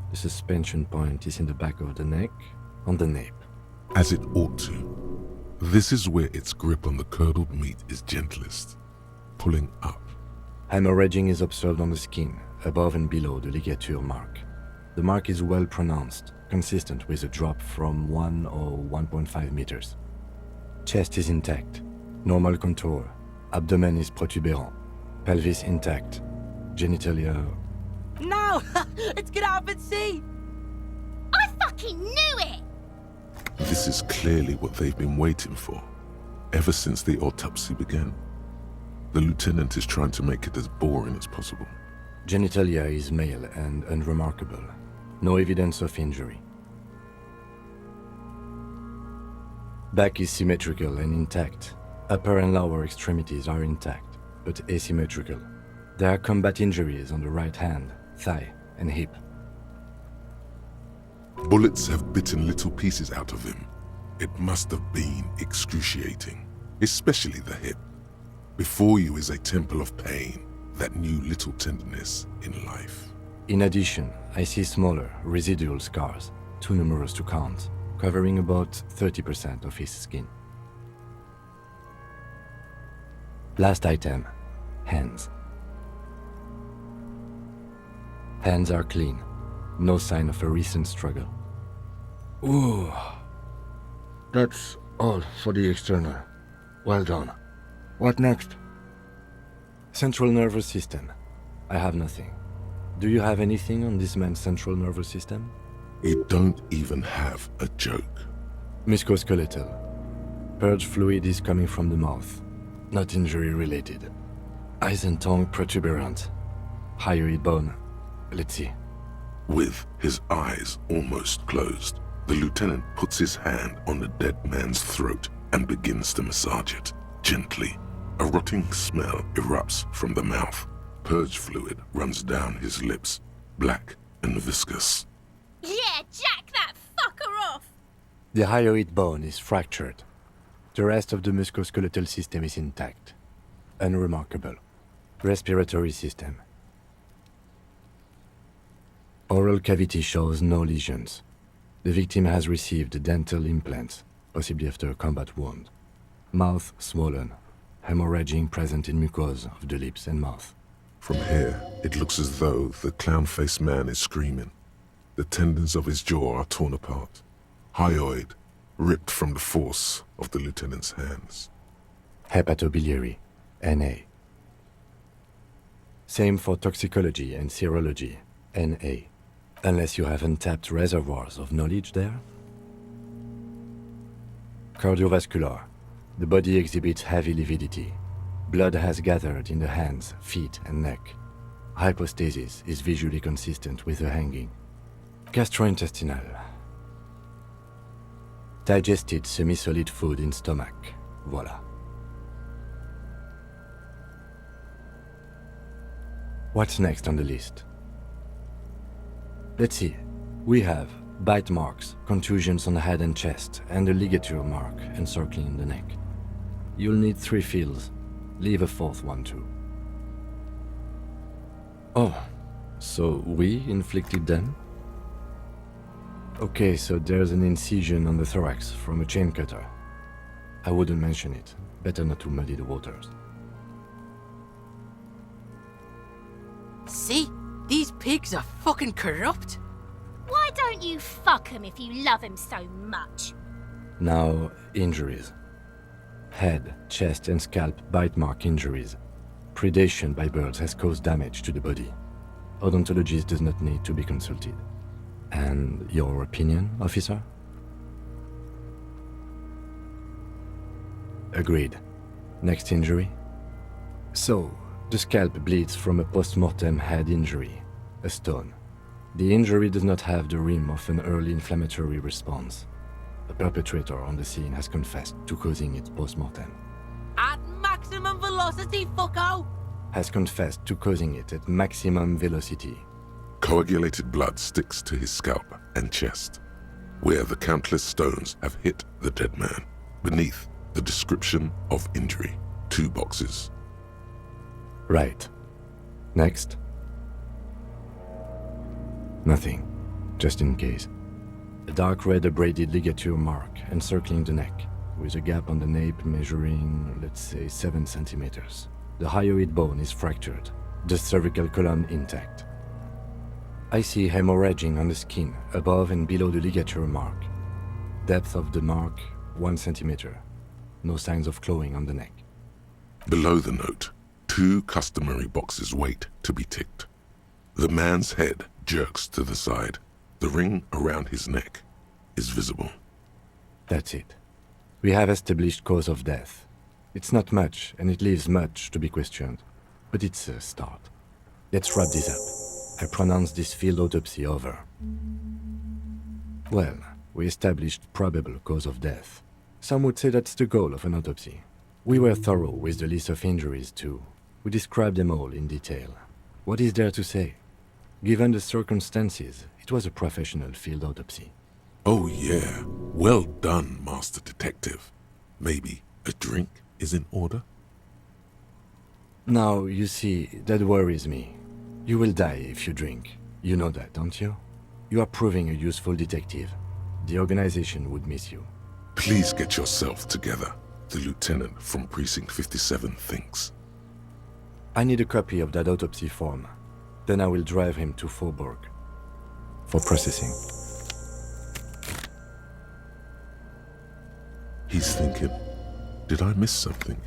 The suspension point is in the back of the neck, on the nape. As it ought to. This is where its grip on the curdled meat is gentlest, pulling up. Hemorrhaging is observed on the skin, above and below the ligature mark. The mark is well pronounced, consistent with a drop from 1 or 1.5 meters. Chest is intact, normal contour. Abdomen is protuberant, pelvis intact, genitalia... No! It's gonna happen, see! I fucking knew it! This is clearly what they've been waiting for, ever since the autopsy began. The lieutenant is trying to make it as boring as possible. Genitalia is male and unremarkable. No evidence of injury. Back is symmetrical and intact. Upper and lower extremities are intact, but asymmetrical. There are combat injuries on the right hand, thigh, and hip. Bullets have bitten little pieces out of him. It must have been excruciating, especially the hip. Before you is a temple of pain that knew little tenderness in life. In addition, I see smaller, residual scars, too numerous to count, covering about 30% of his skin. Last item, hands. Hands are clean. No sign of a recent struggle. Ooh. That's all for the external. Well done. What next? Central nervous system. I have nothing. Do you have anything on this man's central nervous system? You don't even have a joke. Musculoskeletal. Purge fluid is coming from the mouth. Not injury related. Eyes and tongue protuberant. Hyoid bone. Let's see. With his eyes almost closed, the lieutenant puts his hand on the dead man's throat and begins to massage it, gently. A rotting smell erupts from the mouth. Purge fluid runs down his lips, black and viscous. Yeah, jack that fucker off! The hyoid bone is fractured. The rest of the musculoskeletal system is intact. Unremarkable. Respiratory system. Oral cavity shows no lesions. The victim has received dental implants, possibly after a combat wound. Mouth swollen. Hemorrhaging present in mucosa of the lips and mouth. From here, it looks as though the clown-faced man is screaming. The tendons of his jaw are torn apart. Hyoid, ripped from the force of the lieutenant's hands. Hepatobiliary, NA. Same for toxicology and serology, NA. Unless you have untapped reservoirs of knowledge there? Cardiovascular. The body exhibits heavy lividity. Blood has gathered in the hands, feet, and neck. Hypostasis is visually consistent with the hanging. Gastrointestinal. Digested semi-solid food in stomach. Voila. What's next on the list? Let's see. We have bite marks, contusions on the head and chest, and a ligature mark encircling the neck. You'll need 3 fields. Leave a 4th one too. Oh, so we inflicted them? Okay, so there's an incision on the thorax from a chain cutter. I wouldn't mention it. Better not to muddy the waters. See? These pigs are fucking corrupt. Why don't you fuck him if you love him so much? Now, injuries. Head, chest and scalp bite mark injuries. Predation by birds has caused damage to the body. Odontologist does not need to be consulted. And your opinion, officer? Agreed. Next injury? So, the scalp bleeds from a post-mortem head injury, a stone. The injury does not have the rim of an early inflammatory response. The perpetrator on the scene has confessed to causing it post-mortem. At maximum velocity, fucko! Has confessed to causing it at maximum velocity. Coagulated blood sticks to his scalp and chest, where the countless stones have hit the dead man. Beneath, the description of injury. 2 boxes. Right. Next. Nothing. Just in case. A dark red abraded ligature mark encircling the neck, with a gap on the nape measuring, let's say, 7 centimeters. The hyoid bone is fractured, the cervical column intact. I see hemorrhaging on the skin, above and below the ligature mark. Depth of the mark, 1 centimeter. No signs of clawing on the neck. Below the note, 2 customary boxes wait to be ticked. The man's head jerks to the side. The ring around his neck is visible. That's it. We have established cause of death. It's not much, and it leaves much to be questioned. But it's a start. Let's wrap this up. I pronounce this field autopsy over. Well, we established probable cause of death. Some would say that's the goal of an autopsy. We were thorough with the list of injuries, too. We described them all in detail. What is there to say? Given the circumstances, it was a professional field autopsy. Oh yeah, well done, Master Detective. Maybe a drink is in order? Now, you see, that worries me. You will die if you drink. You know that, don't you? You are proving a useful detective. The organization would miss you. Please get yourself together. The lieutenant from Precinct 57 thinks. I need a copy of that autopsy form. Then I will drive him to Faubourg for processing. He's thinking, did I miss something?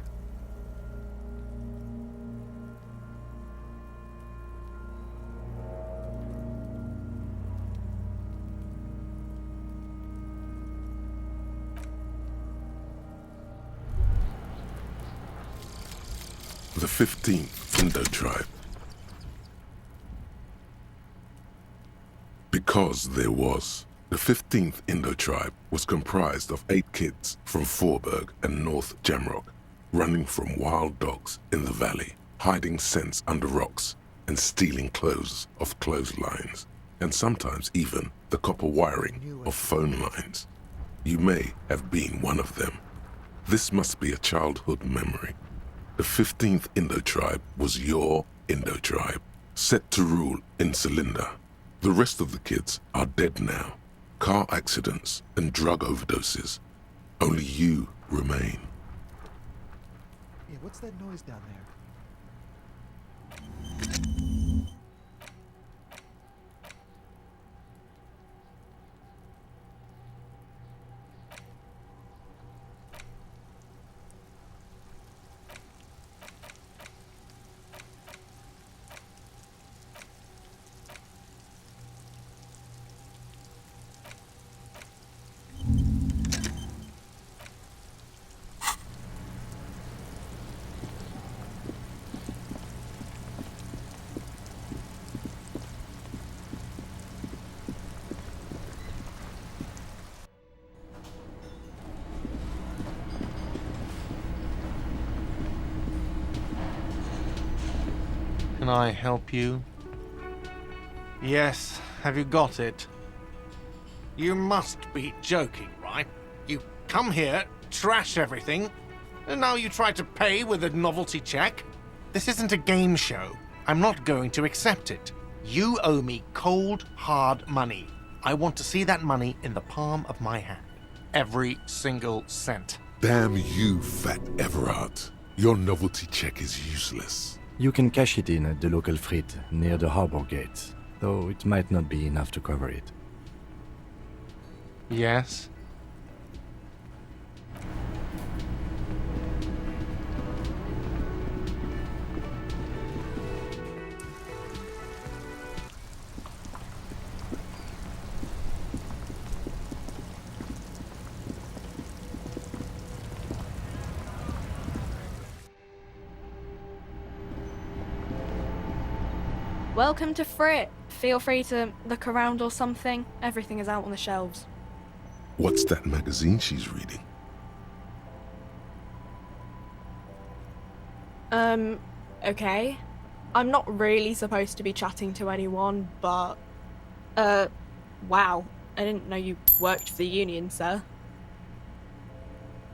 The 15th Indo tribe. Because there was. The 15th Indo tribe was comprised of 8 kids from Faubourg and North Jamrock, running from wild dogs in the valley, hiding scents under rocks, and stealing clothes off clotheslines, and sometimes even the copper wiring of phone lines. You may have been one of them. This must be a childhood memory. The 15th Indo tribe was your Indo tribe, set to rule in Celinda. The rest of the kids are dead now. Car accidents and drug overdoses. Only you remain. Yeah, what's that noise down there? Can I help you? Yes, have you got it? You must be joking, right? You come here, trash everything, and now you try to pay with a novelty check? This isn't a game show. I'm not going to accept it. You owe me cold, hard money. I want to see that money in the palm of my hand. Every single cent. Damn you, Fat Everard. Your novelty check is useless. You can cash it in at the local frit near the harbor gates, though it might not be enough to cover it. Yes? Welcome to Frit. Feel free to look around or something. Everything is out on the shelves. What's that magazine she's reading? Okay. I'm not really supposed to be chatting to anyone, but... wow. I didn't know you worked for the union, sir.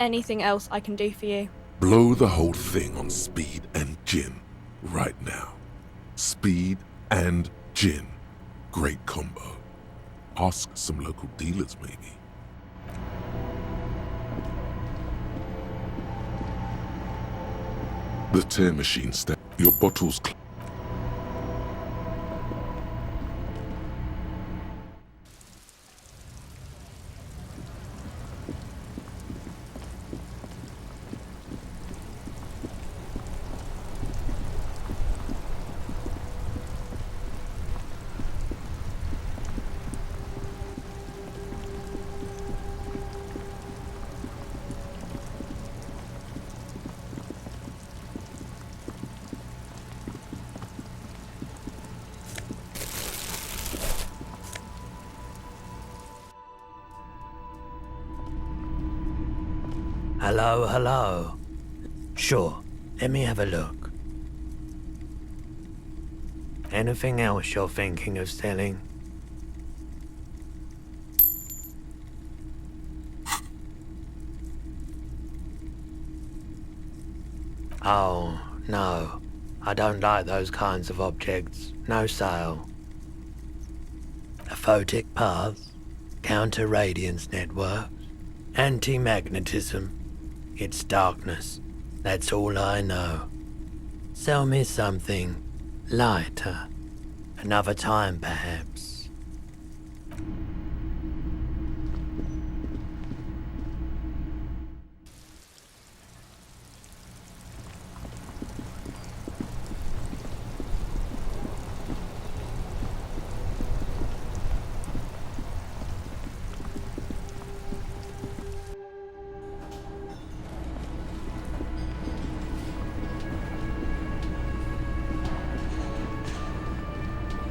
Anything else I can do for you? Blow the whole thing on speed and gin right now. Speed and gin. Great combo. Ask some local dealers, maybe. The tear machine stand. Your bottles. Hello, hello. Sure, let me have a look. Anything else you're thinking of selling? Oh, no. I don't like those kinds of objects. No sale. A photic paths, counter-radiance networks, anti-magnetism. It's darkness. That's all I know. Sell me something lighter. Another time, perhaps.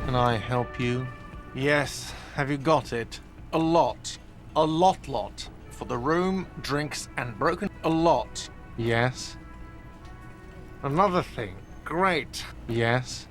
Can I help you? Yes, have you got it? A lot. A lot. For the room, drinks, and broken. A lot. Yes. Another thing. Great. Yes.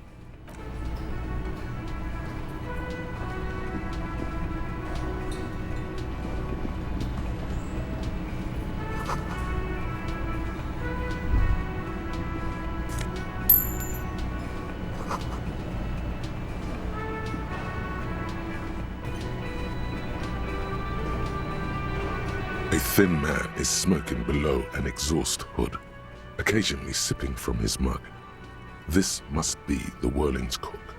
A thin man is smoking below an exhaust hood, occasionally sipping from his mug. This must be the Whirling's cook.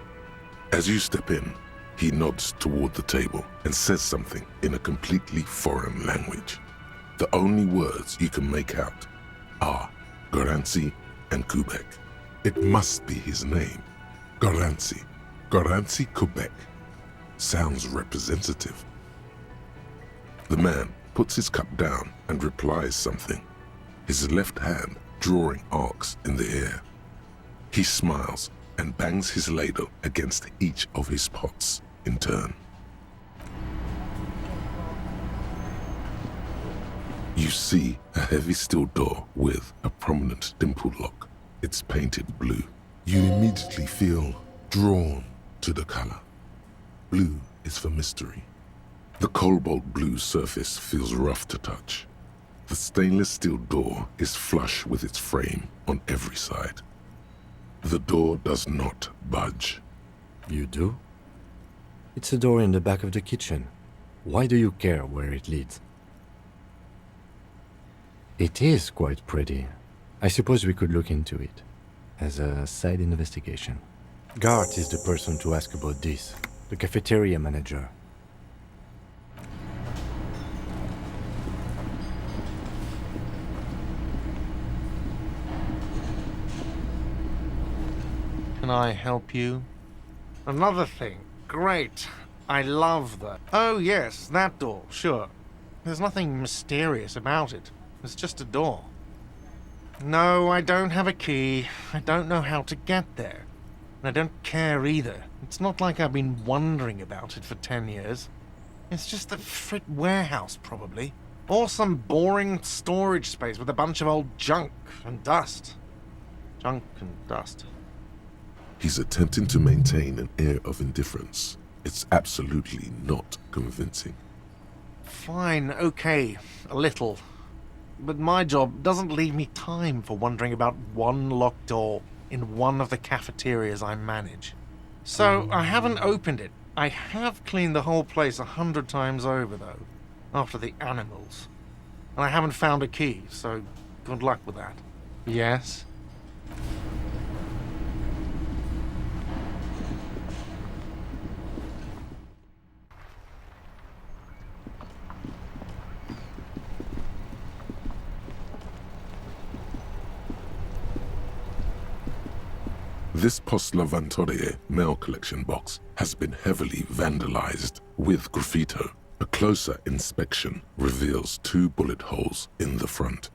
As you step in, he nods toward the table and says something in a completely foreign language. The only words you can make out are Garanci and Quebec. It must be his name. Garanci. Garanci Quebec. Sounds representative. The man puts his cup down and replies something, his left hand drawing arcs in the air. He smiles and bangs his ladle against each of his pots in turn. You see a heavy steel door with a prominent dimple lock. It's painted blue. You immediately feel drawn to the color. Blue is for mystery. The cobalt blue surface feels rough to touch. The stainless steel door is flush with its frame on every side. The door does not budge. You do? It's a door in the back of the kitchen. Why do you care where it leads? It is quite pretty. I suppose we could look into it as a side investigation. Gart is the person to ask about this, the cafeteria manager. Can I help you? Another thing. Great. I love that. Oh, yes, that door, sure. There's nothing mysterious about it. It's just a door. No, I don't have a key. I don't know how to get there. And I don't care either. It's not like I've been wondering about it for 10 years. It's just a frit warehouse, probably. Or some boring storage space with a bunch of old junk and dust. Junk and dust. He's attempting to maintain an air of indifference. It's absolutely not convincing. Fine, okay, a little. But my job doesn't leave me time for wondering about one locked door in one of the cafeterias I manage. So I haven't opened it. I have cleaned the whole place 100 times over, though, after the animals. And I haven't found a key, so good luck with that. Yes? This Post Lavantorie mail collection box has been heavily vandalized with graffito. A closer inspection reveals 2 bullet holes in the front.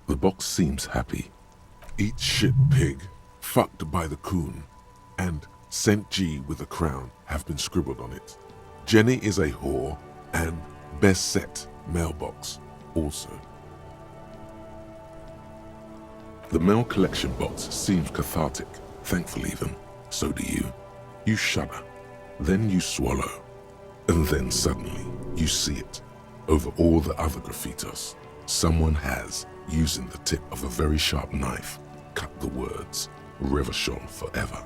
The box seems happy. Eat shit pig, fucked by the coon, and St. G with a crown have been scribbled on it. Jenny is a whore, and best set mailbox also. The mail collection box seems cathartic, thankful even. So do you. You shudder, then you swallow, and then suddenly you see it. Over all the other graffitos, someone has, using the tip of a very sharp knife, cut the words, Revachol forever.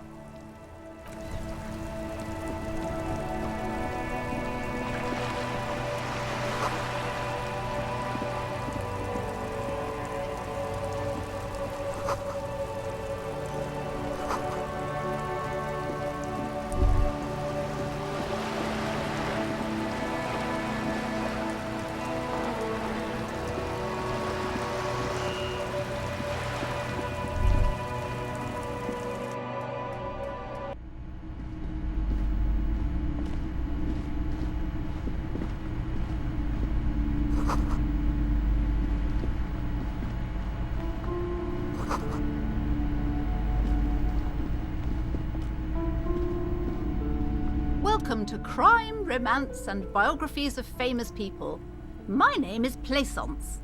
Welcome to Crime, Romance, and Biographies of Famous People. My name is Plaisance.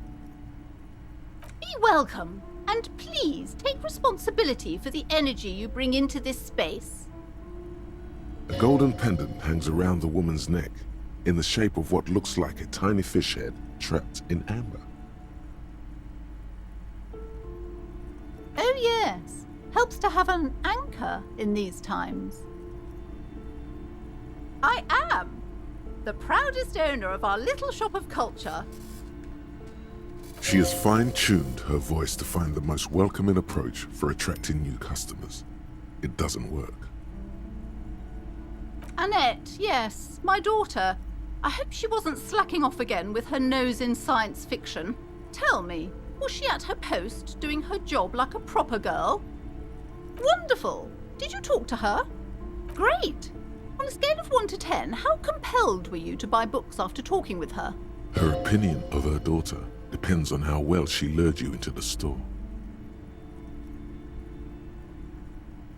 Be welcome, and please take responsibility for the energy you bring into this space. A golden pendant hangs around the woman's neck, in the shape of what looks like a tiny fish head trapped in amber. Oh yes, helps to have an anchor in these times. I am the proudest owner of our little shop of culture. She has fine-tuned her voice to find the most welcoming approach for attracting new customers. It doesn't work. Annette, yes, my daughter. I hope she wasn't slacking off again with her nose in science fiction. Tell me, was she at her post doing her job like a proper girl? Wonderful! Did you talk to her? Great! On a scale of 1 to 10, how compelled were you to buy books after talking with her? Her opinion of her daughter depends on how well she lured you into the store.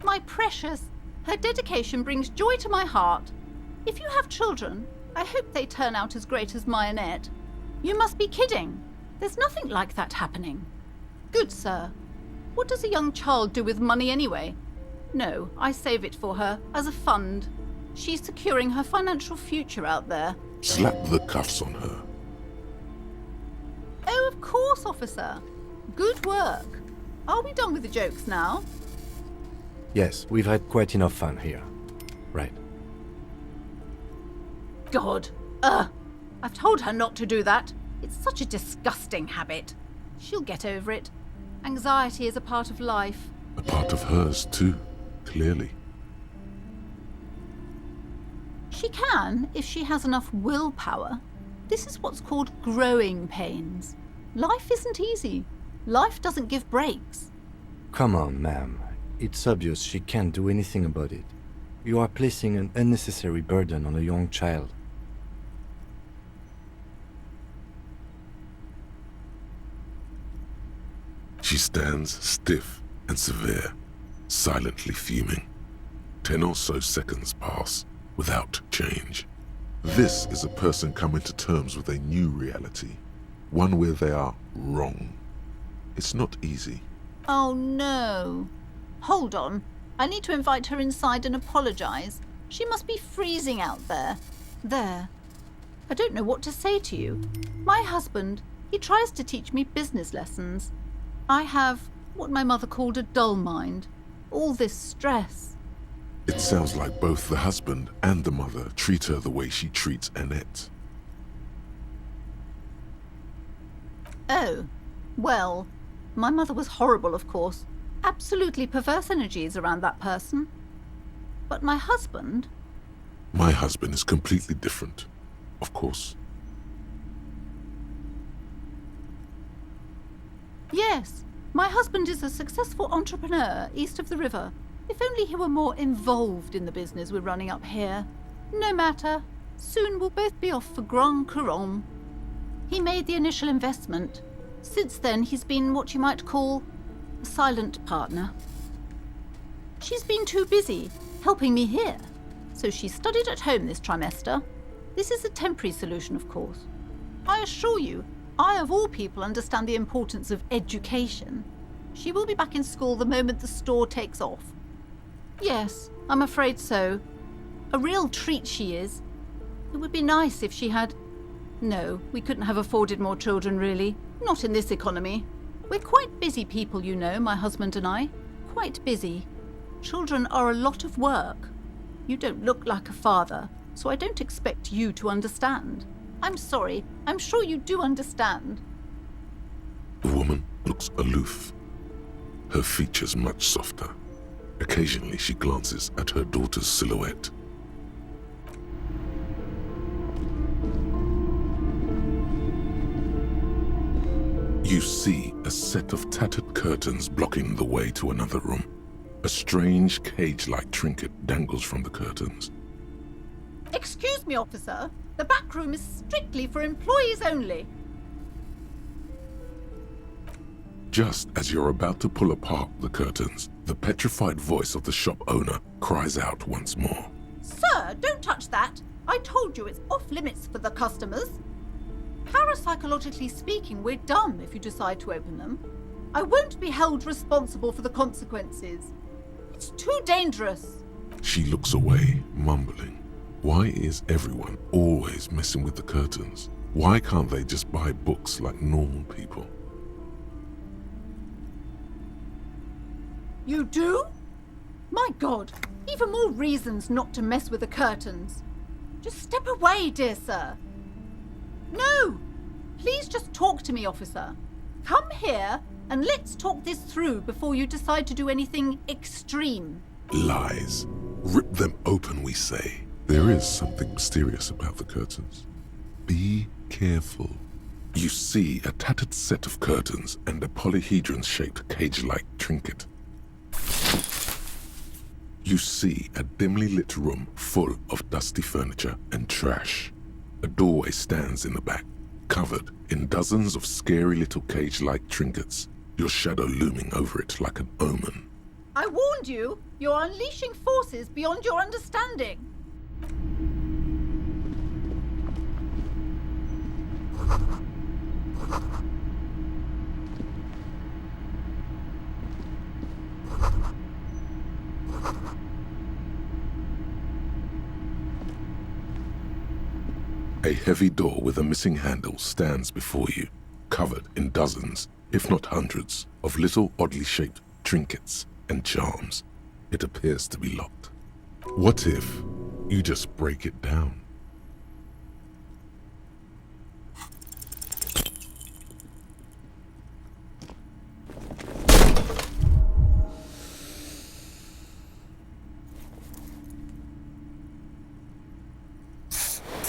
My precious, her dedication brings joy to my heart. If you have children, I hope they turn out as great as my Annette. You must be kidding. There's nothing like that happening. Good sir. What does a young child do with money anyway? No, I save it for her, as a fund. She's securing her financial future out there. Slap the cuffs on her. Oh, of course, officer. Good work. Are we done with the jokes now? Yes, we've had quite enough fun here. Right. God. I've told her not to do that. It's such a disgusting habit. She'll get over it. Anxiety is a part of life. A part of hers, too, clearly. She can, if she has enough willpower. This is what's called growing pains. Life isn't easy. Life doesn't give breaks. Come on, ma'am. It's obvious she can't do anything about it. You are placing an unnecessary burden on a young child. She stands stiff and severe, silently fuming. 10 or so seconds pass without change. This is a person coming to terms with a new reality, one where they are wrong. It's not easy. Oh no. Hold on. I need to invite her inside and apologize. She must be freezing out there. There. I don't know what to say to you. My husband, he tries to teach me business lessons. I have what my mother called a dull mind. All this stress. It sounds like both the husband and the mother treat her the way she treats Annette. Oh, well, my mother was horrible, of course. Absolutely perverse energies around that person. But my husband... My husband is completely different, of course. Yes, my husband is a successful entrepreneur east of the river. If only he were more involved in the business we're running up here. No matter. Soon we'll both be off for Grand Couronne. He made the initial investment. Since then, he's been what you might call a silent partner. She's been too busy helping me here, so she studied at home this trimester. This is a temporary solution, of course. I assure you, I of all people understand the importance of education. She will be back in school the moment the store takes off. Yes, I'm afraid so. A real treat she is. It would be nice if she had... No, we couldn't have afforded more children, really. Not in this economy. We're quite busy people, you know, my husband and I. Quite busy. Children are a lot of work. You don't look like a father, so I don't expect you to understand. I'm sorry. I'm sure you do understand. The woman looks aloof, her features much softer. Occasionally she glances at her daughter's silhouette. You see a set of tattered curtains blocking the way to another room. A strange cage-like trinket dangles from the curtains. Excuse me, officer. The back room is strictly for employees only. Just as you're about to pull apart the curtains, the petrified voice of the shop owner cries out once more. Sir, don't touch that. I told you it's off limits for the customers. Parapsychologically speaking, we're done if you decide to open them. I won't be held responsible for the consequences. It's too dangerous. She looks away, mumbling. Why is everyone always messing with the curtains? Why can't they just buy books like normal people? You do? My God, even more reasons not to mess with the curtains. Just step away, dear sir. No! Please just talk to me, officer. Come here and let's talk this through before you decide to do anything extreme. Lies. Rip them open, we say. There is something mysterious about the curtains. Be careful. You see a tattered set of curtains and a polyhedron-shaped cage-like trinket. You see a dimly lit room full of dusty furniture and trash. A doorway stands in the back, covered in dozens of scary little cage-like trinkets, your shadow looming over it like an omen. I warned you, you're unleashing forces beyond your understanding. A heavy door with a missing handle stands before you, covered in dozens, if not hundreds, of little oddly shaped trinkets and charms. It appears to be locked. What if you just break it down?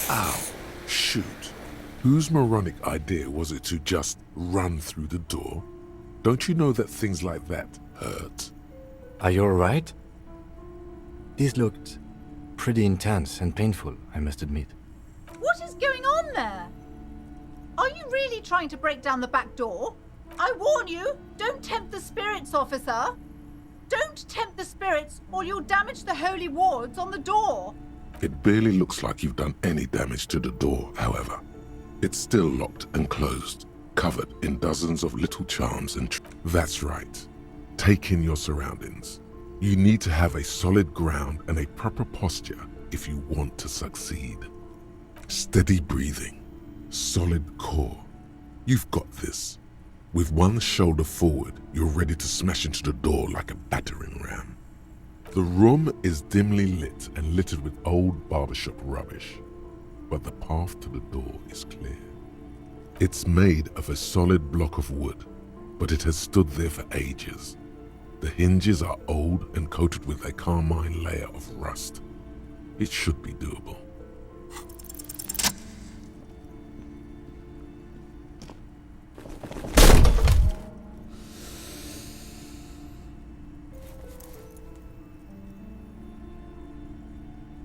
Ow. Shoot. Whose moronic idea was it to just run through the door? Don't you know that things like that hurt? Are you alright? This looked pretty intense and painful, I must admit. What is going on there? Are you really trying to break down the back door? I warn you, don't tempt the spirits, officer. Don't tempt the spirits or you'll damage the holy wards on the door. It barely looks like you've done any damage to the door, however. It's still locked and closed, covered in dozens of little charms and That's right. Take in your surroundings. You need to have a solid ground and a proper posture if you want to succeed. Steady breathing, solid core. You've got this. With one shoulder forward, you're ready to smash into the door like a battering ram. The room is dimly lit and littered with old barbershop rubbish, but the path to the door is clear. It's made of a solid block of wood, but it has stood there for ages. The hinges are old and coated with a carmine layer of rust. It should be doable.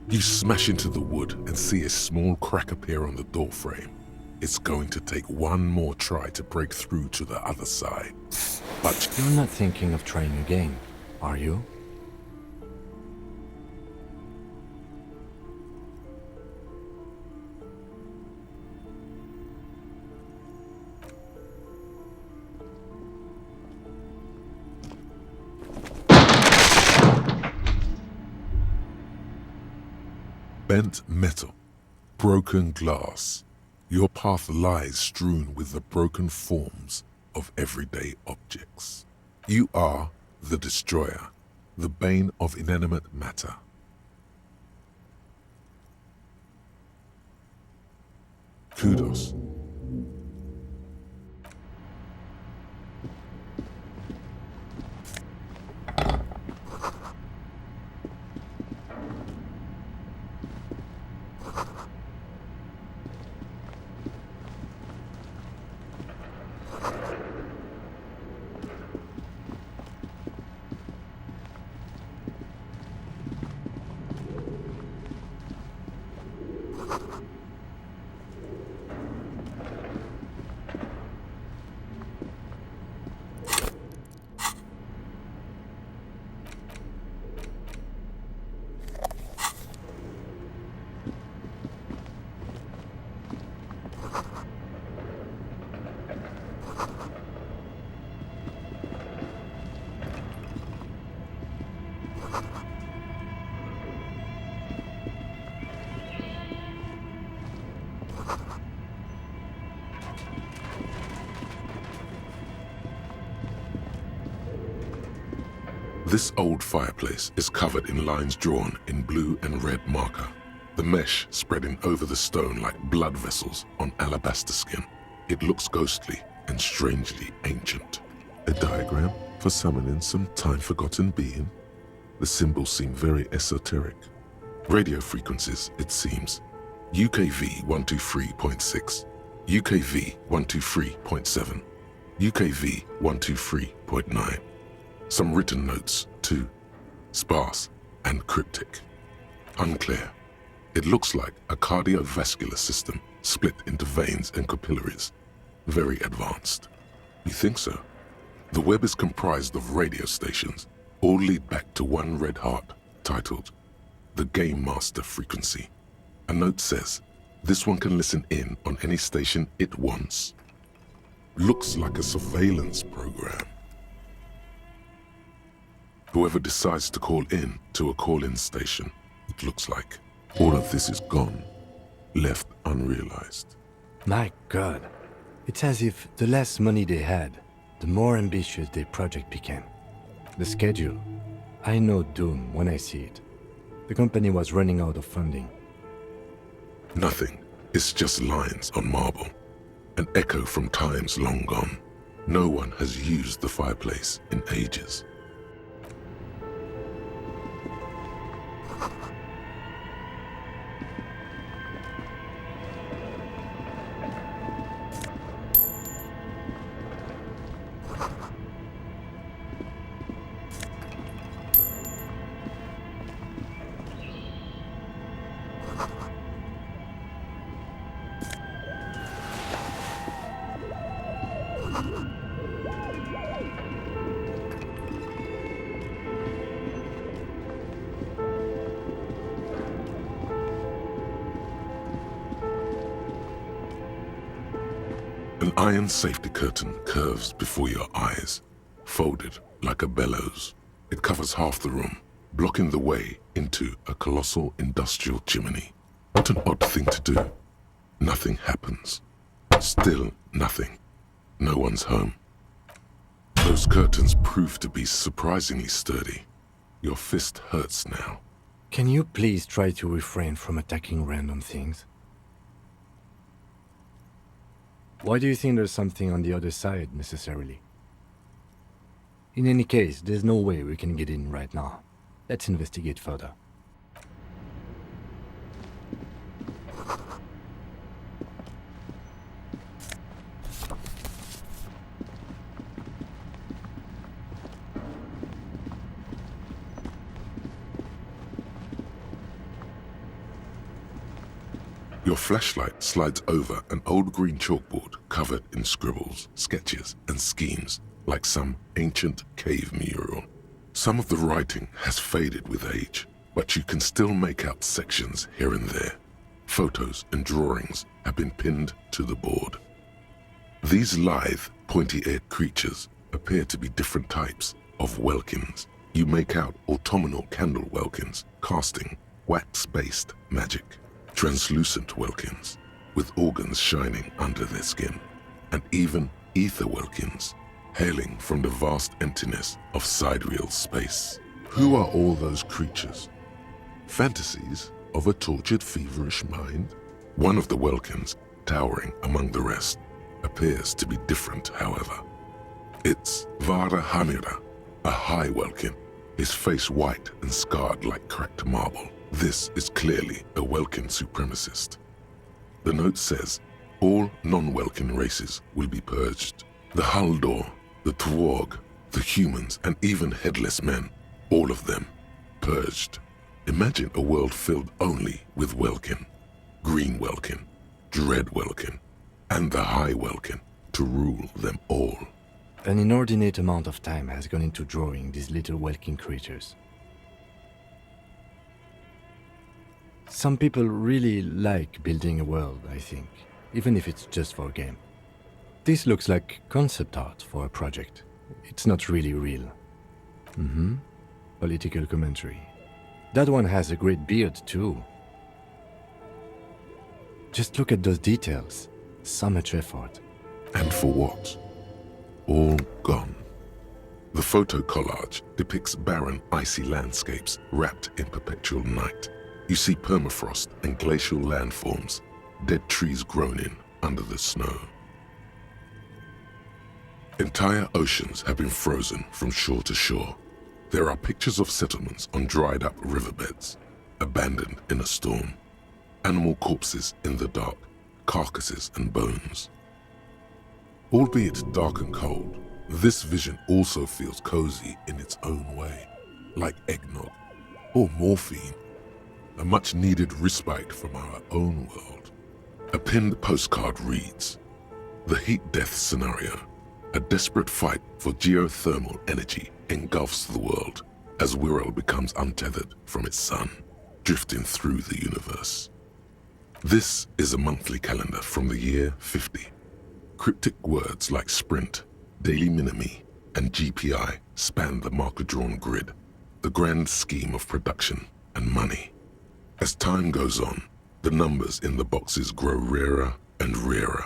You smash into the wood and see a small crack appear on the door frame. It's going to take one more try to break through to the other side. But you're not thinking of trying again, are you? Bent metal, broken glass. Your path lies strewn with the broken forms of everyday objects. You are the destroyer, the bane of inanimate matter. Kudos. This old fireplace is covered in lines drawn in blue and red marker, the mesh spreading over the stone like blood vessels on alabaster skin. It looks ghostly and strangely ancient. A diagram for summoning some time-forgotten being? The symbols seem very esoteric. Radio frequencies, it seems. UKV 123.6, UKV 123.7, UKV 123.9. Some written notes, too. Sparse and cryptic. Unclear. It looks like a cardiovascular system split into veins and capillaries. Very advanced. You think so? The web is comprised of radio stations, all lead back to one red heart, titled the Game Master Frequency. A note says, this one can listen in on any station it wants. Looks like a surveillance program. Whoever decides to call in to a call-in station, it looks like. All of this is gone, left unrealized. My God. It's as if the less money they had, the more ambitious their project became. The schedule. I know doom when I see it. The company was running out of funding. Nothing. It's just lines on marble. An echo from times long gone. No one has used the fireplace in ages. An iron safety curtain curves before your eyes, folded like a bellows. It covers half the room, blocking the way into a colossal industrial chimney. What an odd thing to do. Nothing happens. Still nothing. No one's home. Those curtains prove to be surprisingly sturdy. Your fist hurts now. Can you please try to refrain from attacking random things? Why do you think there's something on the other side, necessarily? In any case, there's no way we can get in right now. Let's investigate further. Your flashlight slides over an old green chalkboard covered in scribbles, sketches, and schemes like some ancient cave mural. Some of the writing has faded with age, but you can still make out sections here and there. Photos and drawings have been pinned to the board. These lithe, pointy-eared creatures appear to be different types of welkins. You make out autumnal candle welkins, casting wax-based magic. Translucent welkins, with organs shining under their skin, and even ether welkins, hailing from the vast emptiness of sidereal space. Who are all those creatures? Fantasies of a tortured, feverish mind? One of the welkins, towering among the rest, appears to be different, however. It's Vara Hamira, a high welkin, his face white and scarred like cracked marble. This is clearly a Welkin supremacist. The note says, all non-Welkin races will be purged. The Haldor, the Tworg, the humans, and even headless men, all of them, purged. Imagine a world filled only with Welkin, Green Welkin, Dread Welkin, and the High Welkin to rule them all. An inordinate amount of time has gone into drawing these little Welkin creatures. Some people really like building a world, I think, even if it's just for a game. This looks like concept art for a project. It's not really real. Political commentary. That one has a great beard, too. Just look at those details. So much effort. And for what? All gone. The photo collage depicts barren, icy landscapes wrapped in perpetual night. You see permafrost and glacial landforms, dead trees grown in under the snow. Entire oceans have been frozen from shore to shore. There are pictures of settlements on dried-up riverbeds, abandoned in a storm. Animal corpses in the dark, carcasses and bones. Albeit dark and cold, this vision also feels cozy in its own way, like eggnog or morphine, a much-needed respite from our own world. A pinned postcard reads, "The heat death scenario. A desperate fight for geothermal energy engulfs the world as Wirral becomes untethered from its sun, drifting through the universe." This is a monthly calendar from the year 50. Cryptic words like sprint, daily minimi, and GPI span the marker-drawn grid, the grand scheme of production and money. As time goes on, the numbers in the boxes grow rarer and rarer.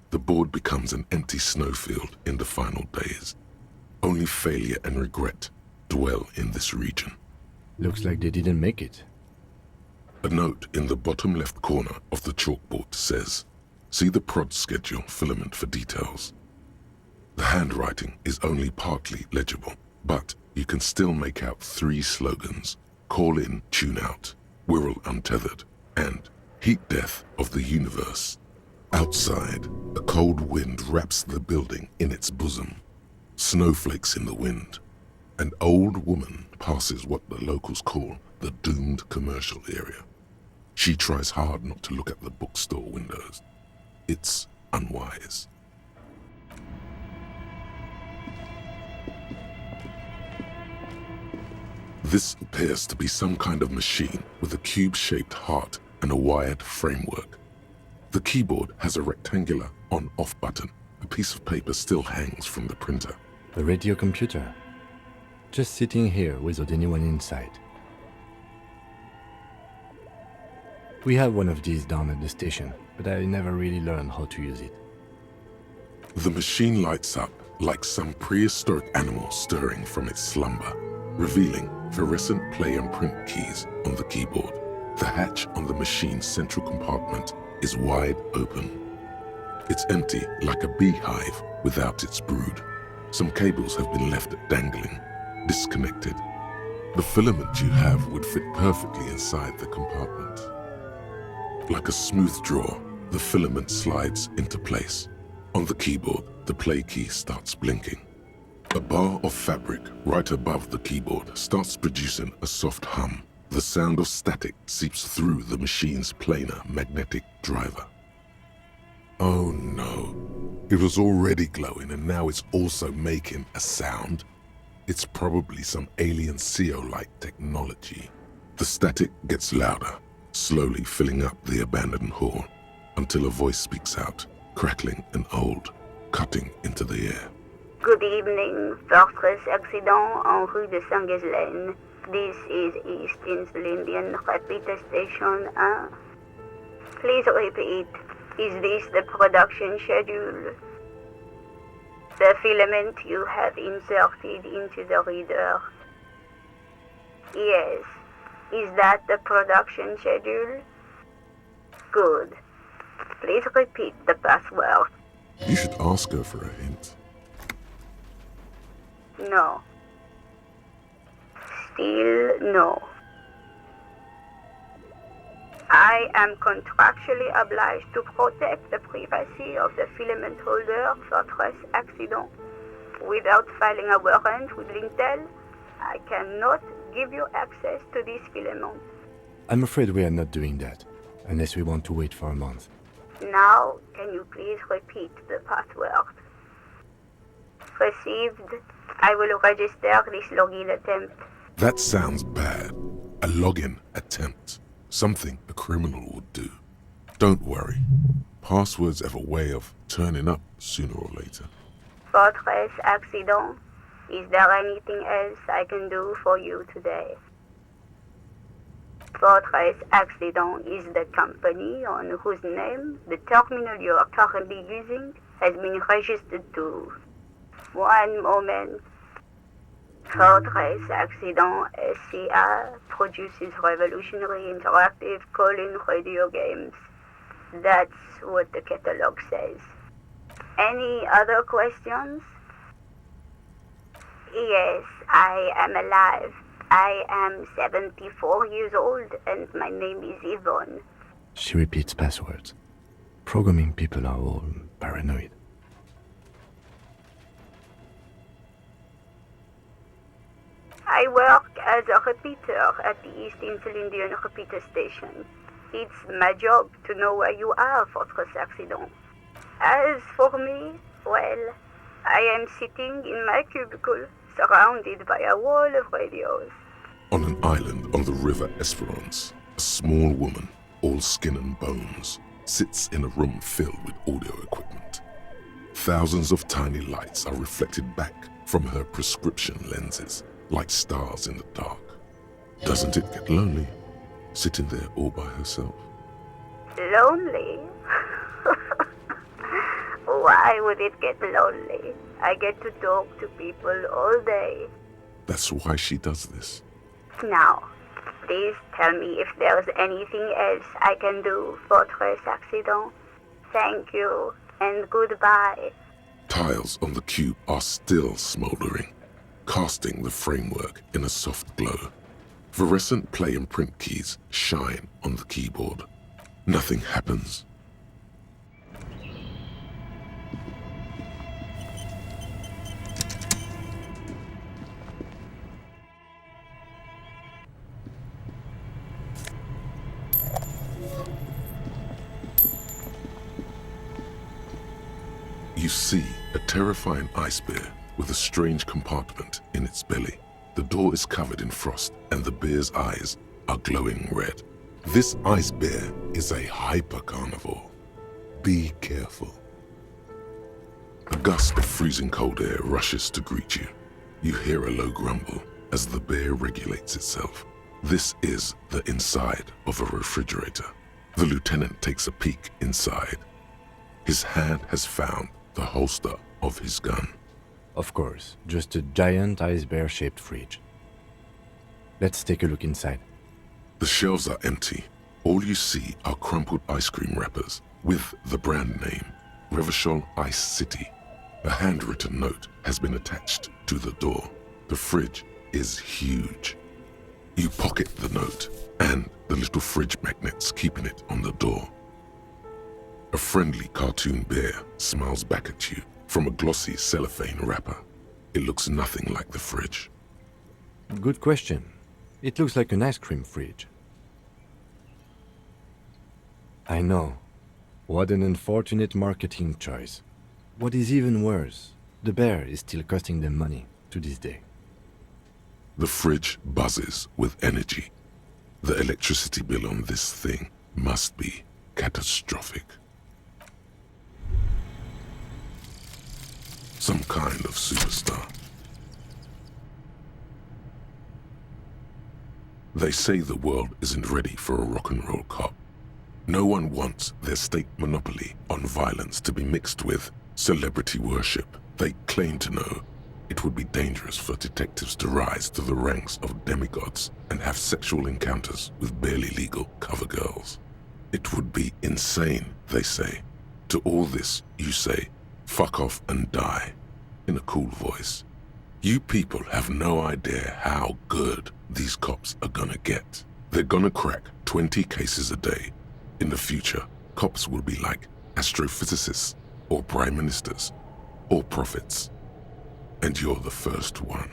The board becomes an empty snowfield in the final days. Only failure and regret dwell in this region. Looks like they didn't make it. A note in the bottom left corner of the chalkboard says, "See the prod schedule filament for details." The handwriting is only partly legible, but you can still make out 3 slogans: "Call in, tune out," "Wirral untethered," and "Heat death of the universe." Outside, a cold wind wraps the building in its bosom. Snowflakes in the wind. An old woman passes what the locals call the doomed commercial area. She tries hard not to look at the bookstore windows. It's unwise. This appears to be some kind of machine with a cube-shaped heart and a wired framework. The keyboard has a rectangular on-off button. A piece of paper still hangs from the printer. A radio computer. Just sitting here without anyone inside. We have one of these down at the station, but I never really learned how to use it. The machine lights up like some prehistoric animal stirring from its slumber, revealing fluorescent play and print keys on the keyboard. The hatch on the machine's central compartment is wide open. It's empty like a beehive without its brood. Some cables have been left dangling, disconnected. The filament you have would fit perfectly inside the compartment. Like a smooth drawer, the filament slides into place. On the keyboard, the play key starts blinking. A bar of fabric right above the keyboard starts producing a soft hum. The sound of static seeps through the machine's planar magnetic driver. Oh no, it was already glowing and now it's also making a sound. It's probably some alien CO-like technology. The static gets louder, slowly filling up the abandoned hall, until a voice speaks out, crackling and old, cutting into the air. Good evening, Fortress Accident en rue de Saint-Ghislaine. This is East Insulindian Repeater Station 1. Please repeat, is this the production schedule? The filament you have inserted into the reader? Yes. Is that the production schedule? Good. Please repeat the password. You should ask her for a hint. No. Still no. I am contractually obliged to protect the privacy of the filament holder Fortress Accident. Without filing a warrant with Lintel, I cannot give you access to this filament. I'm afraid we are not doing that, unless we want to wait for a month. Now, can you please repeat the password? Received. I will register this login attempt. That sounds bad. A login attempt. Something a criminal would do. Don't worry. Passwords have a way of turning up sooner or later. Fortress Accident. Is there anything else I can do for you today? Fortress Accident is the company on whose name the terminal you are currently using has been registered to. One moment. Fortress Accident SCA produces revolutionary interactive call-in radio games. That's what the catalog says. Any other questions? Yes, I am alive. I am 74 years old and my name is Yvonne. She repeats passwords. Programming people are all paranoid. I work as a repeater at the East Insulindian repeater station. It's my job to know where you are, Fortress Accident. As for me, well, I am sitting in my cubicle, surrounded by a wall of radios. On an island on the river Esperance, a small woman, all skin and bones, sits in a room filled with audio equipment. Thousands of tiny lights are reflected back from her prescription lenses, like stars in the dark. Doesn't it get lonely, sitting there all by herself? Lonely? Why would it get lonely? I get to talk to people all day. That's why she does this. Now, please tell me if there's anything else I can do, Fortress Accident. Thank you, and goodbye. Tiles on the cube are still smoldering, casting the framework in a soft glow. Fluorescent play and print keys shine on the keyboard. Nothing happens. You see a terrifying ice bear with a strange compartment in its belly. The door is covered in frost and the bear's eyes are glowing red. This ice bear is a hyper-carnivore. Be careful. A gust of freezing cold air rushes to greet you. You hear a low grumble as the bear regulates itself. This is the inside of a refrigerator. The lieutenant takes a peek inside. His hand has found the holster of his gun. Of course, just a giant ice bear-shaped fridge. Let's take a look inside. The shelves are empty. All you see are crumpled ice cream wrappers with the brand name, Revachol Ice City. A handwritten note has been attached to the door. The fridge is huge. You pocket the note and the little fridge magnets keeping it on the door. A friendly cartoon bear smiles back at you from a glossy cellophane wrapper. It looks nothing like the fridge. Good question. It looks like an ice cream fridge. I know. What an unfortunate marketing choice. What is even worse, the bear is still costing them money to this day. The fridge buzzes with energy. The electricity bill on this thing must be catastrophic. Some kind of superstar. They say the world isn't ready for a rock and roll cop. No one wants their state monopoly on violence to be mixed with celebrity worship. They claim to know it would be dangerous for detectives to rise to the ranks of demigods and have sexual encounters with barely legal cover girls. It would be insane, they say. To all this, you say, "Fuck off and die," in a cool voice. You people have no idea how good these cops are gonna get. They're gonna crack 20 cases a day. In the future, cops will be like astrophysicists, or prime ministers, or prophets. And you're the first one.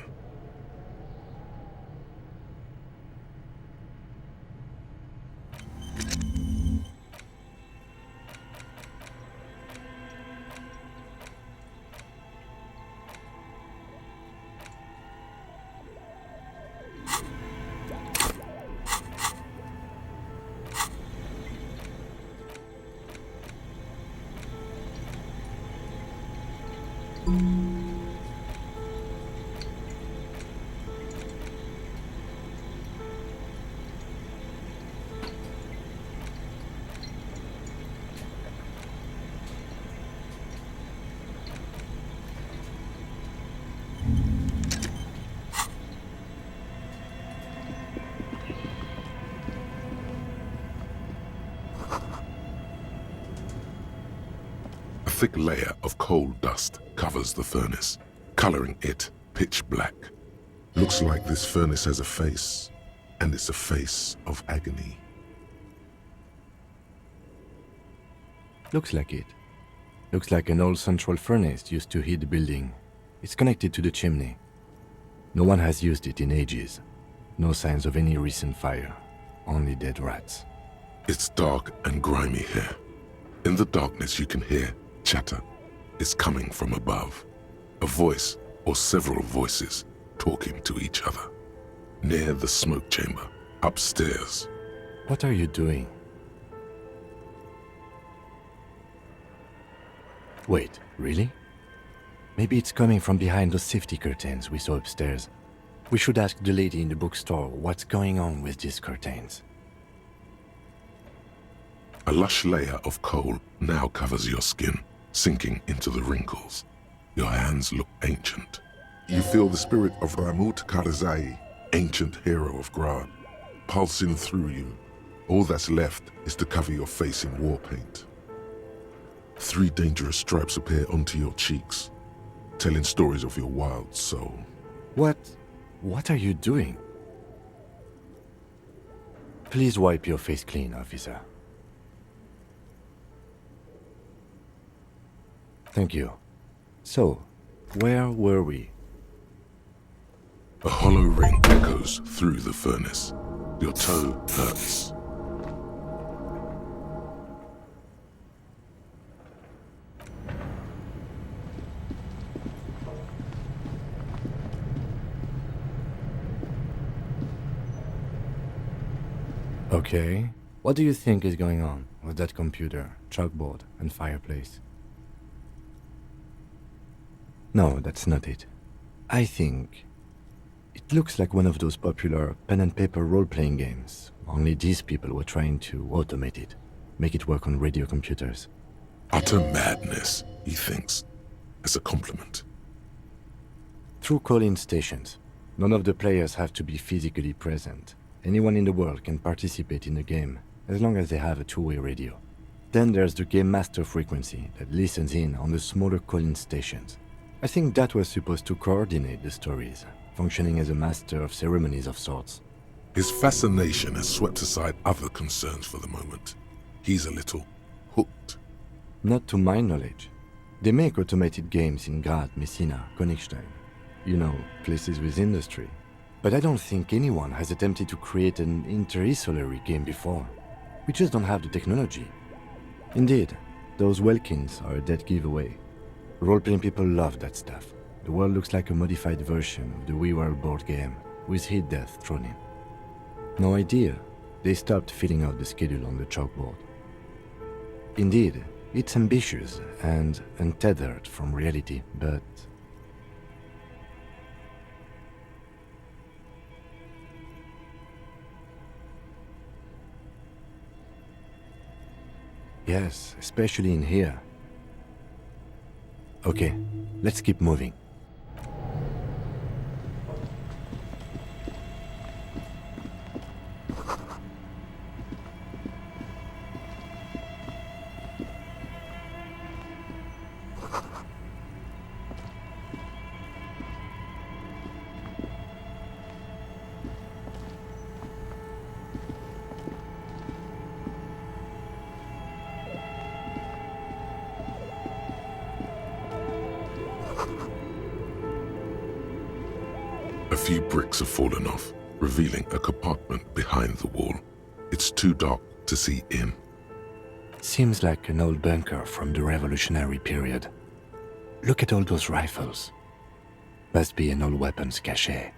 thick layer of coal dust covers the furnace, coloring it pitch black. Looks like this furnace has a face, and it's a face of agony. Looks like it. Looks like an old central furnace used to heat the building. It's connected to the chimney. No one has used it in ages. No signs of any recent fire. Only dead rats. It's dark and grimy here. In the darkness you can hear chatter. It's coming from above. A voice or several voices talking to each other. Near the smoke chamber, upstairs. What are you doing? Wait, really? Maybe it's coming from behind those safety curtains we saw upstairs. We should ask the lady in the bookstore what's going on with these curtains. A lush layer of coal now covers your skin, sinking into the wrinkles. Your hands look ancient. You feel the spirit of Ramut Karzai, ancient hero of Grad, pulsing through you. All that's left is to cover your face in war paint. 3 dangerous stripes appear onto your cheeks, telling stories of your wild soul. What are you doing? Please wipe your face clean, officer. Thank you. So, where were we? A hollow ring echoes through the furnace. Your toe hurts. Okay. What do you think is going on with that computer, chalkboard, and fireplace? No, that's not it. I think it looks like one of those popular pen and paper role-playing games, only these people were trying to automate it, make it work on radio computers. Utter madness, he thinks, as a compliment. Through call-in stations, none of the players have to be physically present. Anyone in the world can participate in the game, as long as they have a two-way radio. Then there's the game master frequency that listens in on the smaller call-in stations. I think that was supposed to coordinate the stories, functioning as a master of ceremonies of sorts. His fascination has swept aside other concerns for the moment. He's a little hooked. Not to my knowledge. They make automated games in Grad, Messina, Königstein. You know, places with industry. But I don't think anyone has attempted to create an inter-isolary game before. We just don't have the technology. Indeed, those Welkins are a dead giveaway. Role-playing people love that stuff. The world looks like a modified version of the WeWorld board game, with hit death thrown in. No idea. They stopped filling out the schedule on the chalkboard. Indeed, it's ambitious and untethered from reality, but... Yes, especially in here. Okay, let's keep moving. A few bricks have fallen off, revealing a compartment behind the wall. It's too dark to see in. Seems like an old bunker from the revolutionary period. Look at all those rifles. Must be an old weapons cache.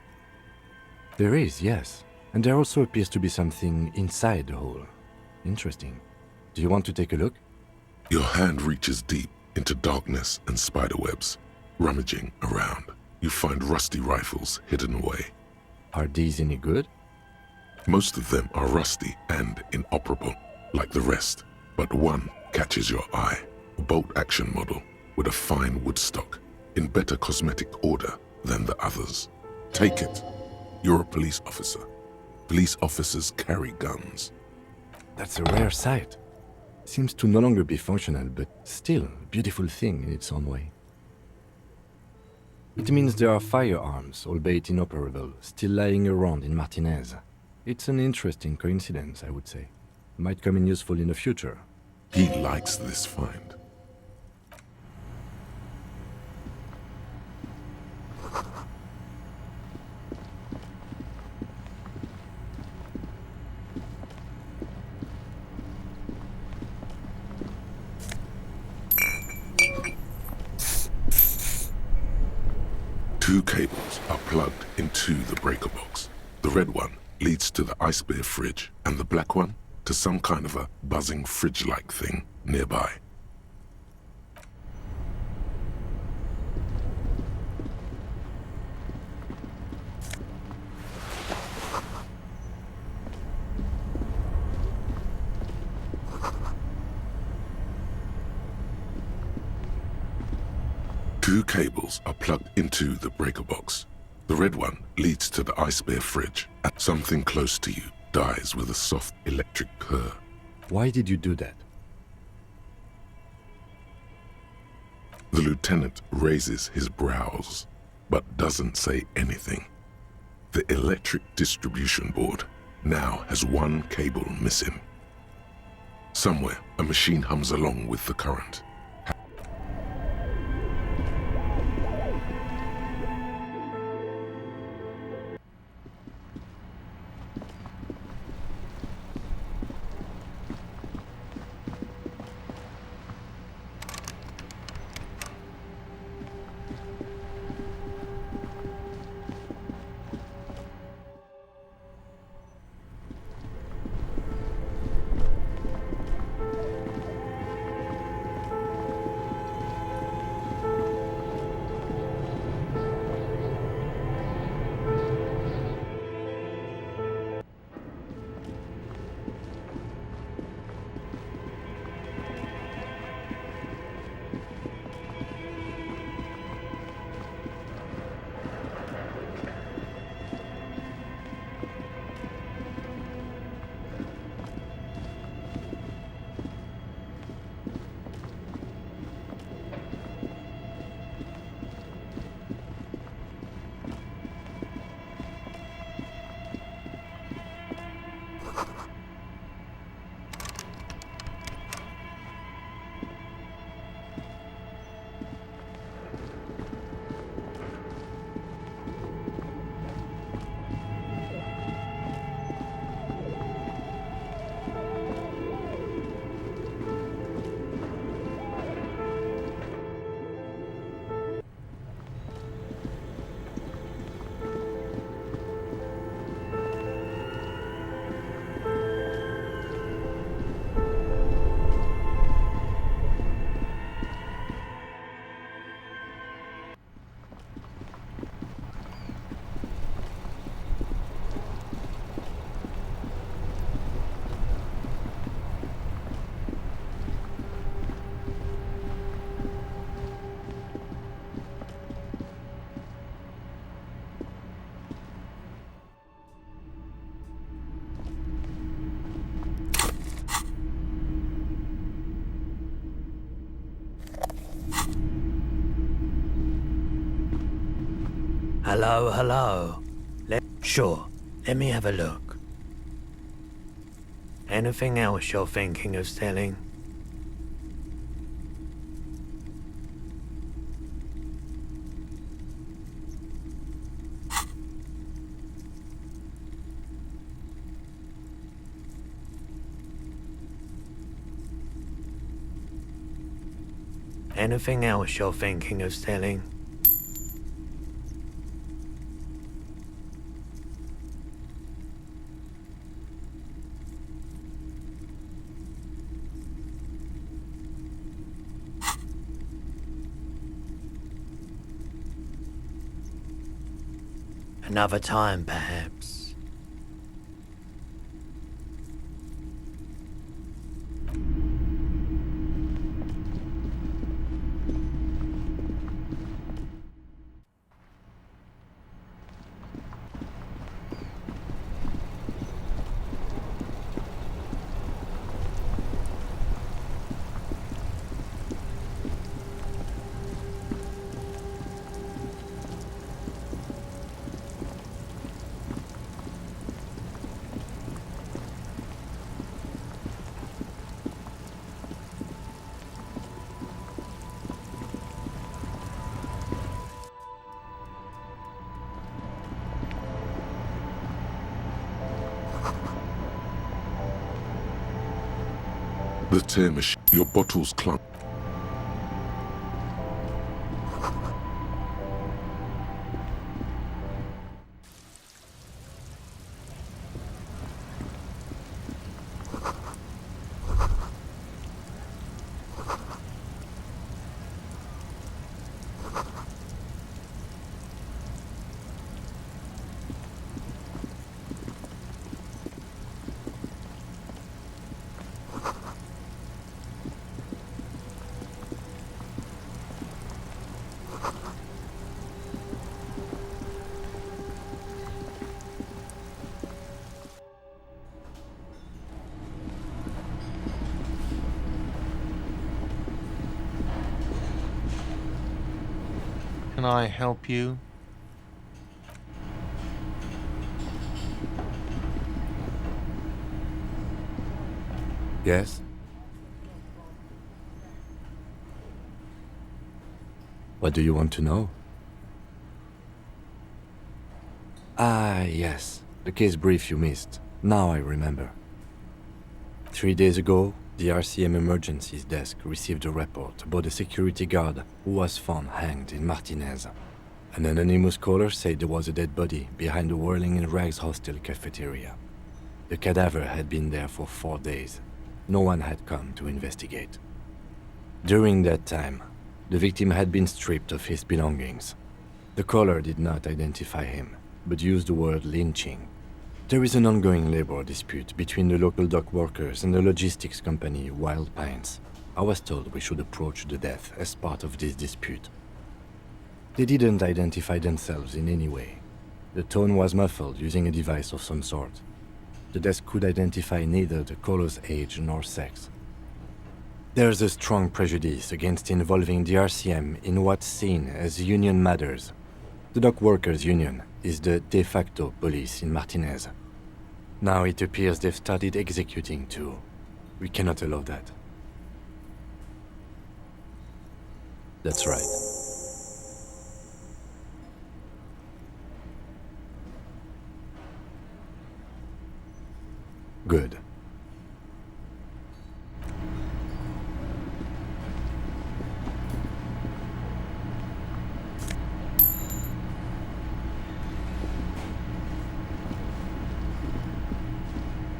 There is, yes. And there also appears to be something inside the hole. Interesting. Do you want to take a look? Your hand reaches deep into darkness and spiderwebs. Rummaging around, you find rusty rifles hidden away. Are these any good? Most of them are rusty and inoperable, like the rest. But one catches your eye. A bolt-action model with a fine wood stock, in better cosmetic order than the others. Take it. You're a police officer. Police officers carry guns. That's a rare sight. seems to no longer be functional, but still a beautiful thing in its own way. It means there are firearms, albeit inoperable, still lying around in Martinez. It's an interesting coincidence, I would say. Might come in useful in the future. He likes this find. Two cables are plugged into the breaker box. The red one leads to the ice beer fridge, and the black one to some kind of a buzzing fridge-like thing nearby. Two cables are plugged into the breaker box. The red one leads to the ice bear fridge. Something close to you dies with a soft electric purr. Why did you do that? The lieutenant raises his brows, but doesn't say anything. The electric distribution board now has one cable missing. Somewhere, a machine hums along with the current. Hello. Sure, let me have a look. Anything else you're thinking of selling? Anything else you're thinking of selling? Another time, perhaps. The tear machine, your bottles clunk. Can I help you? Yes? What do you want to know? Ah, yes. The case brief you missed. Now I remember. 3 days ago, the RCM Emergencies Desk received a report about a security guard who was found hanged in Martinez. An anonymous caller said there was a dead body behind the Whirling in Rags hostel cafeteria. The cadaver had been there for 4 days. No one had come to investigate. During that time, the victim had been stripped of his belongings. The caller did not identify him, but used the word lynching. There is an ongoing labor dispute between the local dock workers and the logistics company Wild Pines. I was told we should approach the death as part of this dispute. They didn't identify themselves in any way. The tone was muffled using a device of some sort. The desk could identify neither the caller's age nor sex. There's a strong prejudice against involving the RCM in what's seen as union matters. The dock workers' union is the de facto police in Martinez. Now it appears they've started executing too. We cannot allow that. That's right. Good.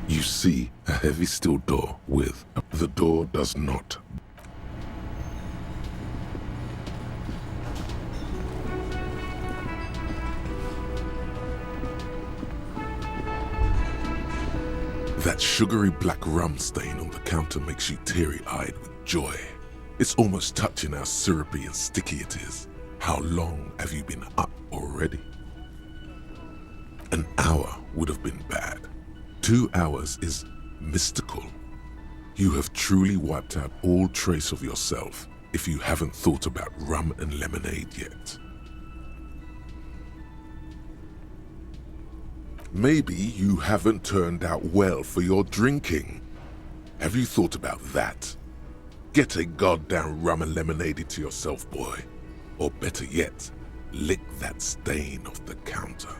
You see a heavy steel door with the door does not. That sugary black rum stain on the counter makes you teary-eyed with joy. It's almost touching how syrupy and sticky it is. How long have you been up already? An hour would have been bad. 2 hours is mystical. You have truly wiped out all trace of yourself if you haven't thought about rum and lemonade yet. Maybe you haven't turned out well for your drinking. Have you thought about that? Get a goddamn rum and lemonade to yourself, boy. Or better yet, lick that stain off the counter.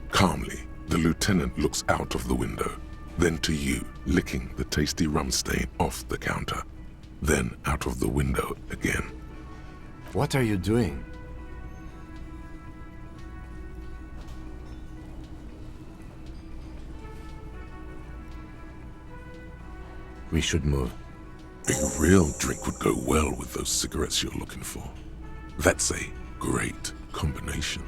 Calmly, the lieutenant looks out of the window, then to you, licking the tasty rum stain off the counter, then out of the window again. What are you doing? We should move. A real drink would go well with those cigarettes you're looking for. That's a great combination.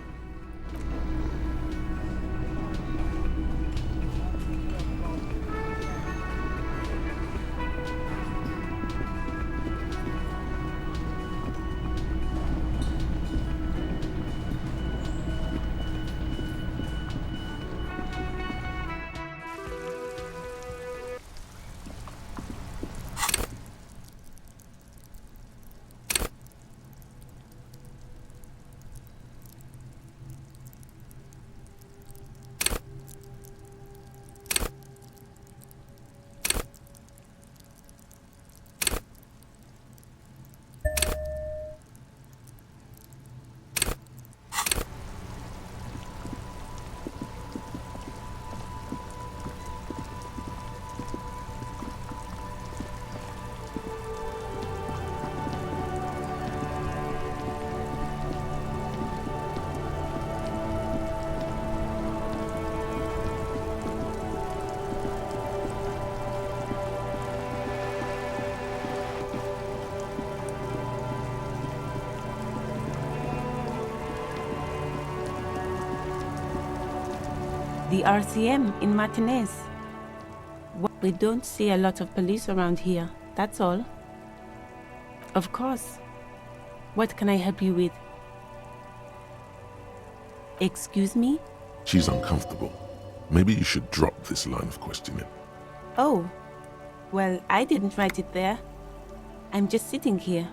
The RCM in Martinez. We don't see a lot of police around here, that's all. Of course. What can I help you with? Excuse me? She's uncomfortable. Maybe you should drop this line of questioning. Oh, well, I didn't write it there. I'm just sitting here.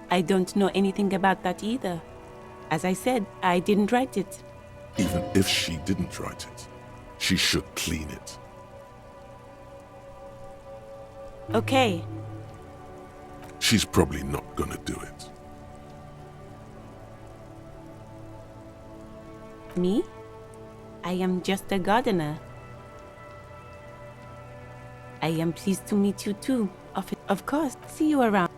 I don't know anything about that either. As I said, I didn't write it. Even if she didn't write it, she should clean it. Okay. She's probably not gonna do it. Me? I am just a gardener. I am pleased to meet you too. Of course, see you around.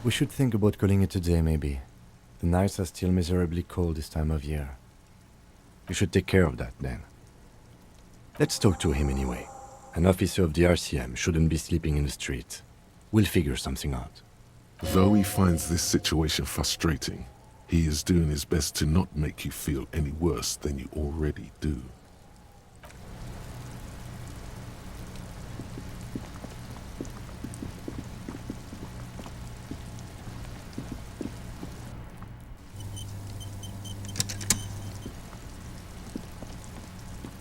We should think about calling it a day, maybe. The nights are still miserably cold this time of year. You should take care of that, then. Let's talk to him anyway. An officer of the RCM shouldn't be sleeping in the street. We'll figure something out. Though he finds this situation frustrating, he is doing his best to not make you feel any worse than you already do.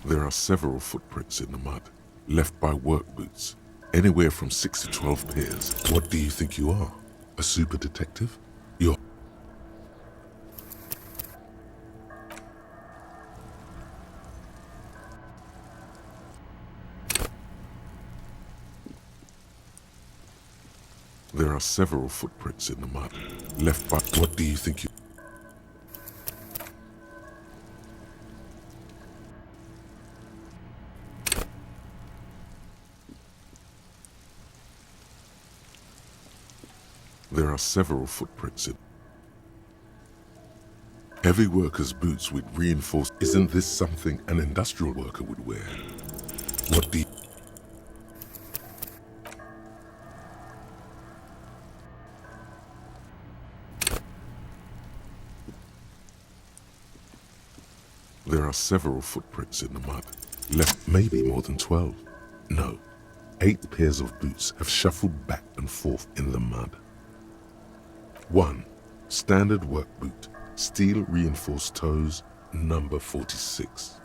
There are several footprints in the mud, left by work boots, anywhere from 6 to 12 pairs. What do you think you are? A super detective? You're... There are several footprints in the mud, left by... What do you think you... There are several footprints in... Heavy workers' boots with reinforced... Isn't this something an industrial worker would wear? What do you... There are several footprints in the mud, left maybe more than 12. No, 8 pairs of boots have shuffled back and forth in the mud. 1. Standard work boot, steel reinforced toes, number 46.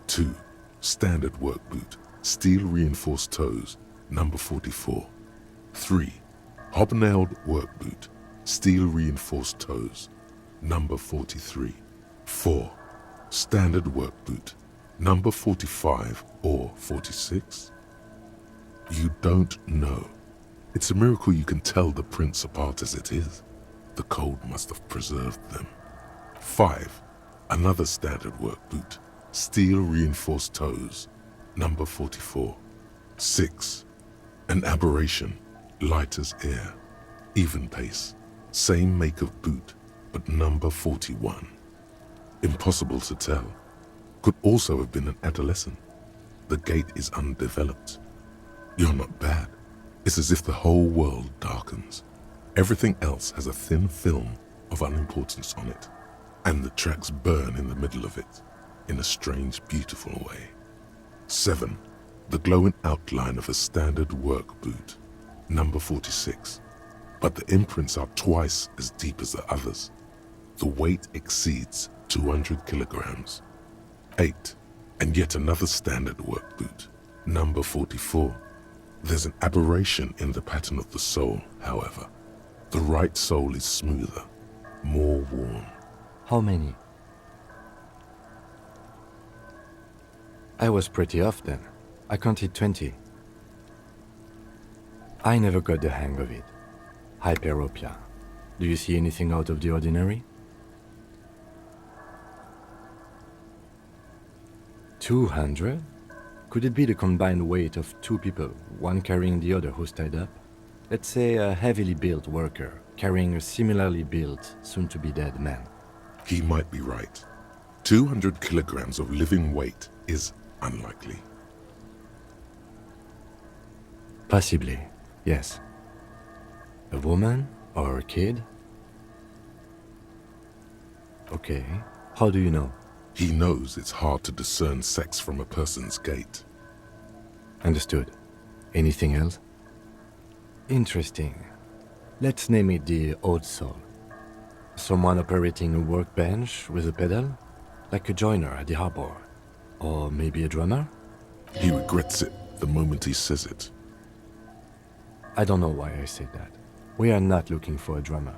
2. Standard work boot, steel reinforced toes, number 44. 3. Hobnailed work boot, steel reinforced toes, number 43. 4. Standard work boot, number 45 or 46? You don't know. It's a miracle you can tell the prints apart as it is. The cold must have preserved them. 5. Another standard work boot, steel reinforced toes, number 44. 6. An aberration, light as air, even pace, same make of boot, but number 41. Impossible to tell. Could also have been an adolescent. The gait is undeveloped. You're not bad. It's as if the whole world darkens. Everything else has a thin film of unimportance on it, and the tracks burn in the middle of it, in a strange, beautiful way. 7. The glowing outline of a standard work boot, number 46, but the imprints are twice as deep as the others. The weight exceeds 200 kilograms. 8. And yet another standard work boot, number 44. There's an aberration in the pattern of the sole, however. The right sole is smoother, more worn. How many? I was pretty off then. I counted 20. I never got the hang of it. Hyperopia. Do you see anything out of the ordinary? 200? Could it be the combined weight of 2 people, one carrying the other who's tied up? Let's say a heavily built worker carrying a similarly built, soon-to-be-dead man. He might be right. 200 kilograms of living weight is unlikely. Possibly, yes. A woman or a kid? Okay, how do you know? He knows it's hard to discern sex from a person's gait. Understood. Anything else? Interesting. Let's name it the odd soul. Someone operating a workbench with a pedal? Like a joiner at the harbor? Or maybe a drummer? He regrets it the moment he says it. I don't know why I said that. We are not looking for a drummer.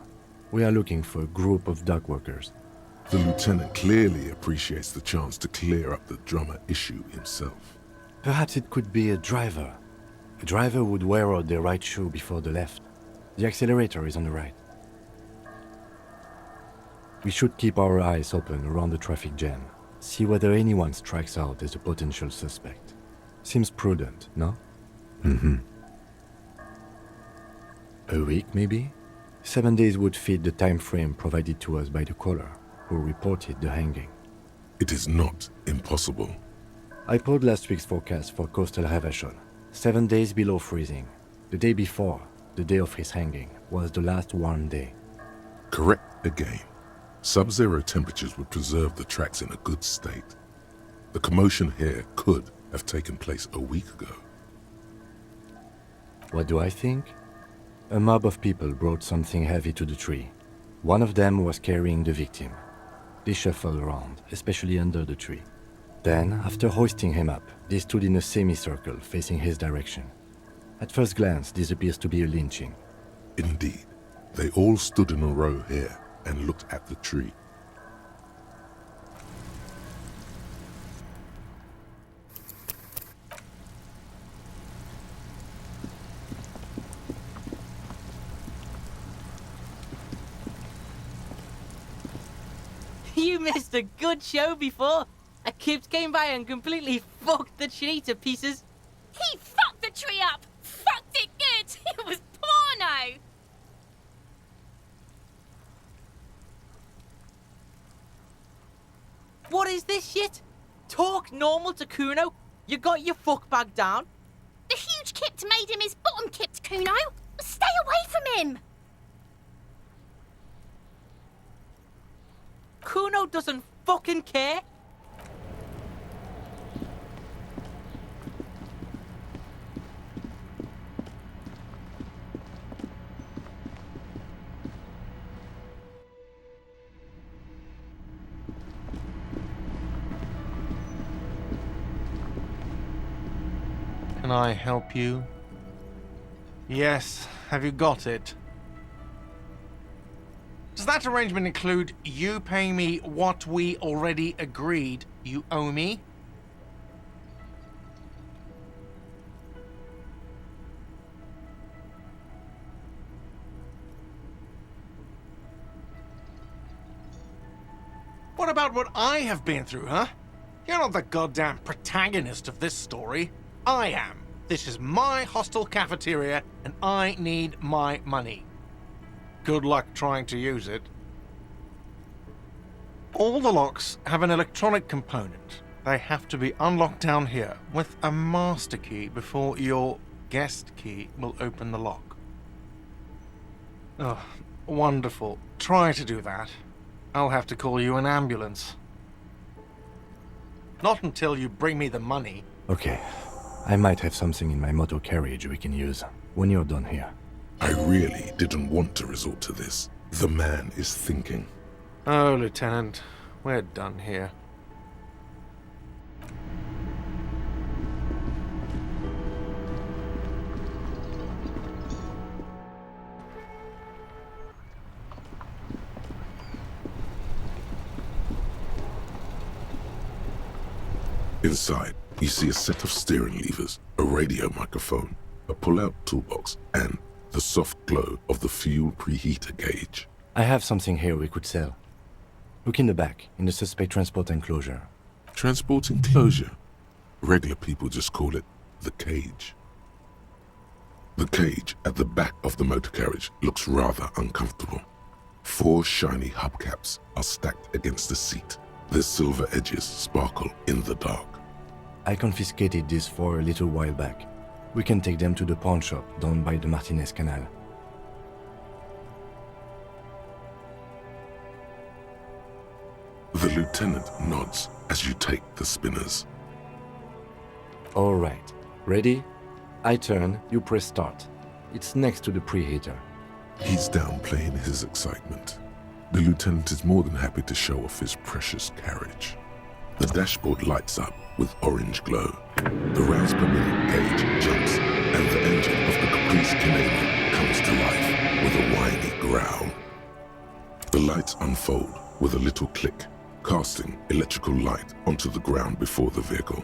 We are looking for a group of dock workers. The lieutenant clearly appreciates the chance to clear up the drummer issue himself. Perhaps it could be a driver. A driver would wear out their right shoe before the left. The accelerator is on the right. We should keep our eyes open around the traffic jam. See whether anyone strikes out as a potential suspect. Seems prudent, no? Mm-hmm. A week, maybe? 7 days would fit the time frame provided to us by the caller, who reported the hanging. It is not impossible. I pulled last week's forecast for coastal Revachol. 7 days below freezing. The day before, the day of his hanging, was the last warm day. Correct again. Sub-zero temperatures would preserve the tracks in a good state. The commotion here could have taken place a week ago. What do I think? A mob of people brought something heavy to the tree. One of them was carrying the victim. They shuffled around, especially under the tree. Then, after hoisting him up, they stood in a semicircle facing his direction. At first glance, this appears to be a lynching. Indeed. They all stood in a row here and looked at the tree. You missed a good show before. A kid came by and completely fucked the tree to pieces. He fucked the tree up! Fucked it good! It was porno! What is this shit? Talk normal to Kuno? You got your fuck bag down? The huge kipped made him his bottom kipped, Kuno! Stay away from him! Kuno doesn't fucking care. Can I help you? Yes, have you got it? Does that arrangement include you paying me what we already agreed you owe me? What about what I have been through, huh? You're not the goddamn protagonist of this story. I am. This is my hostel cafeteria, and I need my money. Good luck trying to use it. All the locks have an electronic component. They have to be unlocked down here with a master key before your guest key will open the lock. Oh, wonderful. Try to do that. I'll have to call you an ambulance. Not until you bring me the money. Okay. I might have something in my motor carriage we can use when you're done here. I really didn't want to resort to this. The man is thinking. Oh, Lieutenant, we're done here. Inside, you see a set of steering levers, a radio microphone, a pull-out toolbox, and the soft glow of the fuel preheater gauge. I have something here we could sell. Look in the back, in the suspect transport enclosure. Transport enclosure? Regular people just call it the cage. The cage at the back of the motor carriage looks rather uncomfortable. 4 shiny hubcaps are stacked against the seat. Their silver edges sparkle in the dark. I confiscated these for a little while back. We can take them to the pawn shop down by the Martinez Canal. The lieutenant nods as you take the spinners. All right, ready? I turn, you press start. It's next to the preheater. He's downplaying his excitement. The lieutenant is more than happy to show off his precious carriage. The dashboard lights up with orange glow. The rounds per minute gauge jumps, and the engine of the Caprice Canadian comes to life with a whiny growl. The lights unfold with a little click, casting electrical light onto the ground before the vehicle.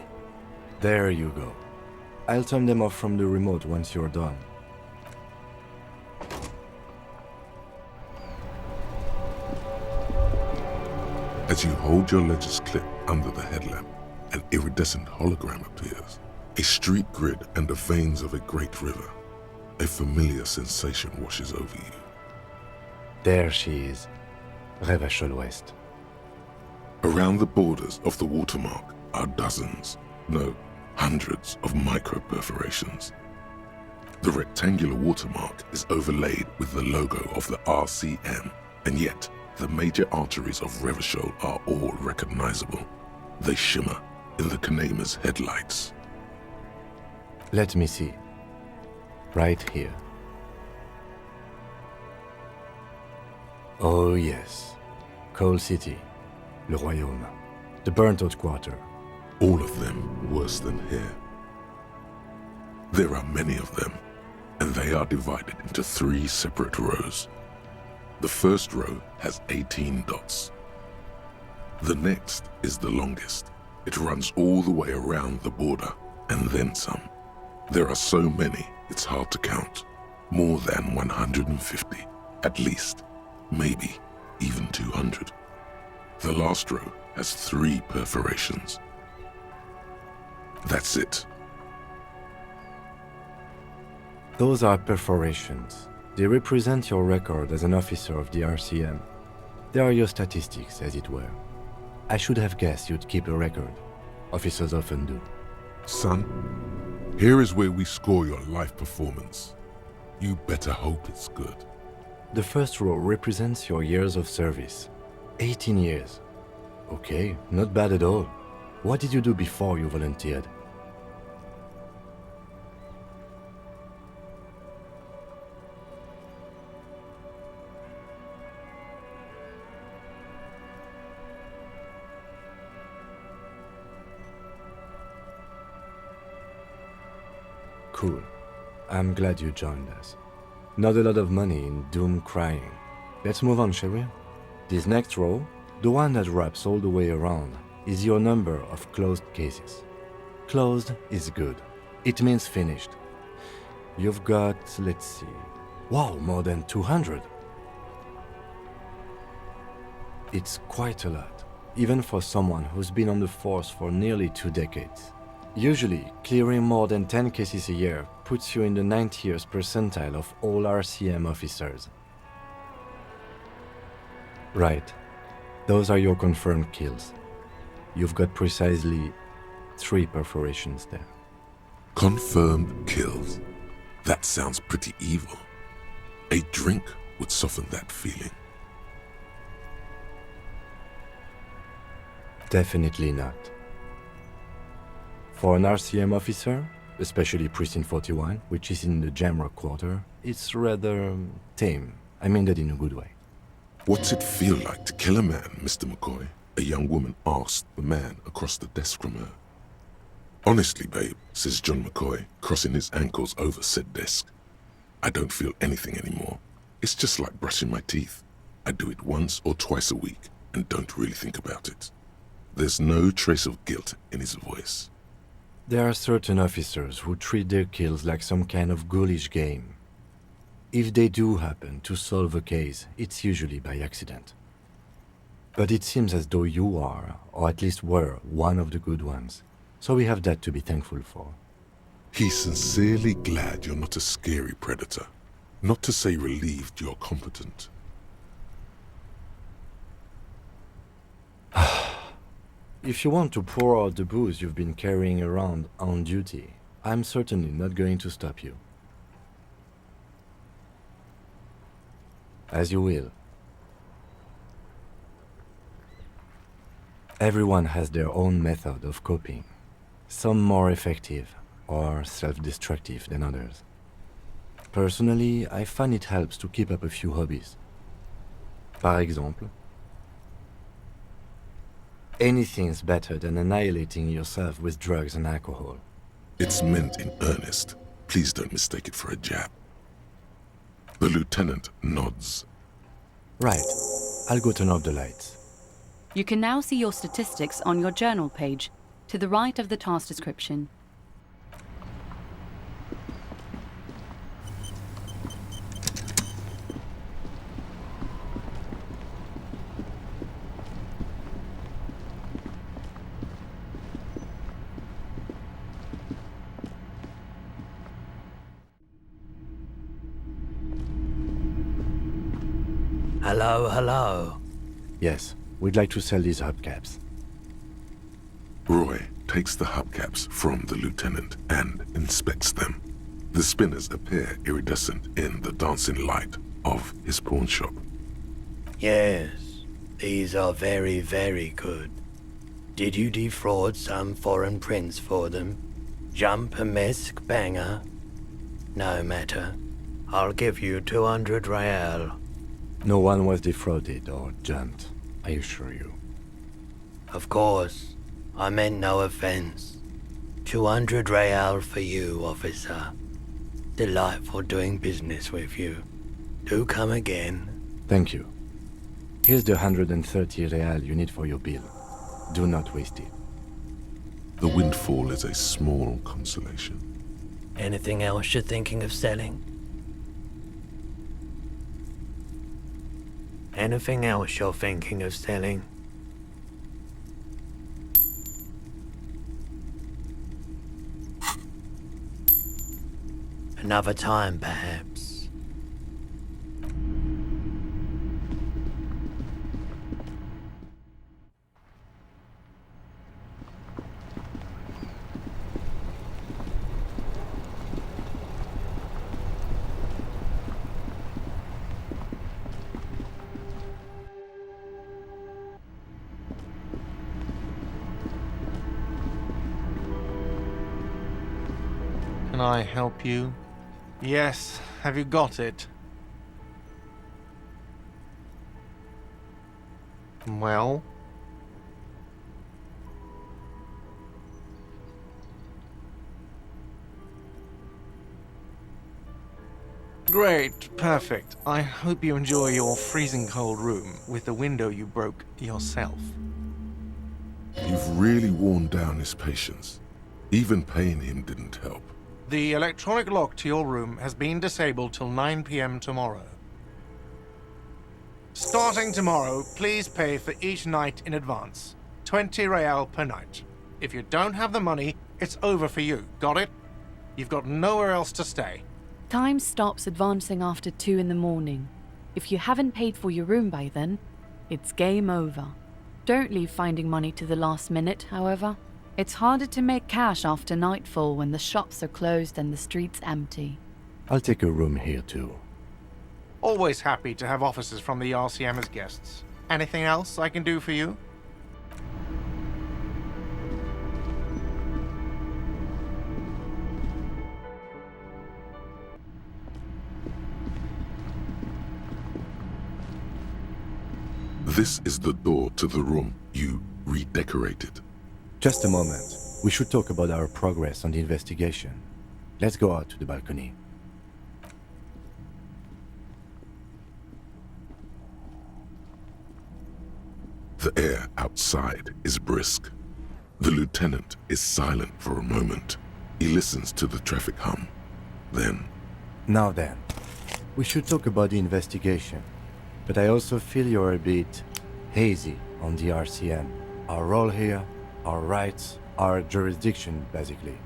There you go. I'll turn them off from the remote once you're done. As you hold your ledger's clip under the headlamp, an iridescent hologram appears. A street grid and the veins of a great river. A familiar sensation washes over you. There she is, Revachol West. Around the borders of the watermark are dozens, no, hundreds of micro-perforations. The rectangular watermark is overlaid with the logo of the RCM, and yet the major arteries of Revachol are all recognizable. They shimmer in the Kanema's headlights. Let me see. Right here. Oh yes. Coal City. Le Royaume. The burnt-out quarter. All of them worse than here. There are many of them, and they are divided into 3 separate rows. The first row has 18 dots. The next is the longest. It runs all the way around the border, and then some. There are so many, it's hard to count. More than 150, at least. Maybe even 200. The last row has 3 perforations. That's it. Those are perforations. They represent your record as an officer of the RCM. They are your statistics, as it were. I should have guessed you'd keep a record. Officers often do. Son, here is where we score your life performance. You better hope it's good. The first row represents your years of service. 18 years. Okay, not bad at all. What did you do before you volunteered? Cool. I'm glad you joined us. Not a lot of money in doom crying. Let's move on, shall we? This next row, the one that wraps all the way around, is your number of closed cases. Closed is good. It means finished. You've got, let's see, wow, more than 200. It's quite a lot, even for someone who's been on the force for nearly 2 decades. Usually, clearing more than 10 cases a year puts you in the 90th percentile of all RCM officers. Right. Those are your confirmed kills. You've got precisely 3 perforations there. Confirmed kills. That sounds pretty evil. A drink would soften that feeling. Definitely not. For an RCM officer, especially Precinct 41, which is in the Jamrock quarter, it's rather tame. I mean that in a good way. What's it feel like to kill a man, Mr. McCoy? A young woman asked the man across the desk from her. Honestly, babe, says John McCoy, crossing his ankles over said desk. I don't feel anything anymore. It's just like brushing my teeth. I do it once or twice a week and don't really think about it. There's no trace of guilt in his voice. There are certain officers who treat their kills like some kind of ghoulish game. If they do happen to solve a case, it's usually by accident. But it seems as though you are, or at least were, one of the good ones. So we have that to be thankful for. He's sincerely glad you're not a scary predator. Not to say relieved you're competent. if you want to pour out the booze you've been carrying around on duty, I'm certainly not going to stop you. As you will. Everyone has their own method of coping, some more effective or self-destructive than others. Personally, I find it helps to keep up a few hobbies. Par exemple, anything's better than annihilating yourself with drugs and alcohol. It's meant in earnest. Please don't mistake it for a jab. The lieutenant nods. Right. I'll go turn off the lights. You can now see your statistics on your journal page, to the right of the task description. Hello, hello. Yes, we'd like to sell these hubcaps. Roy takes the hubcaps from the lieutenant and inspects them. The spinners appear iridescent in the dancing light of his pawn shop. Yes, these are very, very good. Did you defraud some foreign prince for them? Jump-a-mesque banger? No matter. I'll give you 200 real. No one was defrauded or jumped, I assure you. Of course. I meant no offense. 200 real for you, officer. Delightful doing business with you. Do come again. Thank you. Here's the 130 real you need for your bill. Do not waste it. The windfall is a small consolation. Anything else you're thinking of selling? Anything else you're thinking of selling? Another time, perhaps. Can I help you? Yes, have you got it? Well? Great, perfect. I hope you enjoy your freezing cold room with the window you broke yourself. You've really worn down his patience. Even paying him didn't help. The electronic lock to your room has been disabled till 9 p.m. tomorrow. Starting tomorrow, please pay for each night in advance. 20 real per night. If you don't have the money, it's over for you. Got it? You've got nowhere else to stay. Time stops advancing after 2 in the morning. If you haven't paid for your room by then, it's game over. Don't leave finding money to the last minute, however. It's harder to make cash after nightfall when the shops are closed and the streets empty. I'll take a room here too. Always happy to have officers from the RCM as guests. Anything else I can do for you? This is the door to the room you redecorated. Just a moment. We should talk about our progress on the investigation. Let's go out to the balcony. The air outside is brisk. The lieutenant is silent for a moment. He listens to the traffic hum. Then... Now then, we should talk about the investigation. But I also feel you're a bit hazy on the RCM. Our role here, our rights, our jurisdiction, basically.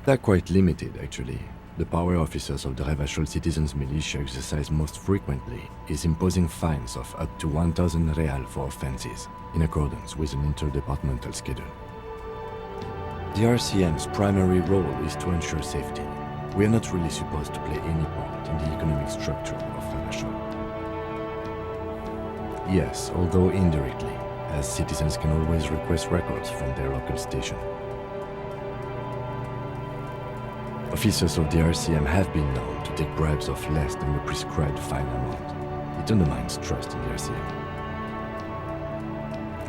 They're quite limited, actually. the power officers of the Revachol citizens militia exercise most frequently is imposing fines of up to 1,000 real for offenses, in accordance with an interdepartmental schedule. The RCM's primary role is to ensure safety. We are not really supposed to play any part in the economic structure of Revachol. Yes, although indirectly, as citizens can always request records from their local station. Officers of the RCM have been known to take bribes of less than the prescribed fine amount. It undermines trust in the RCM.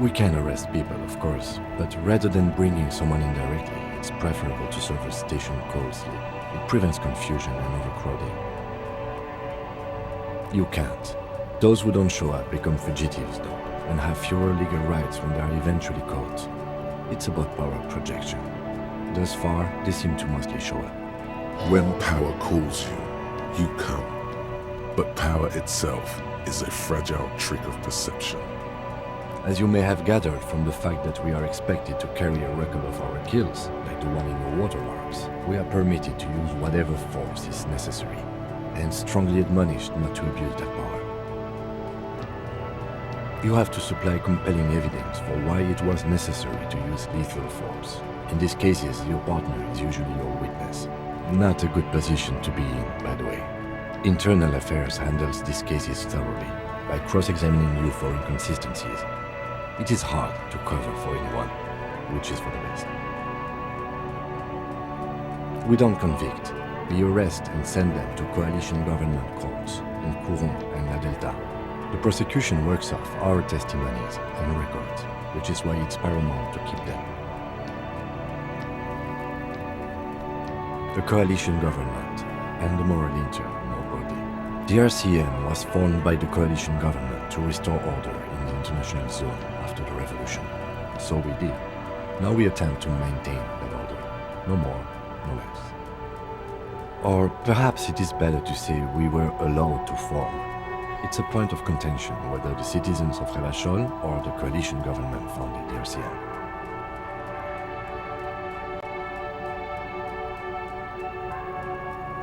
We can arrest people, of course, but rather than bringing someone in directly, it's preferable to serve a station closely. It prevents confusion and overcrowding. You can't. Those who don't show up become fugitives, though, and have fewer legal rights when they are eventually caught. It's about power projection. Thus far, they seem to mostly show up. When power calls you, you come. But power itself is a fragile trick of perception. As you may have gathered from the fact that we are expected to carry a record of our kills, like the one in your watermarks, we are permitted to use whatever force is necessary, and strongly admonished not to abuse that power. You have to supply compelling evidence for why it was necessary to use lethal force. In these cases, your partner is usually your witness. Not a good position to be in, by the way. Internal Affairs handles these cases thoroughly, by cross-examining you for inconsistencies. It is hard to cover for anyone, which is for the best. We don't convict. We arrest and send them to coalition government courts in Confront and La Delta. The prosecution works off our testimonies and records, which is why it's paramount to keep them. The coalition government and the moral intern more broadly. The RCM was formed by the coalition government to restore order in the international zone after the revolution. So we did. Now we attempt to maintain that order. No more, no less. Or perhaps it is better to say we were allowed to form. It's a point of contention whether the citizens of Revachol or the coalition government founded the RCM.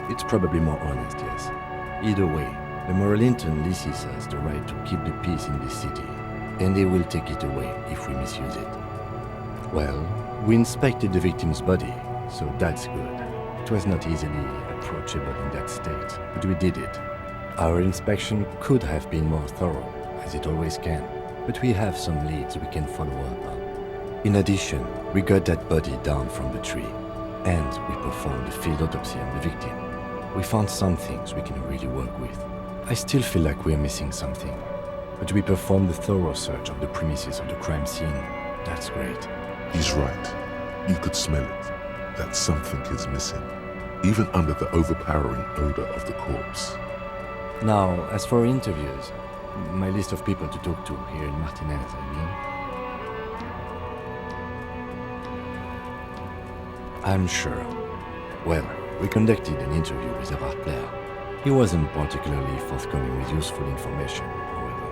It's probably more honest, yes. Either way, the moral intern leases us the right to keep the peace in this city, and they will take it away if we misuse it. Well, we inspected the victim's body, so that's good. It was not easily approachable in that state, but we did it. Our inspection could have been more thorough, as it always can, but we have some leads we can follow up on. In addition, we got that body down from the tree, and we performed a field autopsy on the victim. We found some things we can really work with. I still feel like we are missing something, but we performed a thorough search of the premises of the crime scene. That's great. He's right. You could smell it. That something is missing, even under the overpowering odor of the corpse. Now, as for interviews, my list of people to talk to here in Martinez, I mean. I'm sure. Well, we conducted an interview with Revachol. He wasn't particularly forthcoming with useful information, however.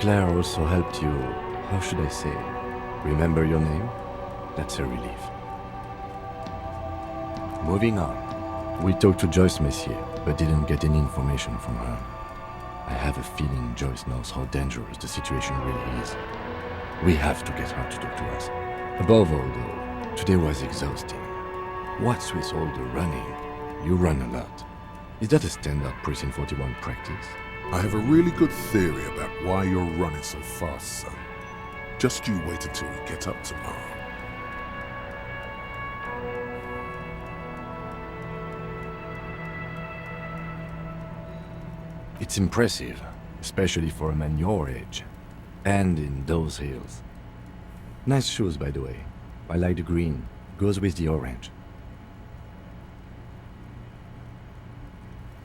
Claire also helped you, how should I say, remember your name? That's a relief. Moving on. We talked to Joyce Messier, but didn't get any information from her. I have a feeling Joyce knows how dangerous the situation really is. We have to get her to talk to us. Above all, though, today was exhausting. What's with all the running? You run a lot. Is that a standard Precinct 41 practice? I have a really good theory about why you're running so fast, son. Just you wait until we get up tomorrow. It's impressive, especially for a man your age. And in those hills. Nice shoes, by the way. I like the green. Goes with the orange.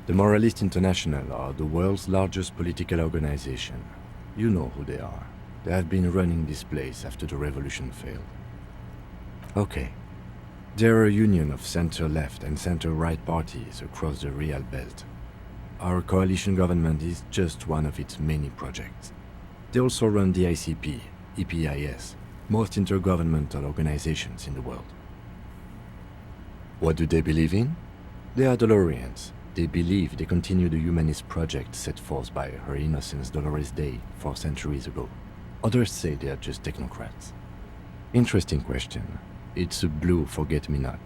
The Moralist International are the world's largest political organization. You know who they are. They have been running this place after the revolution failed. Okay. They're a union of center-left and center-right parties across the Real Belt. Our coalition government is just one of its many projects. They also run the ICP, EPIS, most intergovernmental organizations in the world. What do they believe in? They are Dolorians. They believe they continue the humanist project set forth by Her Innocence Dolores Day 4 centuries ago. Others say they are just technocrats. Interesting question. It's a blue forget-me-not.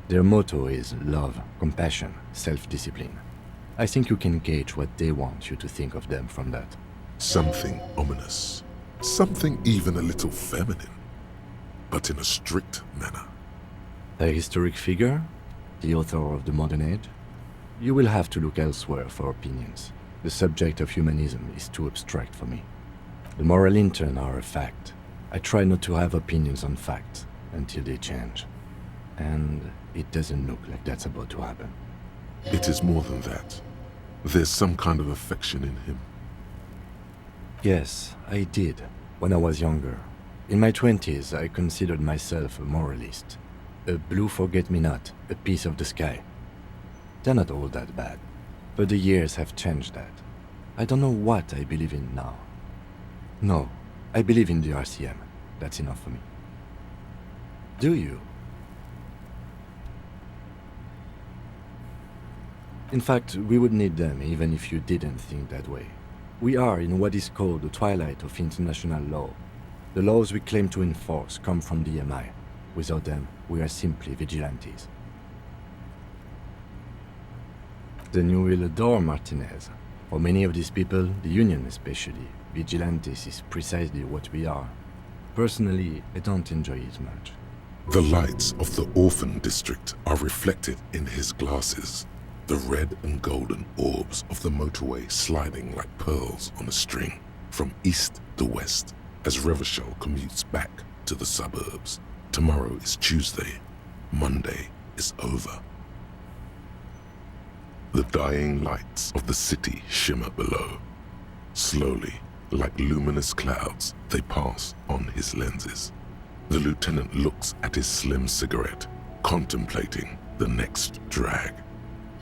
Their motto is love, compassion, self-discipline. I think you can gauge what they want you to think of them from that. Something ominous. Something even a little feminine. But in a strict manner. A historic figure? The author of the modern age? You will have to look elsewhere for opinions. The subject of humanism is too abstract for me. The moral intern are a fact. I try not to have opinions on facts until they change. And it doesn't look like that's about to happen. It is more than that. There's some kind of affection in him. Yes, I did, when I was younger. In my 20s, I considered myself a moralist. A blue forget-me-not, a piece of the sky. They're not all that bad, but the years have changed that. I don't know what I believe in now. No, I believe in the RCM. That's enough for me. Do you? In fact, we would need them even if you didn't think that way. We are in what is called the twilight of international law. The laws we claim to enforce come from the MI. Without them, we are simply vigilantes. Then you will adore Martinez. For many of these people, the Union especially, vigilantes is precisely what we are. Personally, I don't enjoy it much. The lights of the orphan district are reflected in his glasses. The red and golden orbs of the motorway sliding like pearls on a string from east to west as Revachol commutes back to the suburbs. Tomorrow is Tuesday. Monday is over. The dying lights of the city shimmer below. Slowly, like luminous clouds, they pass on his lenses. The lieutenant looks at his slim cigarette, contemplating the next drag.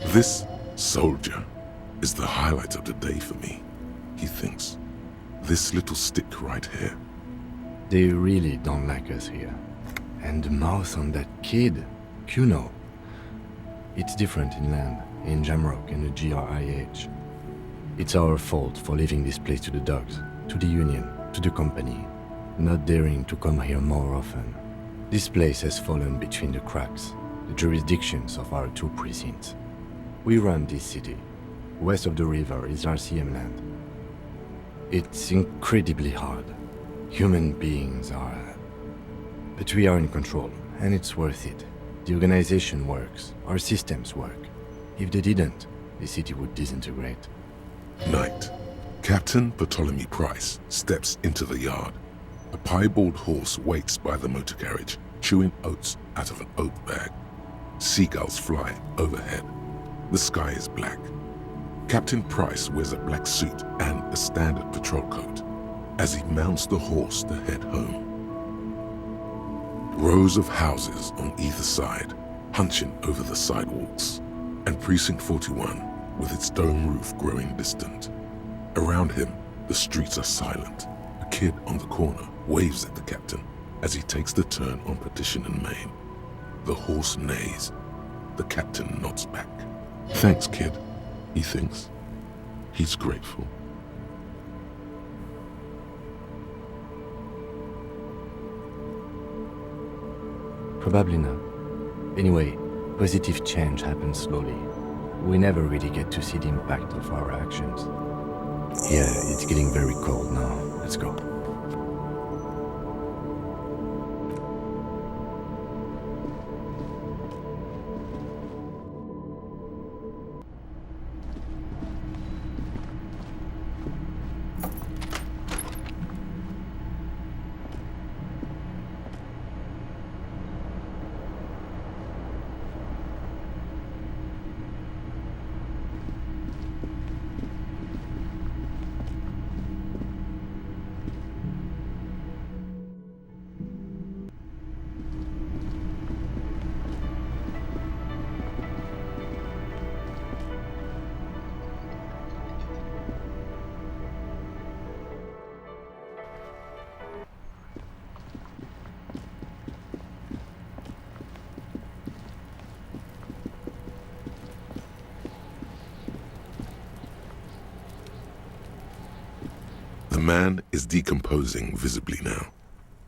This soldier is the highlight of the day for me, he thinks. This little stick right here. They really don't like us here. And the mouth on that kid, Kuno. It's different in land, in Jamrock and the GRIH. It's our fault for leaving this place to the dogs, to the Union, to the company, not daring to come here more often. This place has fallen between the cracks, the jurisdictions of our two precincts. We run this city. West of the river is RCM land. It's incredibly hard. Human beings are... But we are in control, and it's worth it. The organization works, our systems work. If they didn't, the city would disintegrate. Night. Captain Ptolemy Price steps into the yard. A piebald horse waits by the motor carriage, chewing oats out of an oat bag. Seagulls fly overhead. The sky is black. Captain Price wears a black suit and a standard patrol coat as he mounts the horse to head home. Rows of houses on either side, hunching over the sidewalks, and Precinct 41 with its dome roof growing distant. Around him, the streets are silent. A kid on the corner waves at the captain as he takes the turn on Petition and Main. The horse neighs. The captain nods back. Thanks, kid, he thinks. He's grateful. Probably not. Anyway, positive change happens slowly. We never really get to see the impact of our actions. Yeah, it's getting very cold now. Let's go. man is decomposing visibly now.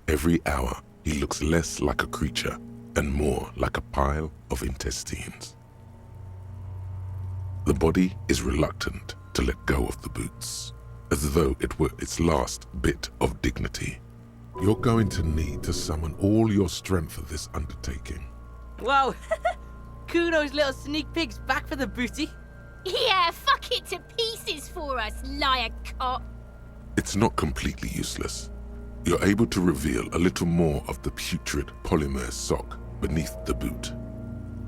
Every hour, he looks less like a creature and more like a pile of intestines. The body is reluctant to let go of the boots, as though it were its last bit of dignity. You're going to need to summon all your strength for this undertaking. Wow, Kuno's little sneak pig's back for the booty. Yeah, fuck it to pieces for us, liar cop. It's not completely useless. You're able to reveal a little more of the putrid polymer sock beneath the boot.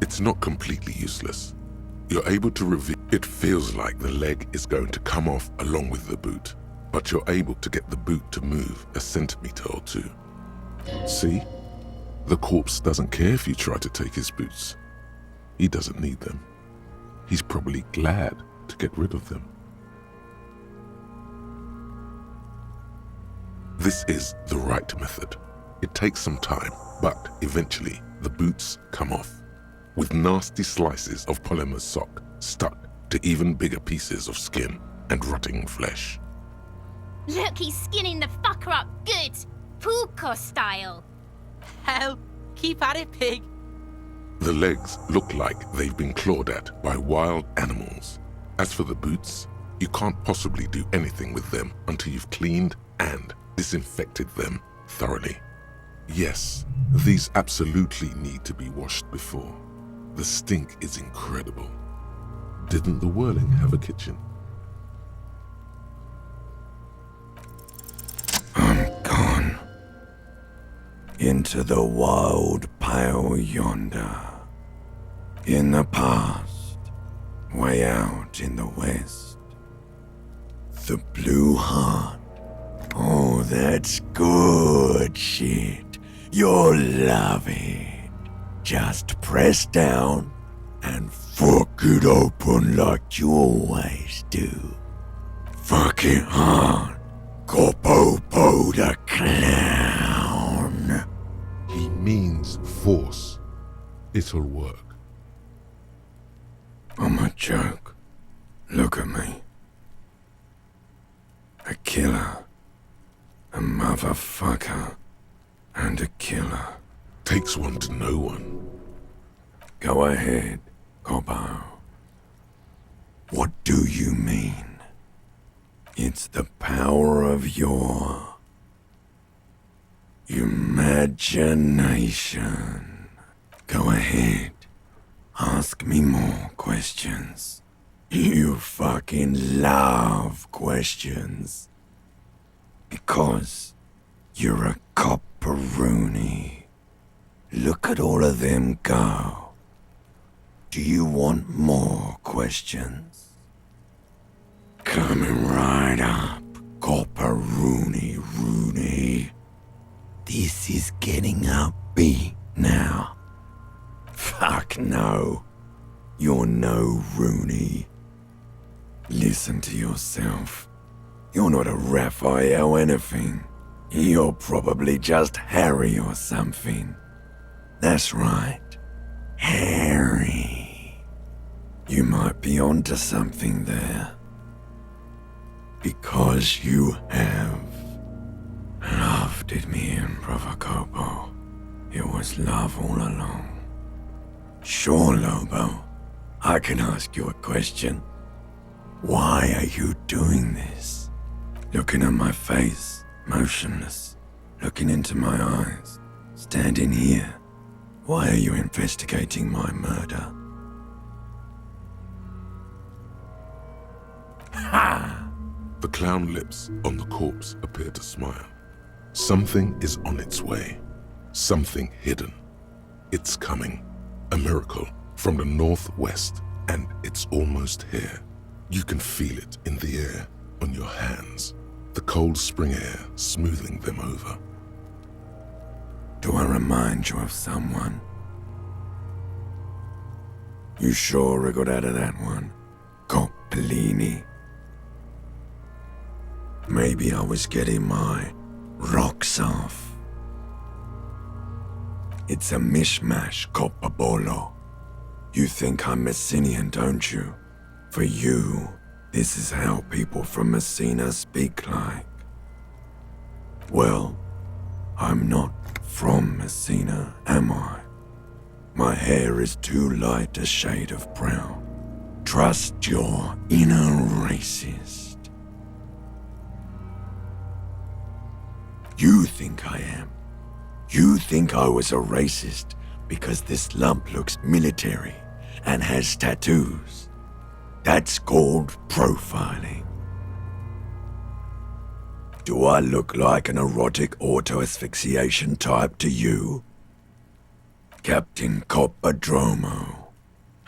It's not completely useless. You're able to reveal. It feels like the leg is going to come off along with the boot, but you're able to get the boot to move a centimeter or two. See? The corpse doesn't care if you try to take his boots. He doesn't need them. He's probably glad to get rid of them. This is the right method. It takes some time, but eventually the boots come off, with nasty slices of polymer sock stuck to even bigger pieces of skin and rotting flesh. Look, he's skinning the fucker up good. Puko style. Hell, keep at it, pig. The legs look like they've been clawed at by wild animals. As for the boots, you can't possibly do anything with them until you've cleaned and disinfected them thoroughly. Yes, these absolutely need to be washed before. The stink is incredible. Didn't the Whirling have a kitchen? I'm gone. Into the wild pale yonder. In the past, way out in the west. The blue heart. Oh, that's good shit. You'll love it. Just press down and fuck it open like you always do. Fuck it hard. Popo the clown. He means force. It'll work. I'm a joke. Look at me. A killer. A motherfucker. And a killer. Takes one to know one. Go ahead, Kobo. What do you mean? It's the power of your imagination. Go ahead. Ask me more questions. You fucking love questions. Because you're a copperoonie. Look at all of them go. Do you want more questions? Coming right up, Rooney. This is getting upbeat now. Fuck no. You're no Rooney. Listen to yourself. You're not a Raphael anything. You're probably just Harry or something. That's right. Harry. You might be onto something there. Because you have loved it, me and Brother Kobo. It was love all along. Sure, Lobo. I can ask you a question. Why are you doing this? Looking at my face, motionless. Looking into my eyes, standing here. Why are you investigating my murder? Ha! The clown lips on the corpse appear to smile. Something is on its way. Something hidden. It's coming. A miracle from the northwest, and it's almost here. You can feel it in the air, on your hands. The cold spring air smoothing them over. Do I remind you of someone? You sure I got out of that one, Coppellini? Maybe I was getting my rocks off. It's a mishmash, Coppabolo. You think I'm Messinian, don't you? For you, this is how people from Messina speak like. Well, I'm not from Messina, am I? My hair is too light a shade of brown. Trust your inner racist. You think I am. You think I was a racist because this lump looks military and has tattoos. That's called profiling. Do I look like an erotic auto-asphyxiation type to you? Captain Coppadromo,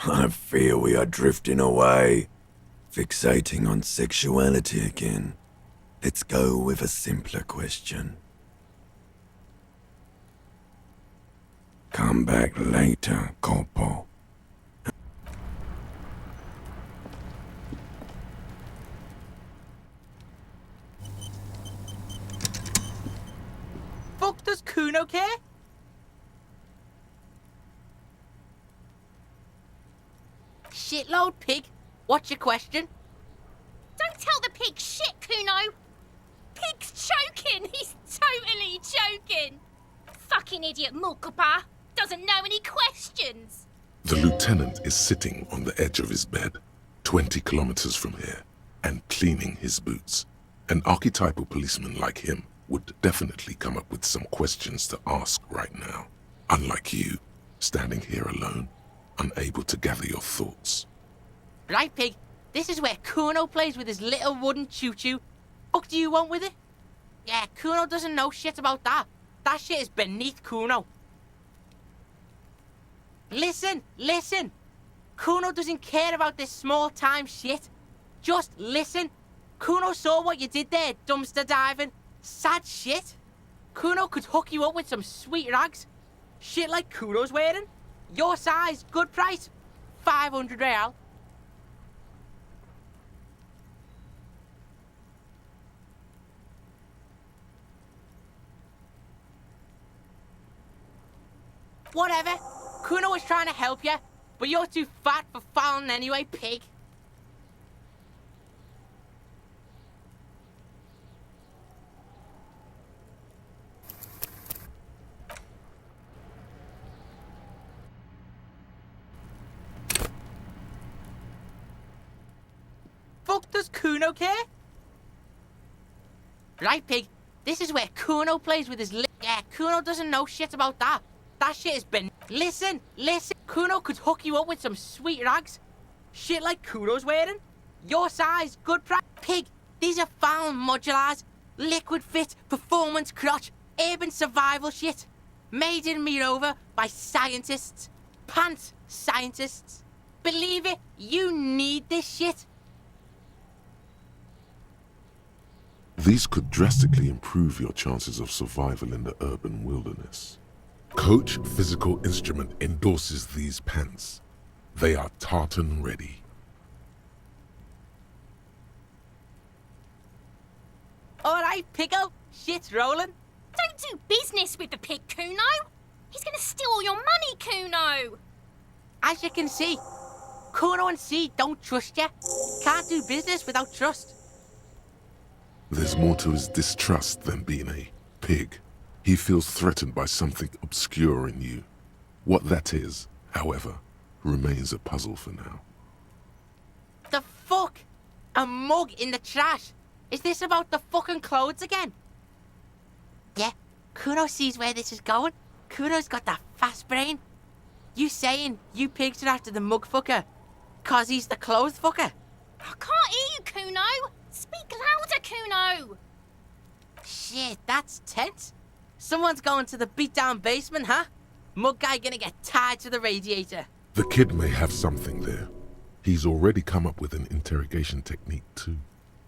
I fear we are drifting away, fixating on sexuality again. Let's go with a simpler question. Come back later, Corpo. Fuck does Kuno care? Shitload pig. What's your question? Don't tell the pig shit, Kuno! Pig's choking! He's totally choking! Fucking idiot Mulkapa doesn't know any questions! The lieutenant is sitting on the edge of his bed, 20 kilometers from here, and cleaning his boots. An archetypal policeman like him would definitely come up with some questions to ask right now. Unlike you, standing here alone, unable to gather your thoughts. Right, pig. This is where Kuno plays with his little wooden choo-choo. What do you want with it? Yeah, Kuno doesn't know shit about that. That shit is beneath Kuno. Listen, listen. Kuno doesn't care about this small-time shit. Just listen. Kuno saw what you did there, dumpster diving. Sad shit. Kuno could hook you up with some sweet rags. Shit like Kuno's wearing. Your size, good price. 500 real. Whatever. Kuno was trying to help you, but you're too fat for fouling anyway, pig. Fuck does Kuno care? Right, pig. This is where Kuno plays with his Yeah, Kuno doesn't know shit about that. That shit has been... Listen, listen. Kuno could hook you up with some sweet rags. Shit like Kuno's wearing. Your size, good price. Pig, these are found modulars. Liquid fit, performance crotch, urban survival shit. Made in Mirova by scientists. Pants scientists. Believe it, you need this shit. These could drastically improve your chances of survival in the urban wilderness. Coach Physical Instrument endorses these pants. They are tartan ready. Alright, Pico. Shit's rolling. Don't do business with the pig, Kuno! He's gonna steal all your money, Kuno! As you can see, Kuno and C don't trust you. Can't do business without trust. There's more to his distrust than being a pig. He feels threatened by something obscure in you. What that is, however, remains a puzzle for now. The fuck? A mug in the trash? Is this about the fucking clothes again? Yeah, Kuno sees where this is going. Kuno's got that fast brain. You saying you pigs are after the mug fucker, 'cause he's the clothes fucker? I can't hear you, Kuno! Speak louder, Kuno! Shit, that's tense. Someone's going to the beat-down basement, huh? Mug guy gonna get tied to the radiator. The kid may have something there. He's already come up with an interrogation technique too.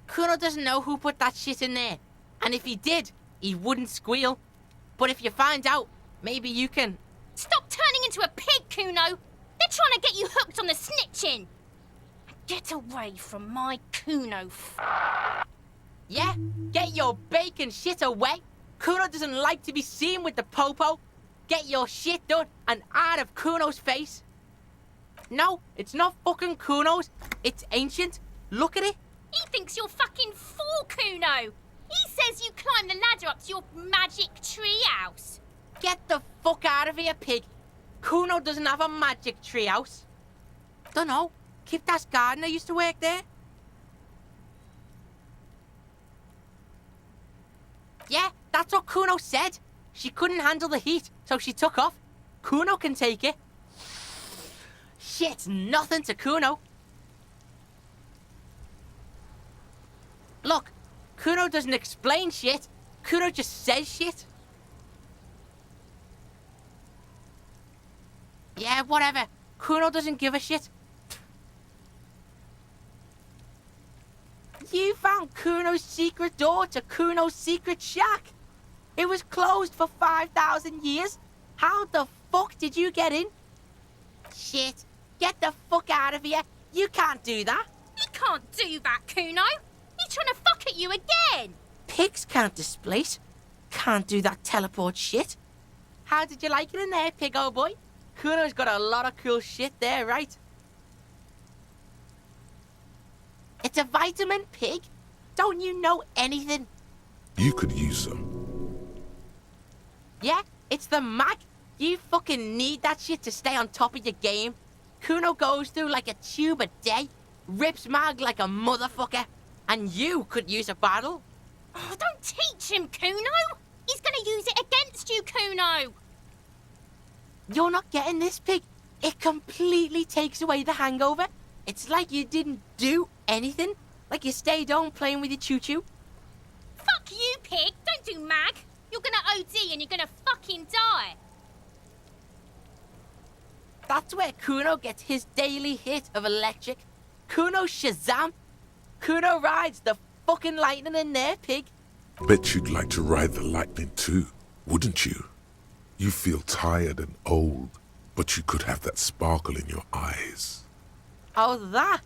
Kuno doesn't know who put that shit in there. And if he did, he wouldn't squeal. But if you find out, maybe you can... Stop turning into a pig, Kuno! They're trying to get you hooked on the snitching! Get away from my Kuno. Yeah? Get your bacon shit away! Kuno doesn't like to be seen with the popo. Get your shit done and out of Kuno's face. No, it's not fucking Kuno's. It's ancient. Look at it. He thinks you're fucking fool, Kuno! He says you climbed the ladder up to your magic treehouse. Get the fuck out of here, pig. Kuno doesn't have a magic treehouse. Dunno. Kiptas gardener used to work there. Yeah, that's what Kuno said. She couldn't handle the heat, so she took off. Kuno can take it. Shit's nothing to Kuno. Look, Kuno doesn't explain shit. Kuno just says shit. Yeah, whatever. Kuno doesn't give a shit. You found Kuno's secret door to Kuno's secret shack. It was closed for 5,000 years. How the fuck did you get in? Shit. Get the fuck out of here. You can't do that. He can't do that, Kuno. He's trying to fuck at you again. Pigs can't displace. Can't do that teleport shit. How did you like it in there, pig old boy? Kuno's got a lot of cool shit there, right? It's a vitamin, pig. Don't you know anything? You could use some. Yeah, it's the mag. You fucking need that shit to stay on top of your game. Kuno goes through like a tube a day, rips mag like a motherfucker, and you could use a battle. Oh, don't teach him, Kuno. He's gonna use it against you, Kuno. You're not getting this, pig. It completely takes away the hangover. It's like you didn't do anything. Like you stayed home playing with your choo-choo. Fuck you, pig. Don't do mag. You're gonna OD and you're gonna fucking die. That's where Kuno gets his daily hit of electric. Kuno Shazam. Kuno rides the fucking lightning in there, pig. Bet you'd like to ride the lightning too, wouldn't you? You feel tired and old, but you could have that sparkle in your eyes. Oh, that?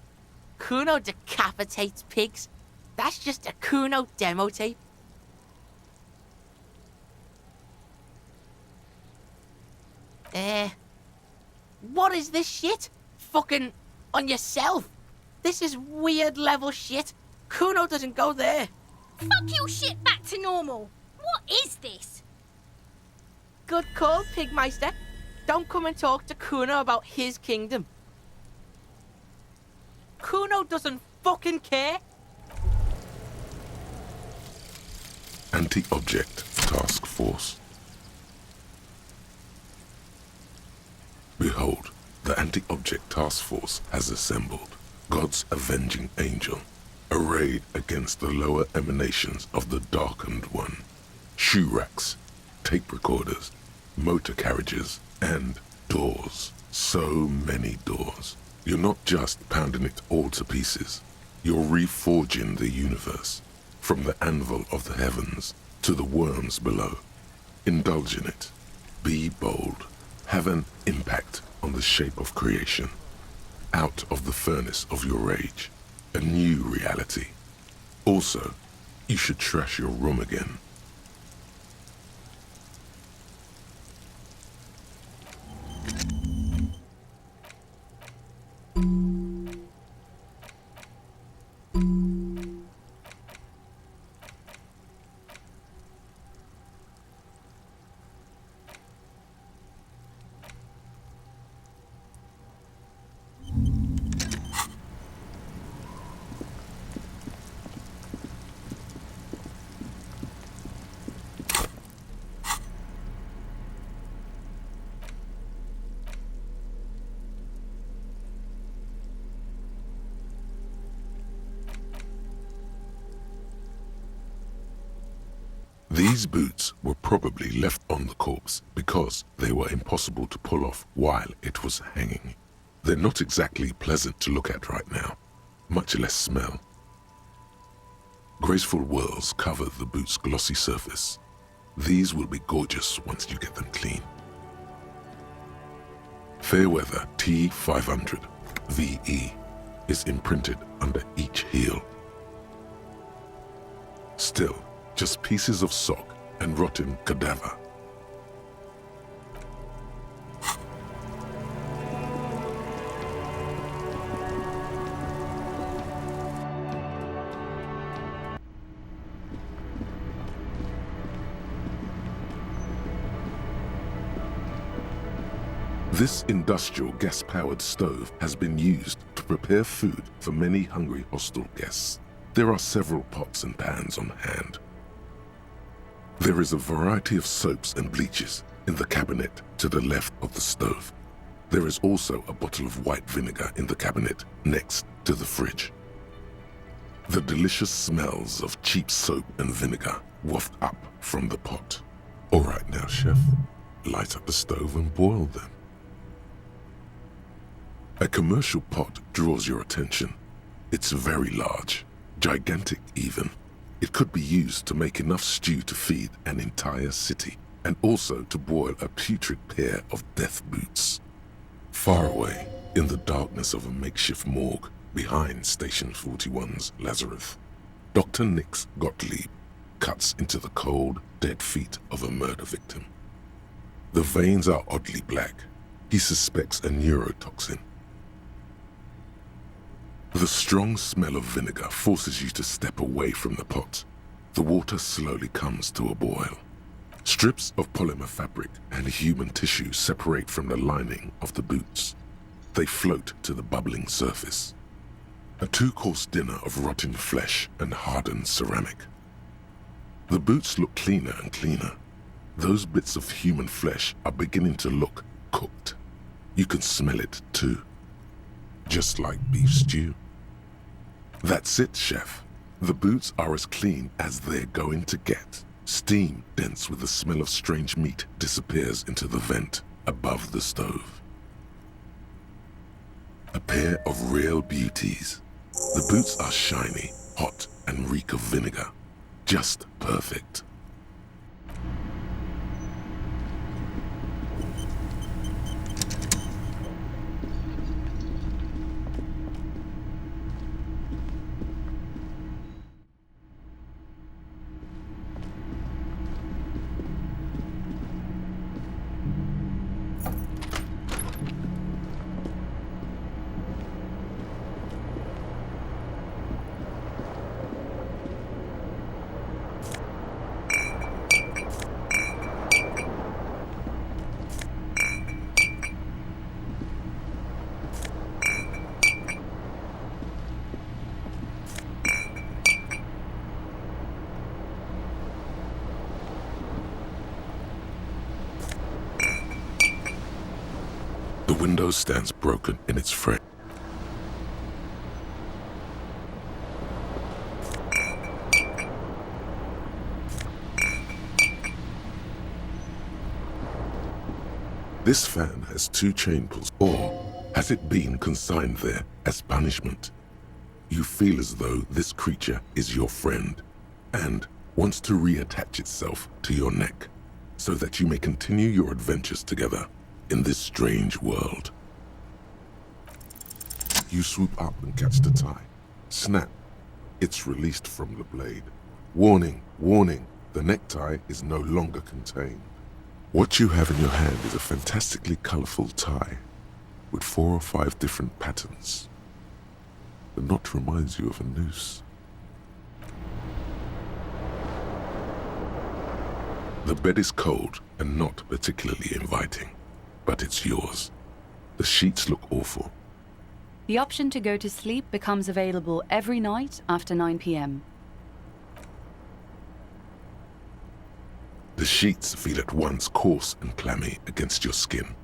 Kuno decapitates pigs. That's just a Kuno demo tape. What is this shit? Fucking on yourself. This is weird level shit. Kuno doesn't go there. Fuck your shit back to normal. What is this? Good call, Pigmeister. Don't come and talk to Kuno about his kingdom. Kuno doesn't fucking care. Anti-object task force. Behold, the anti-object task force has assembled. God's avenging angel, arrayed against the lower emanations of the darkened one. Shoe racks, tape recorders, motor carriages, and doors. So many doors. You're not just pounding it all to pieces. You're reforging the universe, from the anvil of the heavens to the worms below. Indulge in it. Be bold. Have an impact on the shape of creation. Out of the furnace of your rage. A new reality. Also, you should trash your room again. These boots were probably left on the corpse because they were impossible to pull off while it was hanging. They're not exactly pleasant to look at right now, much less smell. Graceful whirls cover the boot's glossy surface. These will be gorgeous once you get them clean. Fairweather T500 VE is imprinted under each heel. Still, just pieces of sock and rotten cadaver. This industrial gas-powered stove has been used to prepare food for many hungry hostel guests. There are several pots and pans on hand. There is a variety of soaps and bleaches in the cabinet to the left of the stove. There is also a bottle of white vinegar in the cabinet next to the fridge. The delicious smells of cheap soap and vinegar waft up from the pot. All right now, chef, light up the stove and boil them. A commercial pot draws your attention. It's very large, gigantic even. It could be used to make enough stew to feed an entire city, and also to boil a putrid pair of death boots. Far away, in the darkness of a makeshift morgue behind Station 41's Lazarus, Dr. Nix Gottlieb cuts into the cold, dead feet of a murder victim. The veins are oddly black. He suspects a neurotoxin. The strong smell of vinegar forces you to step away from the pot. The water slowly comes to a boil. Strips of polymer fabric and human tissue separate from the lining of the boots. They float to the bubbling surface. A 2-course dinner of rotten flesh and hardened ceramic. The boots look cleaner and cleaner. Those bits of human flesh are beginning to look cooked. You can smell it too. Just like beef stew. That's it, chef. The boots are as clean as they're going to get. Steam, dense with the smell of strange meat, disappears into the vent above the stove. A pair of real beauties. The boots are shiny, hot, and reek of vinegar. Just perfect. The window stands broken in its frame. This fan has 2 chain pulls, or has it been consigned there as punishment? You feel as though this creature is your friend and wants to reattach itself to your neck so that you may continue your adventures together in this strange world. You swoop up and catch the tie. Snap. It's released from the blade. Warning, warning, the necktie is no longer contained. What you have in your hand is a fantastically colorful tie with 4 or 5 different patterns. The knot reminds you of a noose. The bed is cold and not particularly inviting, but it's yours. The sheets look awful. The option to go to sleep becomes available every night after 9 p.m. The sheets feel at once coarse and clammy against your skin.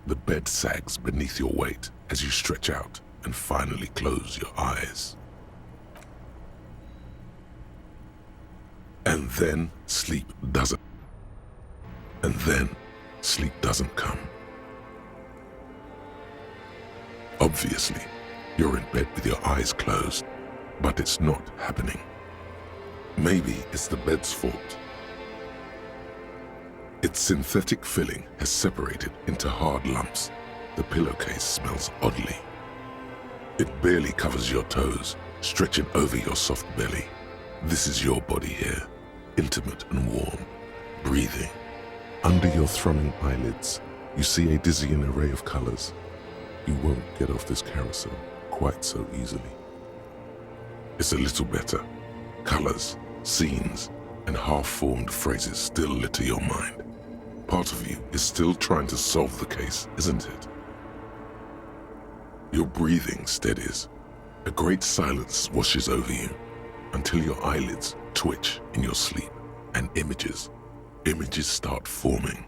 The bed sags beneath your weight as you stretch out and finally close your eyes. And then sleep doesn't. And then sleep doesn't come. Obviously, you're in bed with your eyes closed, but it's not happening. Maybe it's the bed's fault. Its synthetic filling has separated into hard lumps. The pillowcase smells oddly. It barely covers your toes, stretching over your soft belly. This is your body here, intimate and warm, breathing. Under your thrumming eyelids, you see a dizzying array of colors. You won't get off this carousel quite so easily. It's a little better. Colors, scenes, and half-formed phrases still litter your mind. Part of you is still trying to solve the case, isn't it? Your breathing steadies. A great silence washes over you until your eyelids twitch in your sleep and images start forming.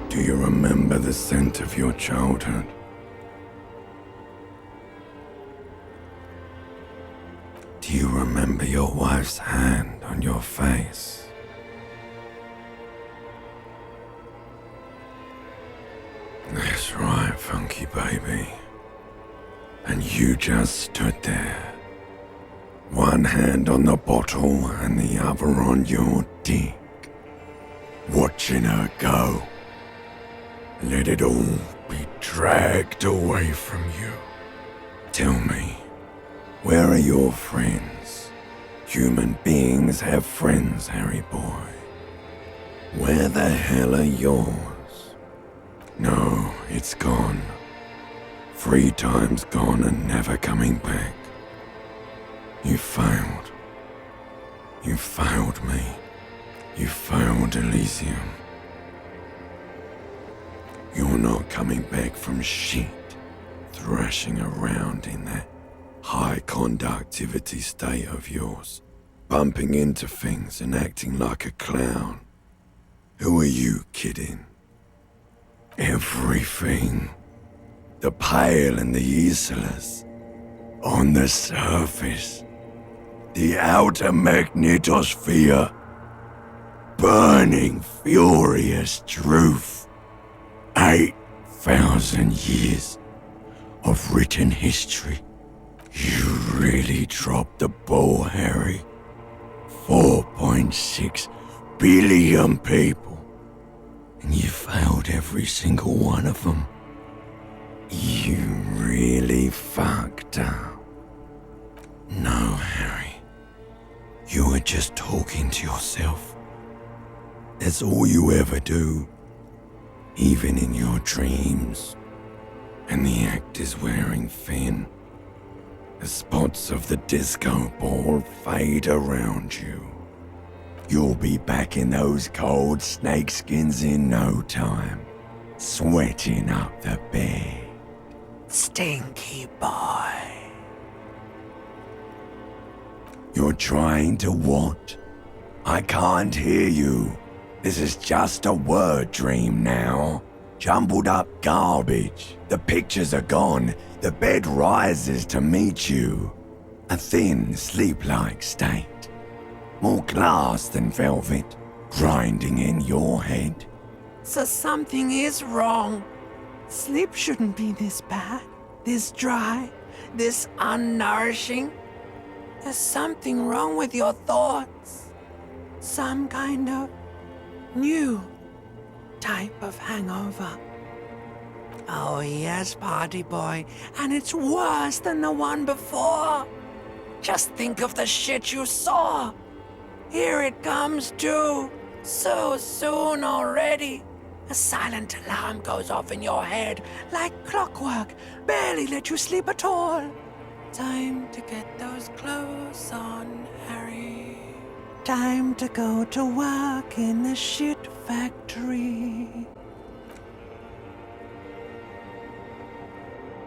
Do you remember the scent of your childhood? Do you remember your wife's hand on your face? That's right, funky baby. And you just stood there. One hand on the bottle and the other on your dick. Watching her go. Let it all be dragged away from you. Tell me, where are your friends? Human beings have friends, Harry boy. Where the hell are yours? No, it's gone. 3 times gone and never coming back. You failed. You failed me. You failed Elysium. You're not coming back from shit, thrashing around in that high conductivity state of yours, bumping into things and acting like a clown. Who are you kidding? Everything. The pale and the useless. On the surface. The outer magnetosphere. Burning, furious truth. 8,000 years of written history. You really dropped the ball, Harry. 4.6 billion people. And you failed every single one of them. You really fucked up. No, Harry. You were just talking to yourself. That's all you ever do. Even in your dreams. And the act is wearing thin. The spots of the disco ball fade around you. You'll be back in those cold snakeskins in no time, sweating up the bed. Stinky boy. You're trying to what? I can't hear you. This is just a word dream now. Jumbled up garbage. The pictures are gone. The bed rises to meet you. A thin, sleep-like state. More glass than velvet, grinding in your head. So something is wrong. Sleep shouldn't be this bad, this dry, this unnourishing. There's something wrong with your thoughts. Some kind of new type of hangover. Oh yes, party boy, and it's worse than the one before. Just think of the shit you saw. Here it comes too, so soon already. A silent alarm goes off in your head like clockwork, barely let you sleep at all. Time to get those clothes on, Harry. Time to go to work in the shit factory.